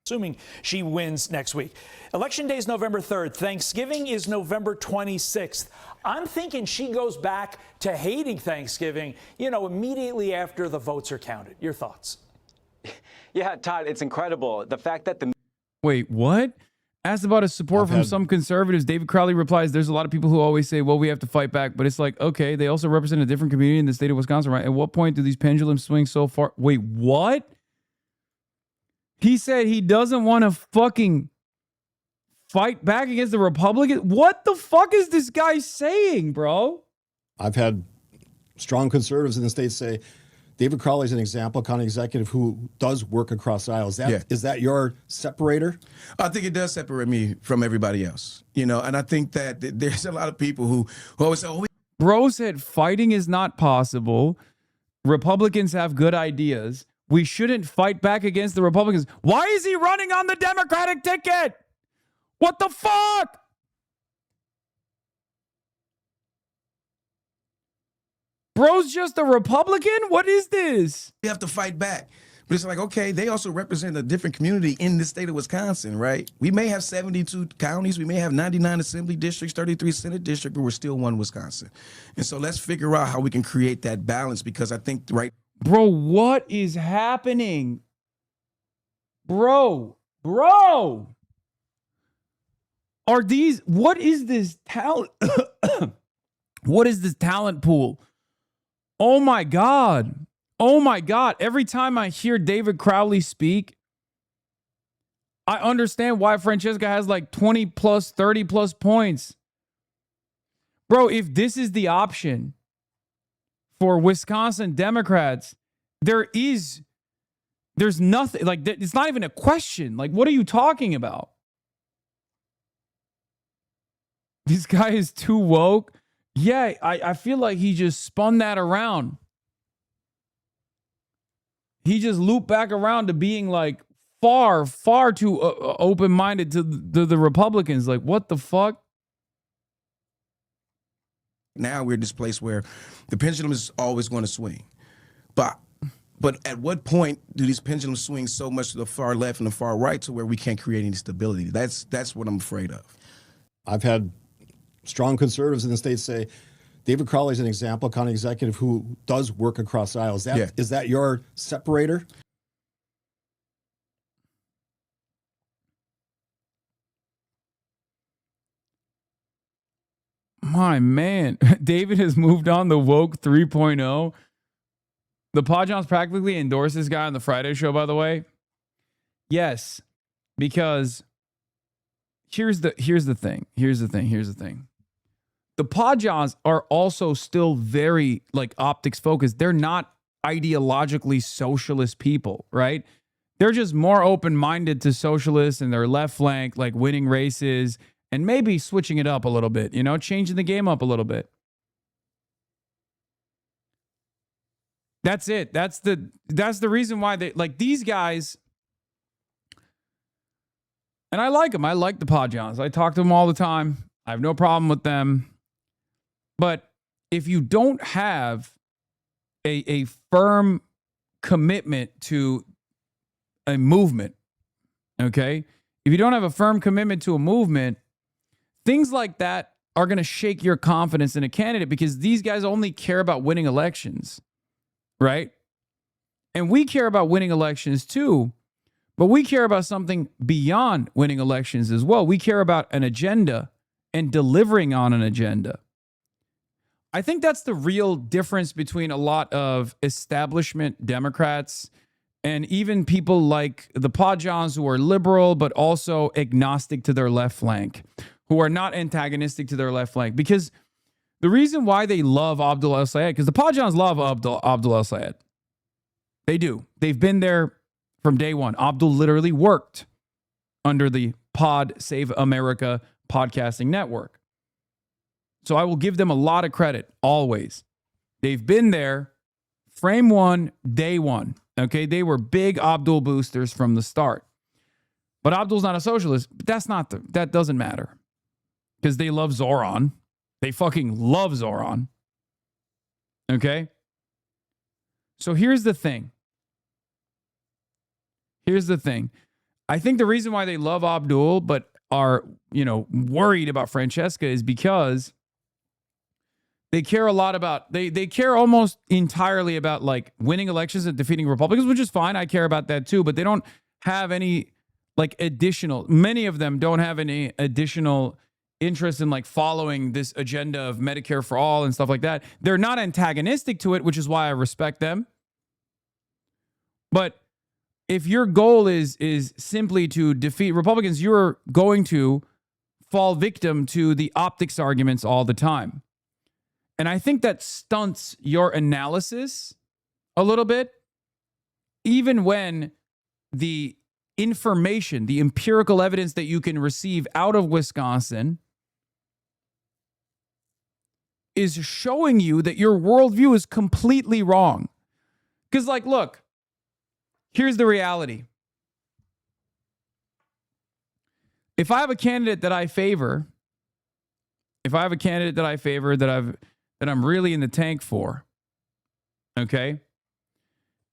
Assuming she wins next week. Election day is November 3rd. Thanksgiving is November 26th. I'm thinking she goes back to hating Thanksgiving, immediately after the votes are counted. Your thoughts? Yeah, Todd, it's incredible. The fact that the... Wait, what? Asked about his support from some conservatives, David Crowley replies, there's a lot of people who always say, well, we have to fight back. But it's like, okay, they also represent a different community in the state of Wisconsin, right? At what point do these pendulums swing so far? Wait, what? He said he doesn't want to fucking fight back against the Republicans? What the fuck is this guy saying, bro? I've had strong conservatives in the state say, David Crowley is an example county executive who does work across aisles. Is that your separator? I think it does separate me from everybody else, and I think that there's a lot of people who always say, Bro said fighting is not possible. Republicans have good ideas. We shouldn't fight back against the Republicans. Why is he running on the Democratic ticket? What the fuck? Bro's just a Republican? What is this? We have to fight back. But it's like, okay, they also represent a different community in the state of Wisconsin, right? We may have 72 counties. We may have 99 assembly districts, 33 Senate districts, but we're still one Wisconsin. And so let's figure out how we can create that balance because I think, right? Bro, what is happening? Bro. What is this talent? What is this talent pool? Oh my God. Every time I hear David Crowley speak, I understand why Francesca has like 20 plus, 30 plus points. Bro, if this is the option for Wisconsin Democrats, there's nothing, like, it's not even a question. Like, what are you talking about? This guy is too woke. Yeah, I feel like he just spun that around. He just looped back around to being like far too open-minded to the Republicans. Like, what the fuck? Now we're in this place where the pendulum is always going to swing. But at what point do these pendulums swing so much to the far left and the far right to where we can't create any stability? That's what I'm afraid of. I've had strong conservatives in the state say, David Crowley is an example county executive who does work across aisles. Is that your separator? My man, David has moved on the woke 3.0. The Podjons practically endorsed this guy on the Friday show, by the way. Yes, because here's the thing. The Podjons are also still very like optics focused. They're not ideologically socialist people, right? They're just more open-minded to socialists and their left flank, like winning races and maybe switching it up a little bit, changing the game up a little bit. That's it. That's the reason why they like these guys. And I like them. I like the Podjons. I talk to them all the time. I have no problem with them. But if you don't have a firm commitment to a movement, okay? If you don't have a firm commitment to a movement, things like that are going to shake your confidence in a candidate because these guys only care about winning elections, right? And we care about winning elections too, but we care about something beyond winning elections as well. We care about an agenda and delivering on an agenda. I think that's the real difference between a lot of establishment Democrats and even people like the Podjons who are liberal but also agnostic to their left flank, who are not antagonistic to their left flank. Because the reason why they love Abdul El-Sayed, because the Podjons love Abdul El-Sayed. They do. They've been there from day one. Abdul literally worked under the Pod Save America podcasting network. So I will give them a lot of credit, always. They've been there, frame one, day one. Okay, they were big Abdul boosters from the start. But Abdul's not a socialist. But that doesn't matter. Because they love Zoran. They fucking love Zoran. Okay? So here's the thing. I think the reason why they love Abdul but are, worried about Francesca is because they care a lot about, they care almost entirely about like winning elections and defeating Republicans, which is fine. I care about that too, but they don't have any many of them don't have any additional interest in like following this agenda of Medicare for all and stuff like that. They're not antagonistic to it, which is why I respect them. But if your goal is simply to defeat Republicans, you're going to fall victim to the optics arguments all the time. And I think that stunts your analysis a little bit, even when the information, the empirical evidence that you can receive out of Wisconsin is showing you that your worldview is completely wrong. Because, look, here's the reality. If I have a candidate that I favor, that I'm really in the tank for, okay?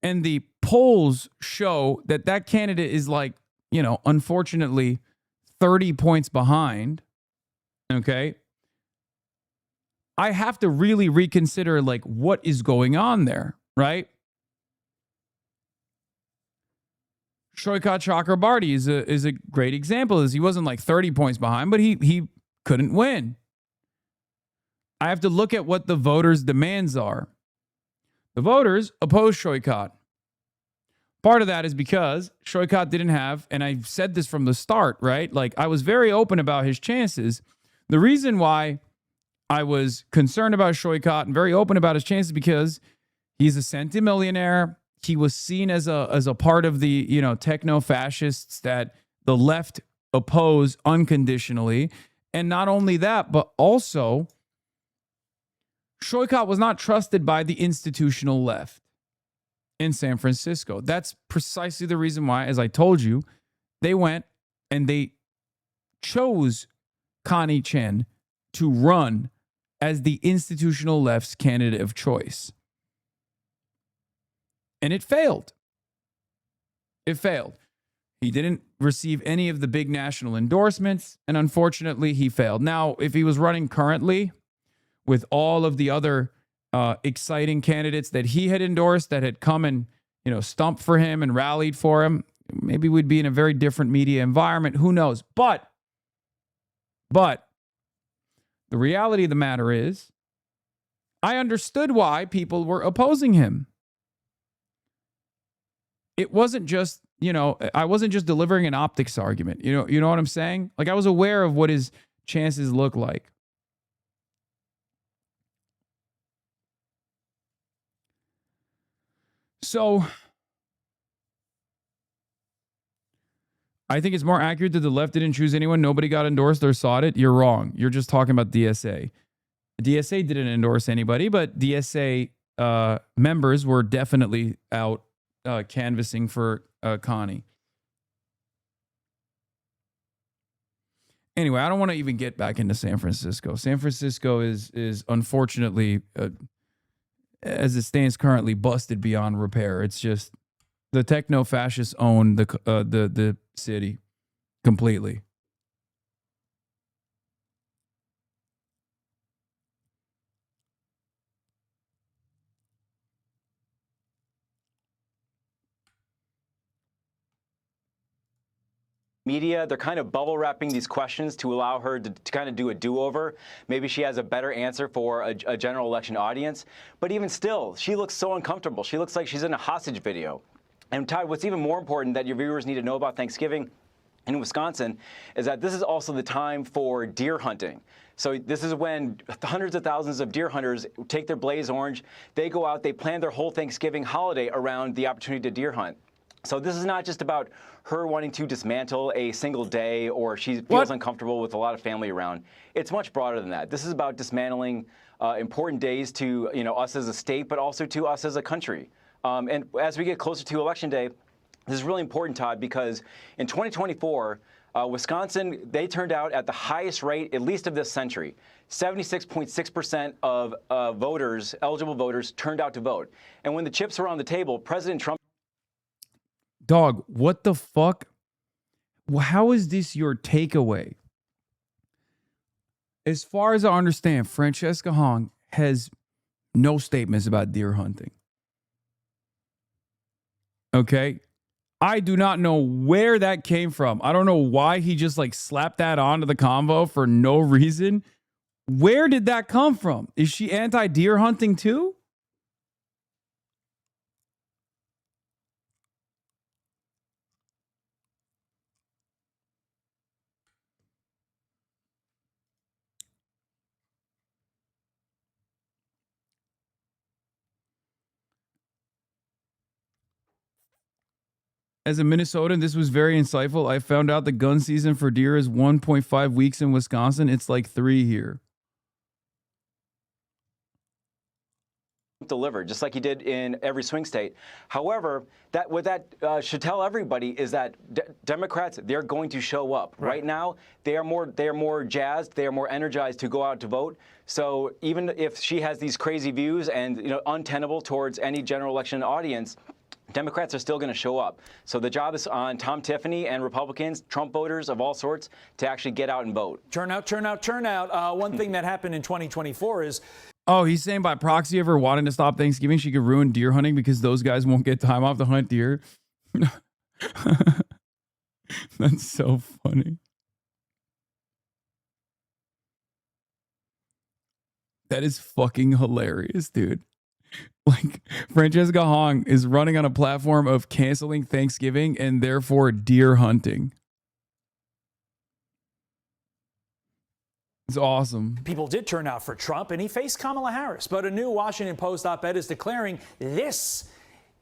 And the polls show that candidate is unfortunately 30 points behind, okay? I have to really reconsider what is going on there, right? Shoykat Chakrabarti is a great example. He wasn't 30 points behind, but he couldn't win. I have to look at what the voters' demands are. The voters oppose Shoykat. Part of that is because Shoykat didn't have, and I've said this from the start, right? I was very open about his chances. The reason why I was concerned about Shoykat and very open about his chances because he's a centimillionaire. He was seen as a part of the, techno-fascists that the left oppose unconditionally. And not only that, but also Shoykat was not trusted by the institutional left in San Francisco. That's precisely the reason why, as I told you, they went and they chose Connie Chen to run as the institutional left's candidate of choice. And it failed. It failed. He didn't receive any of the big national endorsements, and unfortunately, he failed. Now, if he was running currently with all of the other exciting candidates that he had endorsed that had come and, stumped for him and rallied for him, maybe we'd be in a very different media environment. Who knows? But the reality of the matter is, I understood why people were opposing him. It wasn't just, I wasn't just delivering an optics argument. You know what I'm saying? I was aware of what his chances look like. So I think it's more accurate that the left didn't choose anyone. Nobody got endorsed or sought it. You're wrong. You're just talking about DSA. DSA didn't endorse anybody, but DSA members were definitely out canvassing for Connie. Anyway, I don't want to even get back into San Francisco. San Francisco is unfortunately, as it stands currently, busted beyond repair. It's just the techno-fascists own the city completely. Media, they're kind of bubble wrapping these questions to allow her to kind of do a do-over. Maybe she has a better answer for a general election audience. But even still, she looks so uncomfortable. She looks like she's in a hostage video. And Todd, what's even more important that your viewers need to know about Thanksgiving in Wisconsin is that this is also the time for deer hunting. So this is when hundreds of thousands of deer hunters take their blaze orange. They go out, they plan their whole Thanksgiving holiday around the opportunity to deer hunt. So this is not just about her wanting to dismantle a single day or she feels uncomfortable with a lot of family around. It's much broader than that. This is about dismantling important days to us as a state, but also to us as a country. And as we get closer to Election Day, this is really important, Todd, because in 2024, Wisconsin, they turned out at the highest rate, at least of this century. 76.6% of voters, eligible voters, turned out to vote. And when the chips were on the table, President Trump... Dog, what the fuck? How is this your takeaway? As far as I understand, Francesca Hong has no statements about deer hunting. Okay? I do not know where that came from. I don't know why he just like slapped that onto the convo for no reason. Where did that come from? Is she anti-deer hunting too? As a Minnesotan, this was very insightful. I found out the gun season for deer is 1.5 weeks in Wisconsin. It's like 3 here. Delivered, just like he did in every swing state. However, what that should tell everybody is that Democrats, they're going to show up. Right now, they are more jazzed, they are more energized to go out to vote. So even if she has these crazy views and untenable towards any general election audience, Democrats are still going to show up. So the job is on Tom Tiffany and Republicans, Trump voters of all sorts, to actually get out and vote. Turn out, turn out, turn out. One thing that happened in 2024 is... Oh, he's saying by proxy of her wanting to stop Thanksgiving, she could ruin deer hunting because those guys won't get time off to hunt deer. That's so funny. That is fucking hilarious, dude. Like, Francesca Hong is running on a platform of canceling Thanksgiving and therefore deer hunting. It's awesome. People did turn out for Trump, and he faced Kamala Harris. But a new Washington Post op-ed is declaring this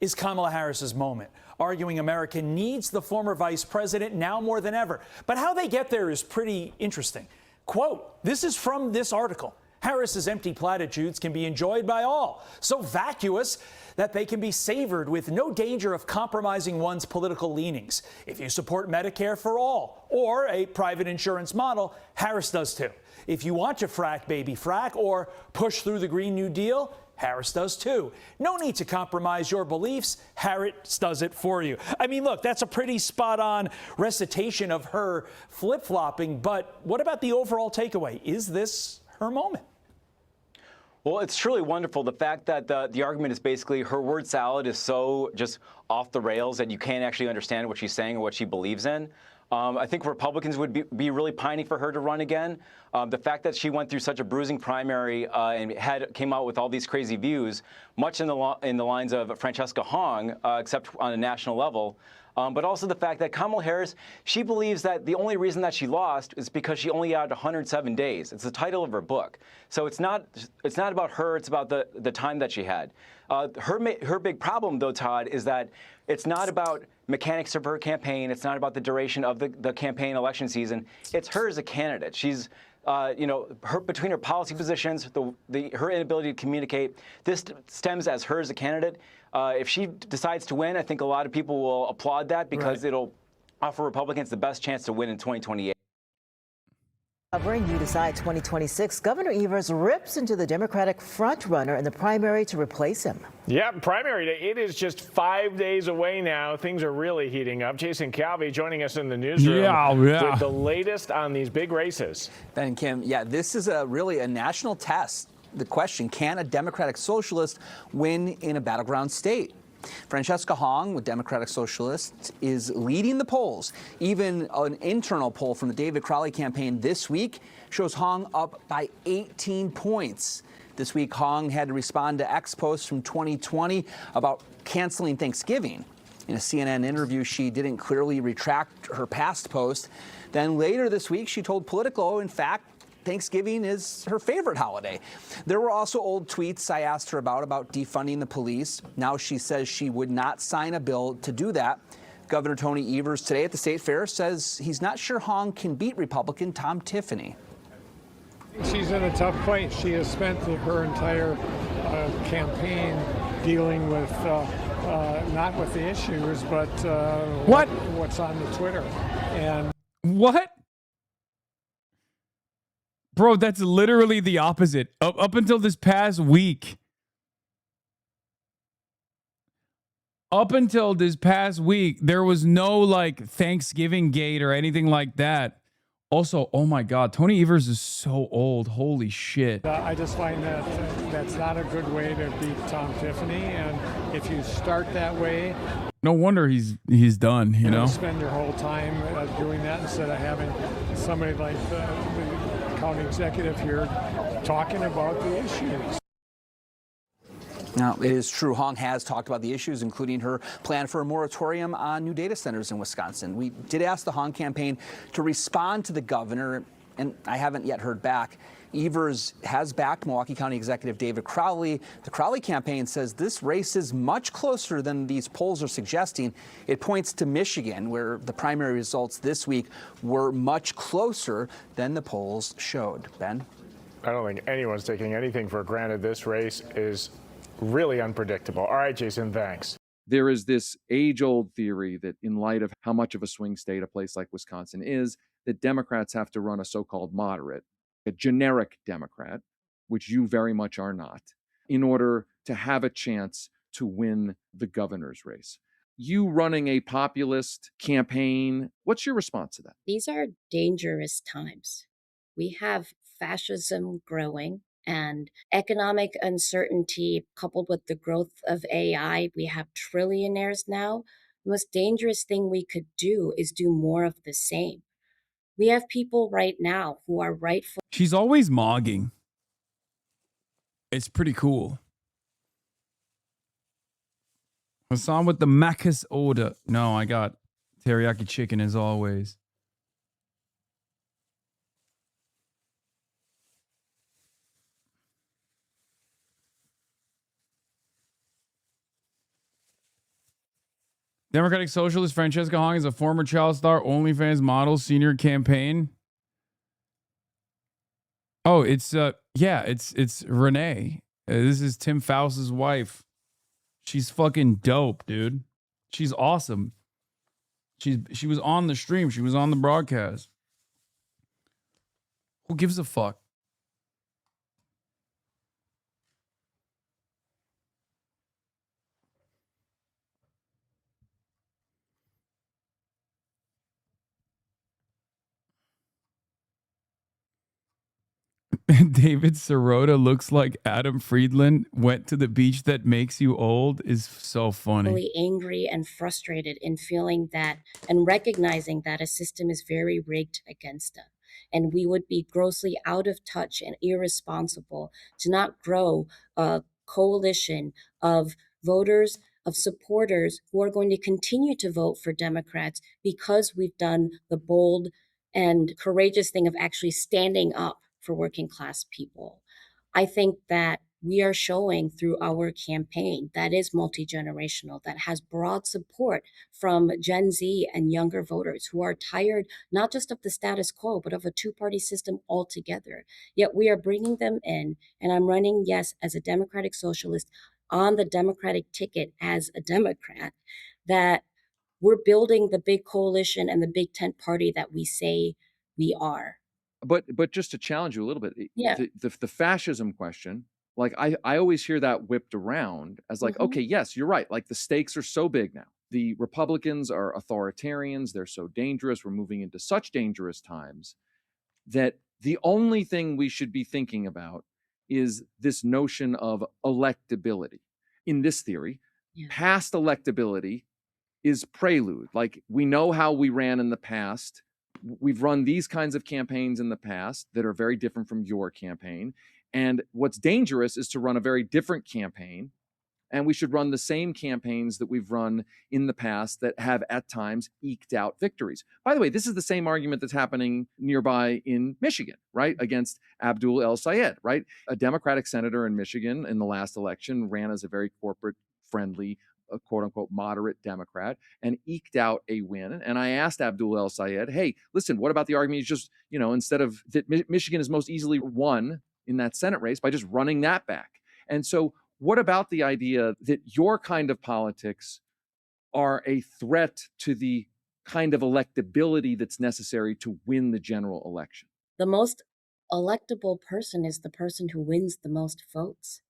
is Kamala Harris's moment, arguing America needs the former vice president now more than ever. But how they get there is pretty interesting. Quote, this is from this article. Harris's empty platitudes can be enjoyed by all, so vacuous that they can be savored with no danger of compromising one's political leanings. If you support Medicare for all or a private insurance model, Harris does too. If you want to frack, baby, frack, or push through the Green New Deal, Harris does too. No need to compromise your beliefs. Harris does it for you. I mean, look, that's a pretty spot-on recitation of her flip-flopping, but what about the overall takeaway? Is this her moment? Well, it's truly wonderful. The fact that the argument is basically her word salad is so just off the rails that you can't actually understand what she's saying or what she believes in. I think Republicans would be really pining for her to run again. The fact that she went through such a bruising primary and came out with all these crazy views, much in the lines of Francesca Hong, except on a national level. But also the fact that Kamala Harris, she believes that the only reason that she lost is because she only had 107 days. It's the title of her book. So it's not about her. It's about the time that she had. Her big problem, though, Todd, is that it's not about mechanics of her campaign. It's not about the duration of the campaign election season. It's her as a candidate. She's between her policy positions, her inability to communicate, this stems as her as a candidate. If she decides to win, I think a lot of people will applaud that because it'll offer Republicans the best chance to win in 2028. Covering You Decide 2026, Governor Evers rips into the Democratic frontrunner in the primary to replace him. Yeah, primary day. It is just 5 days away now. Things are really heating up. Jason Calvi joining us in the newsroom with the latest on these big races. Ben and Kim, this is really a national test. The question, can a Democratic socialist win in a battleground state? Francesca Hong with Democratic Socialists is leading the polls. Even an internal poll from the David Crowley campaign this week shows Hong up by 18 points. This week, Hong had to respond to X posts from 2020 about canceling Thanksgiving. In a CNN interview, she didn't clearly retract her past post. Then later this week, she told Politico, in fact, Thanksgiving is her favorite holiday. There were also old tweets I asked her about defunding the police. Now she says she would not sign a bill to do that. Governor Tony Evers today at the State Fair says he's not sure Hong can beat Republican Tom Tiffany. She's in a tough place. She has spent her entire campaign dealing with not with the issues, but what's on the Twitter. And what? Bro, that's literally the opposite. Up until this past week. There was no Thanksgiving gate or anything like that. Also, oh my God, Tony Evers is so old. Holy shit. I just find that that's not a good way to beat Tom Tiffany. And if you start that way, no wonder he's done, you know? Spend your whole time doing that instead of having somebody like the county executive here talking about the issues. Now, it is true Hong has talked about the issues, including her plan for a moratorium on new data centers in Wisconsin. We did ask the Hong campaign to respond to the governor, and I haven't yet heard back. Evers has backed Milwaukee County Executive David Crowley. The Crowley campaign says this race is much closer than these polls are suggesting. It points to Michigan, where the primary results this week were much closer than the polls showed. Ben? I don't think anyone's taking anything for granted. This race is really unpredictable. All right, Jason, thanks. There is this age-old theory that in light of how much of a swing state a place like Wisconsin is, that Democrats have to run a so-called moderate, a generic Democrat, which you very much are not, in order to have a chance to win the governor's race. You running a populist campaign, what's your response to that? These are dangerous times. We have fascism growing and economic uncertainty coupled with the growth of AI. We have trillionaires now. The most dangerous thing we could do is do more of the same. We have people right now who are rightful. She's always mogging. It's pretty cool. Hasan with the Macca's order. No, I got teriyaki chicken as always. Democratic Socialist Francesca Hong is a former child star OnlyFans model senior campaign. Oh, it's it's Renee. This is Tim Faust's wife. She's fucking dope, dude. She's awesome. She was on the stream. She was on the broadcast. Who gives a fuck? David Sirota looks like Adam Friedland went to the beach that makes you old is so funny. Really angry and frustrated in feeling that and recognizing that a system is very rigged against us. And we would be grossly out of touch and irresponsible to not grow a coalition of voters, of supporters who are going to continue to vote for Democrats because we've done the bold and courageous thing of actually standing up for working class people. I think that we are showing through our campaign that is multi-generational, that has broad support from Gen Z and younger voters who are tired not just of the status quo, but of a two-party system altogether. Yet we are bringing them in, and I'm running, yes, as a Democratic Socialist on the Democratic ticket as a Democrat, that we're building the big coalition and the big tent party that we say we are. But just to challenge you a little bit, Yeah. the fascism question, like I always hear that whipped around as like, okay, yes, you're right. Like the stakes are so big now. The Republicans are authoritarians. They're so dangerous. We're moving into such dangerous times that the only thing we should be thinking about is this notion of electability. In this theory, past electability is prelude. Like we know how we ran in the past. We've run these kinds of campaigns in the past that are very different from your campaign. And what's dangerous is to run a very different campaign. And we should run the same campaigns that we've run in the past that have at times eked out victories. By the way, this is the same argument that's happening nearby in Michigan, right? Against Abdul El Sayed, right? A Democratic senator in Michigan in the last election ran as a very corporate friendly, a quote unquote moderate Democrat and eked out a win. And I asked Abdul El Sayed, hey, listen, what about the argument you just, instead of that Michigan is most easily won in that Senate race by just running that back? And so what about the idea that your kind of politics are a threat to the kind of electability that's necessary to win the general election? The most electable person is the person who wins the most votes.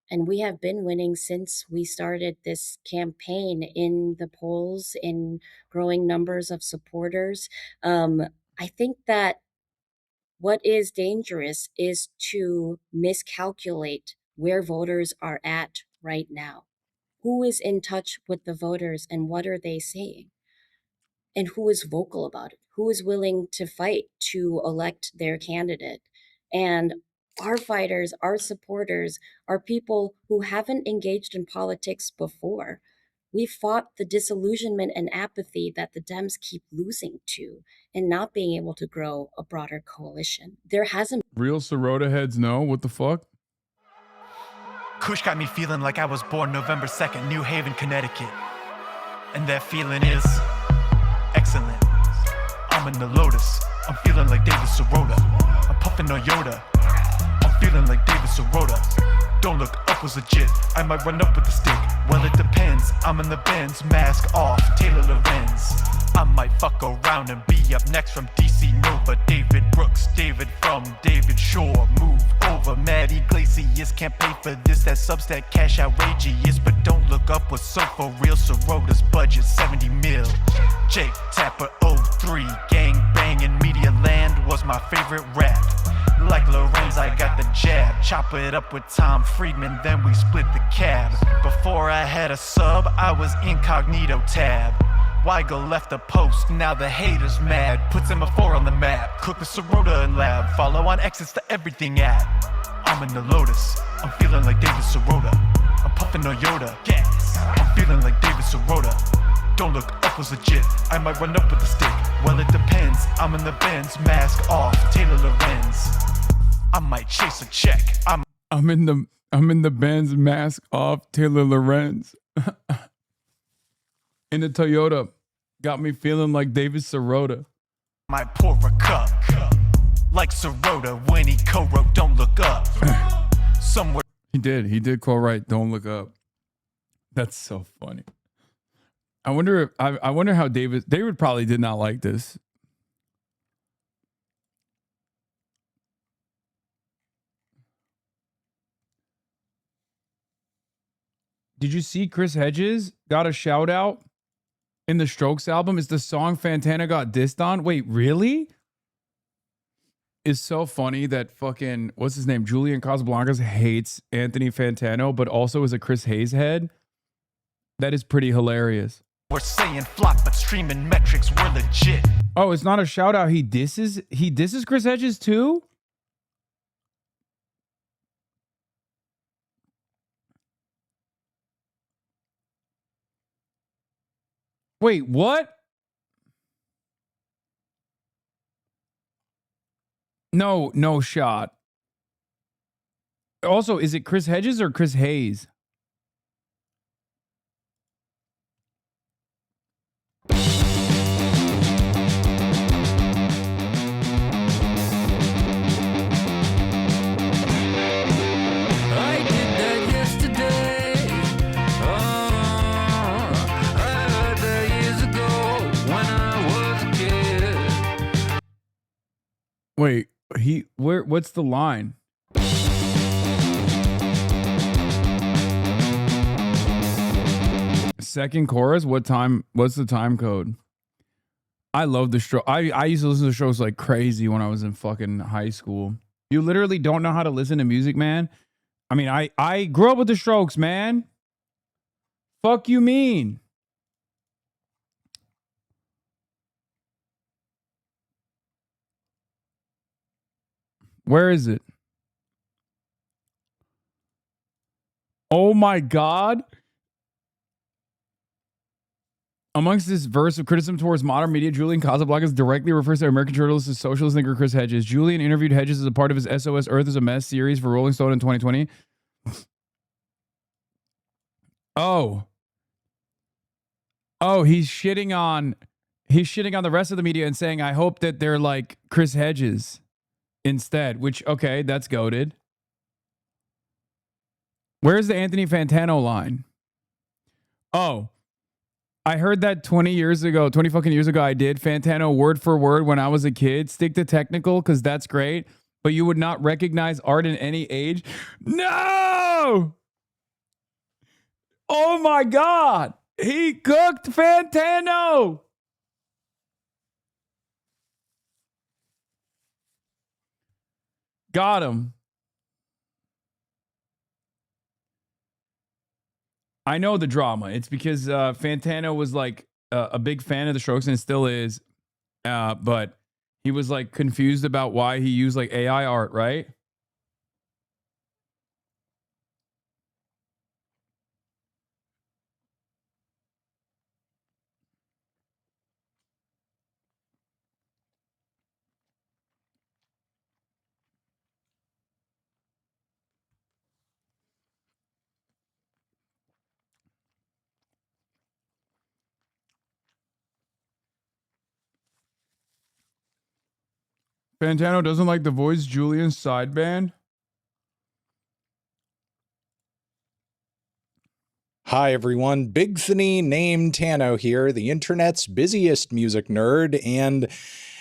And we have been winning since we started this campaign in the polls, in growing numbers of supporters. I think that what is dangerous is to miscalculate where voters are at right now. Who is in touch with the voters and what are they saying? And who is vocal about it? Who is willing to fight to elect their candidate? And our fighters, our supporters, are people who haven't engaged in politics before. We fought the disillusionment and apathy that the Dems keep losing to and not being able to grow a broader coalition. There hasn't. Real Sirota heads know what the fuck? Kush got me feeling like I was born November 2nd, New Haven, Connecticut. And that feeling is excellent. I'm in the Lotus. I'm feeling like David Sirota. I'm puffing on Yoda. I'm feeling like David Sirota. Don't look up was legit. I might run up with the stick. Well, it depends. I'm in the Benz, mask off, Taylor Lorenz. I might fuck around and be up next from DC Nova. David Brooks, David from David Shore. Move over, Matt Iglesias. Can't pay for this, that Substack cash outrageous. But don't look up what's so for real. Sirota's budget 70 mil. Jake Tapper 03. Gang banging Media Land was my favorite rap. Like Lorenz, I got the jab. Chop it up with Tom Friedman, then we split the cab. Before I had a sub, I was incognito tab. Weigel left a post, now the haters mad. Puts him a 4 on the map. Cook with Sirota in lab. Follow on exits to everything at. I'm in the Lotus. I'm feeling like David Sirota. I'm puffing on Yoda. Gas. I'm feeling like David Sirota. Don't look up was legit. I might run up with the stick. Well, it depends. I'm in the Benz, mask off, Taylor Lorenz. I might chase a check. I'm in the Benz, mask off, Taylor Lorenz. In the Toyota, got me feeling like David Sirota. Might pour a cup, like Sirota when he co-wrote "Don't Look Up." Somewhere he did co-write "Don't Look Up." That's so funny. I wonder how David probably did not like this. Did you see Chris Hedges got a shout out in the Strokes album? Is the song Fantana got dissed on? Wait, really? It's so funny that fucking, what's his name? Julian Casablancas hates Anthony Fantano, but also is a Chris Hayes head. That is pretty hilarious. we're saying flop, but streaming metrics were legit. Oh, it's not a shout out. He disses Chris Hedges too? Wait, what? No shot. Also, is it Chris Hedges or Chris Hayes? Wait, what's the line? Second chorus, what's the time code? I love the show. I used to listen to shows like crazy when I was in fucking high school. You literally don't know how to listen to music, man. I mean, I grew up with the Strokes, man. Fuck you mean? Where is it? Oh my God. Amongst this verse of criticism towards modern media, Julian Casablancas directly refers to American journalist and socialist thinker Chris Hedges. Julian interviewed Hedges as a part of his SOS Earth is a Mess series for Rolling Stone in 2020. Oh, he's shitting on the rest of the media and saying, I hope that they're like Chris Hedges instead, which, okay, that's goated. Where's the Anthony Fantano line? Oh, I heard that 20 fucking years ago, I did Fantano word for word when I was a kid. Stick to technical because that's great, but you would not recognize art in any age. No! Oh my God! He cooked Fantano! Got him. I know the drama. It's because Fantano was like a big fan of the Strokes and still is, but he was like confused about why he used like AI art, right? Fantano doesn't like the Voice Julian side band. Hi, everyone. Big Thany named Tano here, the internet's busiest music nerd, and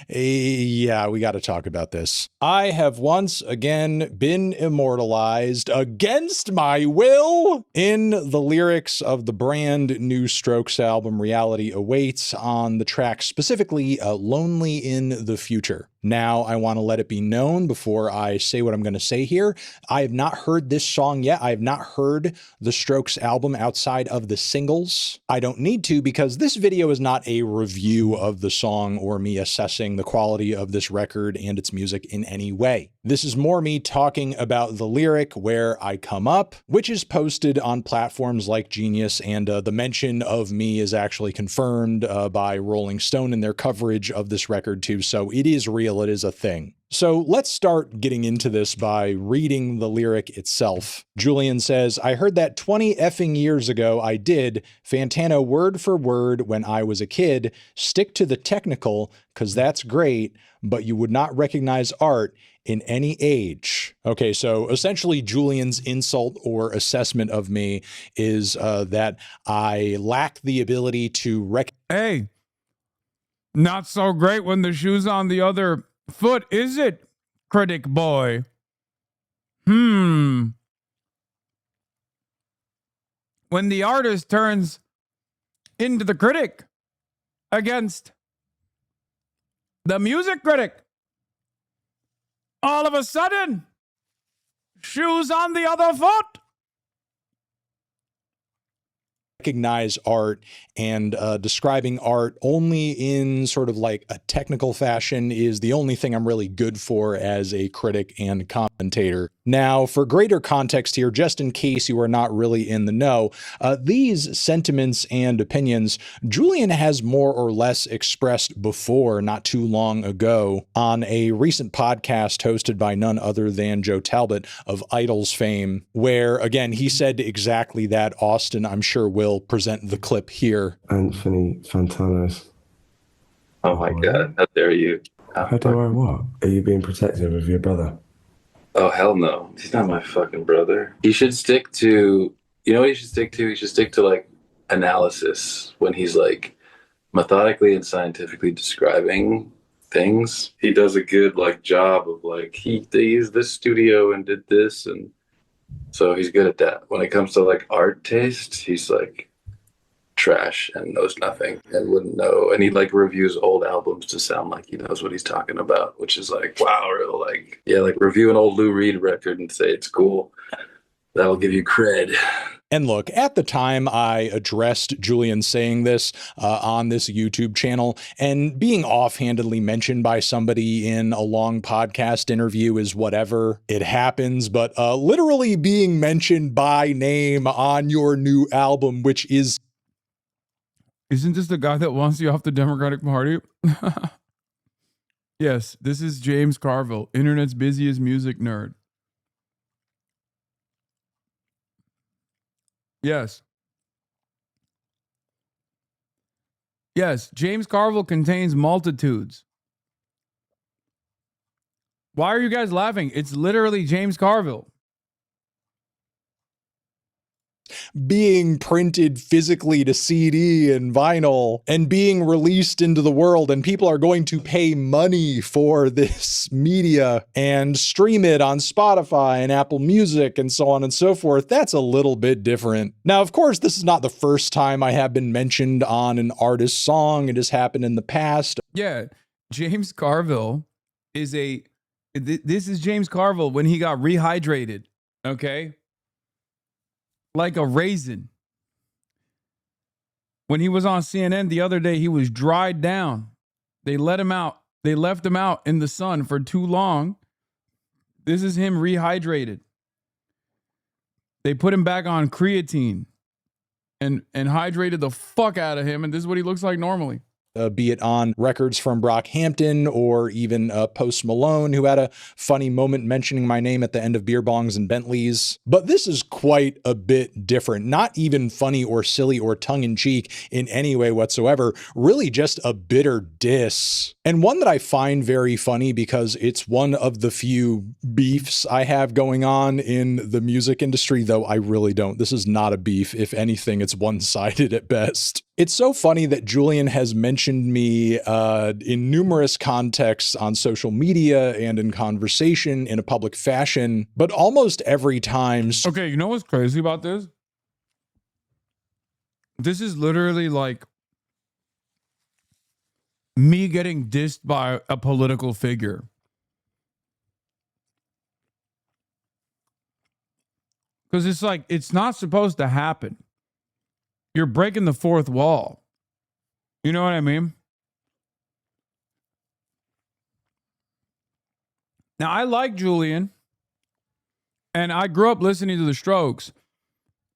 yeah, we got to talk about this. I have once again been immortalized against my will in the lyrics of the brand new Strokes album Reality Awaits on the track specifically Lonely in the Future. Now, I want to let it be known before I say what I'm going to say here. I have not heard this song yet. I have not heard the Strokes album outside of the singles. I don't need to because this video is not a review of the song or me assessing the quality of this record and its music in any way. This is more me talking about the lyric Where I Come Up, which is posted on platforms like Genius, and the mention of me is actually confirmed by Rolling Stone in their coverage of this record too, so it is real, it is a thing. So let's start getting into this by reading the lyric itself. Julian says, I heard that 20 effing years ago I did, Fantano word for word when I was a kid, stick to the technical, cause that's great, but you would not recognize art in any age. Okay, so essentially Julian's insult or assessment of me is that I lack the ability to Hey, not so great when the shoe's on the other foot, is it, critic boy? When the artist turns into the critic against the music critic, all of a sudden, shoes on the other foot. Recognize art, and describing art only in sort of like a technical fashion is the only thing I'm really good for as a critic and commentator. Now, for greater context here, just in case you are not really in the know, these sentiments and opinions, Julian has more or less expressed before, not too long ago, on a recent podcast hosted by none other than Joe Talbot of Idols fame, where, again, he said exactly that. Austin, I'm sure, will present the clip here. Anthony Fantanos. Oh my God, how dare you? How dare I what? Are you being protective of your brother? Oh, hell no. He's not my fucking brother. He should stick to, you know what he should stick to? He should stick to like analysis when he's like methodically and scientifically describing things. He does a good like job of like, they used this studio and did this. And so he's good at that. When it comes to like art taste, he's like trash and knows nothing and wouldn't know. And he like reviews old albums to sound like he knows what he's talking about, which is like, wow, or like, yeah, like review an old Lou Reed record and say it's cool. That'll give you cred. And look, at the time I addressed Julian saying this on this YouTube channel, and being offhandedly mentioned by somebody in a long podcast interview is whatever, it happens, but literally being mentioned by name on your new album, which is... Isn't this the guy that wants you off the Democratic Party? Yes, this is James Carville, internet's busiest music nerd. Yes. Yes, James Carville contains multitudes. Why are you guys laughing? It's literally James Carville. Being printed physically to CD and vinyl and being released into the world, and people are going to pay money for this media and stream it on Spotify and Apple Music and so on and so forth. That's a little bit different. Now, of course, this is not the first time I have been mentioned on an artist's song. It has happened in the past. Yeah, James Carville is this is James Carville when he got rehydrated, okay? Like a raisin. When he was on CNN the other day, he was dried down. They let him out. They left him out in the sun for too long. This is him rehydrated. They put him back on creatine and hydrated the fuck out of him, and this is what he looks like normally. Be it on records from Brockhampton or even Post Malone, who had a funny moment mentioning my name at the end of Beer Bongs and Bentleys. But this is quite a bit different. Not even funny or silly or tongue-in-cheek in any way whatsoever. Really just a bitter diss. And one that I find very funny because it's one of the few beefs I have going on in the music industry, though I really don't. This is not a beef. If anything, it's one-sided at best. It's so funny that Julian has mentioned me in numerous contexts on social media and in conversation in a public fashion, but almost every time. Okay, you know what's crazy about this? This is literally like me getting dissed by a political figure. Because it's like, it's not supposed to happen. You're breaking the fourth wall. You know what I mean? Now, I like Julian, and I grew up listening to the Strokes,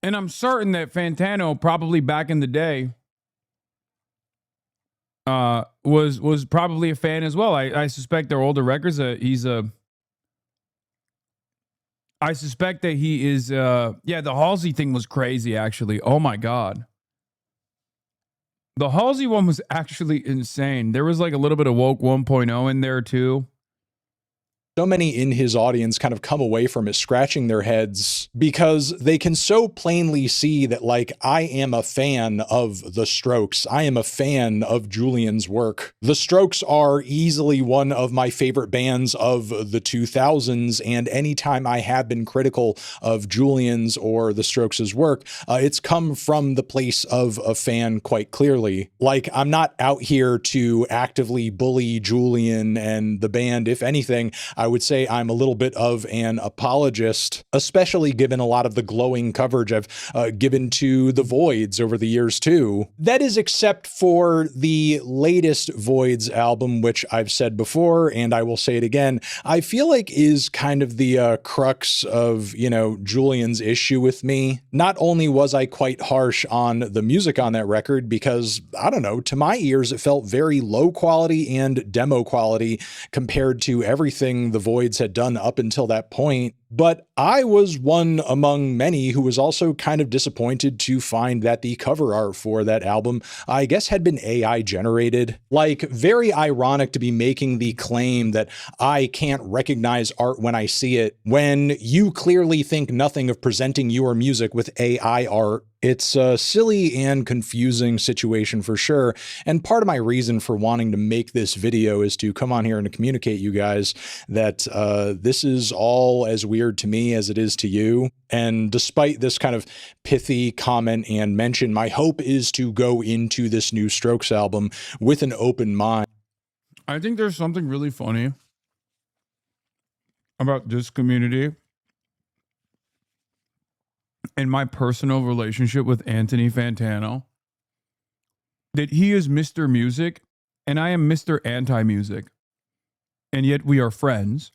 and I'm certain that Fantano, probably back in the day, was probably a fan as well. I suspect their older records. I suspect that he is. Yeah, the Halsey thing was crazy. Actually, oh my god. The Halsey one was actually insane. There was like a little bit of woke 1.0 in there too. So many in his audience kind of come away from it scratching their heads because they can so plainly see that, like, I am a fan of the Strokes. I am a fan of Julian's work. The Strokes are easily one of my favorite bands of the 2000s, and anytime I have been critical of Julian's or the Strokes' work, it's come from the place of a fan quite clearly. Like, I'm not out here to actively bully Julian and the band. If anything, I would say I'm a little bit of an apologist, especially given a lot of the glowing coverage I've given to the Voids over the years too. That is except for the latest Voids album, which I've said before, and I will say it again, I feel like is kind of the crux of, you know, Julian's issue with me. Not only was I quite harsh on the music on that record because, I don't know, to my ears, it felt very low quality and demo quality compared to everything the Voids had done up until that point. But I was one among many who was also kind of disappointed to find that the cover art for that album, I guess, had been AI generated. Like, very ironic to be making the claim that I can't recognize art when I see it, when you clearly think nothing of presenting your music with AI art. It's a silly and confusing situation for sure. And part of my reason for wanting to make this video is to come on here and to communicate you guys that this is all as weird to me as it is to you. And despite this kind of pithy comment and mention, my hope is to go into this new Strokes album with an open mind. I think there's something really funny about this community and my personal relationship with Anthony Fantano, that he is Mr. Music and I am Mr. Anti-Music, and yet we are friends.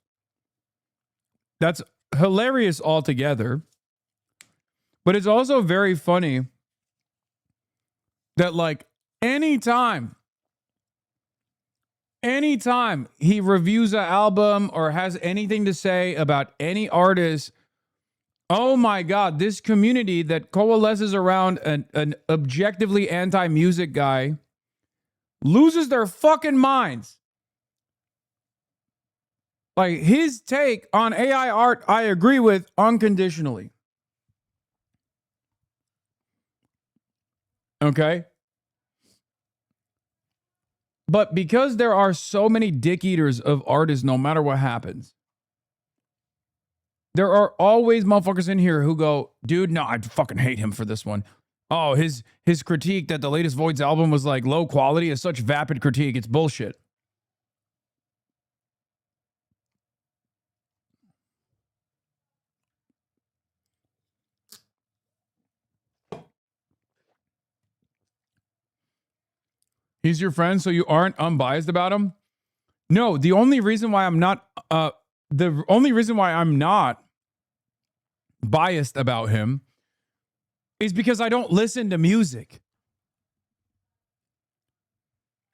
That's hilarious altogether, but it's also very funny that, like, anytime he reviews an album or has anything to say about any artist, oh my God, this community that coalesces around an objectively anti-music guy loses their fucking minds. Like, his take on AI art, I agree with unconditionally. Okay? But because there are so many dick eaters of artists, no matter what happens, there are always motherfuckers in here who go, dude, no, I fucking hate him for this one. Oh, his critique that the latest Voids album was like low quality is such vapid critique. It's bullshit. He's your friend, so you aren't unbiased about him? No, the only reason why I'm not biased about him is because I don't listen to music.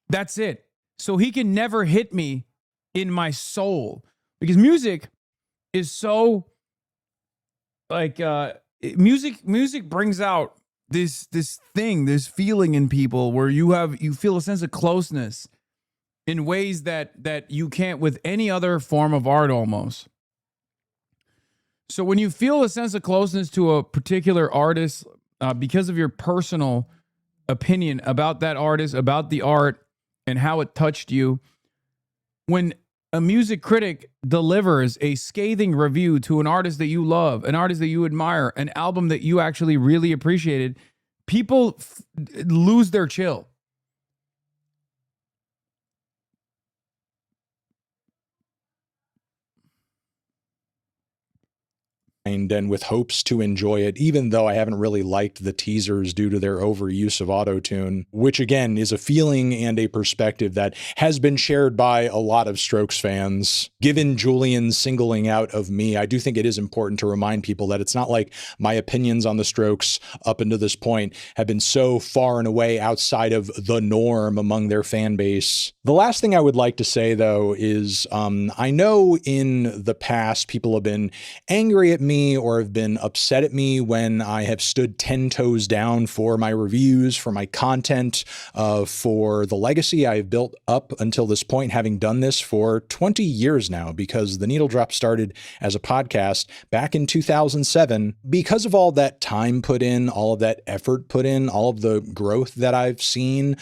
That's it. So he can never hit me in my soul, because music is so like music brings out this thing, this feeling in people where you feel a sense of closeness in ways that you can't with any other form of art almost. So when you feel a sense of closeness to a particular artist because of your personal opinion about that artist, about the art, and how it touched you, when a music critic delivers a scathing review to an artist that you love, an artist that you admire, an album that you actually really appreciated, people lose their chill. And with hopes to enjoy it, even though I haven't really liked the teasers due to their overuse of autotune, which again is a feeling and a perspective that has been shared by a lot of Strokes fans. Given Julian's singling out of me, I do think it is important to remind people that it's not like my opinions on the Strokes up until this point have been so far and away outside of the norm among their fan base. The last thing I would like to say, though, is I know in the past people have been angry at me or have been upset at me when I have stood 10 toes down for my reviews, for my content, for the legacy I have built up until this point, having done this for 20 years now, because The Needle Drop started as a podcast back in 2007. Because of all that time put in, all of that effort put in, all of the growth that I've seen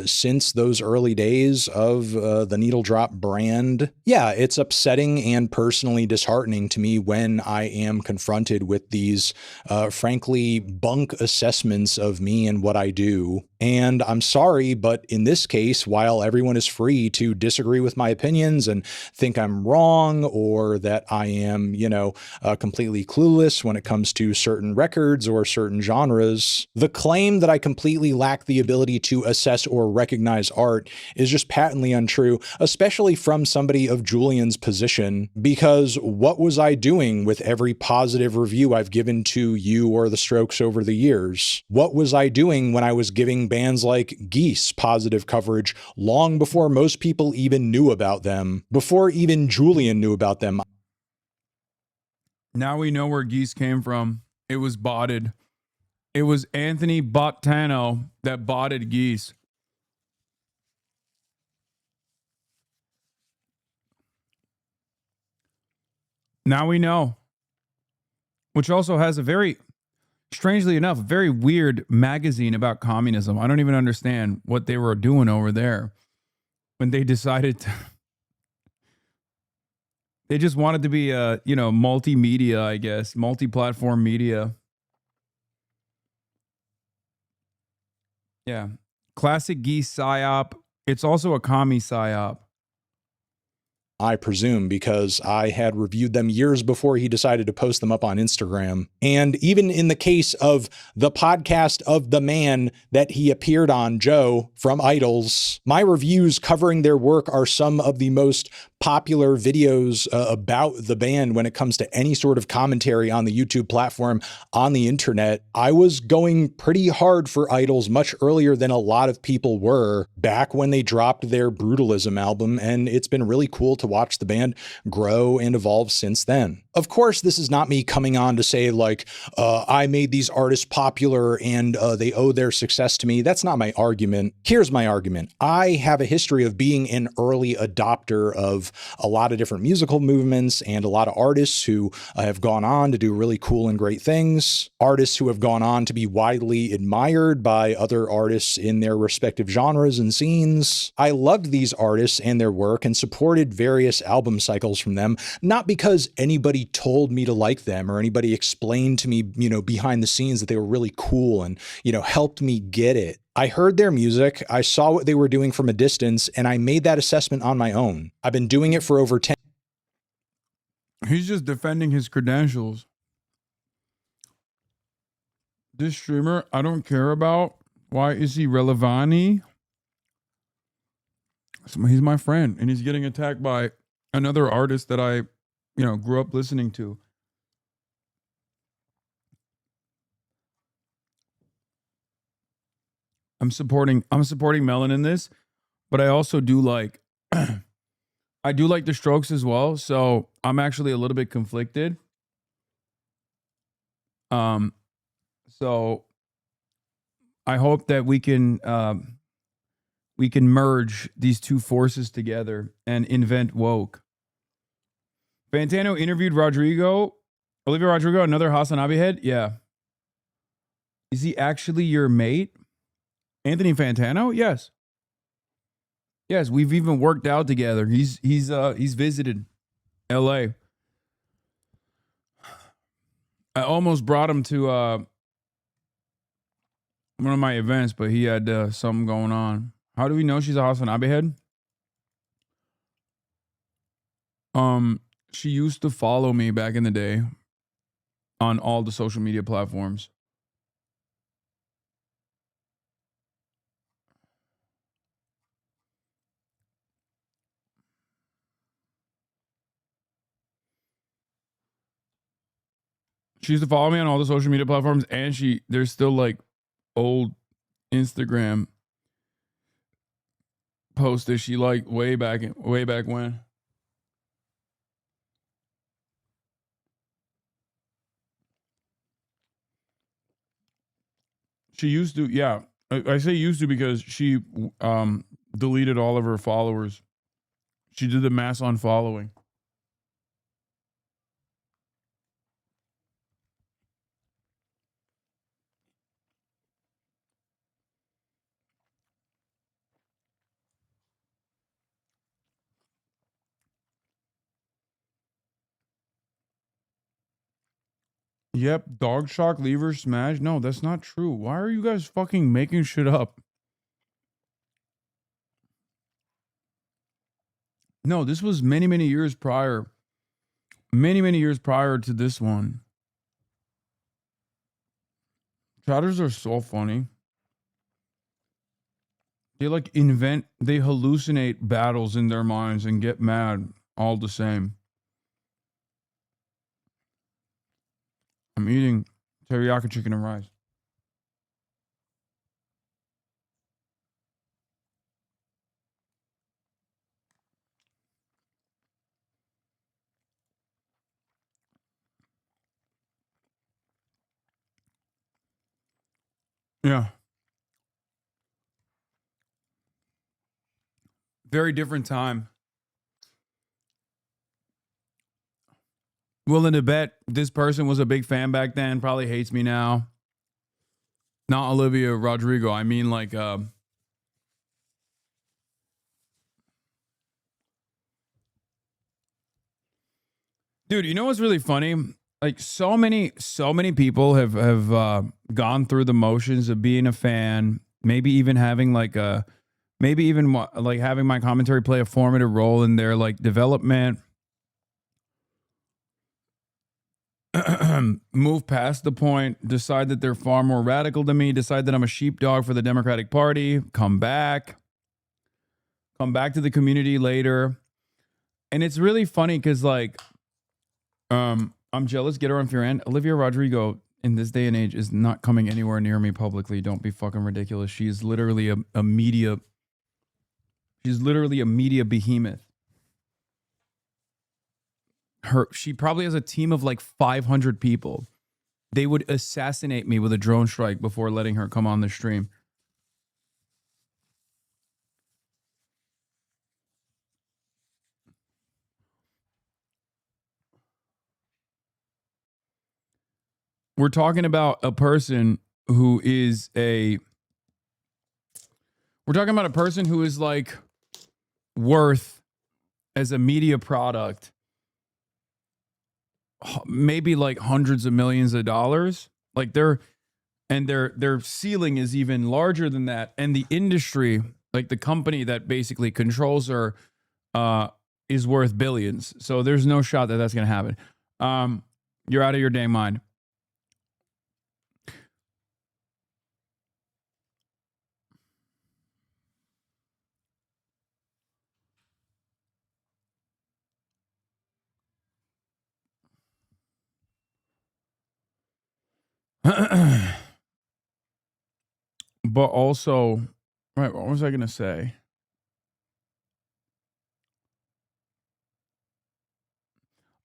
since those early days of the Needle Drop brand, yeah, it's upsetting and personally disheartening to me when I am am confronted with these, frankly, bunk assessments of me and what I do. And I'm sorry, but in this case, while everyone is free to disagree with my opinions and think I'm wrong or that I am, completely clueless when it comes to certain records or certain genres, the claim that I completely lack the ability to assess or recognize art is just patently untrue, especially from somebody of Julian's position, because what was I doing with every positive review I've given to you or the Strokes over the years? What was I doing when I was giving bands like Geese positive coverage long before most people even knew about them, before even Julian knew about them? Now we know where Geese came from. It was botted. It was Anthony Bottano that botted Geese. Now we know. Which also has a very, strangely enough, a very weird magazine about communism. I don't even understand what they were doing over there when they decided to. They just wanted to be, multimedia, I guess, multi-platform media. Yeah. Classic Geese psyop. It's also a commie psyop. I presume, because I had reviewed them years before he decided to post them up on Instagram. And even in the case of the podcast of the man that he appeared on, Joe from Idols, my reviews covering their work are some of the most popular videos about the band when it comes to any sort of commentary on the YouTube platform, on the internet. I was going pretty hard for Idols much earlier than a lot of people were back when they dropped their Brutalism album, and it's been really cool to watch the band grow and evolve since then. Of course, this is not me coming on to say like, I made these artists popular and they owe their success to me. That's not my argument. Here's my argument. I have a history of being an early adopter of a lot of different musical movements and a lot of artists who have gone on to do really cool and great things. Artists who have gone on to be widely admired by other artists in their respective genres and scenes. I loved these artists and their work and supported various album cycles from them, not because anybody told me to like them or anybody explained to me, behind the scenes that they were really cool and, helped me get it. I heard their music, I saw what they were doing from a distance, and I made that assessment on my own. I've been doing it for over 10. He's just defending his credentials. This streamer, I don't care about. Why is he relevant? He's my friend, and he's getting attacked by another artist that I, grew up listening to. I'm supporting Melon in this, but I also do like I do like the Strokes as well, so I'm actually a little bit conflicted. So I hope that we can merge these two forces together and invent woke. Fantano interviewed Olivia Rodrigo, another HasanAbi head. Yeah. Is he actually your mate? Anthony Fantano? Yes. Yes, we've even worked out together. He's visited LA. I almost brought him to one of my events, but he had something going on. How do we know she's a HasanAbi head? She used to follow me back in the day on all the social media platforms. She used to follow me on all the social media platforms, and there's still like old Instagram posts that she liked way back when. She used to, yeah. I say used to because she deleted all of her followers. She did the mass unfollowing. Yep, dog shock, lever smash. No, that's not true. Why are you guys fucking making shit up? No, this was many, many years prior. Many, many years prior to this one. Chatters are so funny. They like they hallucinate battles in their minds and get mad all the same. I'm eating teriyaki chicken and rice. Yeah. Very different time. Willing to bet this person was a big fan back then, probably hates me now. Not Olivia Rodrigo. I mean like dude, you know what's really funny? Like so many people have gone through the motions of being a fan, maybe even having like having my commentary play a formative role in their like development. Move past the point, decide that they're far more radical than me, decide that I'm a sheepdog for the Democratic Party, come back to the community later. And it's really funny because like I'm jealous, get her on your end. Olivia Rodrigo in this day and age is not coming anywhere near me publicly. Don't be fucking ridiculous. She is literally a media behemoth. She probably has a team of like 500 people. They would assassinate me with a drone strike before letting her come on the stream. We're talking about a person who is like worth as a media product maybe like hundreds of millions of dollars. Like their ceiling is even larger than that. And the industry, like the company that basically controls her, is worth billions. So there's no shot that that's going to happen. You're out of your dang mind. But also, right, what was I going to say?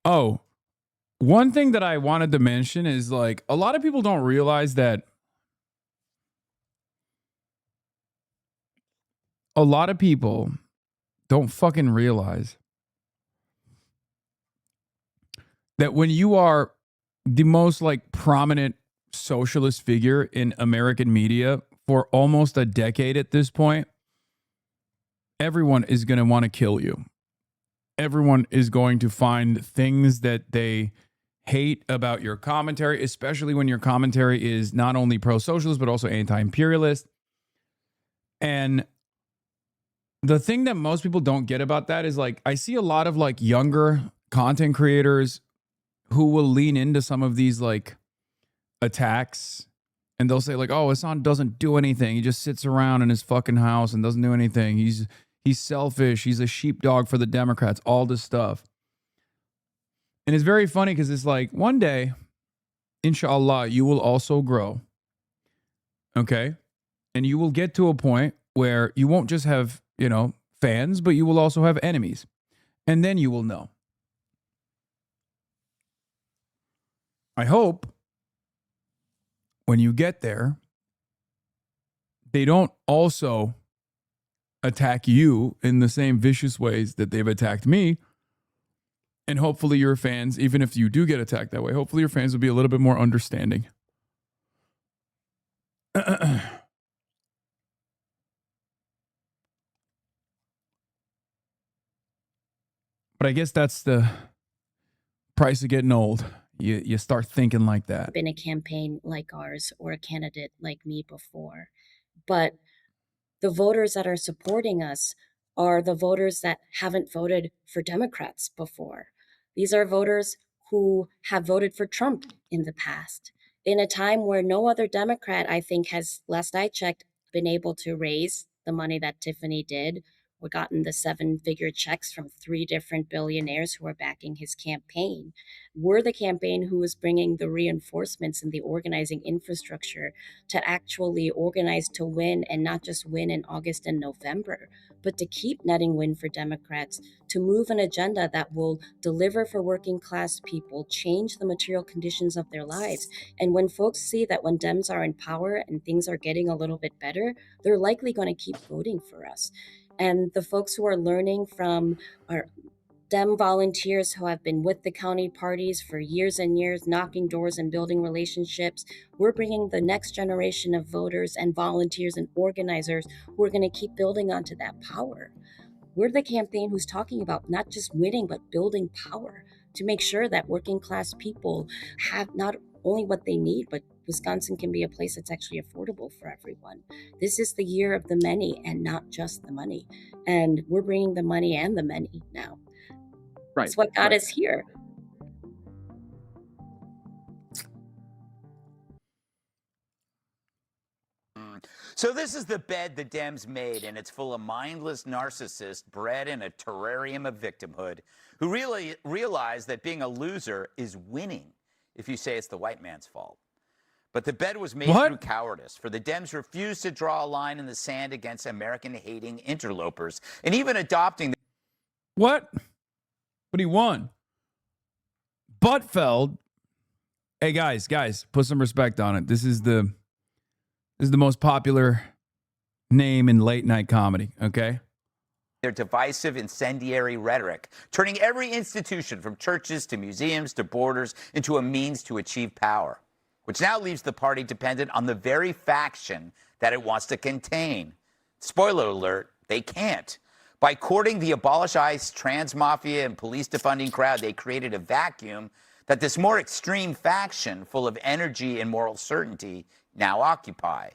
Oh, one thing that I wanted to mention is like a lot of people don't realize that a lot of people don't fucking realize that when you are the most like prominent socialist figure in American media for almost a decade at this point, everyone is going to want to kill you. Everyone is going to find things that they hate about your commentary, especially when your commentary is not only pro-socialist, but also anti-imperialist. And the thing that most people don't get about that is like, I see a lot of like younger content creators who will lean into some of these like attacks, and they'll say like, oh, Hasan doesn't do anything. He just sits around in his fucking house and doesn't do anything. He's selfish. He's a sheepdog for the Democrats, all this stuff. And it's very funny because it's like one day, inshallah, you will also grow. Okay. And you will get to a point where you won't just have, fans, but you will also have enemies. And then you will know. I hope when you get there, they don't also attack you in the same vicious ways that they've attacked me. And hopefully your fans, even if you do get attacked that way, hopefully your fans will be a little bit more understanding. But I guess that's the price of getting old. you start thinking like that. Been a campaign like ours or a candidate like me before. But the voters that are supporting us are the voters that haven't voted for Democrats before. These are voters who have voted for Trump in the past, in a time where no other Democrat, I think, has, last I checked, been able to raise the money that Tiffany did. We've gotten the 7-figure checks from 3 different billionaires who are backing his campaign. We're the campaign who is bringing the reinforcements and the organizing infrastructure to actually organize to win, and not just win in August and November, but to keep netting win for Democrats, to move an agenda that will deliver for working class people, change the material conditions of their lives. And when folks see that when Dems are in power and things are getting a little bit better, they're likely going to keep voting for us. And the folks who are learning from our Dem volunteers who have been with the county parties for years and years, knocking doors and building relationships, we're bringing the next generation of voters and volunteers and organizers who are going to keep building onto that power. We're the campaign who's talking about not just winning, but building power to make sure that working class people have not only what they need, but Wisconsin can be a place that's actually affordable for everyone. This is the year of the many and not just the money. And we're bringing the money and the many now. Right. That's what got us here. So this is the bed the Dems made, and it's full of mindless narcissists bred in a terrarium of victimhood who really realize that being a loser is winning if you say it's the white man's fault. But the bed was made through cowardice, for the Dems refused to draw a line in the sand against American-hating interlopers, and even adopting... What? But he won. Buttfeld. Hey guys, put some respect on it. This is the most popular name in late night comedy, okay? Their divisive, incendiary rhetoric, turning every institution from churches to museums to borders into a means to achieve power, which now leaves the party dependent on the very faction that it wants to contain. Spoiler alert, they can't. By courting the abolish ICE, trans mafia, and police defunding crowd, they created a vacuum that this more extreme faction, full of energy and moral certainty, now occupy.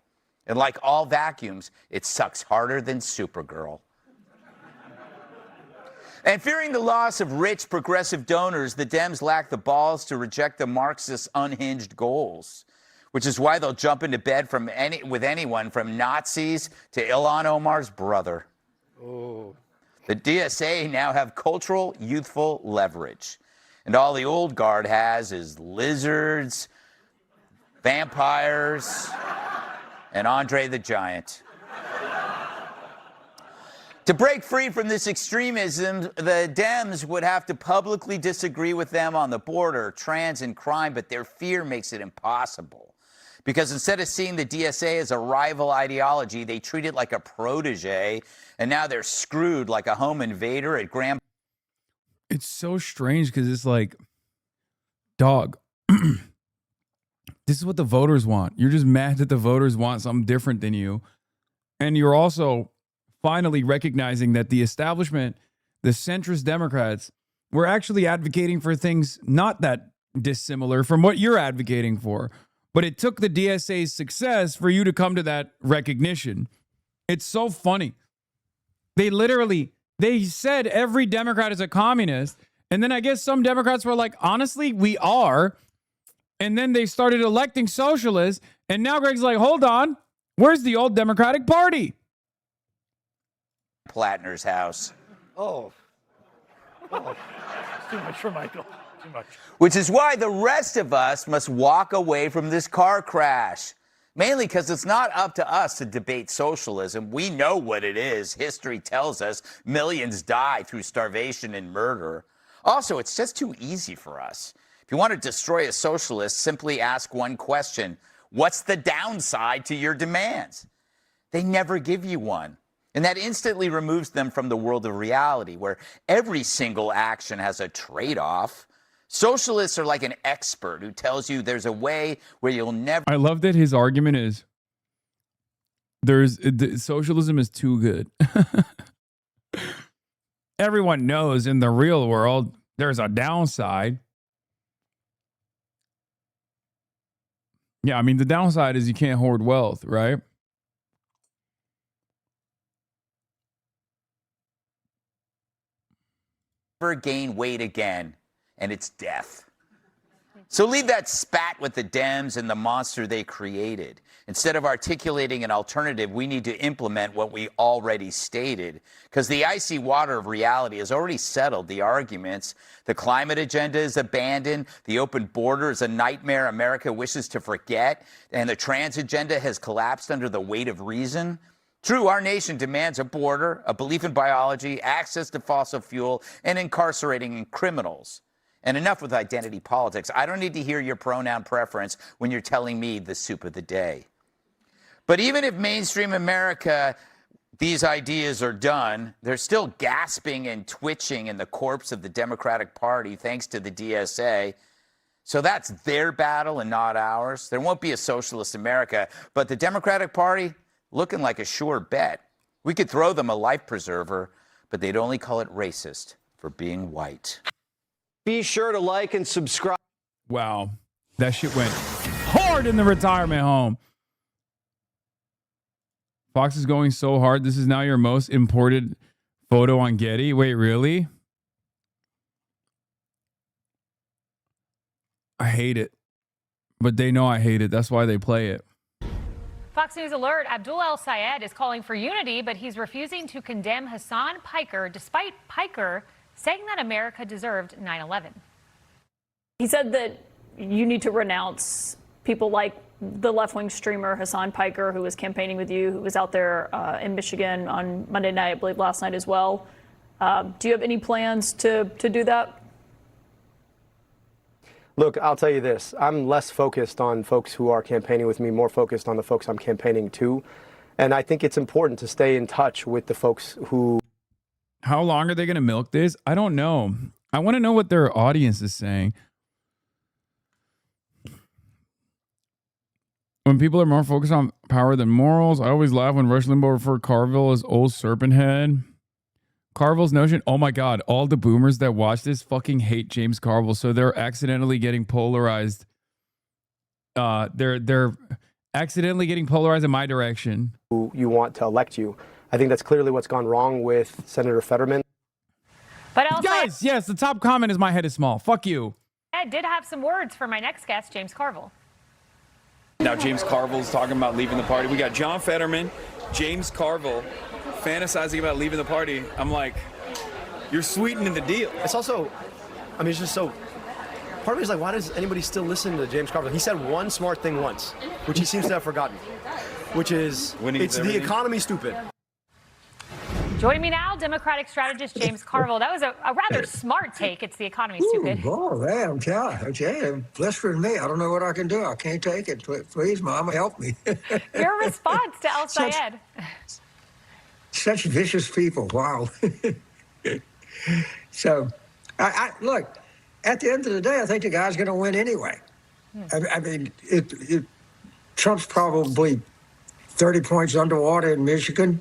And like all vacuums, it sucks harder than Supergirl. And fearing the loss of rich, progressive donors, the Dems lack the balls to reject the Marxists' unhinged goals, which is why they'll jump into bed with anyone from Nazis to Ilhan Omar's brother. Oh. The DSA now have cultural, youthful leverage. And all the old guard has is lizards, vampires, and Andre the Giant. To break free from this extremism, the Dems would have to publicly disagree with them on the border, trans, and crime, but their fear makes it impossible. Because instead of seeing the DSA as a rival ideology, they treat it like a protege, and now they're screwed like a home invader at Grand... It's so strange because it's like, dog, this is what the voters want. You're just mad that the voters want something different than you. And you're also finally recognizing that the establishment, the centrist Democrats, were actually advocating for things not that dissimilar from what you're advocating for. But it took the DSA's success for you to come to that recognition. It's so funny. They said every Democrat is a communist. And then I guess some Democrats were like, honestly, we are. And then they started electing socialists. And now Greg's like, hold on, where's the old Democratic Party? Plattner's house. Oh. Oh. Too much for Michael. Too much. Which is why the rest of us must walk away from this car crash. Mainly because it's not up to us to debate socialism. We know what it is. History tells us millions die through starvation and murder. Also, it's just too easy for us. If you want to destroy a socialist, simply ask one question. What's the downside to your demands? They never give you one. And that instantly removes them from the world of reality, where every single action has a trade-off. Socialists are like an expert who tells you there's a way where you'll never... I love that his argument is socialism is too good. Everyone knows in the real world there's a downside. Yeah, I mean, the downside is you can't hoard wealth, right? Gain weight again, and it's death. So leave that spat with the Dems and the monster they created. Instead of articulating an alternative, we need to implement what we already stated. Because the icy water of reality has already settled the arguments. The climate agenda is abandoned. The open border is a nightmare America wishes to forget. And the trans agenda has collapsed under the weight of reason. True, our nation demands a border, a belief in biology, access to fossil fuel, and incarcerating criminals. And enough with identity politics. I don't need to hear your pronoun preference when you're telling me the soup of the day. But even if mainstream America, these ideas are done, they're still gasping and twitching in the corpse of the Democratic Party thanks to the DSA. So that's their battle and not ours. There won't be a socialist America, but the Democratic Party, looking like a sure bet. We could throw them a life preserver, but they'd only call it racist for being white. Be sure to like and subscribe. Wow. That shit went hard in the retirement home. Fox is going so hard. This is now your most imported photo on Getty. Wait, really? I hate it. But they know I hate it. That's why they play it. Fox News alert, Abdul El-Sayed is calling for unity, but he's refusing to condemn Hasan Piker, despite Piker saying that America deserved 9/11. He said that you need to renounce people like the left-wing streamer Hasan Piker, who was campaigning with you, who was out there in Michigan on Monday night, I believe last night as well. Do you have any plans to do that? Look, I'll tell you this. I'm less focused on folks who are campaigning with me, more focused on the folks I'm campaigning to. And I think it's important to stay in touch with the folks who... How long are they going to milk this? I don't know. I want to know what their audience is saying. When people are more focused on power than morals, I always laugh when Rush Limbaugh referred Carville as old serpent head. Carville's notion, oh my God, all the boomers that watch this fucking hate James Carville, so they're accidentally getting polarized. They're accidentally getting polarized in my direction. Who you want to elect you. I think that's clearly what's gone wrong with Senator Fetterman. But Guys, yes, the top comment is my head is small. Fuck you. I did have some words for my next guest, James Carville. Now James Carville's talking about leaving the party. We got John Fetterman, James Carville, fantasizing about leaving the party. I'm like, you're sweetening the deal. It's also, I mean, it's just so, part of me is like, why does anybody still listen to James Carville? He said one smart thing once, which he seems to have forgotten, which is, it's the economy stupid. Joining me now, Democratic strategist James Carville. That was a rather smart take. It's the economy stupid. Oh, man, I'm telling you, blistering me. I don't know what I can do. I can't take it. Please, Mama, help me. Your response to El-Sayed. Such vicious people. Wow. So, look, at the end of the day, I think the guy's going to win anyway. I mean, Trump's probably 30 points underwater in Michigan.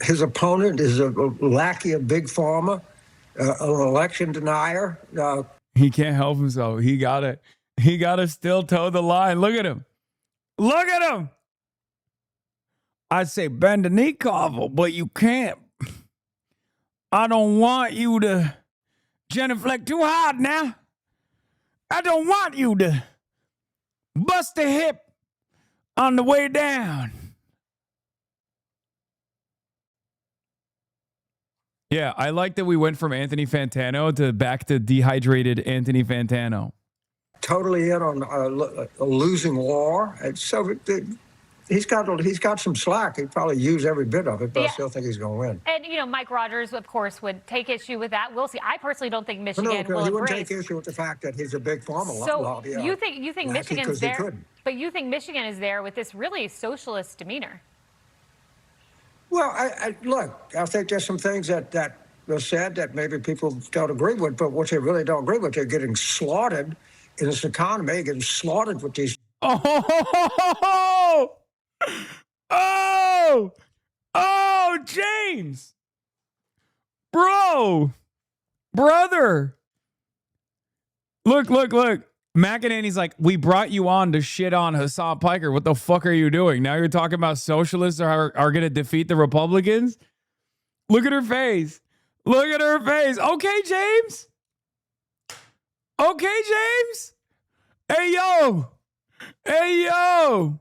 His opponent is a lackey of Big Pharma, an election denier. He can't help himself. He gotta still toe the line. Look at him. Look at him. I'd say bend the knee, Carville, but you can't. I don't want you to genuflect too hard now. I don't want you to bust a hip on the way down. Yeah, I like that we went from Anthony Fantano to back to dehydrated Anthony Fantano. Totally in on a losing war. And so he's got some slack. He'd probably use every bit of it, but I still think he's going to win. And, you know, Mike Rogers, of course, would take issue with that. We'll see. I personally don't think Michigan will he wouldn't embrace. take issue with the fact that he's a Big Pharma So lobby. you think Michigan's there, but you think Michigan is there with this really socialist demeanor? Well, look, I think there's some things that were said that maybe people don't agree with, but what they really don't agree with, they're getting slaughtered in this economy, getting slaughtered with these. Oh, James, brother. Look. McEnany's like, we brought you on to shit on Hasan Piker. What the fuck are you doing? Now you're talking about socialists are going to defeat the Republicans? Look at her face. Look at her face. Okay, James. Okay, James. Hey, yo. Hey, yo.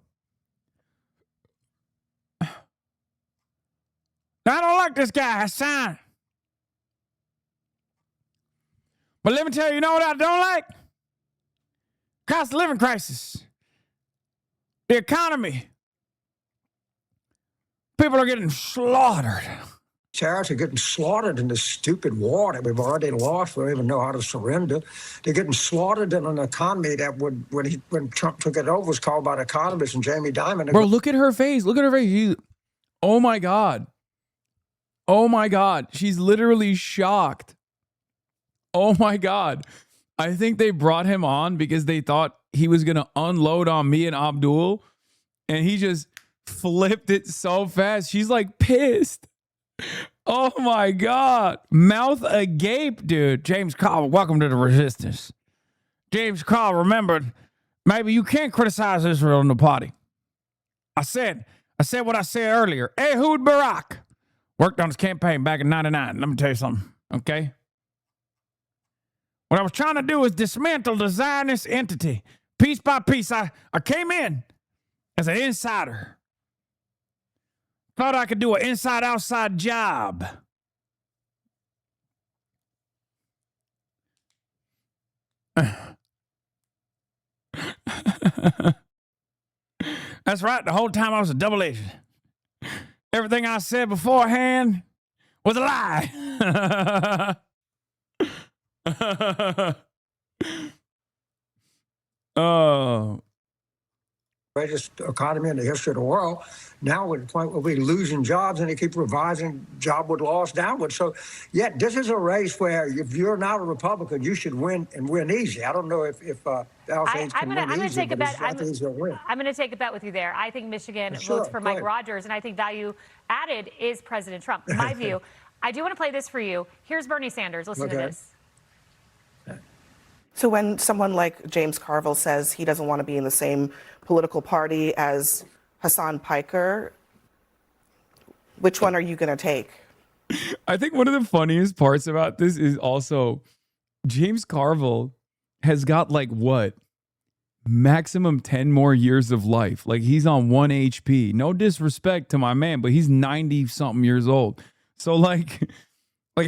I don't like this guy, Hasan. But let me tell you, you know what I don't like? Cost of living crisis. The economy. People are getting slaughtered. Terrorists are getting slaughtered in this stupid war that we've already lost. We don't even know how to surrender. They're getting slaughtered in an economy that would, when Trump took it over, was called by the economists and Jamie Dimon. Bro, look at her face. Look at her face. Oh my God. Oh my God. She's literally shocked. Oh my God. I think they brought him on because they thought he was going to unload on me and Abdul. And he just flipped it so fast. She's like pissed. Oh my God. Mouth agape, dude. James Carville, welcome to the resistance. James Carville remembered, maybe you can't criticize Israel in the party. I said what I said earlier. Ehud Barak worked on his campaign back in 99. Let me tell you something, okay? What I was trying to do was dismantle the Zionist entity. Piece by piece, I came in as an insider. Thought I could do an inside-outside job. That's right. The whole time I was a double agent. Everything I said beforehand was a lie. Oh. Greatest economy in the history of the world. Now we're at the point where we're losing jobs and they keep revising job with loss downward. So, yeah, this is a race where if you're not a Republican, you should win and win easy. I don't know if Al Hayes can win easy, take a bet. I think he's going to win. I'm going to take a bet with you there. I think Michigan Sure, votes for go Mike ahead. Rogers, and I think value added is President Trump. In my view, I do want to play this for you. Here's Bernie Sanders. Listen to this. So when someone like James Carville says he doesn't want to be in the same political party as Hasan Piker, which one are you going to take? I think one of the funniest parts about this is also James Carville has got like what? Maximum 10 more years of life. Like he's on 1 HP. No disrespect to my man, but he's 90 something years old. So like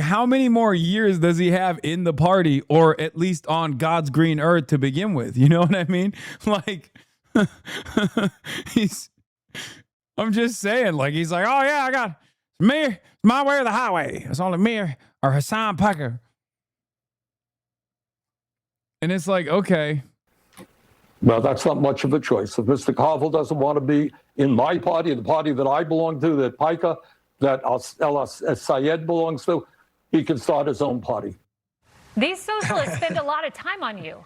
how many more years does he have in the party or at least on God's green earth to begin with? You know what I mean? Like I'm just saying, like, he's like, oh yeah, I got me, my way or the highway. It's only me or Hasan Piker. And it's like, okay. Well, that's not much of a choice. If Mr. Carville doesn't want to be in my party, the party that I belong to, that Piker, that Sayed belongs to, he can start his own party. These socialists spend a lot of time on you.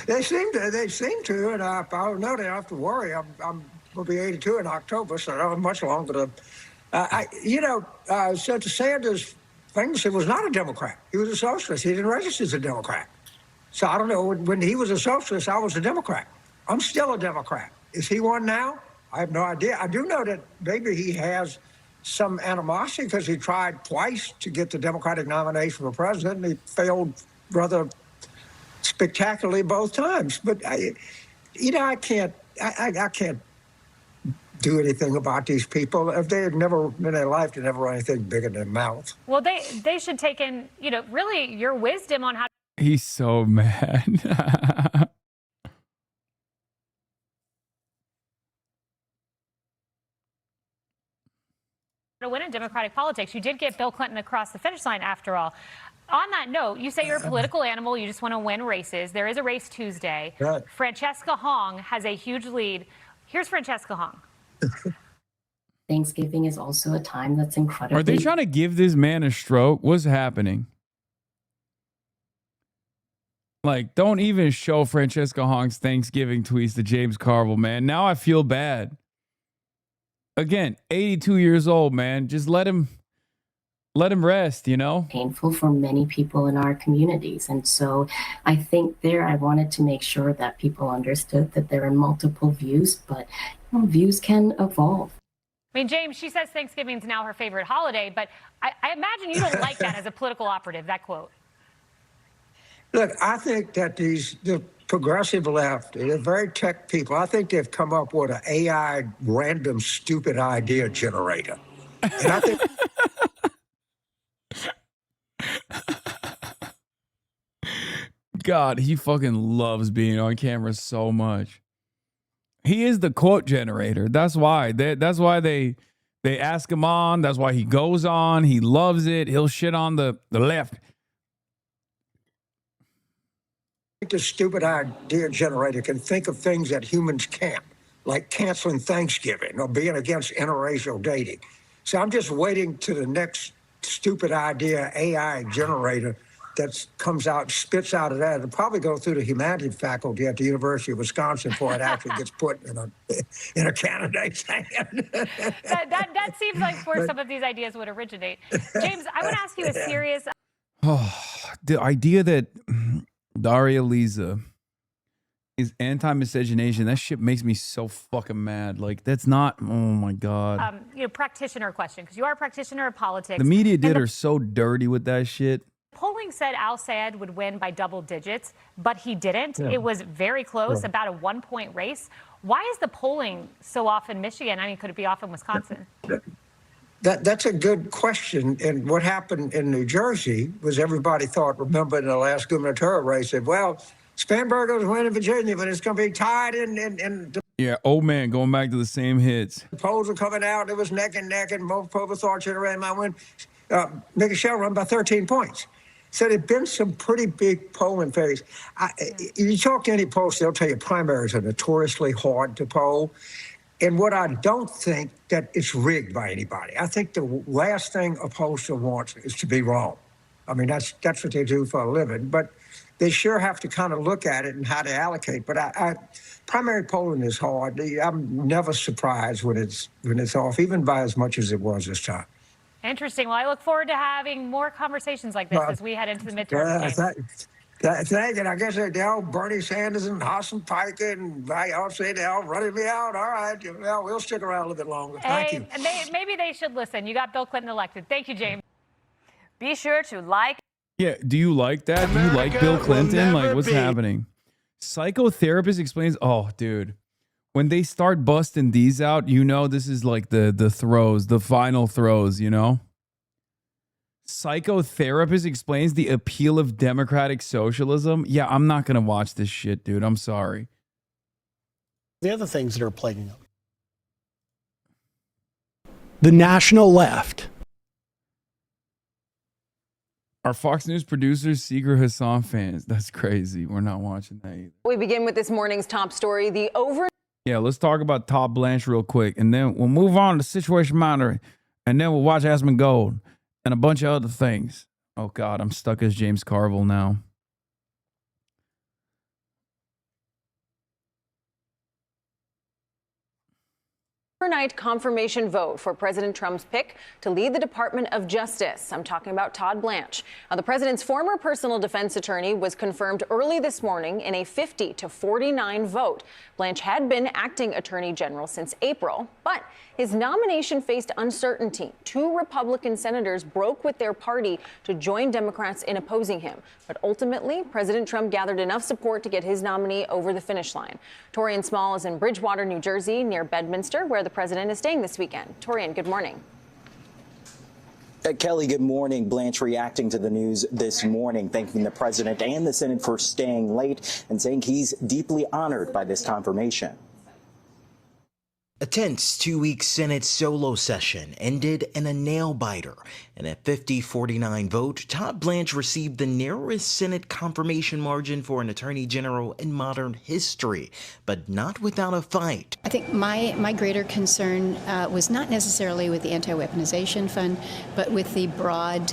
They seem to, and I don't know, they don't have to worry. I'm going to be 82 in October, so I don't have much longer to. So to Sanders' things, he was not a Democrat. He was a socialist. He didn't register as a Democrat. So I don't know. When he was a socialist, I was a Democrat. I'm still a Democrat. Is he one now? I have no idea. I do know that maybe he has some animosity because he tried twice to get the Democratic nomination for president, and he failed rather spectacularly both times. But I can't do anything about these people. If they had never in their life, they never run anything bigger than their mouth. Well, they should take in, really your wisdom on how He's so mad. to win in Democratic politics. You did get Bill Clinton across the finish line after all. On that note, you say you're a political animal. You just want to win races. There is a race Tuesday. Right. Francesca Hong has a huge lead. Here's Francesca Hong. Thanksgiving is also a time that's incredibly... Are they trying to give this man a stroke? What's happening? Like, don't even show Francesca Hong's Thanksgiving tweets to James Carville, man. Now I feel bad. Again, 82 years old, man. Just let him Let him rest, you know? Painful for many people in our communities. And so I think there I wanted to make sure that people understood that there are multiple views, but views can evolve. I mean, James, she says Thanksgiving's now her favorite holiday, but I imagine you don't like that as a political operative, that quote. Look, I think that the progressive left, they're very tech people. I think they've come up with an AI random stupid idea generator. And I think God, he fucking loves being on camera so much. He is the quote generator. That's why. That's why they ask him on. That's why he goes on. He loves it. He'll shit on the left. the stupid idea generator can think of things that humans can't, like canceling Thanksgiving or being against interracial dating. So I'm just waiting to the next stupid idea AI generator that comes out, spits out of that. It'll probably go through the humanities faculty at the University of Wisconsin before it actually gets put in a candidate's hand. that seems like where some of these ideas would originate. James, I want to ask you a serious... Oh, the idea that Daria Lisa is anti-miscegenation, that shit makes me so fucking mad. Like, that's not, oh my God. Practitioner question, because you are a practitioner of politics. The media did her so dirty with that shit. Polling said Al-Sayed would win by double digits, but he didn't. Yeah. It was very close, about a 1-point race. Why is the polling so off in Michigan? I mean, could it be off in Wisconsin? That's a good question. And what happened in New Jersey was everybody thought, remember in the last gubernatorial race, said, well, Spanberger's winning Virginia, but it's going to be tied in Yeah, old man going back to the same hits. The polls were coming out. It was neck and neck, and most people thought General might win. Michelle run by 13 points. So there've been some pretty big polling failures. You talk to any pollster, they'll tell you primaries are notoriously hard to poll. And what I don't think that it's rigged by anybody. I think the last thing a pollster wants is to be wrong. I mean, that's what they do for a living. But they sure have to kind of look at it and how to allocate. But primary polling is hard. I'm never surprised when it's off, even by as much as it was this time. Interesting. Well, I look forward to having more conversations like this as we head into the midterms. I guess they're all Bernie Sanders and Hasan Piker, and I all say they're all running me out. All right, well, we'll stick around a little bit longer. Thank you. Maybe they should listen. You got Bill Clinton elected. Thank you, James. Be sure to like. Yeah, do you like that? Do you like Bill Clinton? Like, what's happening? Psychotherapist explains, oh, dude. When they start busting these out, you know this is like the throws, the final throws, you know? Psychotherapist explains the appeal of democratic socialism. Yeah, I'm not going to watch this shit, dude. I'm sorry. The other things that are plaguing them. The national left. Our Fox News producers, secret Hasan fans. That's crazy. We're not watching that either. We begin with this morning's top story. Yeah, let's talk about Todd Blanche real quick, and then we'll move on to situation monitoring, and then we'll watch Aspen Gold and a bunch of other things. Oh, God, I'm stuck as James Carville now. Overnight confirmation vote for President Trump's pick to lead the Department of Justice. I'm talking about Todd Blanche. Now, the president's former personal defense attorney was confirmed early this morning in a 50-49 vote. Blanche had been acting attorney general since April, but his nomination faced uncertainty. 2 Republican senators broke with their party to join Democrats in opposing him. But ultimately, President Trump gathered enough support to get his nominee over the finish line. Torian Small is in Bridgewater, New Jersey, near Bedminster, where the president is staying this weekend. Torian, good morning. Kelly, good morning. Blanche reacting to the news this morning, thanking the president and the Senate for staying late and saying he's deeply honored by this confirmation. A tense 2-week Senate solo session ended in a nail-biter. In a 50-49 vote, Todd Blanche received the narrowest Senate confirmation margin for an attorney general in modern history, but not without a fight. I think my greater concern was not necessarily with the anti-weaponization fund, but with the broad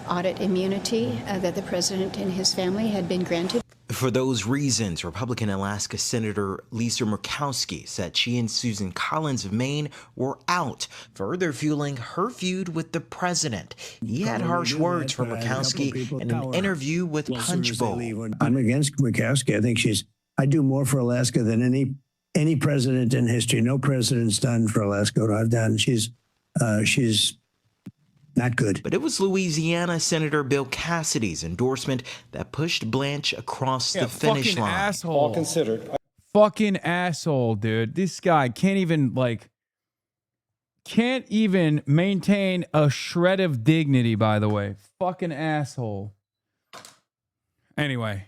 audit immunity that the president and his family had been granted. For those reasons, Republican Alaska Senator Lisa Murkowski said she and Susan Collins of Maine were out, further fueling her feud with the president. He had harsh words for Murkowski in an interview with Punch Bowl. I'm against Murkowski. I think I do more for Alaska than any president in history. No president's done for Alaska what I've done. She's not good. But it was Louisiana Senator Bill Cassidy's endorsement that pushed Blanche across the finish line. Asshole. All considered. Fucking asshole, dude. This guy can't even maintain a shred of dignity, by the way. Fucking asshole. Anyway.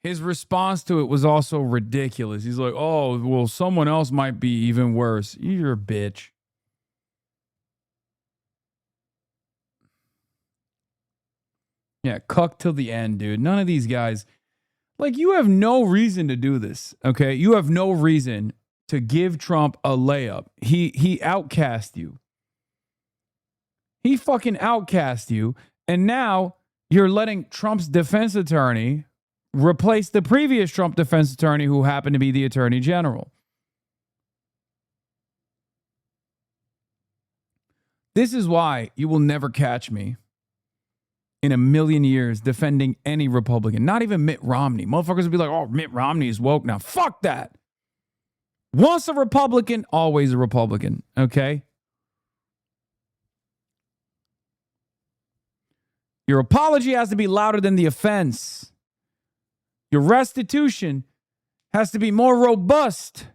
His response to it was also ridiculous. He's like, oh, well, someone else might be even worse. You're a bitch. Yeah, cuck till the end, dude. None of these guys, you have no reason to do this, okay? You have no reason to give Trump a layup. He outcast you. He fucking outcast you, and now you're letting Trump's defense attorney replace the previous Trump defense attorney who happened to be the attorney general. This is why you will never catch me in a million years defending any Republican, not even Mitt Romney. Motherfuckers will be like, oh, Mitt Romney is woke now. Fuck that. Once a Republican, always a Republican, okay? Your apology has to be louder than the offense. Your restitution has to be more robust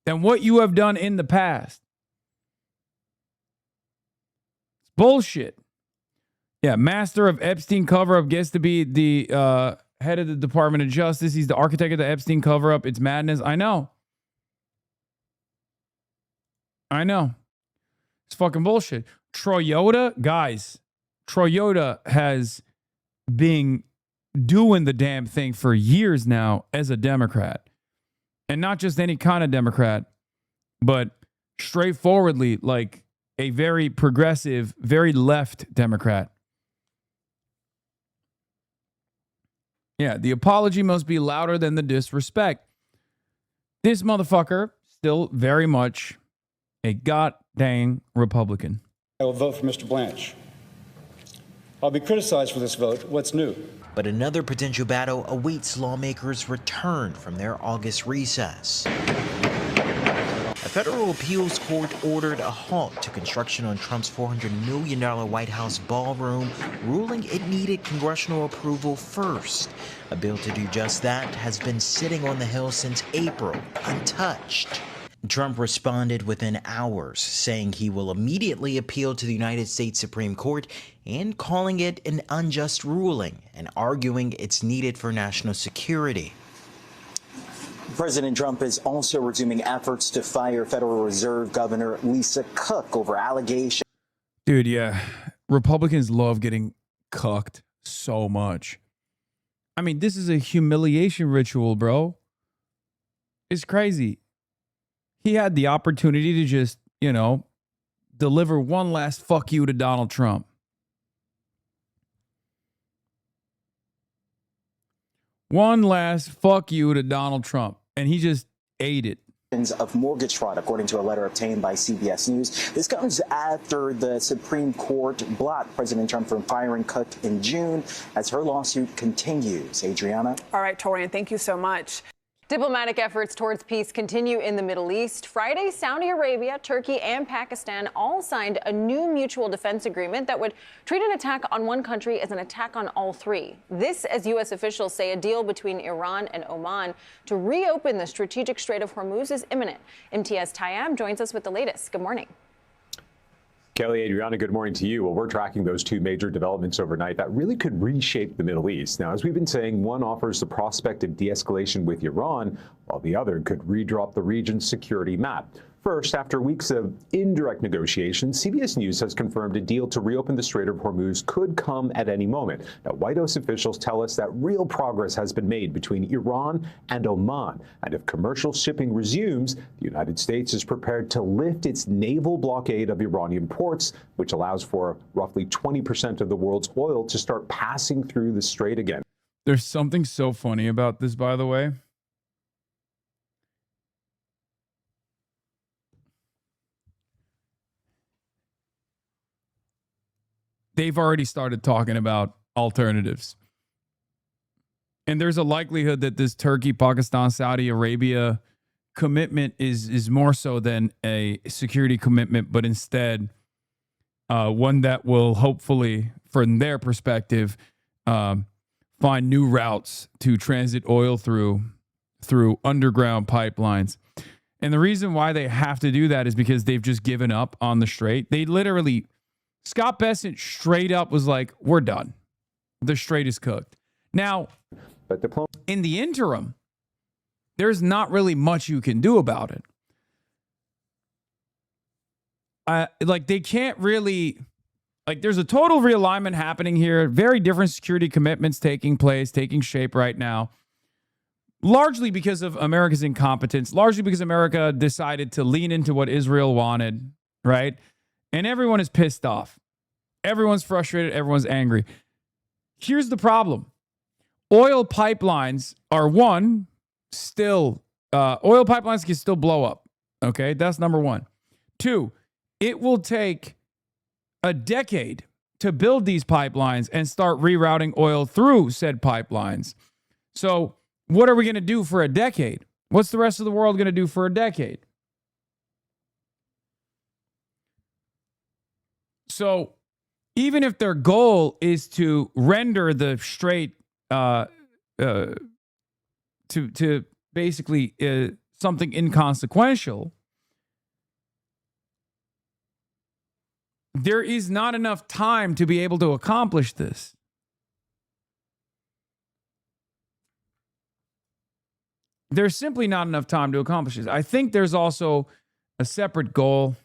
than what you have done in the past. It's bullshit. Yeah, master of Epstein cover-up gets to be the head of the Department of Justice. He's the architect of the Epstein cover-up. It's madness. I know. It's fucking bullshit. Toyota, guys, Toyota has been doing the damn thing for years now as a Democrat. And not just any kind of Democrat, but straightforwardly a very progressive, very left Democrat. Yeah, the apology must be louder than the disrespect. This motherfucker still very much a goddamn Republican. I will vote for Mr. Blanche. I'll be criticized for this vote. What's new? But another potential battle awaits lawmakers' return from their August recess. A federal appeals court ordered a halt to construction on Trump's $400 million White House ballroom, ruling it needed congressional approval first. A bill to do just that has been sitting on the Hill since April, untouched. Trump responded within hours, saying he will immediately appeal to the United States Supreme Court and calling it an unjust ruling and arguing it's needed for national security. President Trump is also resuming efforts to fire Federal Reserve Governor Lisa Cook over allegations. Dude, yeah. Republicans love getting cucked so much. I mean, this is a humiliation ritual, bro. It's crazy. He had the opportunity to just, deliver one last fuck you to Donald Trump. One last fuck you to Donald Trump. And he just ate it. Of mortgage fraud, according to a letter obtained by CBS News. This comes after the Supreme Court blocked President Trump from firing Cook in June as her lawsuit continues. Adriana? All right, Torian, thank you so much. Diplomatic efforts towards peace continue in the Middle East. Friday, Saudi Arabia, Turkey, and Pakistan all signed a new mutual defense agreement that would treat an attack on one country as an attack on all three. This, as U.S. officials say, a deal between Iran and Oman to reopen the strategic Strait of Hormuz is imminent. MTS Tayyab joins us with the latest. Good morning. Kelly, Adriana, good morning to you. Well, we're tracking those two major developments overnight that really could reshape the Middle East. Now, as we've been saying, one offers the prospect of de-escalation with Iran, while the other could redrop the region's security map. First, after weeks of indirect negotiations, CBS News has confirmed a deal to reopen the Strait of Hormuz could come at any moment. Now, White House officials tell us that real progress has been made between Iran and Oman. And if commercial shipping resumes, the United States is prepared to lift its naval blockade of Iranian ports, which allows for roughly 20% of the world's oil to start passing through the strait again. There's something so funny about this, by the way. They've already started talking about alternatives. And there's a likelihood that this Turkey, Pakistan, Saudi Arabia commitment is more so than a security commitment, but instead one that will hopefully, from their perspective, find new routes to transit oil through underground pipelines. And the reason why they have to do that is because they've just given up on the strait. They literally... Scott Bessent straight up was like, we're done. The strait is cooked. Now, in the interim, there's not really much you can do about it. They can't really, there's a total realignment happening here. Very different security commitments taking shape right now. Largely because of America's incompetence, largely because America decided to lean into what Israel wanted, right? And everyone is pissed off. Everyone's frustrated. Everyone's angry. Here's the problem. Oil pipelines are oil pipelines can still blow up. Okay, that's number one. Two, it will take a decade to build these pipelines and start rerouting oil through said pipelines. So what are we going to do for a decade? What's the rest of the world going to do for a decade? So even if their goal is to render the strait to basically something inconsequential, there is not enough time to be able to accomplish this. There's simply not enough time to accomplish this. I think there's also a separate goal.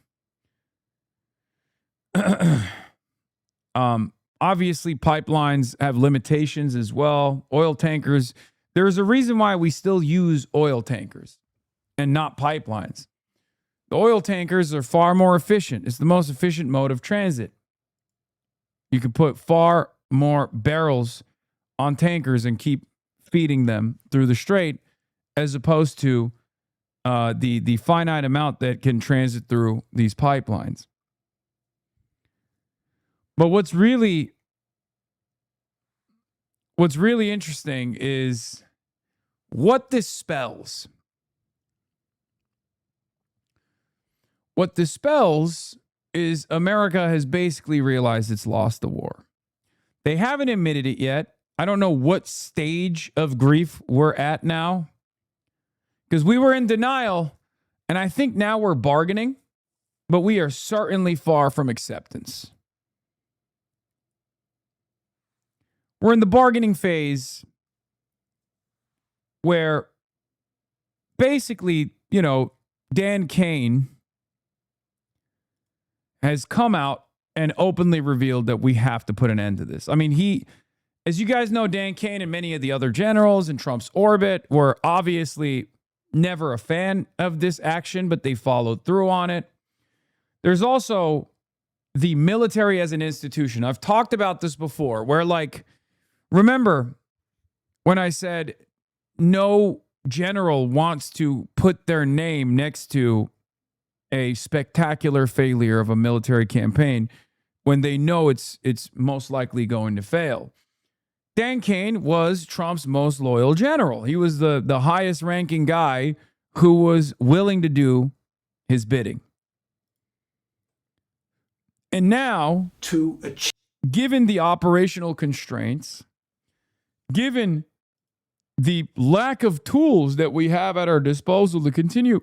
Obviously, pipelines have limitations as well. Oil tankers, there's a reason why we still use oil tankers and not pipelines. The oil tankers are far more efficient. It's the most efficient mode of transit. You can put far more barrels on tankers and keep feeding them through the strait, as opposed to the finite amount that can transit through these pipelines. But what's really interesting is what this spells. What this spells is America has basically realized it's lost the war. They haven't admitted it yet. I don't know what stage of grief we're at now, because we were in denial, and I think now we're bargaining, but we are certainly far from acceptance. We're in the bargaining phase where basically, Dan Cain has come out and openly revealed that we have to put an end to this. I mean, as you guys know, Dan Cain and many of the other generals in Trump's orbit were obviously never a fan of this action, but they followed through on it. There's also the military as an institution. I've talked about this before, where remember when I said no general wants to put their name next to a spectacular failure of a military campaign when they know it's most likely going to fail. Dan Cain was Trump's most loyal general. He was the highest ranking guy who was willing to do his bidding. And now, given the operational constraints, given the lack of tools that we have at our disposal to continue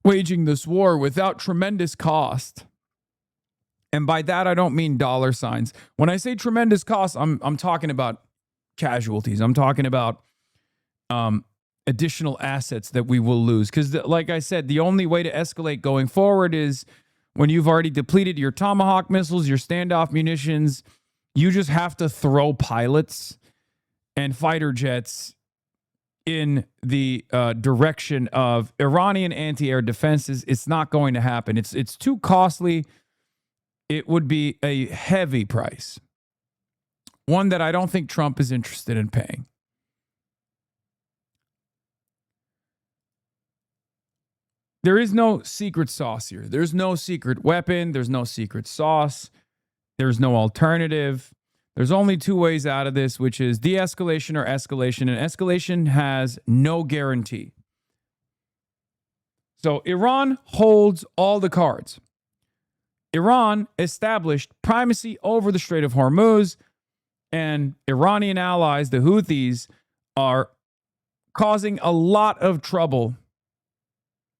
waging this war without tremendous cost, and by that I don't mean dollar signs. When I say tremendous cost, I'm talking about casualties. I'm talking about additional assets that we will lose. Because, like I said, the only way to escalate going forward is when you've already depleted your Tomahawk missiles, your standoff munitions. You just have to throw pilots and fighter jets in the direction of Iranian anti-air defenses. It's not going to happen. It's too costly. It would be a heavy price, one that I don't think Trump is interested in paying. There is no secret sauce here. There's no secret weapon. There's no secret sauce. There's no alternative. There's only two ways out of this, which is de-escalation or escalation. And escalation has no guarantee. So Iran holds all the cards. Iran established primacy over the Strait of Hormuz, and Iranian allies, the Houthis, are causing a lot of trouble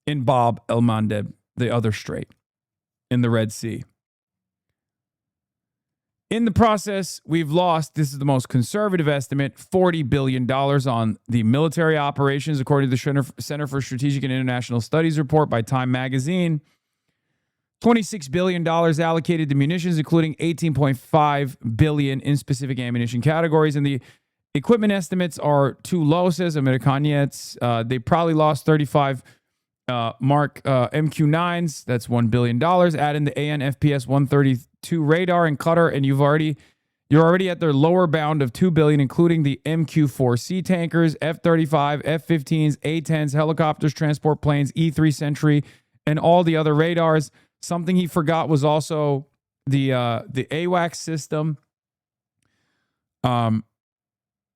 in Bab el-Mandeb, the other strait, in the Red Sea. In the process, we've lost, this is the most conservative estimate, $40 billion on the military operations, according to the Center for Strategic and International Studies report by Time Magazine. $26 billion allocated to munitions, including $18.5 billion in specific ammunition categories. And the equipment estimates are too low, says Amerikanets. They probably lost 35 Mark MQ-9s. That's $1 billion. Add in the AN/FPS 132 radar and cutter, and you're already at their lower bound of $2 billion, including the MQ-4C tankers, F-35, F-15s, A-10s, helicopters, transport planes, E-3 Sentry, and all the other radars. Something he forgot was also the AWACS system.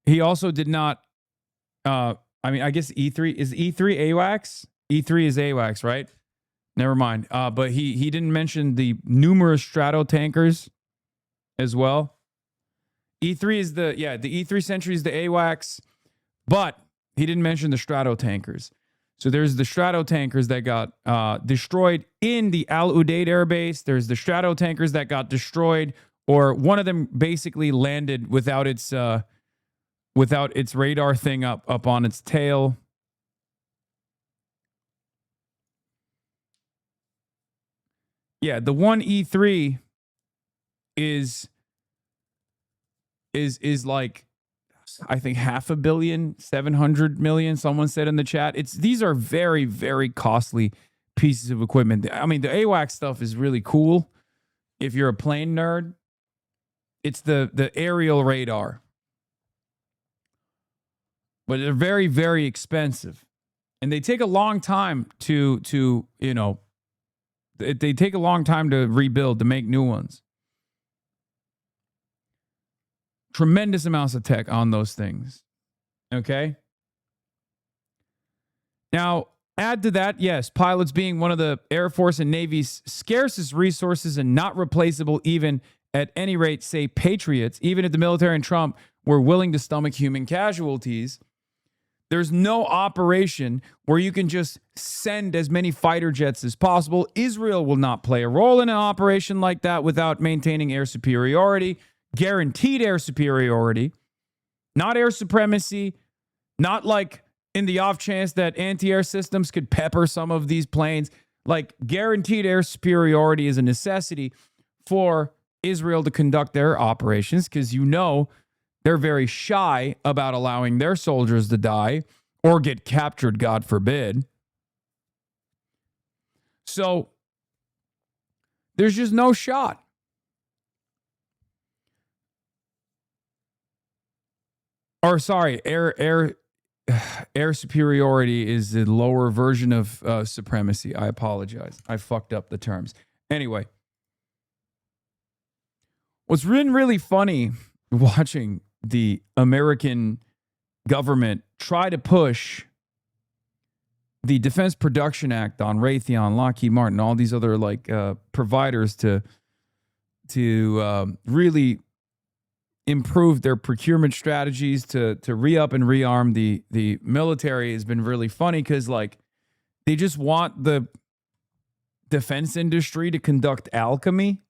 He also did not. I guess E3 is E3 AWACS. E3 is AWACS, right? Never mind. But he didn't mention the numerous Strato tankers as well. E3 is the E3 Sentry is the AWACS, but he didn't mention the Strato tankers. So there's the Strato tankers that got destroyed in the Al Udeid Air Base. There's the Strato tankers that got destroyed, or one of them basically landed without its radar thing up on its tail. Yeah, the one E3 is like, I think $500 million, 700 million. Someone said in the chat. These are very, very costly pieces of equipment. I mean, the AWACS stuff is really cool if you're a plane nerd. It's the aerial radar, but they're very, very expensive, and they take a long time to they take a long time to rebuild, to make new ones. Tremendous amounts of tech on those things. Okay? Now, add to that, yes, pilots being one of the Air Force and Navy's scarcest resources and not replaceable even at any rate, say patriots, even if the military and Trump were willing to stomach human casualties. There's no operation where you can just send as many fighter jets as possible. Israel will not play a role in an operation like that without maintaining air superiority, guaranteed air superiority, not air supremacy, not like in the off chance that anti-air systems could pepper some of these planes. Like, guaranteed air superiority is a necessity for Israel to conduct their operations, because they're very shy about allowing their soldiers to die or get captured, God forbid. So there's just no shot. Or sorry, air superiority is the lower version of supremacy. I apologize. I fucked up the terms. Anyway, what's been really funny watching the American government try to push the Defense Production Act on Raytheon, Lockheed Martin, all these other providers to really improve their procurement strategies to re-up and rearm the military has been really funny, because they just want the defense industry to conduct alchemy.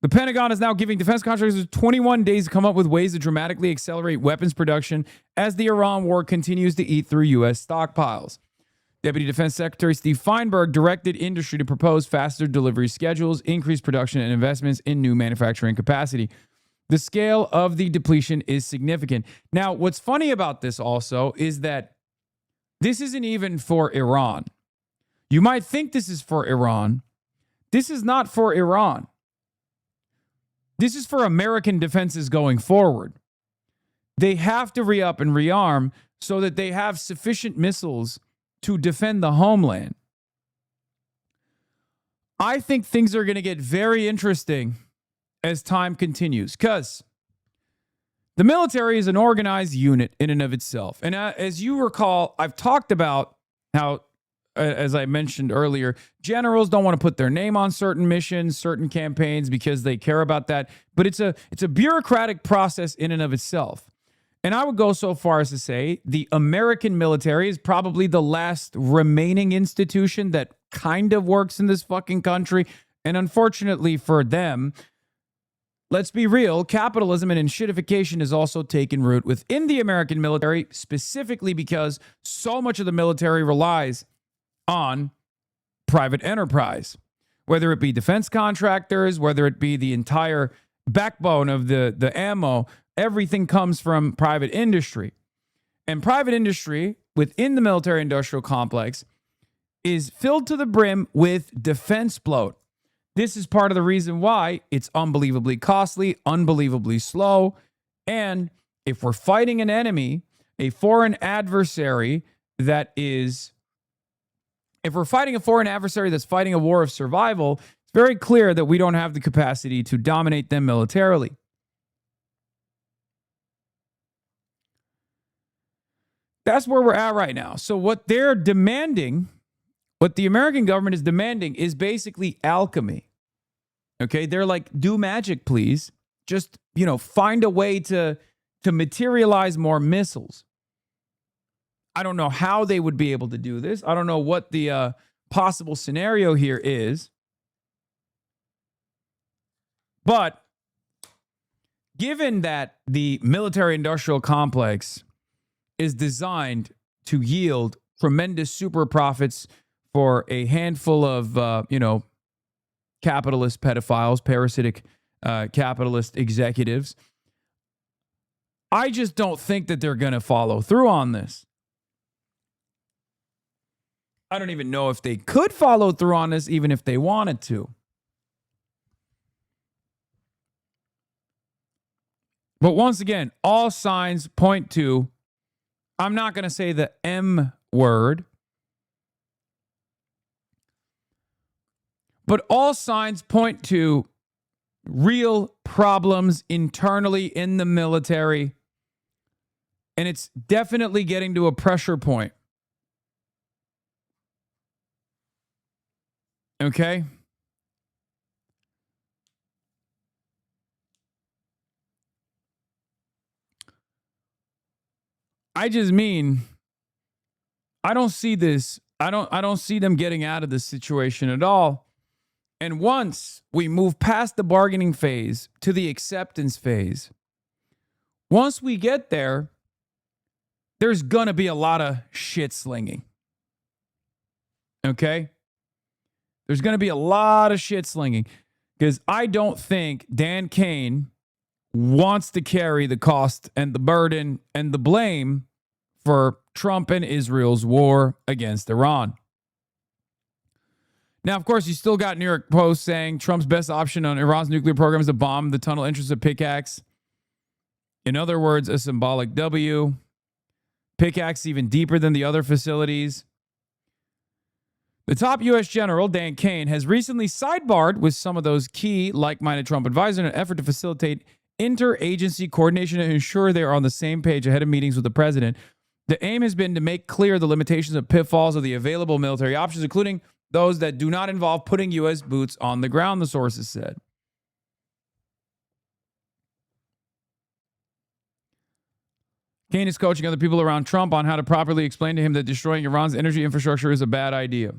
The Pentagon is now giving defense contractors 21 days to come up with ways to dramatically accelerate weapons production as the Iran war continues to eat through U.S. stockpiles. Deputy Defense Secretary Steve Feinberg directed industry to propose faster delivery schedules, increased production, and investments in new manufacturing capacity. The scale of the depletion is significant. Now, what's funny about this also is that this isn't even for Iran. You might think this is for Iran. This is not for Iran. This is for American defenses going forward. They have to re-up and rearm so that they have sufficient missiles to defend the homeland. I think things are going to get very interesting as time continues, because the military is an organized unit in and of itself. And as you recall, I've talked about how, as I mentioned earlier, generals don't want to put their name on certain missions, certain campaigns, because they care about that. But it's a bureaucratic process in and of itself. And I would go so far as to say the American military is probably the last remaining institution that kind of works in this fucking country. And unfortunately for them, let's be real, capitalism and shitification has also taken root within the American military, specifically because so much of the military relies on private enterprise, whether it be defense contractors, whether it be the entire backbone of the ammo, everything comes from private industry. And private industry within the military industrial complex is filled to the brim with defense bloat. This is part of the reason why it's unbelievably costly, unbelievably slow. And if we're fighting an enemy, a foreign adversary if we're fighting a foreign adversary that's fighting a war of survival, it's very clear that we don't have the capacity to dominate them militarily. That's where we're at right now. So what they're demanding, what the American government is demanding, is basically alchemy. Okay? They're like, do magic, please. Just, find a way to materialize more missiles. I don't know how they would be able to do this. I don't know what the possible scenario here is. But given that the military-industrial complex is designed to yield tremendous super profits for a handful of, capitalist pedophiles, parasitic capitalist executives, I just don't think that they're going to follow through on this. I don't even know if they could follow through on this, even if they wanted to. But once again, all signs point to, I'm not going to say the M word, but all signs point to real problems internally in the military. And it's definitely getting to a pressure point. Okay? I just mean, I don't see this. I don't see them getting out of this situation at all. And once we move past the bargaining phase to the acceptance phase, once we get there, there's going to be a lot of shit slinging. Okay? There's going to be a lot of shit slinging because I don't think Dan Kane wants to carry the cost and the burden and the blame for Trump and Israel's war against Iran. Now, of course, you still got New York Post saying Trump's best option on Iran's nuclear program is to bomb the tunnel entrance of Pickaxe. In other words, a symbolic W. Pickaxe even deeper than the other facilities. The top U.S. general, Dan Kane, has recently sidebarred with some of those key like-minded Trump advisors in an effort to facilitate interagency coordination and ensure they are on the same page ahead of meetings with the president. The aim has been to make clear the limitations and pitfalls of the available military options, including those that do not involve putting U.S. boots on the ground, the sources said. Kane is coaching other people around Trump on how to properly explain to him that destroying Iran's energy infrastructure is a bad idea.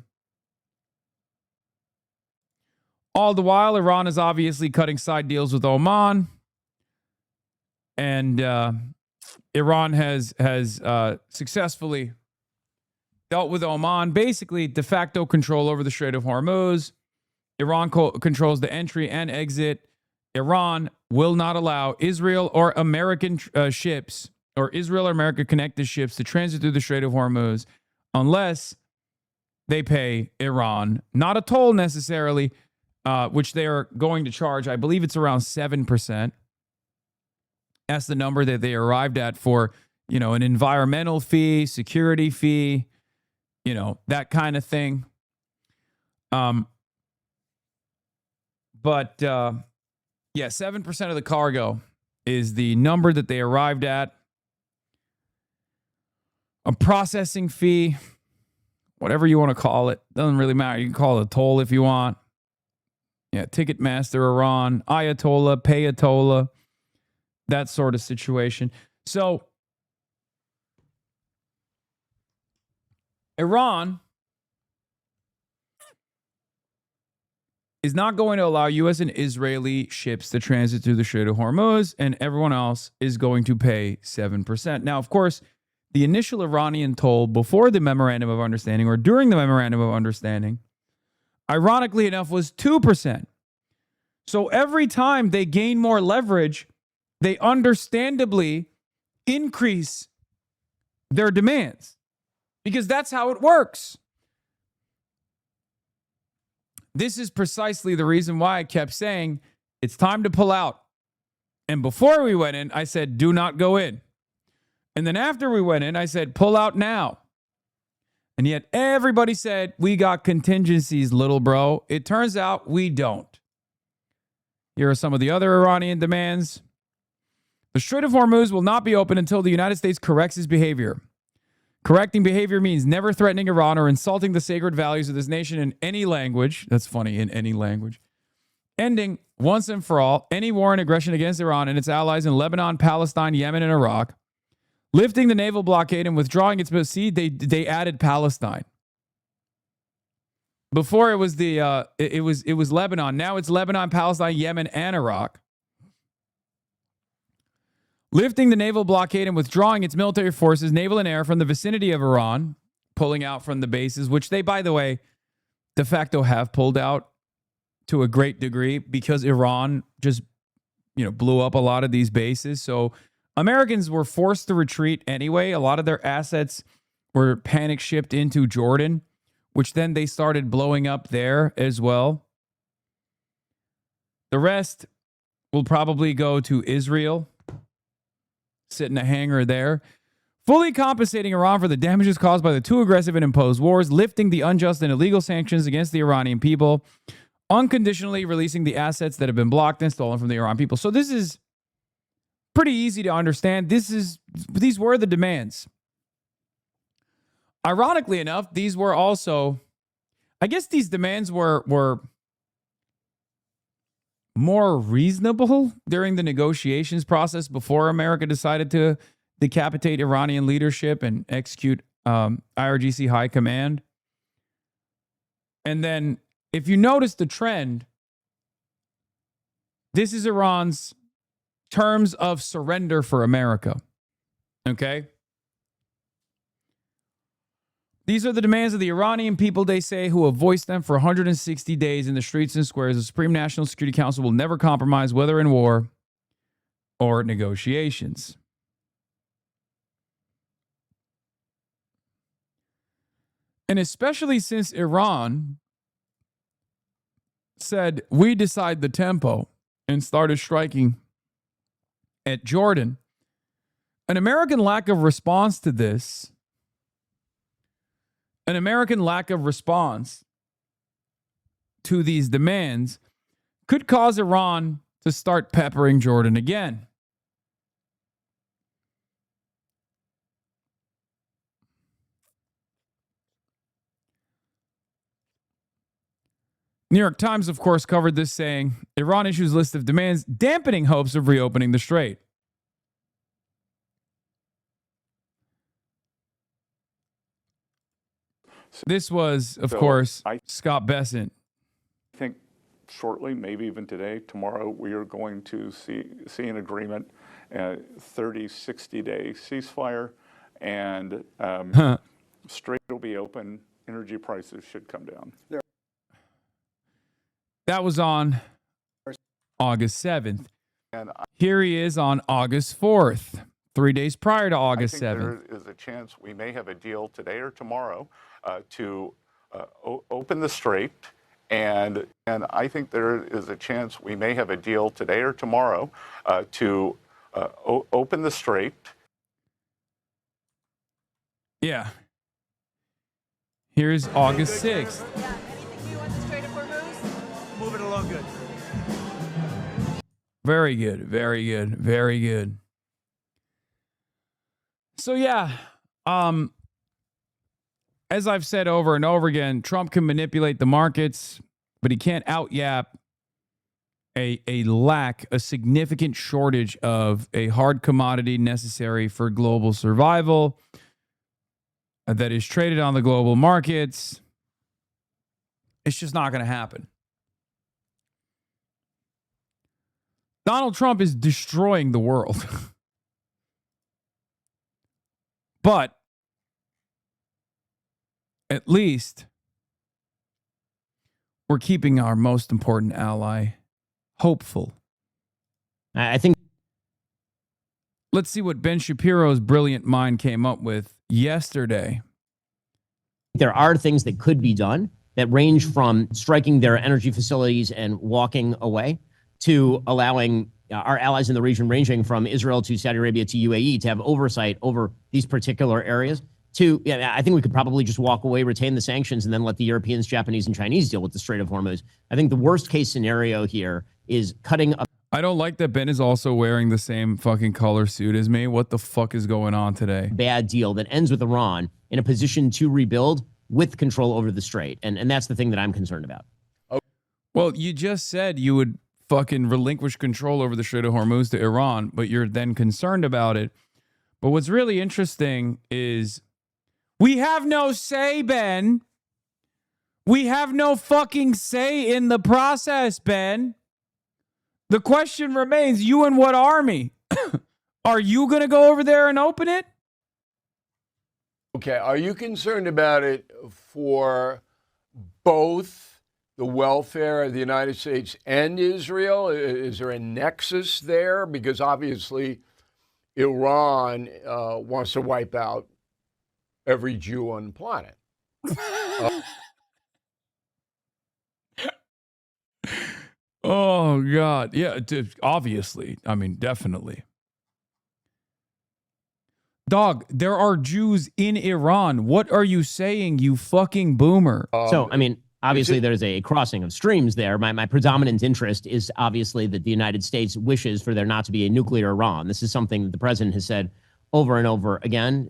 All the while, Iran is obviously cutting side deals with Oman. And Iran has successfully dealt with Oman, basically de facto control over the Strait of Hormuz. Iran controls the entry and exit. Iran will not allow Israel or American ships or Israel or America connected ships to transit through the Strait of Hormuz unless they pay Iran, not a toll necessarily, which they are going to charge. I believe it's around 7%. That's the number that they arrived at for, an environmental fee, security fee, that kind of thing. But 7% of the cargo is the number that they arrived at. A processing fee, whatever you want to call it, doesn't really matter. You can call it a toll if you want. Yeah, Ticketmaster Iran, Ayatollah, Payatollah, that sort of situation. So Iran is not going to allow U.S. and Israeli ships to transit through the Strait of Hormuz, and everyone else is going to pay 7%. Now, of course, the initial Iranian toll before the Memorandum of Understanding or during the Memorandum of Understanding, ironically enough, was 2%. So every time they gain more leverage, they understandably increase their demands because that's how it works. This is precisely the reason why I kept saying it's time to pull out. And before we went in, I said, do not go in. And then after we went in, I said, pull out now. And yet everybody said, we got contingencies, little bro. It turns out we don't. Here are some of the other Iranian demands. The Strait of Hormuz will not be open until the United States corrects its behavior. Correcting behavior means never threatening Iran or insulting the sacred values of this nation in any language. That's funny, in any language. Ending, once and for all, any war and aggression against Iran and its allies in Lebanon, Palestine, Yemen, and Iraq. Lifting the naval blockade and withdrawing its... See, they added Palestine. Before it was it was Lebanon. Now it's Lebanon, Palestine, Yemen, and Iraq. Lifting the naval blockade and withdrawing its military forces, naval and air, from the vicinity of Iran, pulling out from the bases, which they, by the way, de facto have pulled out to a great degree because Iran just, blew up a lot of these bases. So Americans were forced to retreat anyway. A lot of their assets were panic shipped into Jordan, which then they started blowing up there as well. The rest will probably go to Israel. Sit in a hangar there, fully compensating Iran for the damages caused by the too aggressive and imposed wars, lifting the unjust and illegal sanctions against the Iranian people, unconditionally releasing the assets that have been blocked and stolen from the Iran people. So this is pretty easy to understand. These were the demands. Ironically enough, these were also, I guess these demands were more reasonable during the negotiations process before America decided to decapitate Iranian leadership and execute IRGC high command. And then if you notice the trend, this is Iran's terms of surrender for America. Okay? These are the demands of the Iranian people, they say, who have voiced them for 160 days in the streets and squares. The Supreme National Security Council will never compromise, whether in war or negotiations. And especially since Iran said, we decide the tempo, and started striking at Jordan, an American lack of response to this, an American lack of response to these demands could cause Iran to start peppering Jordan again. New York Times, of course, covered this, saying Iran issues list of demands, dampening hopes of reopening the strait. This was, of course, Scott Bessent. I think shortly, maybe even today, tomorrow, we are going to see an agreement, 30, 60-day ceasefire, and Strait will be open. Energy prices should come down. That was on August 7th. Here he is on August 4th, 3 days prior to August 7th. There is a chance we may have a deal today or tomorrow to open the Strait, and I think there is a chance we may have a deal today or tomorrow to open the Strait. Yeah. Here's August 6th. Moving along good. Very good, very good, very good. So yeah, as I've said over and over again, Trump can manipulate the markets, but he can't out-yap a significant shortage of a hard commodity necessary for global survival that is traded on the global markets. It's just not going to happen. Donald Trump is destroying the world. But at least we're keeping our most important ally hopeful. I think. Let's see what Ben Shapiro's brilliant mind came up with yesterday. There are things that could be done that range from striking their energy facilities and walking away to allowing our allies in the region, ranging from Israel to Saudi Arabia to UAE, to have oversight over these particular areas. I think we could probably just walk away, retain the sanctions, and then let the Europeans, Japanese, and Chinese deal with the Strait of Hormuz. I think the worst case scenario here is cutting up. I don't like that Ben is also wearing the same fucking color suit as me. What the fuck is going on today? Bad deal that ends with Iran in a position to rebuild with control over the Strait. And that's the thing that I'm concerned about. Well, you just said you would fucking relinquish control over the Strait of Hormuz to Iran, but you're then concerned about it. But what's really interesting is we have no say, Ben. We have no fucking say in the process, Ben. The question remains, you and what army? Are you going to go over there and open it? Okay, are you concerned about it for both the welfare of the United States and Israel? Is there a nexus there? Because obviously Iran wants to wipe out every Jew on the planet. Oh, God. Yeah, obviously. I mean, definitely. Dog, there are Jews in Iran. What are you saying, you fucking boomer? So, I mean, obviously there's a crossing of streams there. My predominant interest is obviously that the United States wishes for there not to be a nuclear Iran. This is something that the president has said over and over again.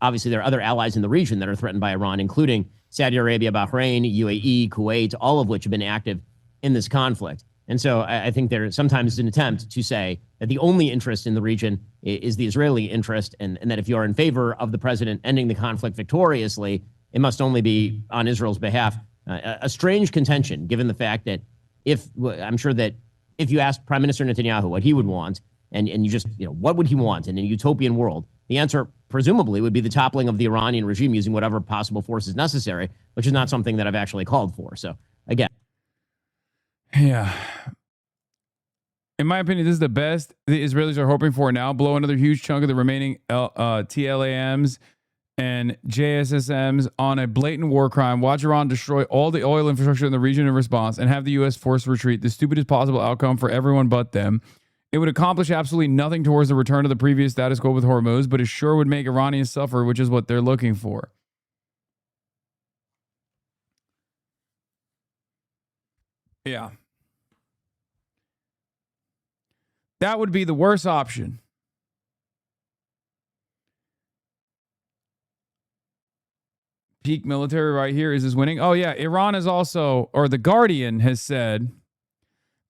Obviously, there are other allies in the region that are threatened by Iran, including Saudi Arabia, Bahrain, UAE, Kuwait, all of which have been active in this conflict. And so I think there sometimes is an attempt to say that the only interest in the region is the Israeli interest, and that if you are in favor of the president ending the conflict victoriously, it must only be on Israel's behalf. A strange contention, given the fact that I'm sure that if you asked Prime Minister Netanyahu what he would want, and you just, what would he want in a utopian world? The answer presumably would be the toppling of the Iranian regime using whatever possible force is necessary, which is not something that I've actually called for. So again. Yeah. In my opinion, this is the best the Israelis are hoping for now. Blow another huge chunk of the remaining TLAMs and JSSMs on a blatant war crime. Watch Iran destroy all the oil infrastructure in the region in response and have the U.S. force retreat. The stupidest possible outcome for everyone but them. It would accomplish absolutely nothing towards the return of the previous status quo with Hormuz, but it sure would make Iranians suffer, which is what they're looking for. Yeah. That would be the worst option. Peak military right here. Is this winning? Oh, yeah. Iran is also, or The Guardian has said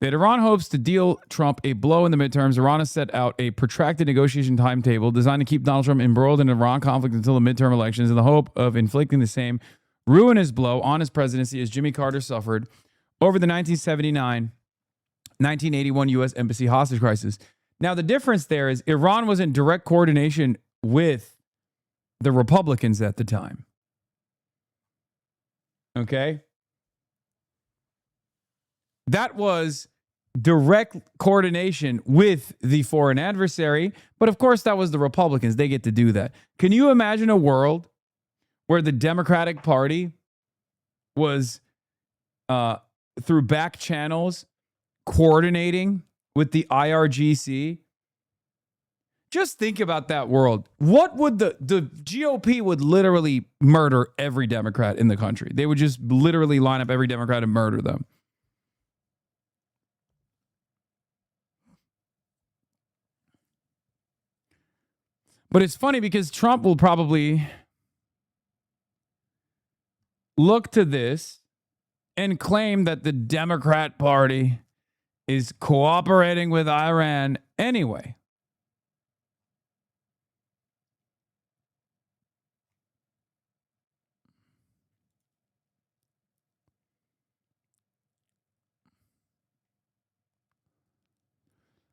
that Iran hopes to deal Trump a blow in the midterms. Iran has set out a protracted negotiation timetable designed to keep Donald Trump embroiled in Iran conflict until the midterm elections in the hope of inflicting the same ruinous blow on his presidency as Jimmy Carter suffered over the 1979-1981 U.S. embassy hostage crisis. Now, the difference there is Iran was in direct coordination with the Republicans at the time. Okay? That was direct coordination with the foreign adversary. But of course, that was the Republicans. They get to do that. Can you imagine a world where the Democratic Party was through back channels coordinating with the IRGC? Just think about that world. What would the GOP would literally murder every Democrat in the country. They would just literally line up every Democrat and murder them. But it's funny because Trump will probably look to this and claim that the Democrat Party is cooperating with Iran anyway.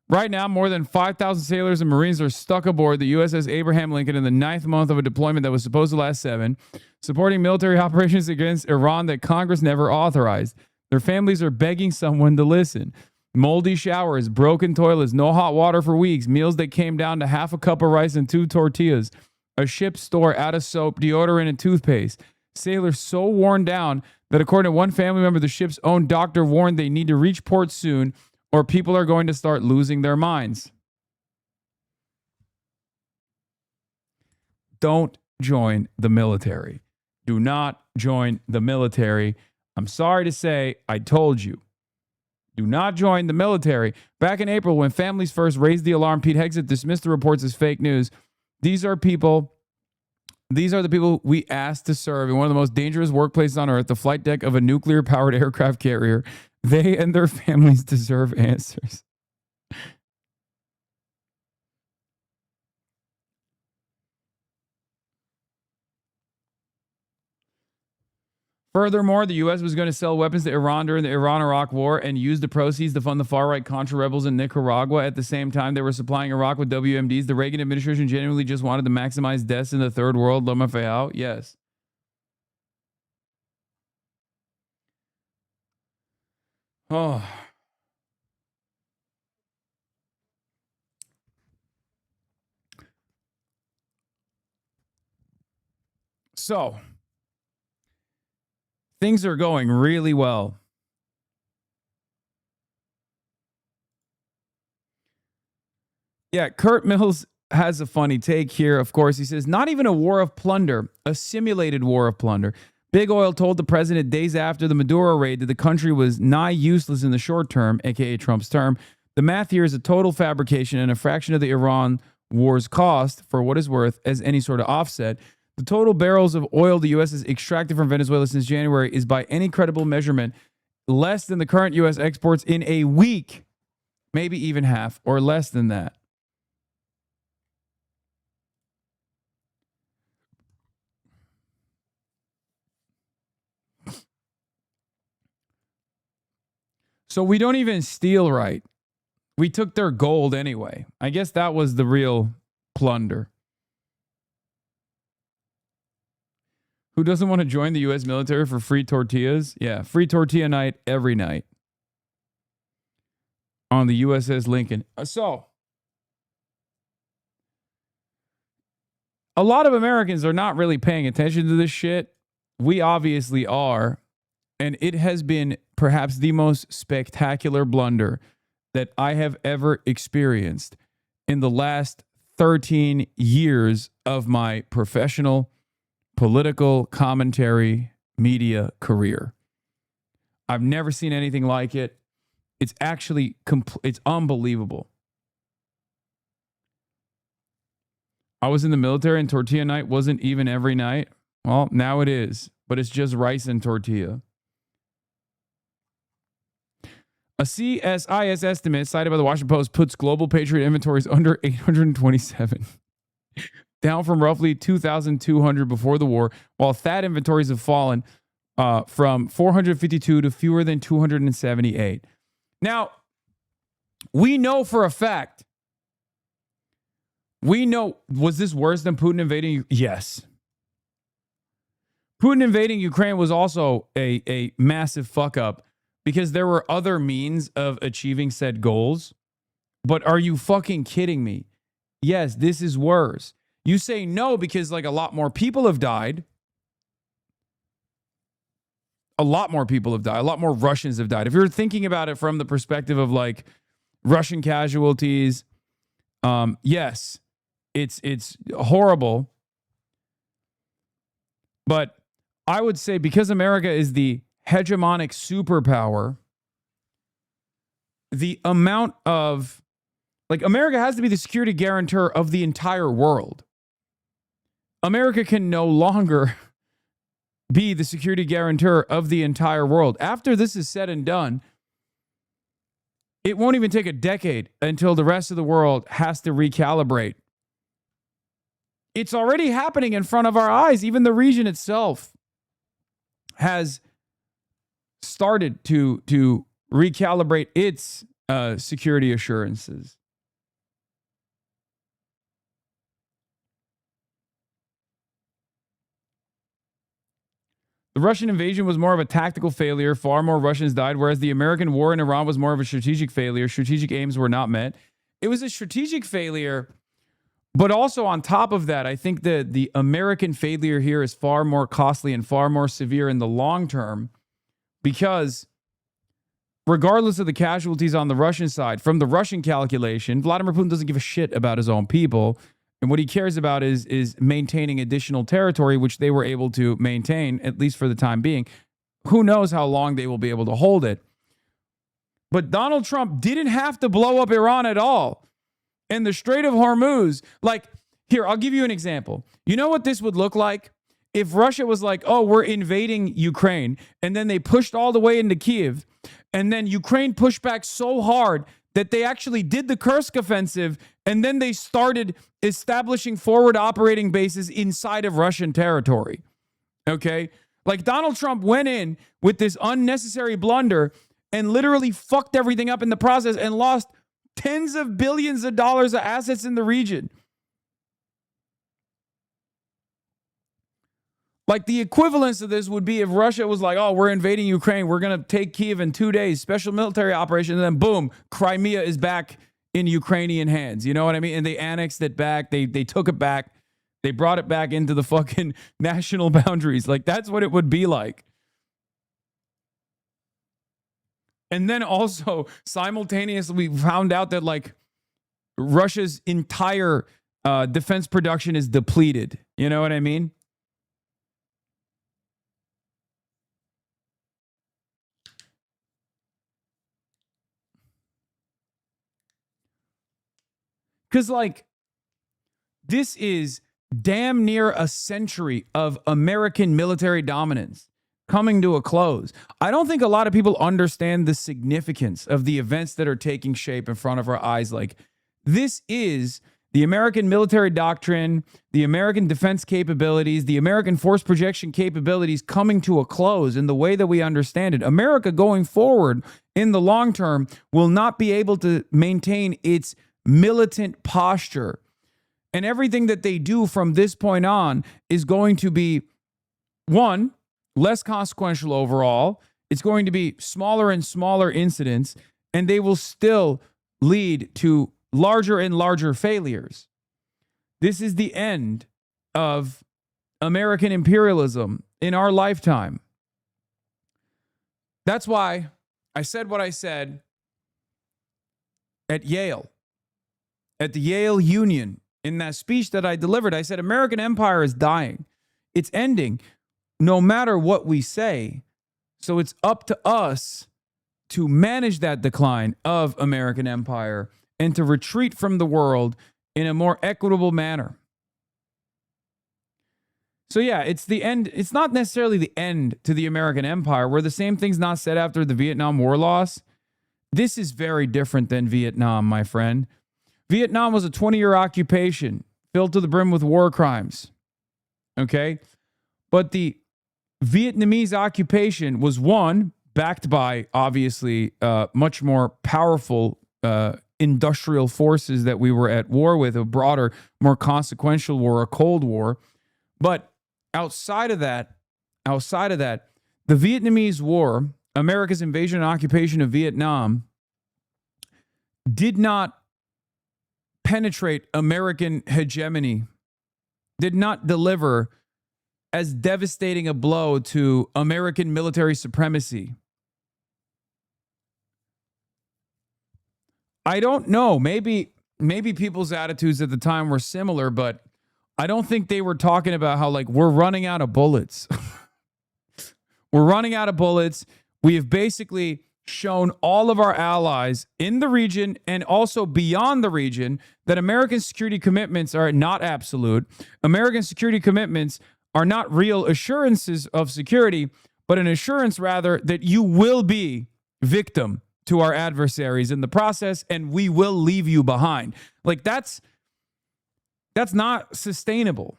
Right now, more than 5,000 sailors and Marines are stuck aboard the USS Abraham Lincoln in the 9th month of a deployment that was supposed to last 7, supporting military operations against Iran that Congress never authorized. Their families are begging someone to listen. Moldy showers, broken toilets, no hot water for weeks, meals that came down to half a cup of rice and 2 tortillas, a ship's store out of soap, deodorant, and toothpaste. Sailors so worn down that according to one family member, the ship's own doctor warned they need to reach port soon or people are going to start losing their minds. Don't join the military. Do not join the military. I'm sorry to say, I told you. Do not join the military. Back in April, when families first raised the alarm, Pete Hegseth dismissed the reports as fake news. These are the people we asked to serve in one of the most dangerous workplaces on earth, the flight deck of a nuclear-powered aircraft carrier. They and their families deserve answers. Furthermore, the U.S. was going to sell weapons to Iran during the Iran-Iraq war and use the proceeds to fund the far-right Contra rebels in Nicaragua. At the same time, they were supplying Iraq with WMDs. The Reagan administration genuinely just wanted to maximize deaths in the third world. Loma Fayao? Yes. Oh. So, things are going really well. Yeah, Kurt Mills has a funny take here. Of course, he says, not even a war of plunder, a simulated war of plunder. Big Oil told the president days after the Maduro raid that the country was nigh useless in the short term, aka Trump's term. The math here is a total fabrication and a fraction of the Iran war's cost, for what is worth, as any sort of offset. The total barrels of oil the U.S. has extracted from Venezuela since January is by any credible measurement less than the current U.S. exports in a week, maybe even half or less than that. So we don't even steal right. We took their gold anyway. I guess that was the real plunder. Who doesn't want to join the U.S. military for free tortillas? Yeah, free tortilla night every night on the USS Lincoln. So, a lot of Americans are not really paying attention to this shit. We obviously are. And it has been perhaps the most spectacular blunder that I have ever experienced in the last 13 years of my professional political commentary media career. I've never seen anything like it. It's actually it's unbelievable. I was in the military and tortilla night wasn't even every night. Well, now it is, but it's just rice and tortilla. A CSIS estimate cited by the Washington Post puts global Patriot inventories under 827, down from roughly 2,200 before the war, while THAAD inventories have fallen from 452 to fewer than 278. Now, we know for a fact, was this worse than Putin invading? Yes. Putin invading Ukraine was also a massive fuck up because there were other means of achieving said goals. But are you fucking kidding me? Yes, this is worse. You say no because like a lot more people have died. A lot more people have died. A lot more Russians have died. If you're thinking about it from the perspective of like Russian casualties, yes, it's horrible. But I would say because America is the hegemonic superpower, the amount of like America has to be the security guarantor of the entire world. America can no longer be the security guarantor of the entire world. After this is said and done, it won't even take a decade until the rest of the world has to recalibrate. It's already happening in front of our eyes. Even the region itself has started to recalibrate its security assurances. The Russian invasion was more of a tactical failure. Far more Russians died, whereas the American war in Iran was more of a strategic failure. Strategic aims were not met. It was a strategic failure, but also on top of that, I think that the American failure here is far more costly and far more severe in the long term because regardless of the casualties on the Russian side, from the Russian calculation, Vladimir Putin doesn't give a shit about his own people. And what he cares about is maintaining additional territory, which they were able to maintain, at least for the time being. Who knows how long they will be able to hold it. But Donald Trump didn't have to blow up Iran at all. And the Strait of Hormuz, like, here, I'll give you an example. You know what this would look like? If Russia was like, oh, we're invading Ukraine, and then they pushed all the way into Kyiv, and then Ukraine pushed back so hard that they actually did the Kursk offensive, and then they started establishing forward operating bases inside of Russian territory. Okay? Like Donald Trump went in with this unnecessary blunder and literally fucked everything up in the process and lost tens of billions of dollars of assets in the region. Like the equivalence of this would be if Russia was like, oh, we're invading Ukraine. We're going to take Kyiv in 2 days, special military operation. And then boom, Crimea is back in Ukrainian hands. You know what I mean? And they annexed it back. They took it back. They brought it back into the fucking national boundaries. Like that's what it would be like. And then also simultaneously we found out that like Russia's entire defense production is depleted. You know what I mean? Because, like, this is damn near a century of American military dominance coming to a close. I don't think a lot of people understand the significance of the events that are taking shape in front of our eyes. Like, this is the American military doctrine, the American defense capabilities, the American force projection capabilities coming to a close in the way that we understand it. America going forward in the long term will not be able to maintain its militant posture. And everything that they do from this point on is going to be, one, less consequential overall. It's going to be smaller and smaller incidents, and they will still lead to larger and larger failures. This is the end of American imperialism in our lifetime. That's why I said what I said at Yale. At the Yale Union, in that speech that I delivered, I said, American empire is dying. It's ending no matter what we say. So it's up to us to manage that decline of American empire and to retreat from the world in a more equitable manner. So yeah, it's the end. It's not necessarily the end to the American empire, where the same thing's not said after the Vietnam War loss. This is very different than Vietnam, my friend. Vietnam was a 20-year occupation filled to the brim with war crimes. Okay? But the Vietnamese occupation was one, backed by obviously much more powerful industrial forces that we were at war with, a broader, more consequential war, a Cold War. But outside of that, the Vietnamese War, America's invasion and occupation of Vietnam, did not penetrate American hegemony, did not deliver as devastating a blow to American military supremacy. I don't know. Maybe people's attitudes at the time were similar, but I don't think they were talking about how, like, we're running out of bullets. We're running out of bullets. We have basically shown all of our allies in the region and also beyond the region that American security commitments are not absolute. American security commitments are not real assurances of security, but an assurance rather that you will be victim to our adversaries in the process and we will leave you behind. Like, that's not sustainable.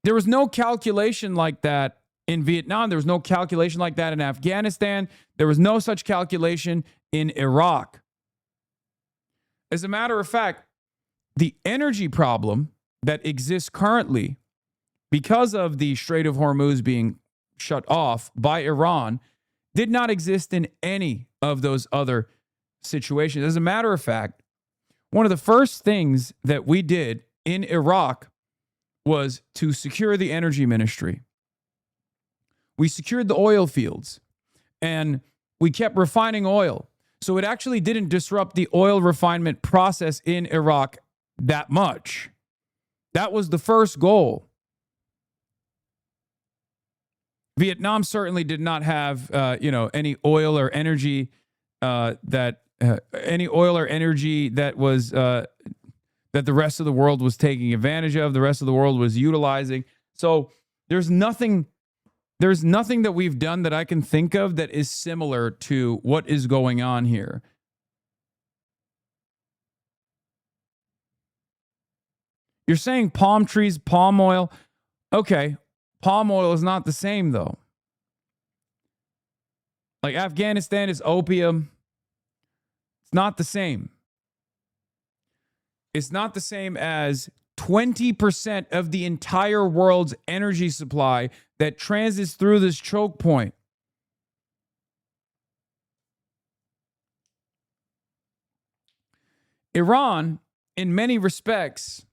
There was no calculation like that in Vietnam. There was no calculation like that in Afghanistan. There was no such calculation in Iraq. As a matter of fact, the energy problem that exists currently because of the Strait of Hormuz being shut off by Iran did not exist in any of those other situations. As a matter of fact, one of the first things that we did in Iraq was to secure the energy ministry. We secured the oil fields and we kept refining oil. So it actually didn't disrupt the oil refinement process in Iraq that much. That was the first goal. Vietnam certainly did not have, any oil or energy that was that the rest of the world was taking advantage of, the rest of the world was utilizing. So there's nothing that we've done that I can think of that is similar to what is going on here. You're saying palm trees, palm oil. Okay, palm oil is not the same, though. Like, Afghanistan is opium. It's not the same. It's not the same as 20% of the entire world's energy supply that transits through this choke point. Iran, in many respects,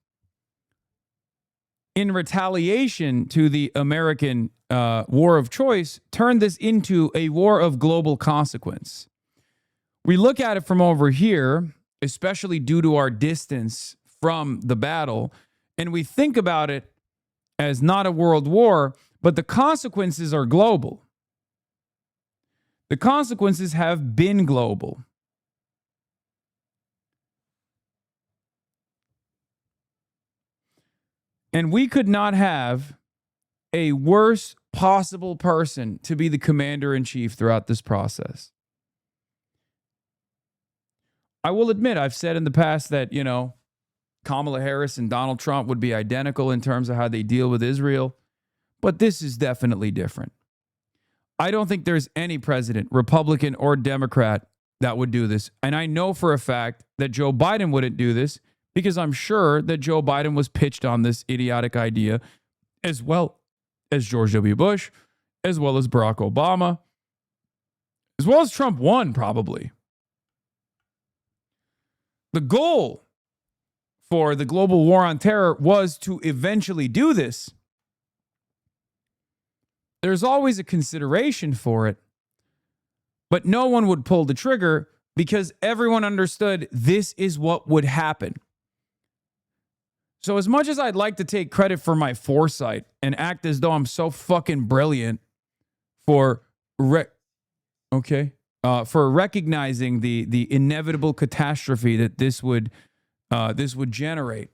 in retaliation to the American war of choice, turned this into a war of global consequence. We look at it from over here, especially due to our distance from the battle, and we think about it as not a world war, but the consequences are global. The consequences have been global. And we could not have a worse possible person to be the commander-in-chief throughout this process. I will admit, I've said in the past that, Kamala Harris and Donald Trump would be identical in terms of how they deal with Israel, but this is definitely different. I don't think there's any president, Republican or Democrat, that would do this. And I know for a fact that Joe Biden wouldn't do this because I'm sure that Joe Biden was pitched on this idiotic idea as well as George W. Bush, as well as Barack Obama, as well as Trump 1, probably. The goal for the global war on terror was to eventually do this. There's always a consideration for it, but no one would pull the trigger because everyone understood this is what would happen. So as much as I'd like to take credit for my foresight and act as though I'm so fucking brilliant for recognizing the inevitable catastrophe that this would generate.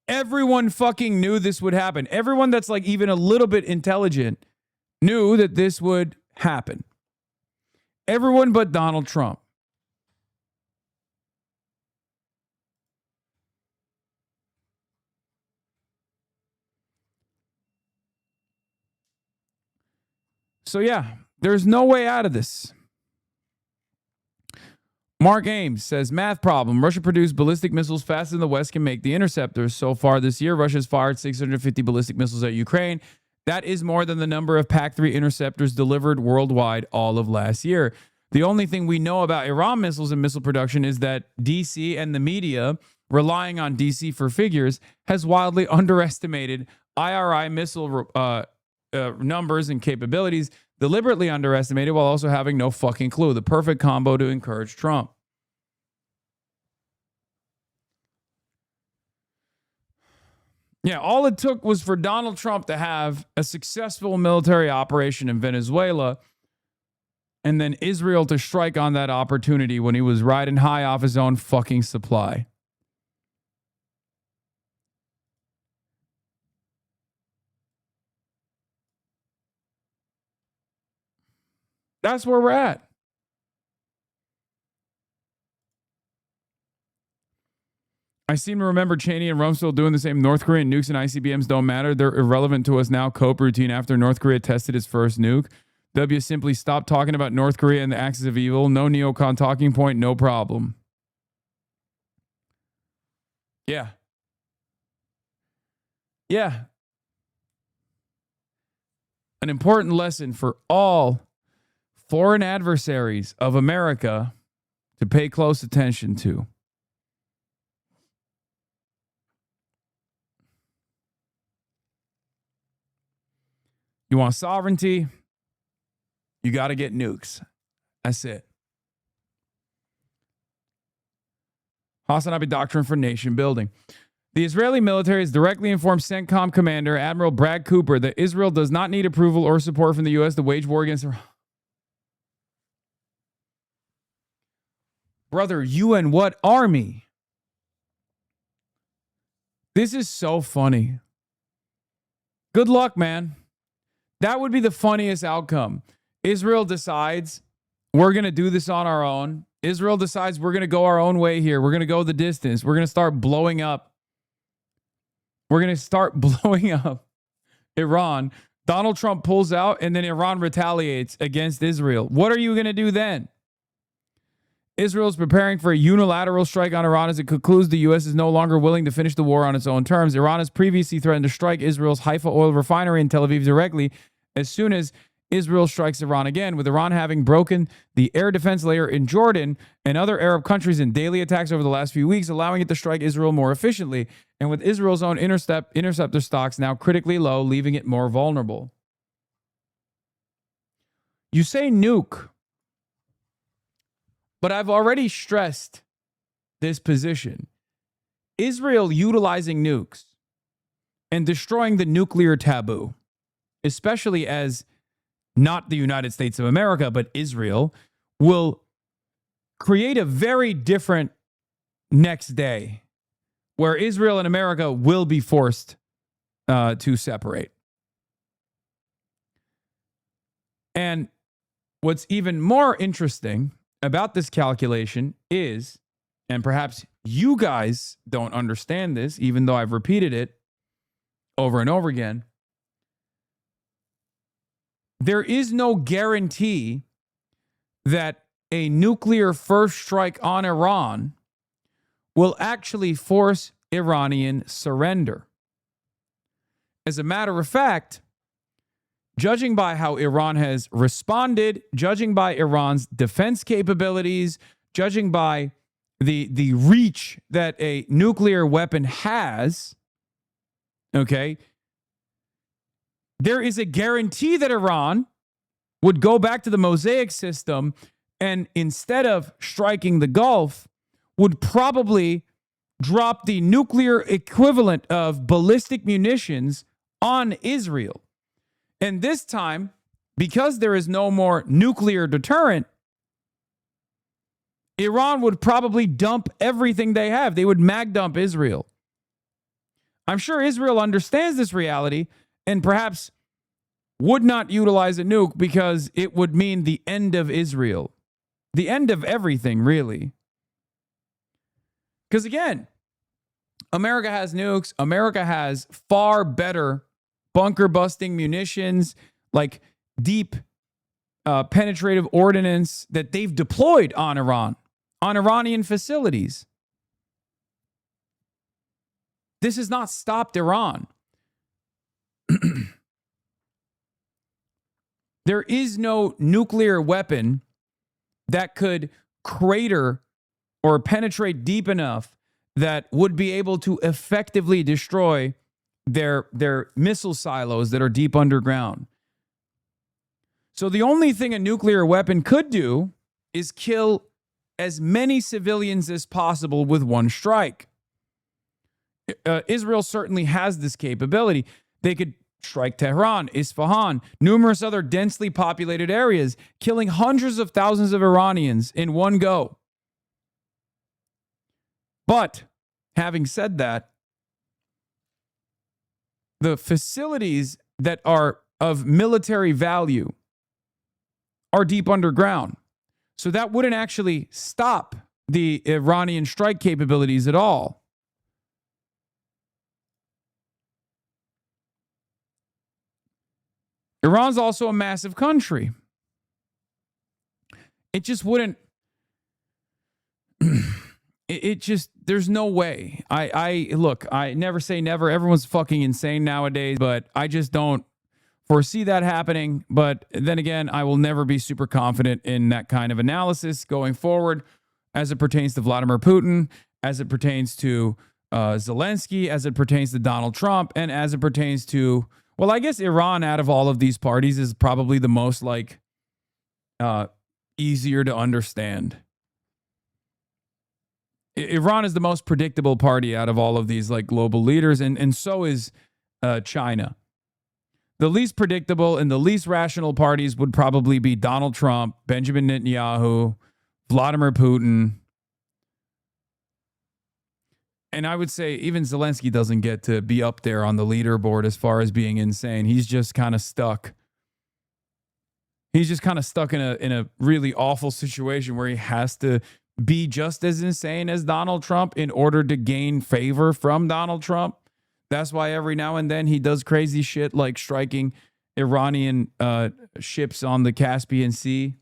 Everyone fucking knew this would happen. Everyone that's like even a little bit intelligent knew that this would happen. Everyone but Donald Trump. So yeah, there's no way out of this. Mark Ames says, math problem. Russia produced ballistic missiles faster than the West can make the interceptors. So far this year, Russia's fired 650 ballistic missiles at Ukraine. That is more than the number of PAC-3 interceptors delivered worldwide all of last year. The only thing we know about Iran missiles and missile production is that DC and the media, relying on DC for figures, has wildly underestimated IRI missile numbers and capabilities, deliberately underestimated while also having no fucking clue. The perfect combo to encourage Trump. Yeah, all it took was for Donald Trump to have a successful military operation in Venezuela and then Israel to strike on that opportunity when he was riding high off his own fucking supply. That's where we're at. I seem to remember Cheney and Rumsfeld doing the same. North Korean nukes and ICBMs don't matter. They're irrelevant to us now. Cope routine after North Korea tested its first nuke. W simply stopped talking about North Korea and the axis of evil. No neocon talking point, no problem. Yeah. Yeah. An important lesson for all foreign adversaries of America to pay close attention to. You want sovereignty? You got to get nukes. That's it. HasanAbi Doctrine for Nation Building. The Israeli military has directly informed CENTCOM Commander Admiral Brad Cooper that Israel does not need approval or support from the U.S. to wage war against Iran. Brother, you and what army? This is so funny. Good luck, man. That would be the funniest outcome. Israel decides we're going to do this on our own. Israel decides we're going to go our own way here. We're going to go the distance. We're going to start blowing up. We're going to start blowing up Iran. Donald Trump pulls out and then Iran retaliates against Israel. What are you going to do then? Israel is preparing for a unilateral strike on Iran as it concludes the U.S. is no longer willing to finish the war on its own terms. Iran has previously threatened to strike Israel's Haifa oil refinery in Tel Aviv directly as soon as Israel strikes Iran again, with Iran having broken the air defense layer in Jordan and other Arab countries in daily attacks over the last few weeks, allowing it to strike Israel more efficiently, and with Israel's own interceptor stocks now critically low, leaving it more vulnerable. You say nuke, but I've already stressed this position. Israel utilizing nukes and destroying the nuclear taboo, especially as not the United States of America, but Israel, will create a very different next day where Israel and America will be forced to separate. And what's even more interesting about this calculation is, and perhaps you guys don't understand this, even though I've repeated it over and over again, there is no guarantee that a nuclear first strike on Iran will actually force Iranian surrender. As a matter of fact, judging by how Iran has responded, judging by Iran's defense capabilities, judging by the reach that a nuclear weapon has, okay, there is a guarantee that Iran would go back to the Mosaic system and instead of striking the Gulf, would probably drop the nuclear equivalent of ballistic munitions on Israel. And this time, because there is no more nuclear deterrent, Iran would probably dump everything they have. They would mag dump Israel. I'm sure Israel understands this reality and perhaps would not utilize a nuke because it would mean the end of Israel. The end of everything, really. Because again, America has nukes. America has far better bunker busting munitions, like deep penetrative ordnance that they've deployed on Iran, on Iranian facilities. This has not stopped Iran. There is no nuclear weapon that could crater or penetrate deep enough that would be able to effectively destroy their missile silos that are deep underground. So the only thing a nuclear weapon could do is kill as many civilians as possible with one strike. Israel certainly has this capability. They could strike Tehran, Isfahan, numerous other densely populated areas, killing hundreds of thousands of Iranians in one go. But having said that, the facilities that are of military value are deep underground. So that wouldn't actually stop the Iranian strike capabilities at all. Iran's also a massive country. It just wouldn't. It just, there's no way. Look, I never say never. Everyone's fucking insane nowadays, but I just don't foresee that happening. But then again, I will never be super confident in that kind of analysis going forward as it pertains to Vladimir Putin, as it pertains to Zelensky, as it pertains to Donald Trump, and as it pertains to, well, I guess Iran out of all of these parties is probably the most like easier to understand. Iran is the most predictable party out of all of these like global leaders, and so is China. The least predictable and the least rational parties would probably be Donald Trump, Benjamin Netanyahu, Vladimir Putin. And I would say even Zelensky doesn't get to be up there on the leaderboard as far as being insane. He's just kind of stuck. He's just kind of stuck in a really awful situation where he has to be just as insane as Donald Trump in order to gain favor from Donald Trump. That's why every now and then he does crazy shit like striking Iranian ships on the Caspian Sea.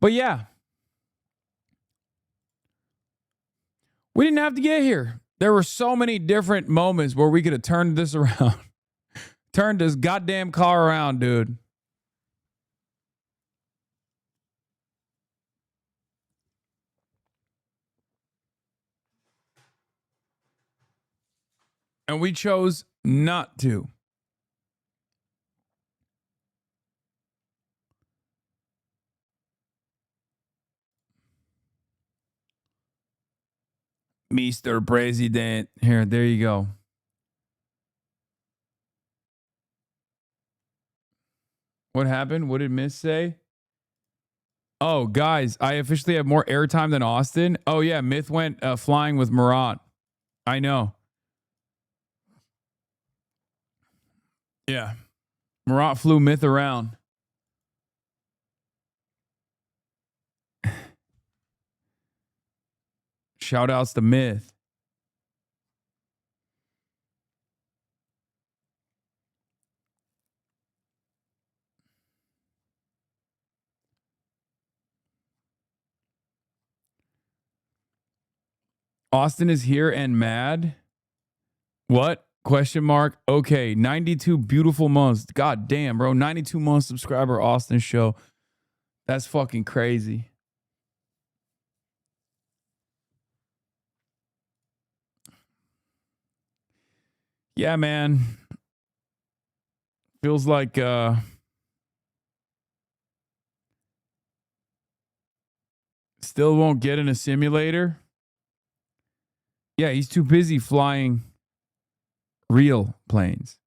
But yeah, we didn't have to get here. There were so many different moments where we could have turned this around. Turned this goddamn car around, dude. And we chose not to. Mr. President. Here, there you go. What happened? What did Miss say? Oh, guys, I officially have more airtime than Austin. Oh, yeah, Myth went flying with Murat. I know. Yeah. Murat flew Myth around. Shout outs to Myth. Austin is here and mad. What? Question mark. Okay, 92 beautiful months. God damn, bro. 92 month subscriber Austin show. That's fucking crazy. Yeah, man. Feels like still won't get in a simulator. Yeah, he's too busy flying real planes.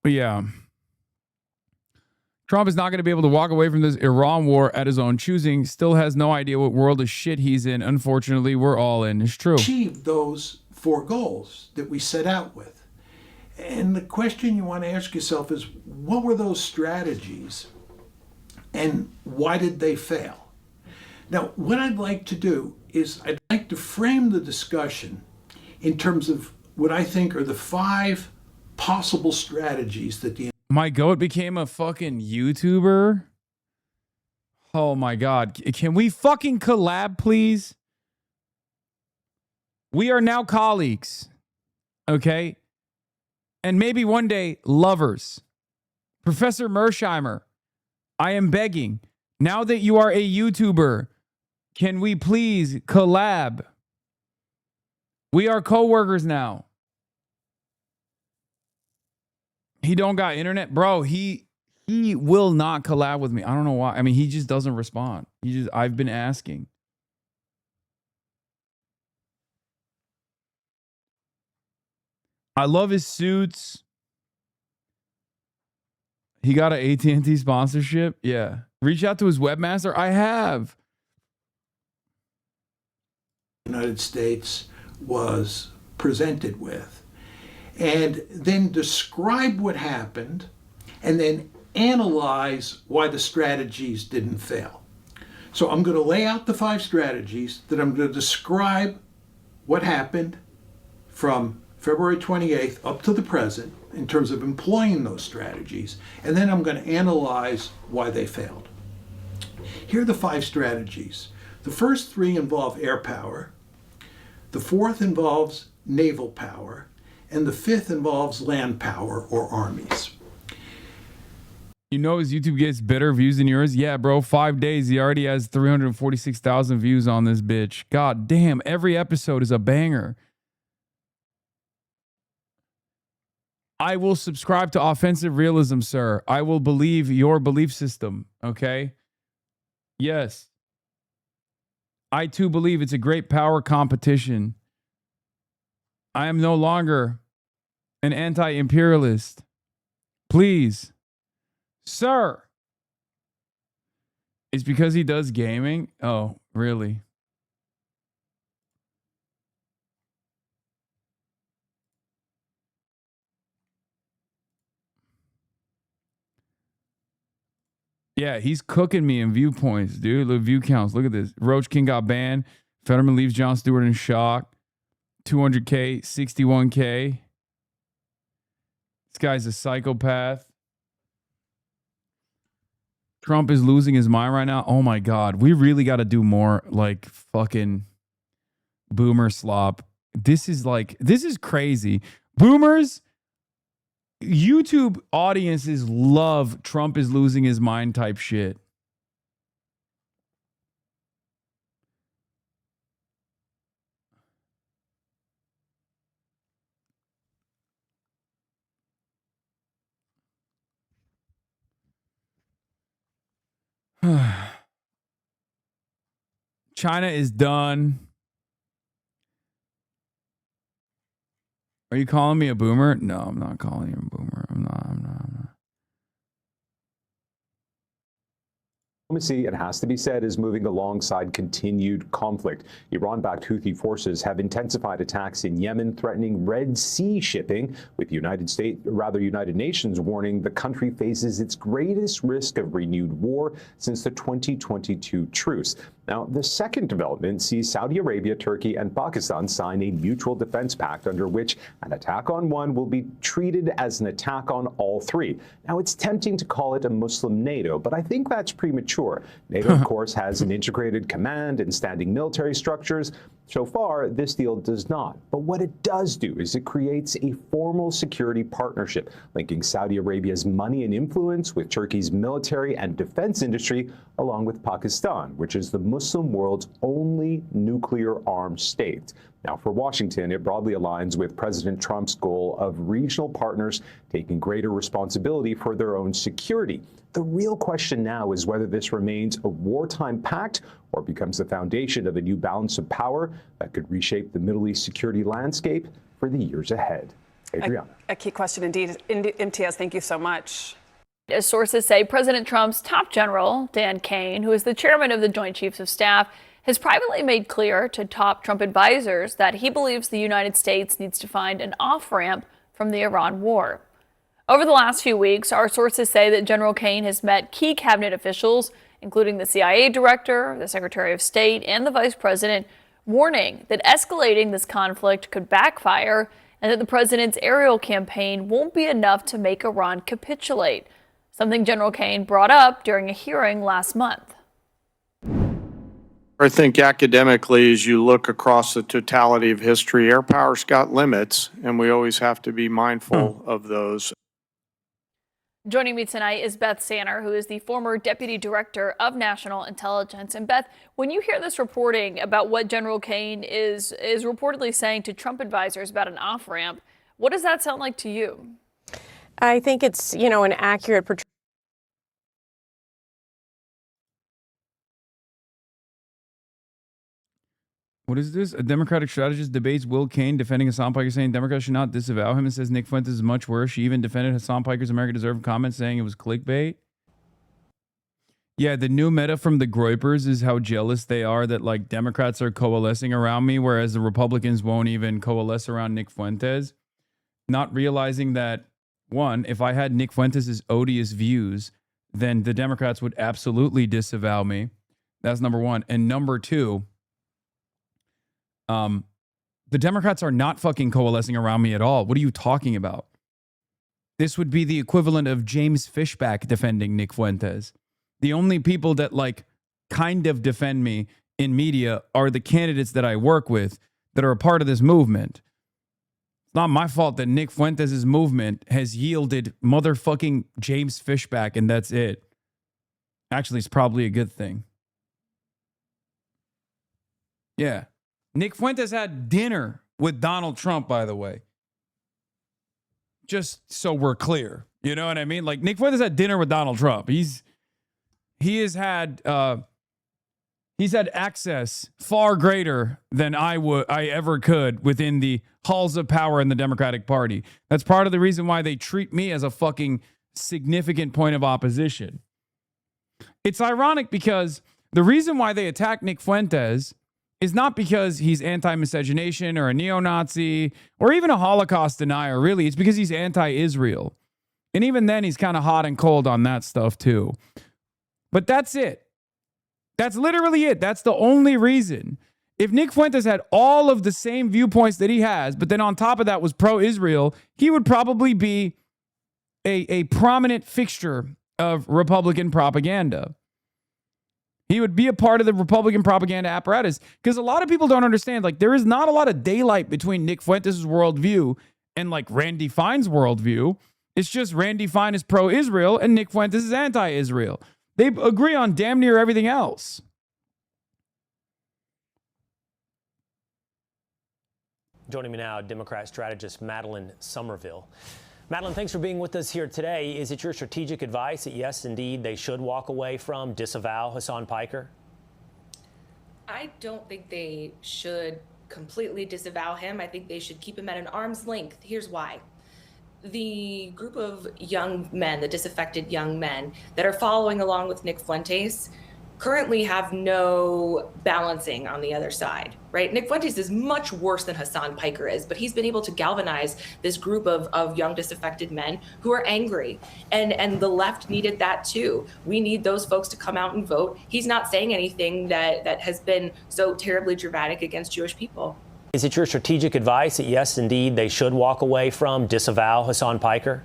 But yeah. Trump is not going to be able to walk away from this Iran war at his own choosing. Still has no idea what world of shit he's in. Unfortunately, we're all in. It's true. Achieve those 4 goals that we set out with. And the question you want to ask yourself is, what were those strategies and why did they fail? Now, what I'd like to do is I'd like to frame the discussion in terms of what I think are the 5 possible strategies that the My goat became a fucking YouTuber. Oh my God. Can we fucking collab, please? We are now colleagues. Okay? And maybe one day, lovers. Professor Mersheimer, I am begging. Now that you are a YouTuber, can we please collab? We are co-workers now. He don't got internet. Bro, he will not collab with me. I don't know why. I mean, he just doesn't respond. I've been asking. I love his suits. He got an AT&T sponsorship. Yeah. Reach out to his webmaster. I have. The United States was presented with. And then describe what happened, and then analyze why the strategies didn't fail. So I'm going to lay out the 5 strategies, that I'm going to describe what happened from February 28th up to the present in terms of employing those strategies, and then I'm going to analyze why they failed. Here are the 5 strategies. The first 3 involve air power, the 4th involves naval power, and the 5th involves land power or armies. You know his YouTube gets better views than yours? Yeah, bro. 5 days, he already has 346,000 views on this bitch. God damn, every episode is a banger. I will subscribe to offensive realism, sir. I will believe your belief system, okay? Yes. I too believe it's a great power competition. I am no longer an anti-imperialist. Please. Sir. It's because he does gaming? Oh, really? Yeah, he's cooking me in viewpoints, dude. Look, view counts. Look at this. Roach King got banned. Fetterman leaves Jon Stewart in shock. 200K, 61K. This guy's a psychopath. Trump is losing his mind right now. Oh my God. We really got to do more like fucking boomer slop. This is crazy. Boomers, YouTube audiences love Trump is losing his mind type shit. China is done. Are you calling me a boomer? No, I'm not calling you a boomer. I'm not. Diplomacy, it has to be said, is moving alongside continued conflict. Iran-backed Houthi forces have intensified attacks in Yemen, threatening Red Sea shipping, with United Nations warning the country faces its greatest risk of renewed war since the 2022 truce. Now, the second development sees Saudi Arabia, Turkey, and Pakistan sign a mutual defense pact under which an attack on one will be treated as an attack on all 3. Now, it's tempting to call it a Muslim NATO, but I think that's premature. NATO, of course, has an integrated command and standing military structures. So far, this deal does not. But what it does do is it creates a formal security partnership linking Saudi Arabia's money and influence with Turkey's military and defense industry, along with Pakistan, which is the Muslim world's only nuclear-armed state. Now, for Washington, it broadly aligns with President Trump's goal of regional partners taking greater responsibility for their own security. The real question now is whether this remains a wartime pact or becomes the foundation of a new balance of power that could reshape the Middle East security landscape for the years ahead. Adriana. A key question indeed. MTS, thank you so much. As sources say, President Trump's top general, Dan Kane, who is the chairman of the Joint Chiefs of Staff, has privately made clear to top Trump advisors that he believes the United States needs to find an off-ramp from the Iran war. Over the last few weeks, our sources say that General Kane has met key cabinet officials, including the CIA director, the Secretary of State, and the vice president, warning that escalating this conflict could backfire and that the president's aerial campaign won't be enough to make Iran capitulate, something General Kane brought up during a hearing last month. I think academically, as you look across the totality of history, air power's got limits, and we always have to be mindful of those. Joining me tonight is Beth Sanner, who is the former Deputy Director of National Intelligence. And Beth, when you hear this reporting about what General Kane is reportedly saying to Trump advisors about an off-ramp, what does that sound like to you? I think it's, an accurate portrayal. What is this? A Democratic strategist debates Will Cain defending Hasan Piker, saying Democrats should not disavow him, and says Nick Fuentes is much worse. She even defended Hasan Piker's America Deserved comment, saying it was clickbait. Yeah, the new meta from the Groypers is how jealous they are that like Democrats are coalescing around me, whereas the Republicans won't even coalesce around Nick Fuentes. Not realizing that, one, if I had Nick Fuentes' odious views, then the Democrats would absolutely disavow me. That's number one. And number two, the Democrats are not fucking coalescing around me at all. What are you talking about? This would be the equivalent of James Fishback defending Nick Fuentes. The only people that like kind of defend me in media are the candidates that I work with that are a part of this movement. It's not my fault that Nick Fuentes' movement has yielded motherfucking James Fishback, and that's it. Actually, it's probably a good thing. Yeah. Nick Fuentes had dinner with Donald Trump, by the way. Just so we're clear. You know what I mean? Like, Nick Fuentes had dinner with Donald Trump. He's had access far greater than I ever could within the halls of power in the Democratic Party. That's part of the reason why they treat me as a fucking significant point of opposition. It's ironic because the reason why they attack Nick Fuentes is not because he's anti-miscegenation or a neo-Nazi or even a Holocaust denier, really. It's because he's anti-Israel. And even then, he's kind of hot and cold on that stuff, too. But that's it. That's literally it. That's the only reason. If Nick Fuentes had all of the same viewpoints that he has, but then on top of that was pro-Israel, he would probably be a prominent fixture of Republican propaganda. He would be a part of the Republican propaganda apparatus because a lot of people don't understand, like, there is not a lot of daylight between Nick Fuentes' worldview and, like, Randy Fine's worldview. It's just Randy Fine is pro-Israel and Nick Fuentes is anti-Israel. They agree on damn near everything else. Joining me now, Democrat strategist Madeline Somerville. Madeline, thanks for being with us here today. Is it your strategic advice that, yes, indeed, they should walk away from, disavow Hasan Piker? I don't think they should completely disavow him. I think they should keep him at an arm's length. Here's why. The group of young men, the disaffected young men that are following along with Nick Fuentes, currently have no balancing on the other side, right? Nick Fuentes is much worse than Hasan Piker is, but he's been able to galvanize this group of young disaffected men who are angry. And the left needed that too. We need those folks to come out and vote. He's not saying anything that has been so terribly dramatic against Jewish people. Is it your strategic advice that, yes, indeed, they should walk away from, disavow Hasan Piker?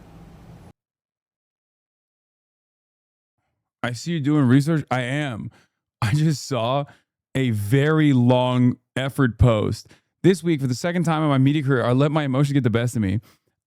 I see you doing research. I am. I just saw a very long effort post. This week, for the second time in my media career, I let my emotions get the best of me.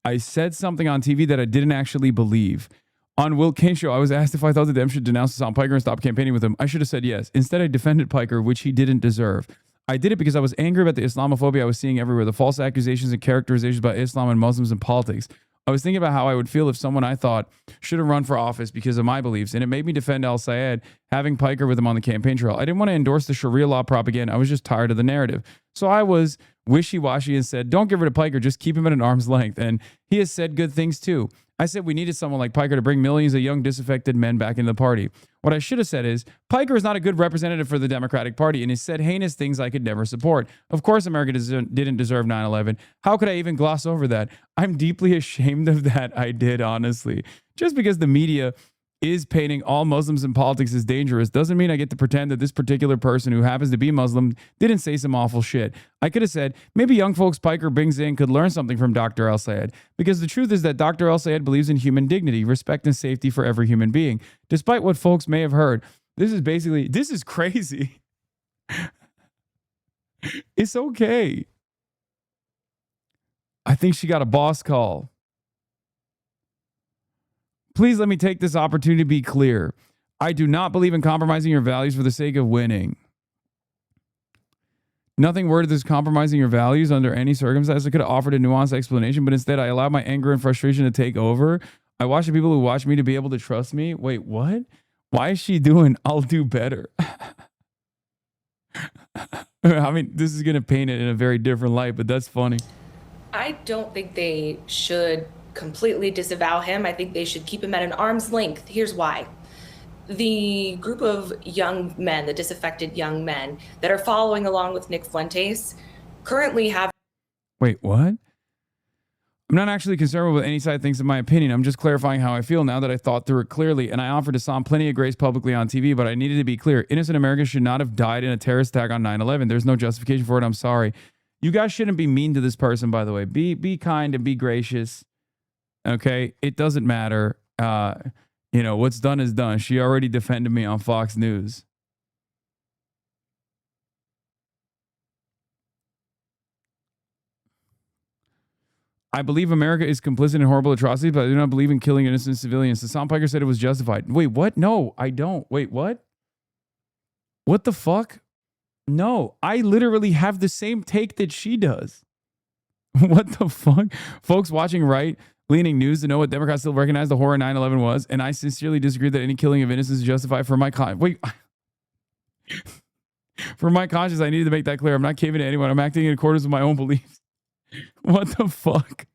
I said something on TV that I didn't actually believe. On Will Cain's show, I was asked if I thought the Dems should denounce Hasan Piker and stop campaigning with him. I should have said yes. Instead, I defended Piker, which he didn't deserve. I did it because I was angry about the Islamophobia I was seeing everywhere, the false accusations and characterizations about Islam and Muslims in politics. I was thinking about how I would feel if someone I thought should have run for office because of my beliefs, and it made me defend al-Sayed, having Piker with him on the campaign trail. I didn't want to endorse the Sharia law propaganda. I was just tired of the narrative. So I was wishy-washy and said, don't get rid of Piker, just keep him at an arm's length. And he has said good things too. I said we needed someone like Piker to bring millions of young disaffected men back into the party. What I should have said is, Piker is not a good representative for the Democratic Party and has said heinous things I could never support. Of course, America didn't deserve 9/11. How could I even gloss over that? I'm deeply ashamed of that. I did, honestly. Just because the media is painting all Muslims in politics as dangerous doesn't mean I get to pretend that this particular person who happens to be Muslim didn't say some awful shit. I could have said, maybe young folks Piker brings in could learn something from Dr. al-Sayed, because the truth is that Dr. al-Sayed believes in human dignity, respect, and safety for every human being. Despite what folks may have heard, this is crazy. It's okay. I think she got a boss call. Please let me take this opportunity to be clear. I do not believe in compromising your values for the sake of winning. Nothing worded as compromising your values under any circumstance. I could have offered a nuanced explanation, but instead I allowed my anger and frustration to take over. I watch the people who watch me to be able to trust me. Wait, what? Why is she doing I'll do better? I mean, this is going to paint it in a very different light, but that's funny. I don't think they should completely disavow him. I think they should keep him at an arm's length. Here's why. The group of young men, the disaffected young men that are following along with Nick Fuentes currently have... Wait, what? I'm not actually concerned with what any side thinks of my opinion. I'm just clarifying how I feel now that I thought through it clearly, and I offered Hasan plenty of grace publicly on TV, but I needed to be clear. Innocent Americans should not have died in a terrorist attack on 9/11. There's no justification for it. I'm sorry. You guys shouldn't be mean to this person, by the way. Be kind and be gracious. Okay, it doesn't matter. What's done is done. She already defended me on Fox News. I believe America is complicit in horrible atrocities, but I do not believe in killing innocent civilians. Hasan Piker said it was justified. Wait, what? No, I don't. Wait, what? What the fuck? No, I literally have the same take that she does. What the fuck? Folks watching right-leaning news to know what Democrats still recognize the horror 9/11 was, and I sincerely disagree that any killing of innocents is justified for my for my conscience, I needed to make that clear. I'm not caving to anyone. I'm acting in accordance with my own beliefs. What the fuck?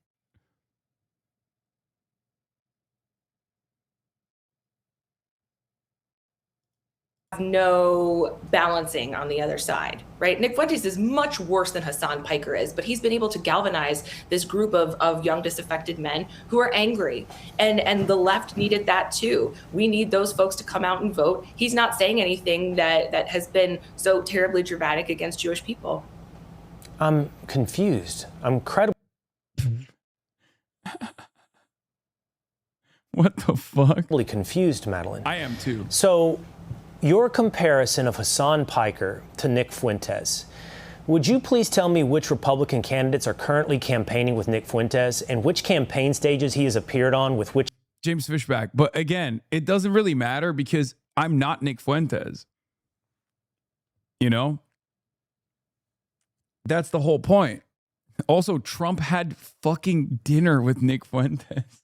No balancing on the other side, right? Nick Fuentes is much worse than Hasan Piker is, but he's been able to galvanize this group of young disaffected men who are angry, and the left needed that too. We need those folks to come out and vote. He's not saying anything that has been so terribly dramatic against Jewish people. I'm confused. I'm incredibly What the fuck? Confused, Madeline. I am too. So, your comparison of Hasan Piker to Nick Fuentes, would you please tell me which Republican candidates are currently campaigning with Nick Fuentes and which campaign stages he has appeared on with which? James Fishback. But again, it doesn't really matter because I'm not Nick Fuentes. You know? That's the whole point. Also, Trump had fucking dinner with Nick Fuentes.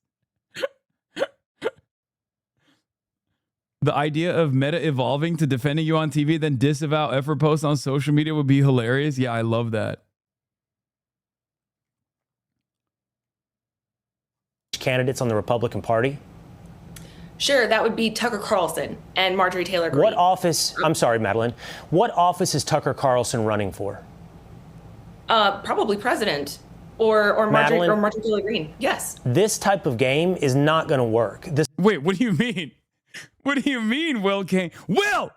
The idea of Meta evolving to defending you on TV, then disavow effort posts on social media would be hilarious. Yeah, I love that. Candidates on the Republican Party? Sure, that would be Tucker Carlson and Marjorie Taylor Greene. What office, I'm sorry, Madeline, what office is Tucker Carlson running for? Probably president or Marjorie Taylor Greene. Yes. This type of game is not going to work. Wait, what do you mean? What do you mean, Will Kane? Will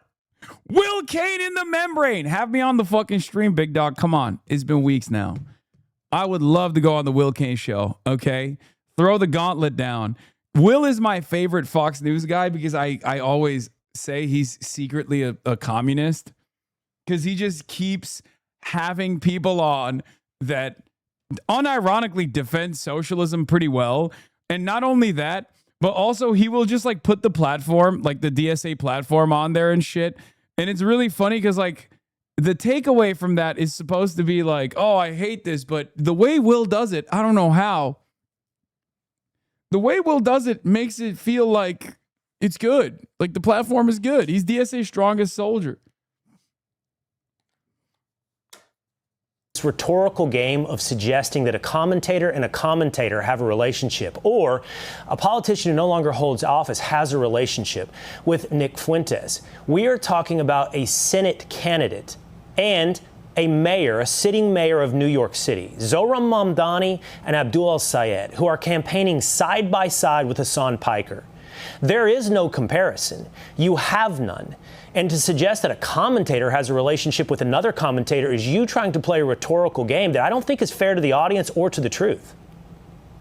Kane in the membrane. Have me on the fucking stream, big dog. Come on. It's been weeks now. I would love to go on the Will Kane show, okay? Throw the gauntlet down. Will is my favorite Fox News guy because I always say he's secretly a communist because he just keeps having people on that unironically defend socialism pretty well. And not only that, but also he will just like put the platform, like the DSA platform on there and shit. And it's really funny because like the takeaway from that is supposed to be like, oh, I hate this. But the way Will does it, I don't know how. The way Will does it makes it feel like it's good. Like the platform is good. He's DSA's strongest soldier. This rhetorical game of suggesting that a commentator and a commentator have a relationship, or a politician who no longer holds office has a relationship with Nick Fuentes. We are talking about a Senate candidate and a mayor, a sitting mayor of New York City, Zohran Mamdani and Abdul El-Sayed, who are campaigning side by side with Hasan Piker. There is no comparison. You have none. And to suggest that a commentator has a relationship with another commentator is you trying to play a rhetorical game that I don't think is fair to the audience or to the truth.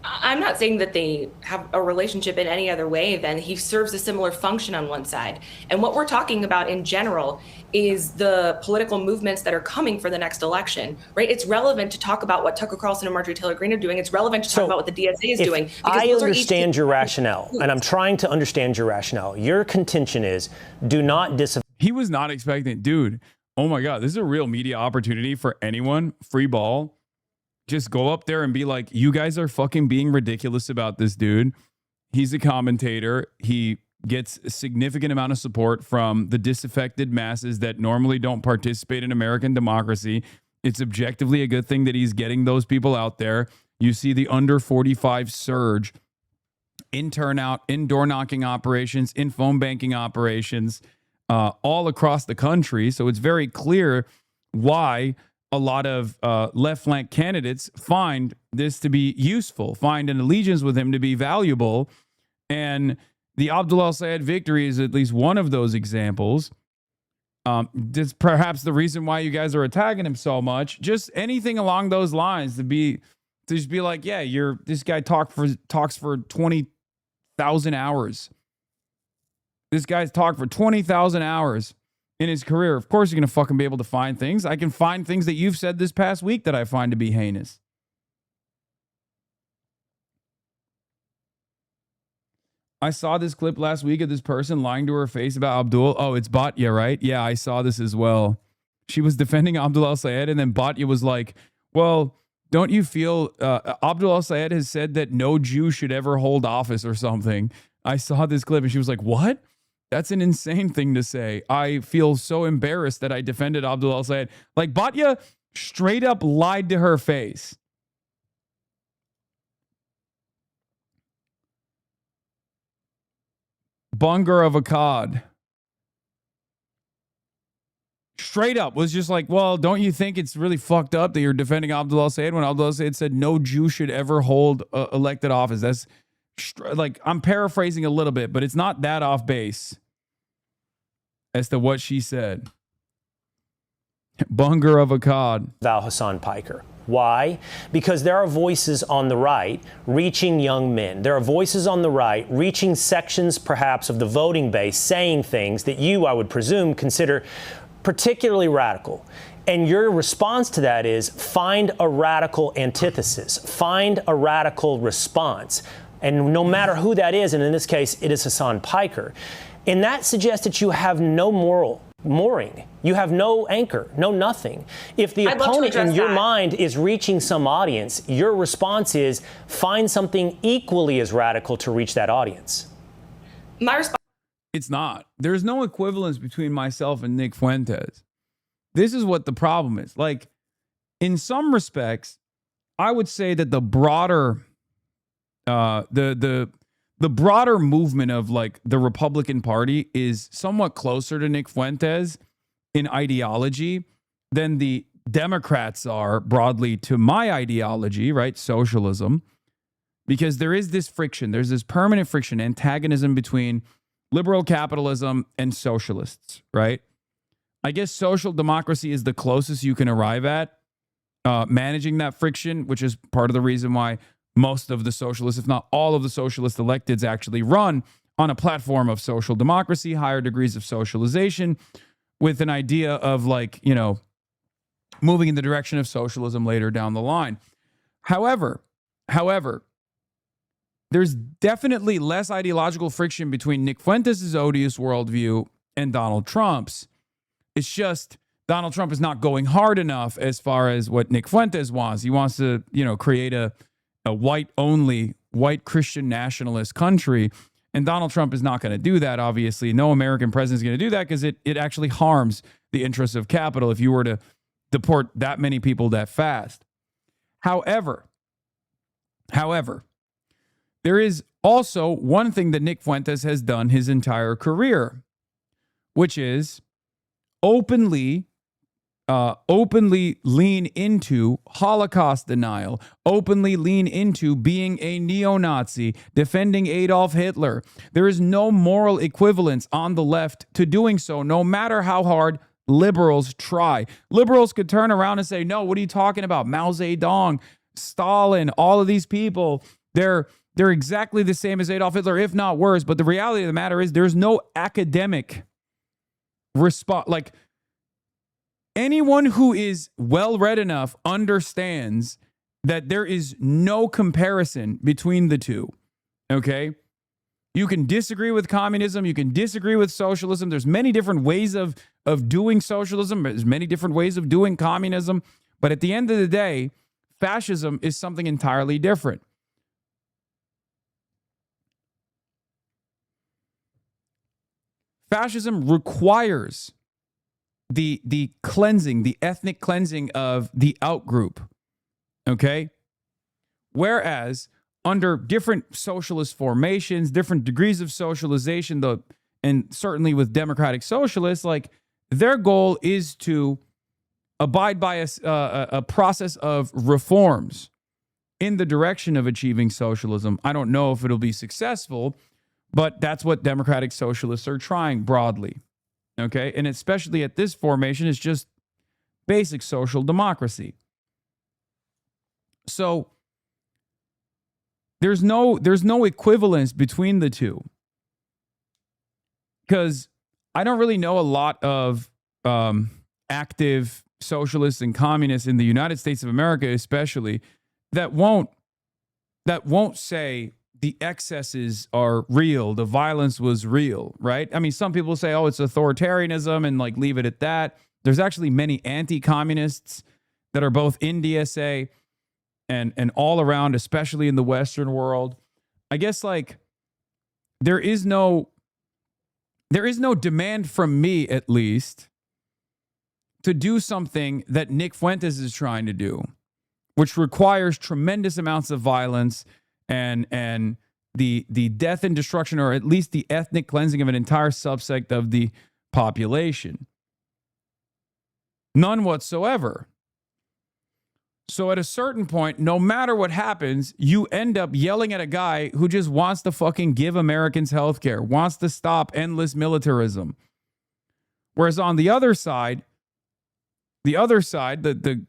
I'm not saying that they have a relationship in any other way than he serves a similar function on one side. And what we're talking about in general is the political movements that are coming for the next election, right? It's relevant to talk about what Tucker Carlson and Marjorie Taylor Greene are doing. It's relevant to talk about what the DSA is doing. I understand your rationale, and I'm trying to understand your rationale. Your contention is do not disavow. He was not expecting, dude. Oh my God, this is a real media opportunity for anyone. Free ball. Just go up there and be like, you guys are fucking being ridiculous about this dude. He's a commentator. He gets a significant amount of support from the disaffected masses that normally don't participate in American democracy. It's objectively a good thing that he's getting those people out there. You see the under 45 surge in turnout, in door knocking operations, in phone banking operations, all across the country. So it's very clear why a lot of left flank candidates find this to be useful, find an allegiance with him to be valuable. And the Abdul El-Sayed victory is at least one of those examples. That's perhaps the reason why you guys are attacking him so much. Just anything along those lines to just be like, yeah, this guy talks for 20,000 hours. This guy's talked for 20,000 hours in his career. Of course, you're going to fucking be able to find things. I can find things that you've said this past week that I find to be heinous. I saw this clip last week of this person lying to her face about Abdul. Oh, it's Batya, right? Yeah, I saw this as well. She was defending Abdul El-Sayed, and then Batya was like, well, don't you feel Abdul El-Sayed has said that no Jew should ever hold office or something. I saw this clip and she was like, what? That's an insane thing to say. I feel so embarrassed that I defended Abdul El-Sayed. Like, Batya straight up lied to her face. Bungar of Akkad. Straight up was just like, well, don't you think it's really fucked up that you're defending Abdul El-Sayed when Abdul El-Sayed said no Jew should ever hold elected office? That's like, I'm paraphrasing a little bit, but it's not that off base as to what she said. Bungar of Akkad. Thou Hasan Piker. Why? Because there are voices on the right reaching young men. There are voices on the right reaching sections perhaps of the voting base saying things that you, I would presume, consider particularly radical. And your response to that is find a radical antithesis, find a radical response. And no matter who that is, and in this case, it is Hasan Piker. And that suggests that you have no moral mooring. You have no anchor, no nothing. If the opponent in your mind is reaching some audience, your response is find something equally as radical to reach that audience. My response. It's not. There's no equivalence between myself and Nick Fuentes. This is what the problem is. Like, in some respects, I would say that the broader the broader movement of like the Republican Party is somewhat closer to Nick Fuentes in ideology than the Democrats are broadly to my ideology, right? Socialism. Because there is this friction. There's this permanent friction, antagonism between liberal capitalism and socialists, right? I guess social democracy is the closest you can arrive at managing that friction, which is part of the reason why most of the socialists, if not all of the socialist electeds, actually run on a platform of social democracy, higher degrees of socialization, with an idea of like, you know, moving in the direction of socialism later down the line. However, there's definitely less ideological friction between Nick Fuentes' odious worldview and Donald Trump's. It's just Donald Trump is not going hard enough as far as what Nick Fuentes wants. He wants to, you know, create a white-only white Christian nationalist country. And Donald Trump is not going to do that, obviously. No American president is going to do that because it actually harms the interests of capital if you were to deport that many people that fast. However, there is also one thing that Nick Fuentes has done his entire career, which is openly lean into Holocaust denial, openly lean into being a neo-Nazi, defending Adolf Hitler. There is no moral equivalence on the left to doing so, no matter how hard liberals try. Liberals could turn around and say, no, what are you talking about? Mao Zedong, Stalin, all of these people, they're exactly the same as Adolf Hitler, if not worse. But the reality of the matter is there's no academic response. Like, anyone who is well-read enough understands that there is no comparison between the two, okay? You can disagree with communism. You can disagree with socialism. There's many different ways of doing socialism. There's many different ways of doing communism. But at the end of the day, fascism is something entirely different. Fascism requires the cleansing, the ethnic cleansing of the outgroup, okay? Whereas under different socialist formations, different degrees of socialization, and certainly with democratic socialists, like their goal is to abide by a process of reforms in the direction of achieving socialism. I don't know if it'll be successful, but that's what democratic socialists are trying broadly. Okay, and especially at this formation, it's just basic social democracy. So there's no equivalence between the two, because I don't really know a lot of active socialists and communists in the United States of America, especially that won't say the excesses are real, the violence was real, right? I mean, some people say, oh, it's authoritarianism, and like leave it at that. There's actually many anti-communists that are both in DSA and all around, especially in the Western world. I guess like there is no demand from me, at least, to do something that Nick Fuentes is trying to do, which requires tremendous amounts of violence and the death and destruction, or at least the ethnic cleansing of an entire subsect of the population. None whatsoever. So at a certain point, no matter what happens, you end up yelling at a guy who just wants to fucking give Americans health care, wants to stop endless militarism. Whereas on the other side, the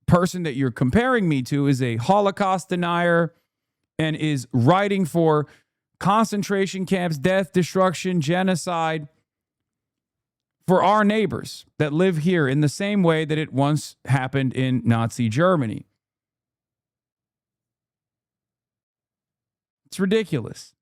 person that you're comparing me to is a Holocaust denier and is writing for concentration camps, death, destruction, genocide for our neighbors that live here in the same way that it once happened in Nazi Germany. It's ridiculous.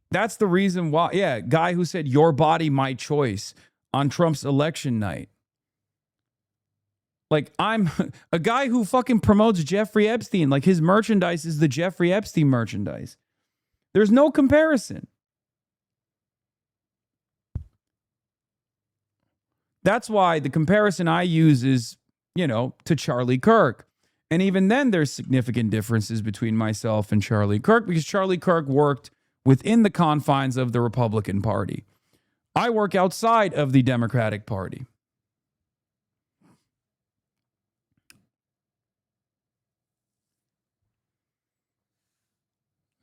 That's the reason why, yeah, guy who said your body, my choice on Trump's election night. Like, I'm a guy who fucking promotes Jeffrey Epstein. Like, his merchandise is the Jeffrey Epstein merchandise. There's no comparison. That's why the comparison I use is, to Charlie Kirk. And even then, there's significant differences between myself and Charlie Kirk, because Charlie Kirk worked within the confines of the Republican Party. I work outside of the Democratic Party.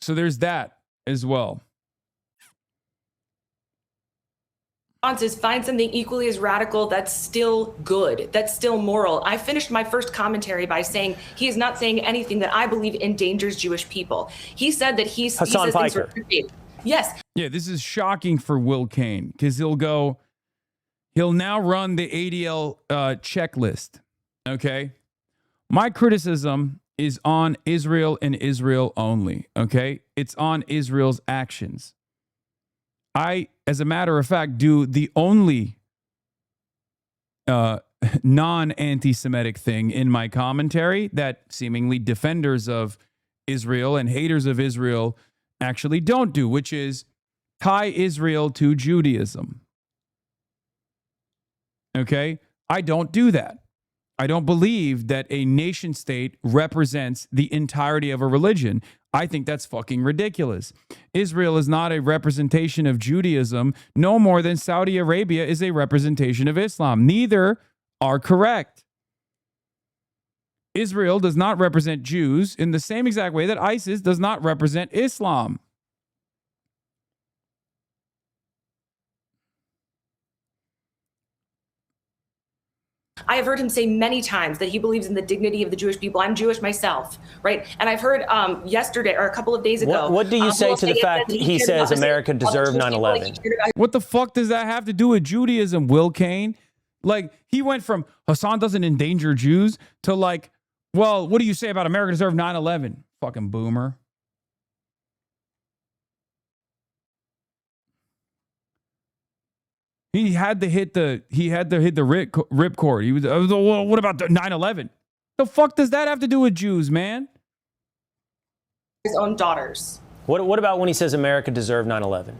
So there's that as well. Is find something equally as radical that's still good, that's still moral. I finished my first commentary by saying he is not saying anything that I believe endangers Jewish people. He said that he says Piker. Yes. Yeah, this is shocking for Will Cain, because he'll now run the ADL checklist. Okay. My criticism is on Israel and Israel only, okay? It's on Israel's actions. I, as a matter of fact, do the only non-anti-Semitic thing in my commentary that seemingly defenders of Israel and haters of Israel actually don't do, which is tie Israel to Judaism. Okay? I don't do that. I don't believe that a nation state represents the entirety of a religion. I think that's fucking ridiculous. Israel is not a representation of Judaism, no more than Saudi Arabia is a representation of Islam. Neither are correct. Israel does not represent Jews in the same exact way that ISIS does not represent Islam. I have heard him say many times that he believes in the dignity of the Jewish people. I'm Jewish myself, right? And I've heard yesterday or a couple of days ago. What do you say to the fact that he says America deserved 9/11? What the fuck does that have to do with Judaism, Will Kane? Like, he went from Hasan doesn't endanger Jews to like, well, what do you say about America deserved 9/11? Fucking boomer. He had to hit the ripcord. He was, well, what about 9/11? The fuck does that have to do with Jews, man? His own daughters. What about when he says America deserved 9/11?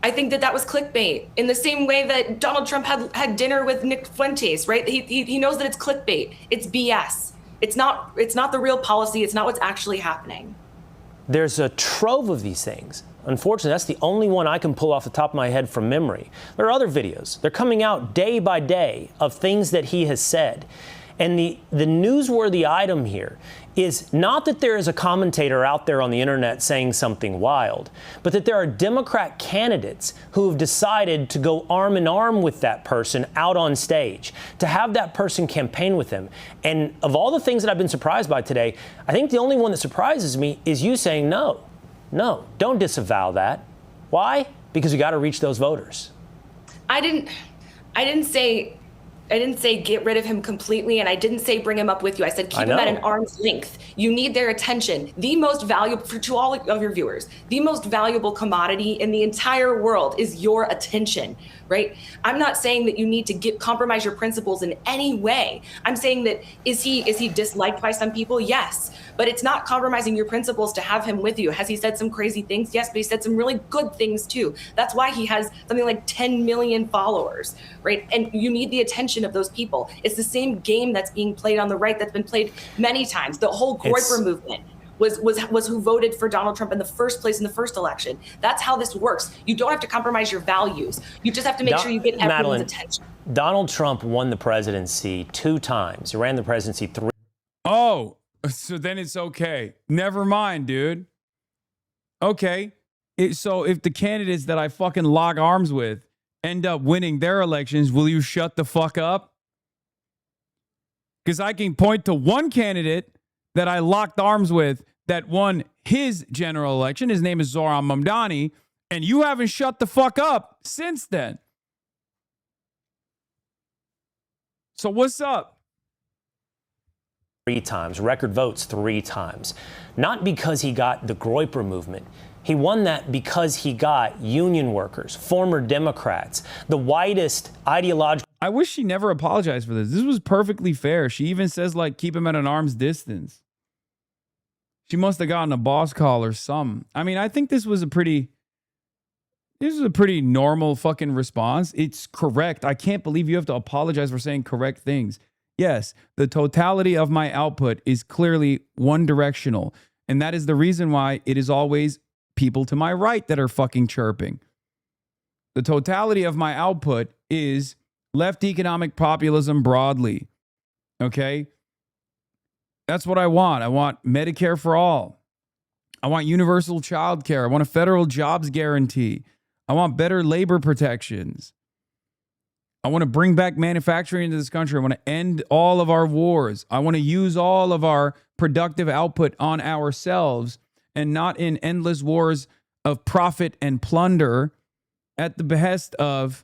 I think that was clickbait. In the same way that Donald Trump had dinner with Nick Fuentes, right? He knows that it's clickbait. It's BS. It's not the real policy. It's not what's actually happening. There's a trove of these things. Unfortunately, that's the only one I can pull off the top of my head from memory. There are other videos. They're coming out day by day of things that he has said. And the newsworthy item here is not that there is a commentator out there on the internet saying something wild, but that there are Democrat candidates who have decided to go arm in arm with that person out on stage, to have that person campaign with him. And of all the things that I've been surprised by today, I think the only one that surprises me is you saying no, don't disavow that. Why? Because you got to reach those voters. I didn't say get rid of him completely, and I didn't say bring him up with you. I said keep him at an arm's length. You need their attention. The most valuable, to all of your viewers, the most valuable commodity in the entire world is your attention, right? I'm not saying that you need to compromise your principles in any way. I'm saying that is he disliked by some people? Yes. But it's not compromising your principles to have him with you. Has he said some crazy things? Yes, but he said some really good things too. That's why he has something like 10 million followers, right? And you need the attention of those people. It's the same game that's being played on the right that's been played many times. The whole Groyper movement was who voted for Donald Trump in the first place in the first election. That's how this works. You don't have to compromise your values. You just have to make sure you get everyone's attention. Donald Trump won the presidency 2 times. He ran the presidency 3. Oh, so then it's okay. Never mind, dude. Okay. So if the candidates that I fucking lock arms with end up winning their elections, will you shut the fuck up? Because I can point to one candidate that I locked arms with that won his general election. His name is Zoran Mamdani, and you haven't shut the fuck up since then. So what's up? 3 times, record votes 3 times. Not because he got the Groyper movement. He won that because he got union workers, former Democrats, the widest ideological. I wish she never apologized for this. This was perfectly fair. She even says, like, keep him at an arm's distance. She must have gotten a boss call or something. I mean, I think this was a pretty normal fucking response. It's correct. I can't believe you have to apologize for saying correct things. Yes, the totality of my output is clearly one directional. And that is the reason why it is always people to my right that are fucking chirping. The totality of my output is left economic populism broadly. Okay? That's what I want. I want Medicare for all. I want universal child care. I want a federal jobs guarantee. I want better labor protections. I want to bring back manufacturing into this country. I want to end all of our wars. I want to use all of our productive output on ourselves and not in endless wars of profit and plunder at the behest of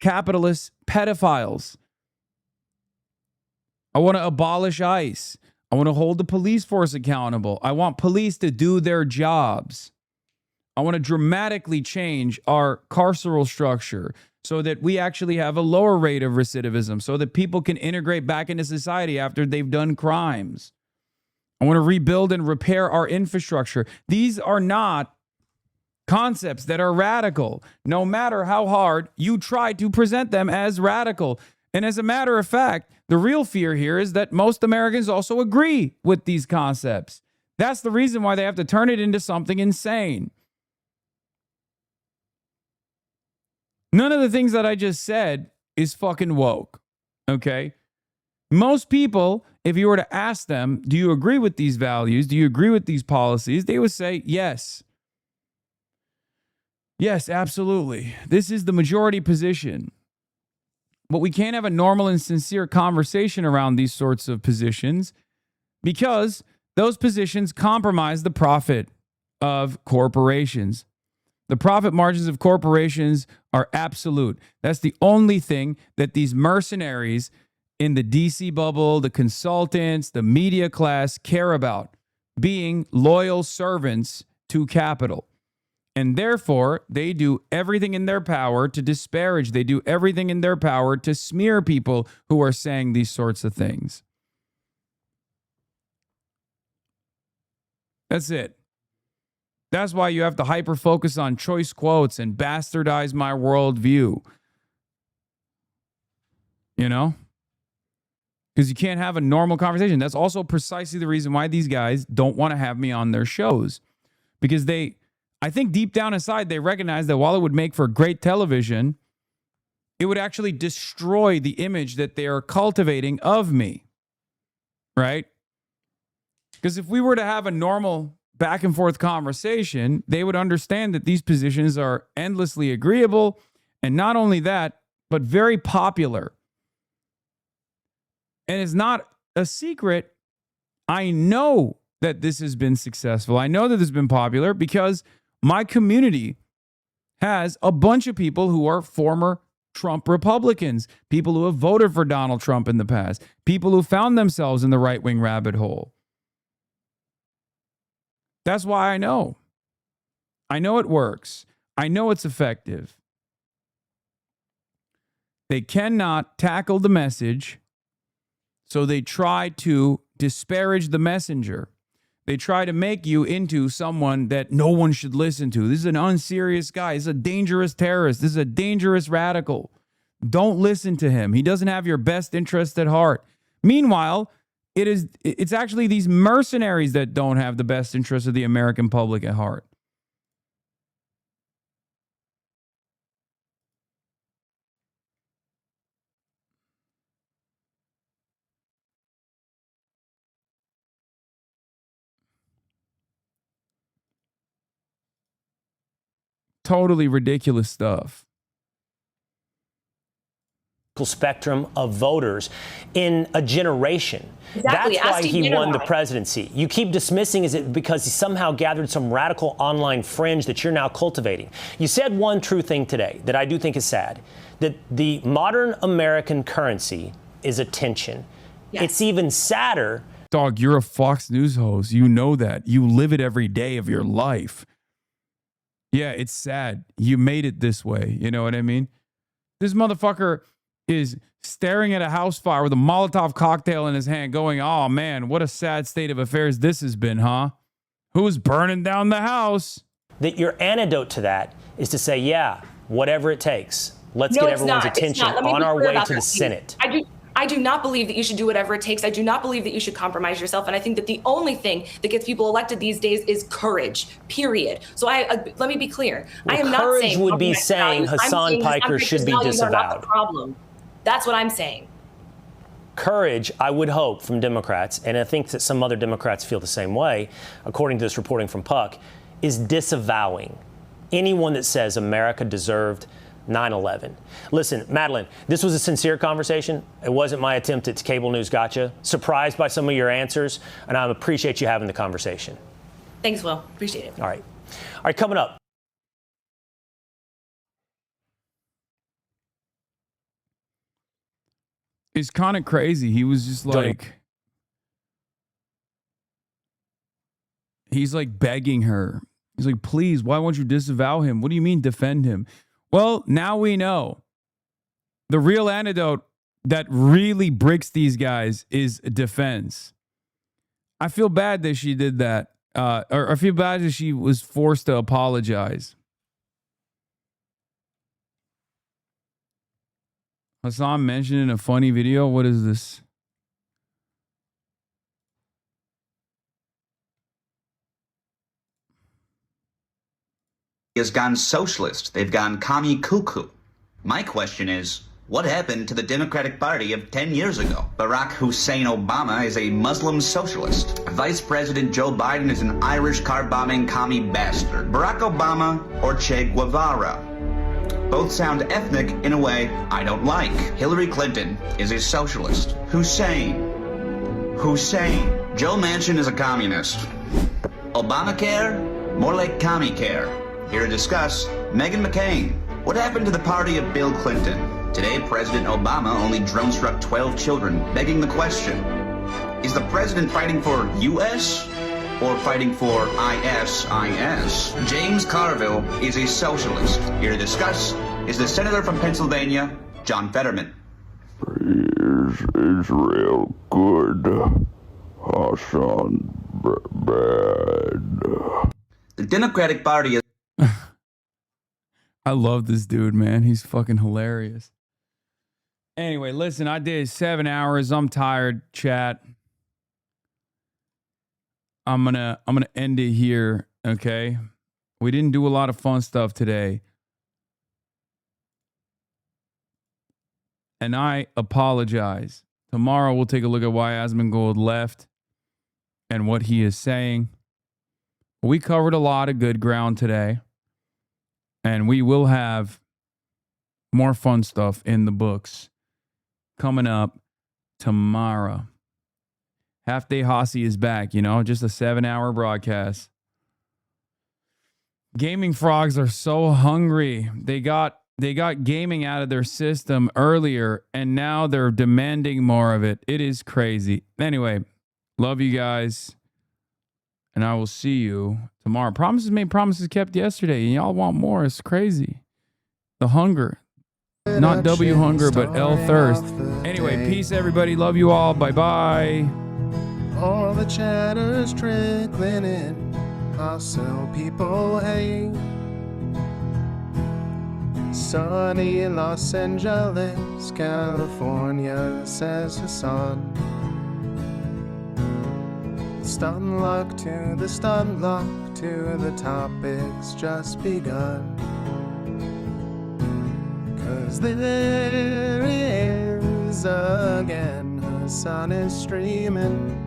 capitalist pedophiles. I want to abolish ICE. I want to hold the police force accountable. I want police to do their jobs. I want to dramatically change our carceral structure so that we actually have a lower rate of recidivism, so that people can integrate back into society after they've done crimes. I want to rebuild and repair our infrastructure. These are not concepts that are radical, no matter how hard you try to present them as radical. And as a matter of fact, the real fear here is that most Americans also agree with these concepts. That's the reason why they have to turn it into something insane. None of the things that I just said is fucking woke, okay? Most people, if you were to ask them, do you agree with these values? Do you agree with these policies? They would say, yes. Yes, absolutely. This is the majority position. But we can't have a normal and sincere conversation around these sorts of positions because those positions compromise the profit of corporations. The profit margins of corporations are absolute. That's the only thing that these mercenaries in the DC bubble, the consultants, the media class care about, being loyal servants to capital. And therefore, they do everything in their power to disparage. They do everything in their power to smear people who are saying these sorts of things. That's it. That's why you have to hyper-focus on choice quotes and bastardize my worldview. You know? Because you can't have a normal conversation. That's also precisely the reason why these guys don't want to have me on their shows. Because I think deep down inside, they recognize that while it would make for great television, it would actually destroy the image that they are cultivating of me. Right? Because if we were to have a normal back and forth conversation, they would understand that these positions are endlessly agreeable. And not only that, but very popular. And it's not a secret. I know that this has been successful. I know that this has been popular because my community has a bunch of people who are former Trump Republicans, people who have voted for Donald Trump in the past, people who found themselves in the right-wing rabbit hole. That's why I know. I know it works. I know it's effective. They cannot tackle the message, so they try to disparage the messenger. They try to make you into someone that no one should listen to. This is an unserious guy. This is a dangerous terrorist. This is a dangerous radical. Don't listen to him. He doesn't have your best interest at heart. Meanwhile, it's actually these mercenaries that don't have the best interest of the American public at heart. Totally ridiculous stuff. Spectrum of voters in a generation. Exactly. That's why he won the presidency. You keep dismissing it because he somehow gathered some radical online fringe that you're now cultivating. You said one true thing today that I do think is sad, that the modern American currency is attention. Yes. It's even sadder. Dog, you're a Fox News host. You know that. You live it every day of your life. Yeah, it's sad. You made it this way. You know what I mean? This motherfucker is staring at a house fire with a Molotov cocktail in his hand going, oh man, what a sad state of affairs this has been, huh? Who's burning down the house? That your antidote to that is to say, yeah, whatever it takes. Let's get everyone's attention on our way to the Senate. I do not believe that you should do whatever it takes. I do not believe that you should compromise yourself. And I think that the only thing that gets people elected these days is courage, period. So let me be clear. Well, I am not saying courage would be saying Hasan Piker should be disavowed. Not the problem. That's what I'm saying. Courage, I would hope, from Democrats, and I think that some other Democrats feel the same way, according to this reporting from Puck, is disavowing anyone that says America deserved 9/11. Listen, Madeline, this was a sincere conversation. It wasn't my attempt at cable news gotcha. Surprised by some of your answers, and I appreciate you having the conversation. Thanks, Will. Appreciate it. All right, coming up. It's kind of crazy. He was just like, he's like begging her. He's like, please, why won't you disavow him? What do you mean defend him? Well, now we know. The real antidote that really breaks these guys is defense. I feel bad that she did that. Or I feel bad that she was forced to apologize. Hasan mentioned in a funny video. What is this? Has gone socialist. They've gone commie cuckoo. My question is, what happened to the Democratic Party of 10 years ago? Barack Hussein Obama is a Muslim socialist. Vice President Joe Biden is an Irish car-bombing commie bastard. Barack Obama or Che Guevara? Both sound ethnic in a way I don't like. Hillary Clinton is a socialist. Hussein. Joe Manchin is a communist. Obamacare? More like commie care. Here to discuss, Meghan McCain. What happened to the party of Bill Clinton? Today, President Obama only drone-struck 12 children, begging the question, is the president fighting for U.S. or fighting for ISIS? James Carville is a socialist. Here to discuss is the senator from Pennsylvania, John Fetterman. Is Israel good? Hasan bad. The Democratic Party is... I love this dude, man. He's fucking hilarious. Anyway, listen, I did 7 hours. I'm tired, chat. I'm gonna end it here, okay? We didn't do a lot of fun stuff today. And I apologize. Tomorrow we'll take a look at why Asmongold left and what he is saying. We covered a lot of good ground today. And we will have more fun stuff in the books coming up tomorrow. Half Day Hossie is back, you know, just a 7-hour broadcast. Gaming frogs are so hungry. They got gaming out of their system earlier, and now they're demanding more of it. It is crazy. Anyway, love you guys. And I will see you tomorrow. Promises made, promises kept yesterday. And y'all want more. It's crazy. The hunger. Not W hunger, but L thirst. Anyway, peace, everybody. Love you all. Bye-bye. All the chatter's trickling in. Hostile people hate. Sunny Los Angeles, California, says Hasan. Stun lock to the stun lock to the topics just begun. 'Cause there he is again. Hasan is streaming.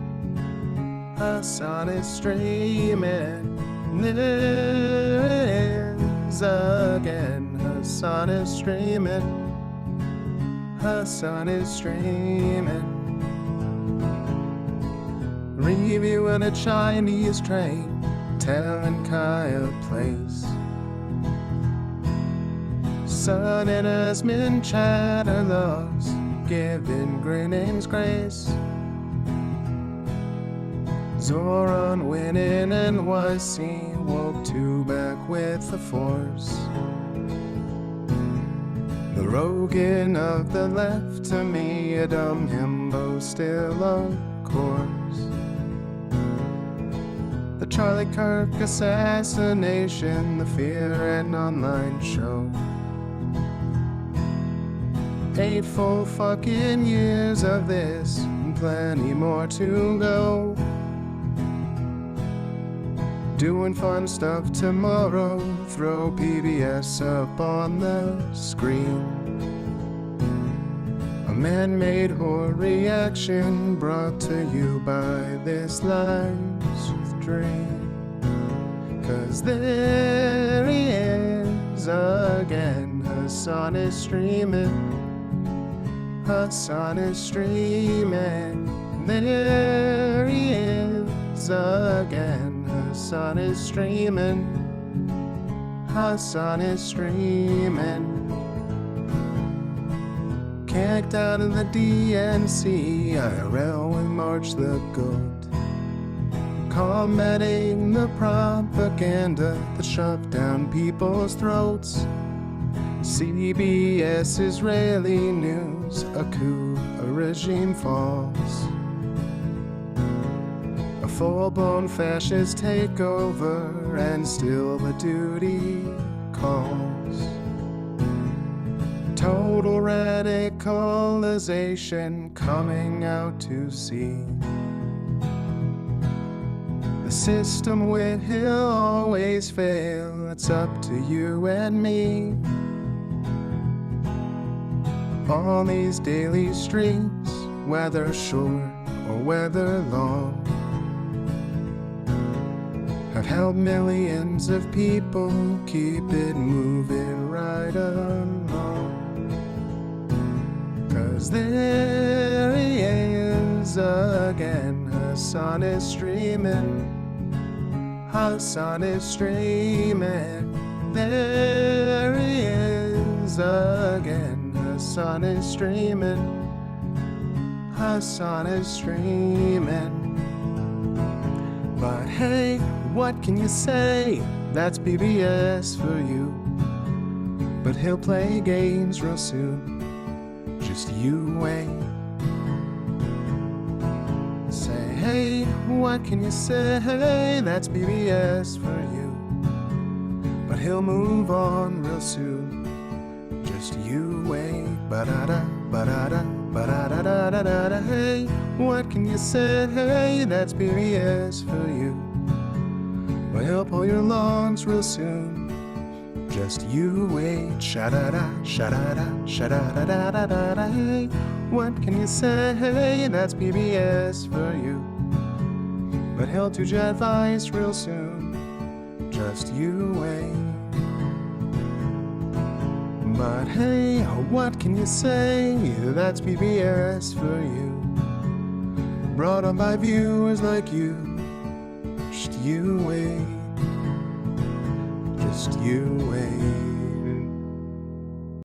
Hasan is streaming. There he is again. Hasan is streaming. Hasan is streaming. Reviewing a Chinese train, telling Kaya place. Sun and Asmin chatter loves, giving Greening's grace. Zoran winning NYC, woke two back with the force. The Rogan of the left, to me a dumb himbo still on course. The Charlie Kirk assassination, the Fear and Online show. 8 full fucking years of this, and plenty more to go. Doing fun stuff tomorrow, throw PBS up on the screen. A man-made horror reaction brought to you by this live stream. 'Cause there he is again. Hasan is streaming. Hasan is streaming. There he is again. Hasan is streaming. Hasan is streaming. Kicked out of the DNC, IRL we march the goat. Combating the propaganda that shoved down people's throats. CBS Israeli news, a coup, a regime falls. A full-blown fascist takeover, and still the duty calls. Total radicalization coming out to sea. The system will always fail, it's up to you and me. On these daily streets, whether short or whether long, have helped millions of people keep it moving right along. 'Cause there he is again, Hasan is streaming, Hasan is streaming. There he is again, Hasan is streaming, Hasan is streaming. But hey, what can you say? That's PBS for you. But he'll play games real soon, just you wait. Say, hey, what can you say? That's PBS for you. But he'll move on real soon, just you wait. Ba-da-da, ba-da-da, ba-da-da-da-da-da. Hey, what can you say? That's PBS for you. But he'll pull your lungs real soon, just you wait. Sha-da-da, sha-da-da, sha-da-da-da-da-da. Hey, what can you say? That's PBS for you. But he'll do your advice real soon, just you wait. But hey, what can you say? That's PBS for you. Brought on by viewers like you, just you wait. Just you wait.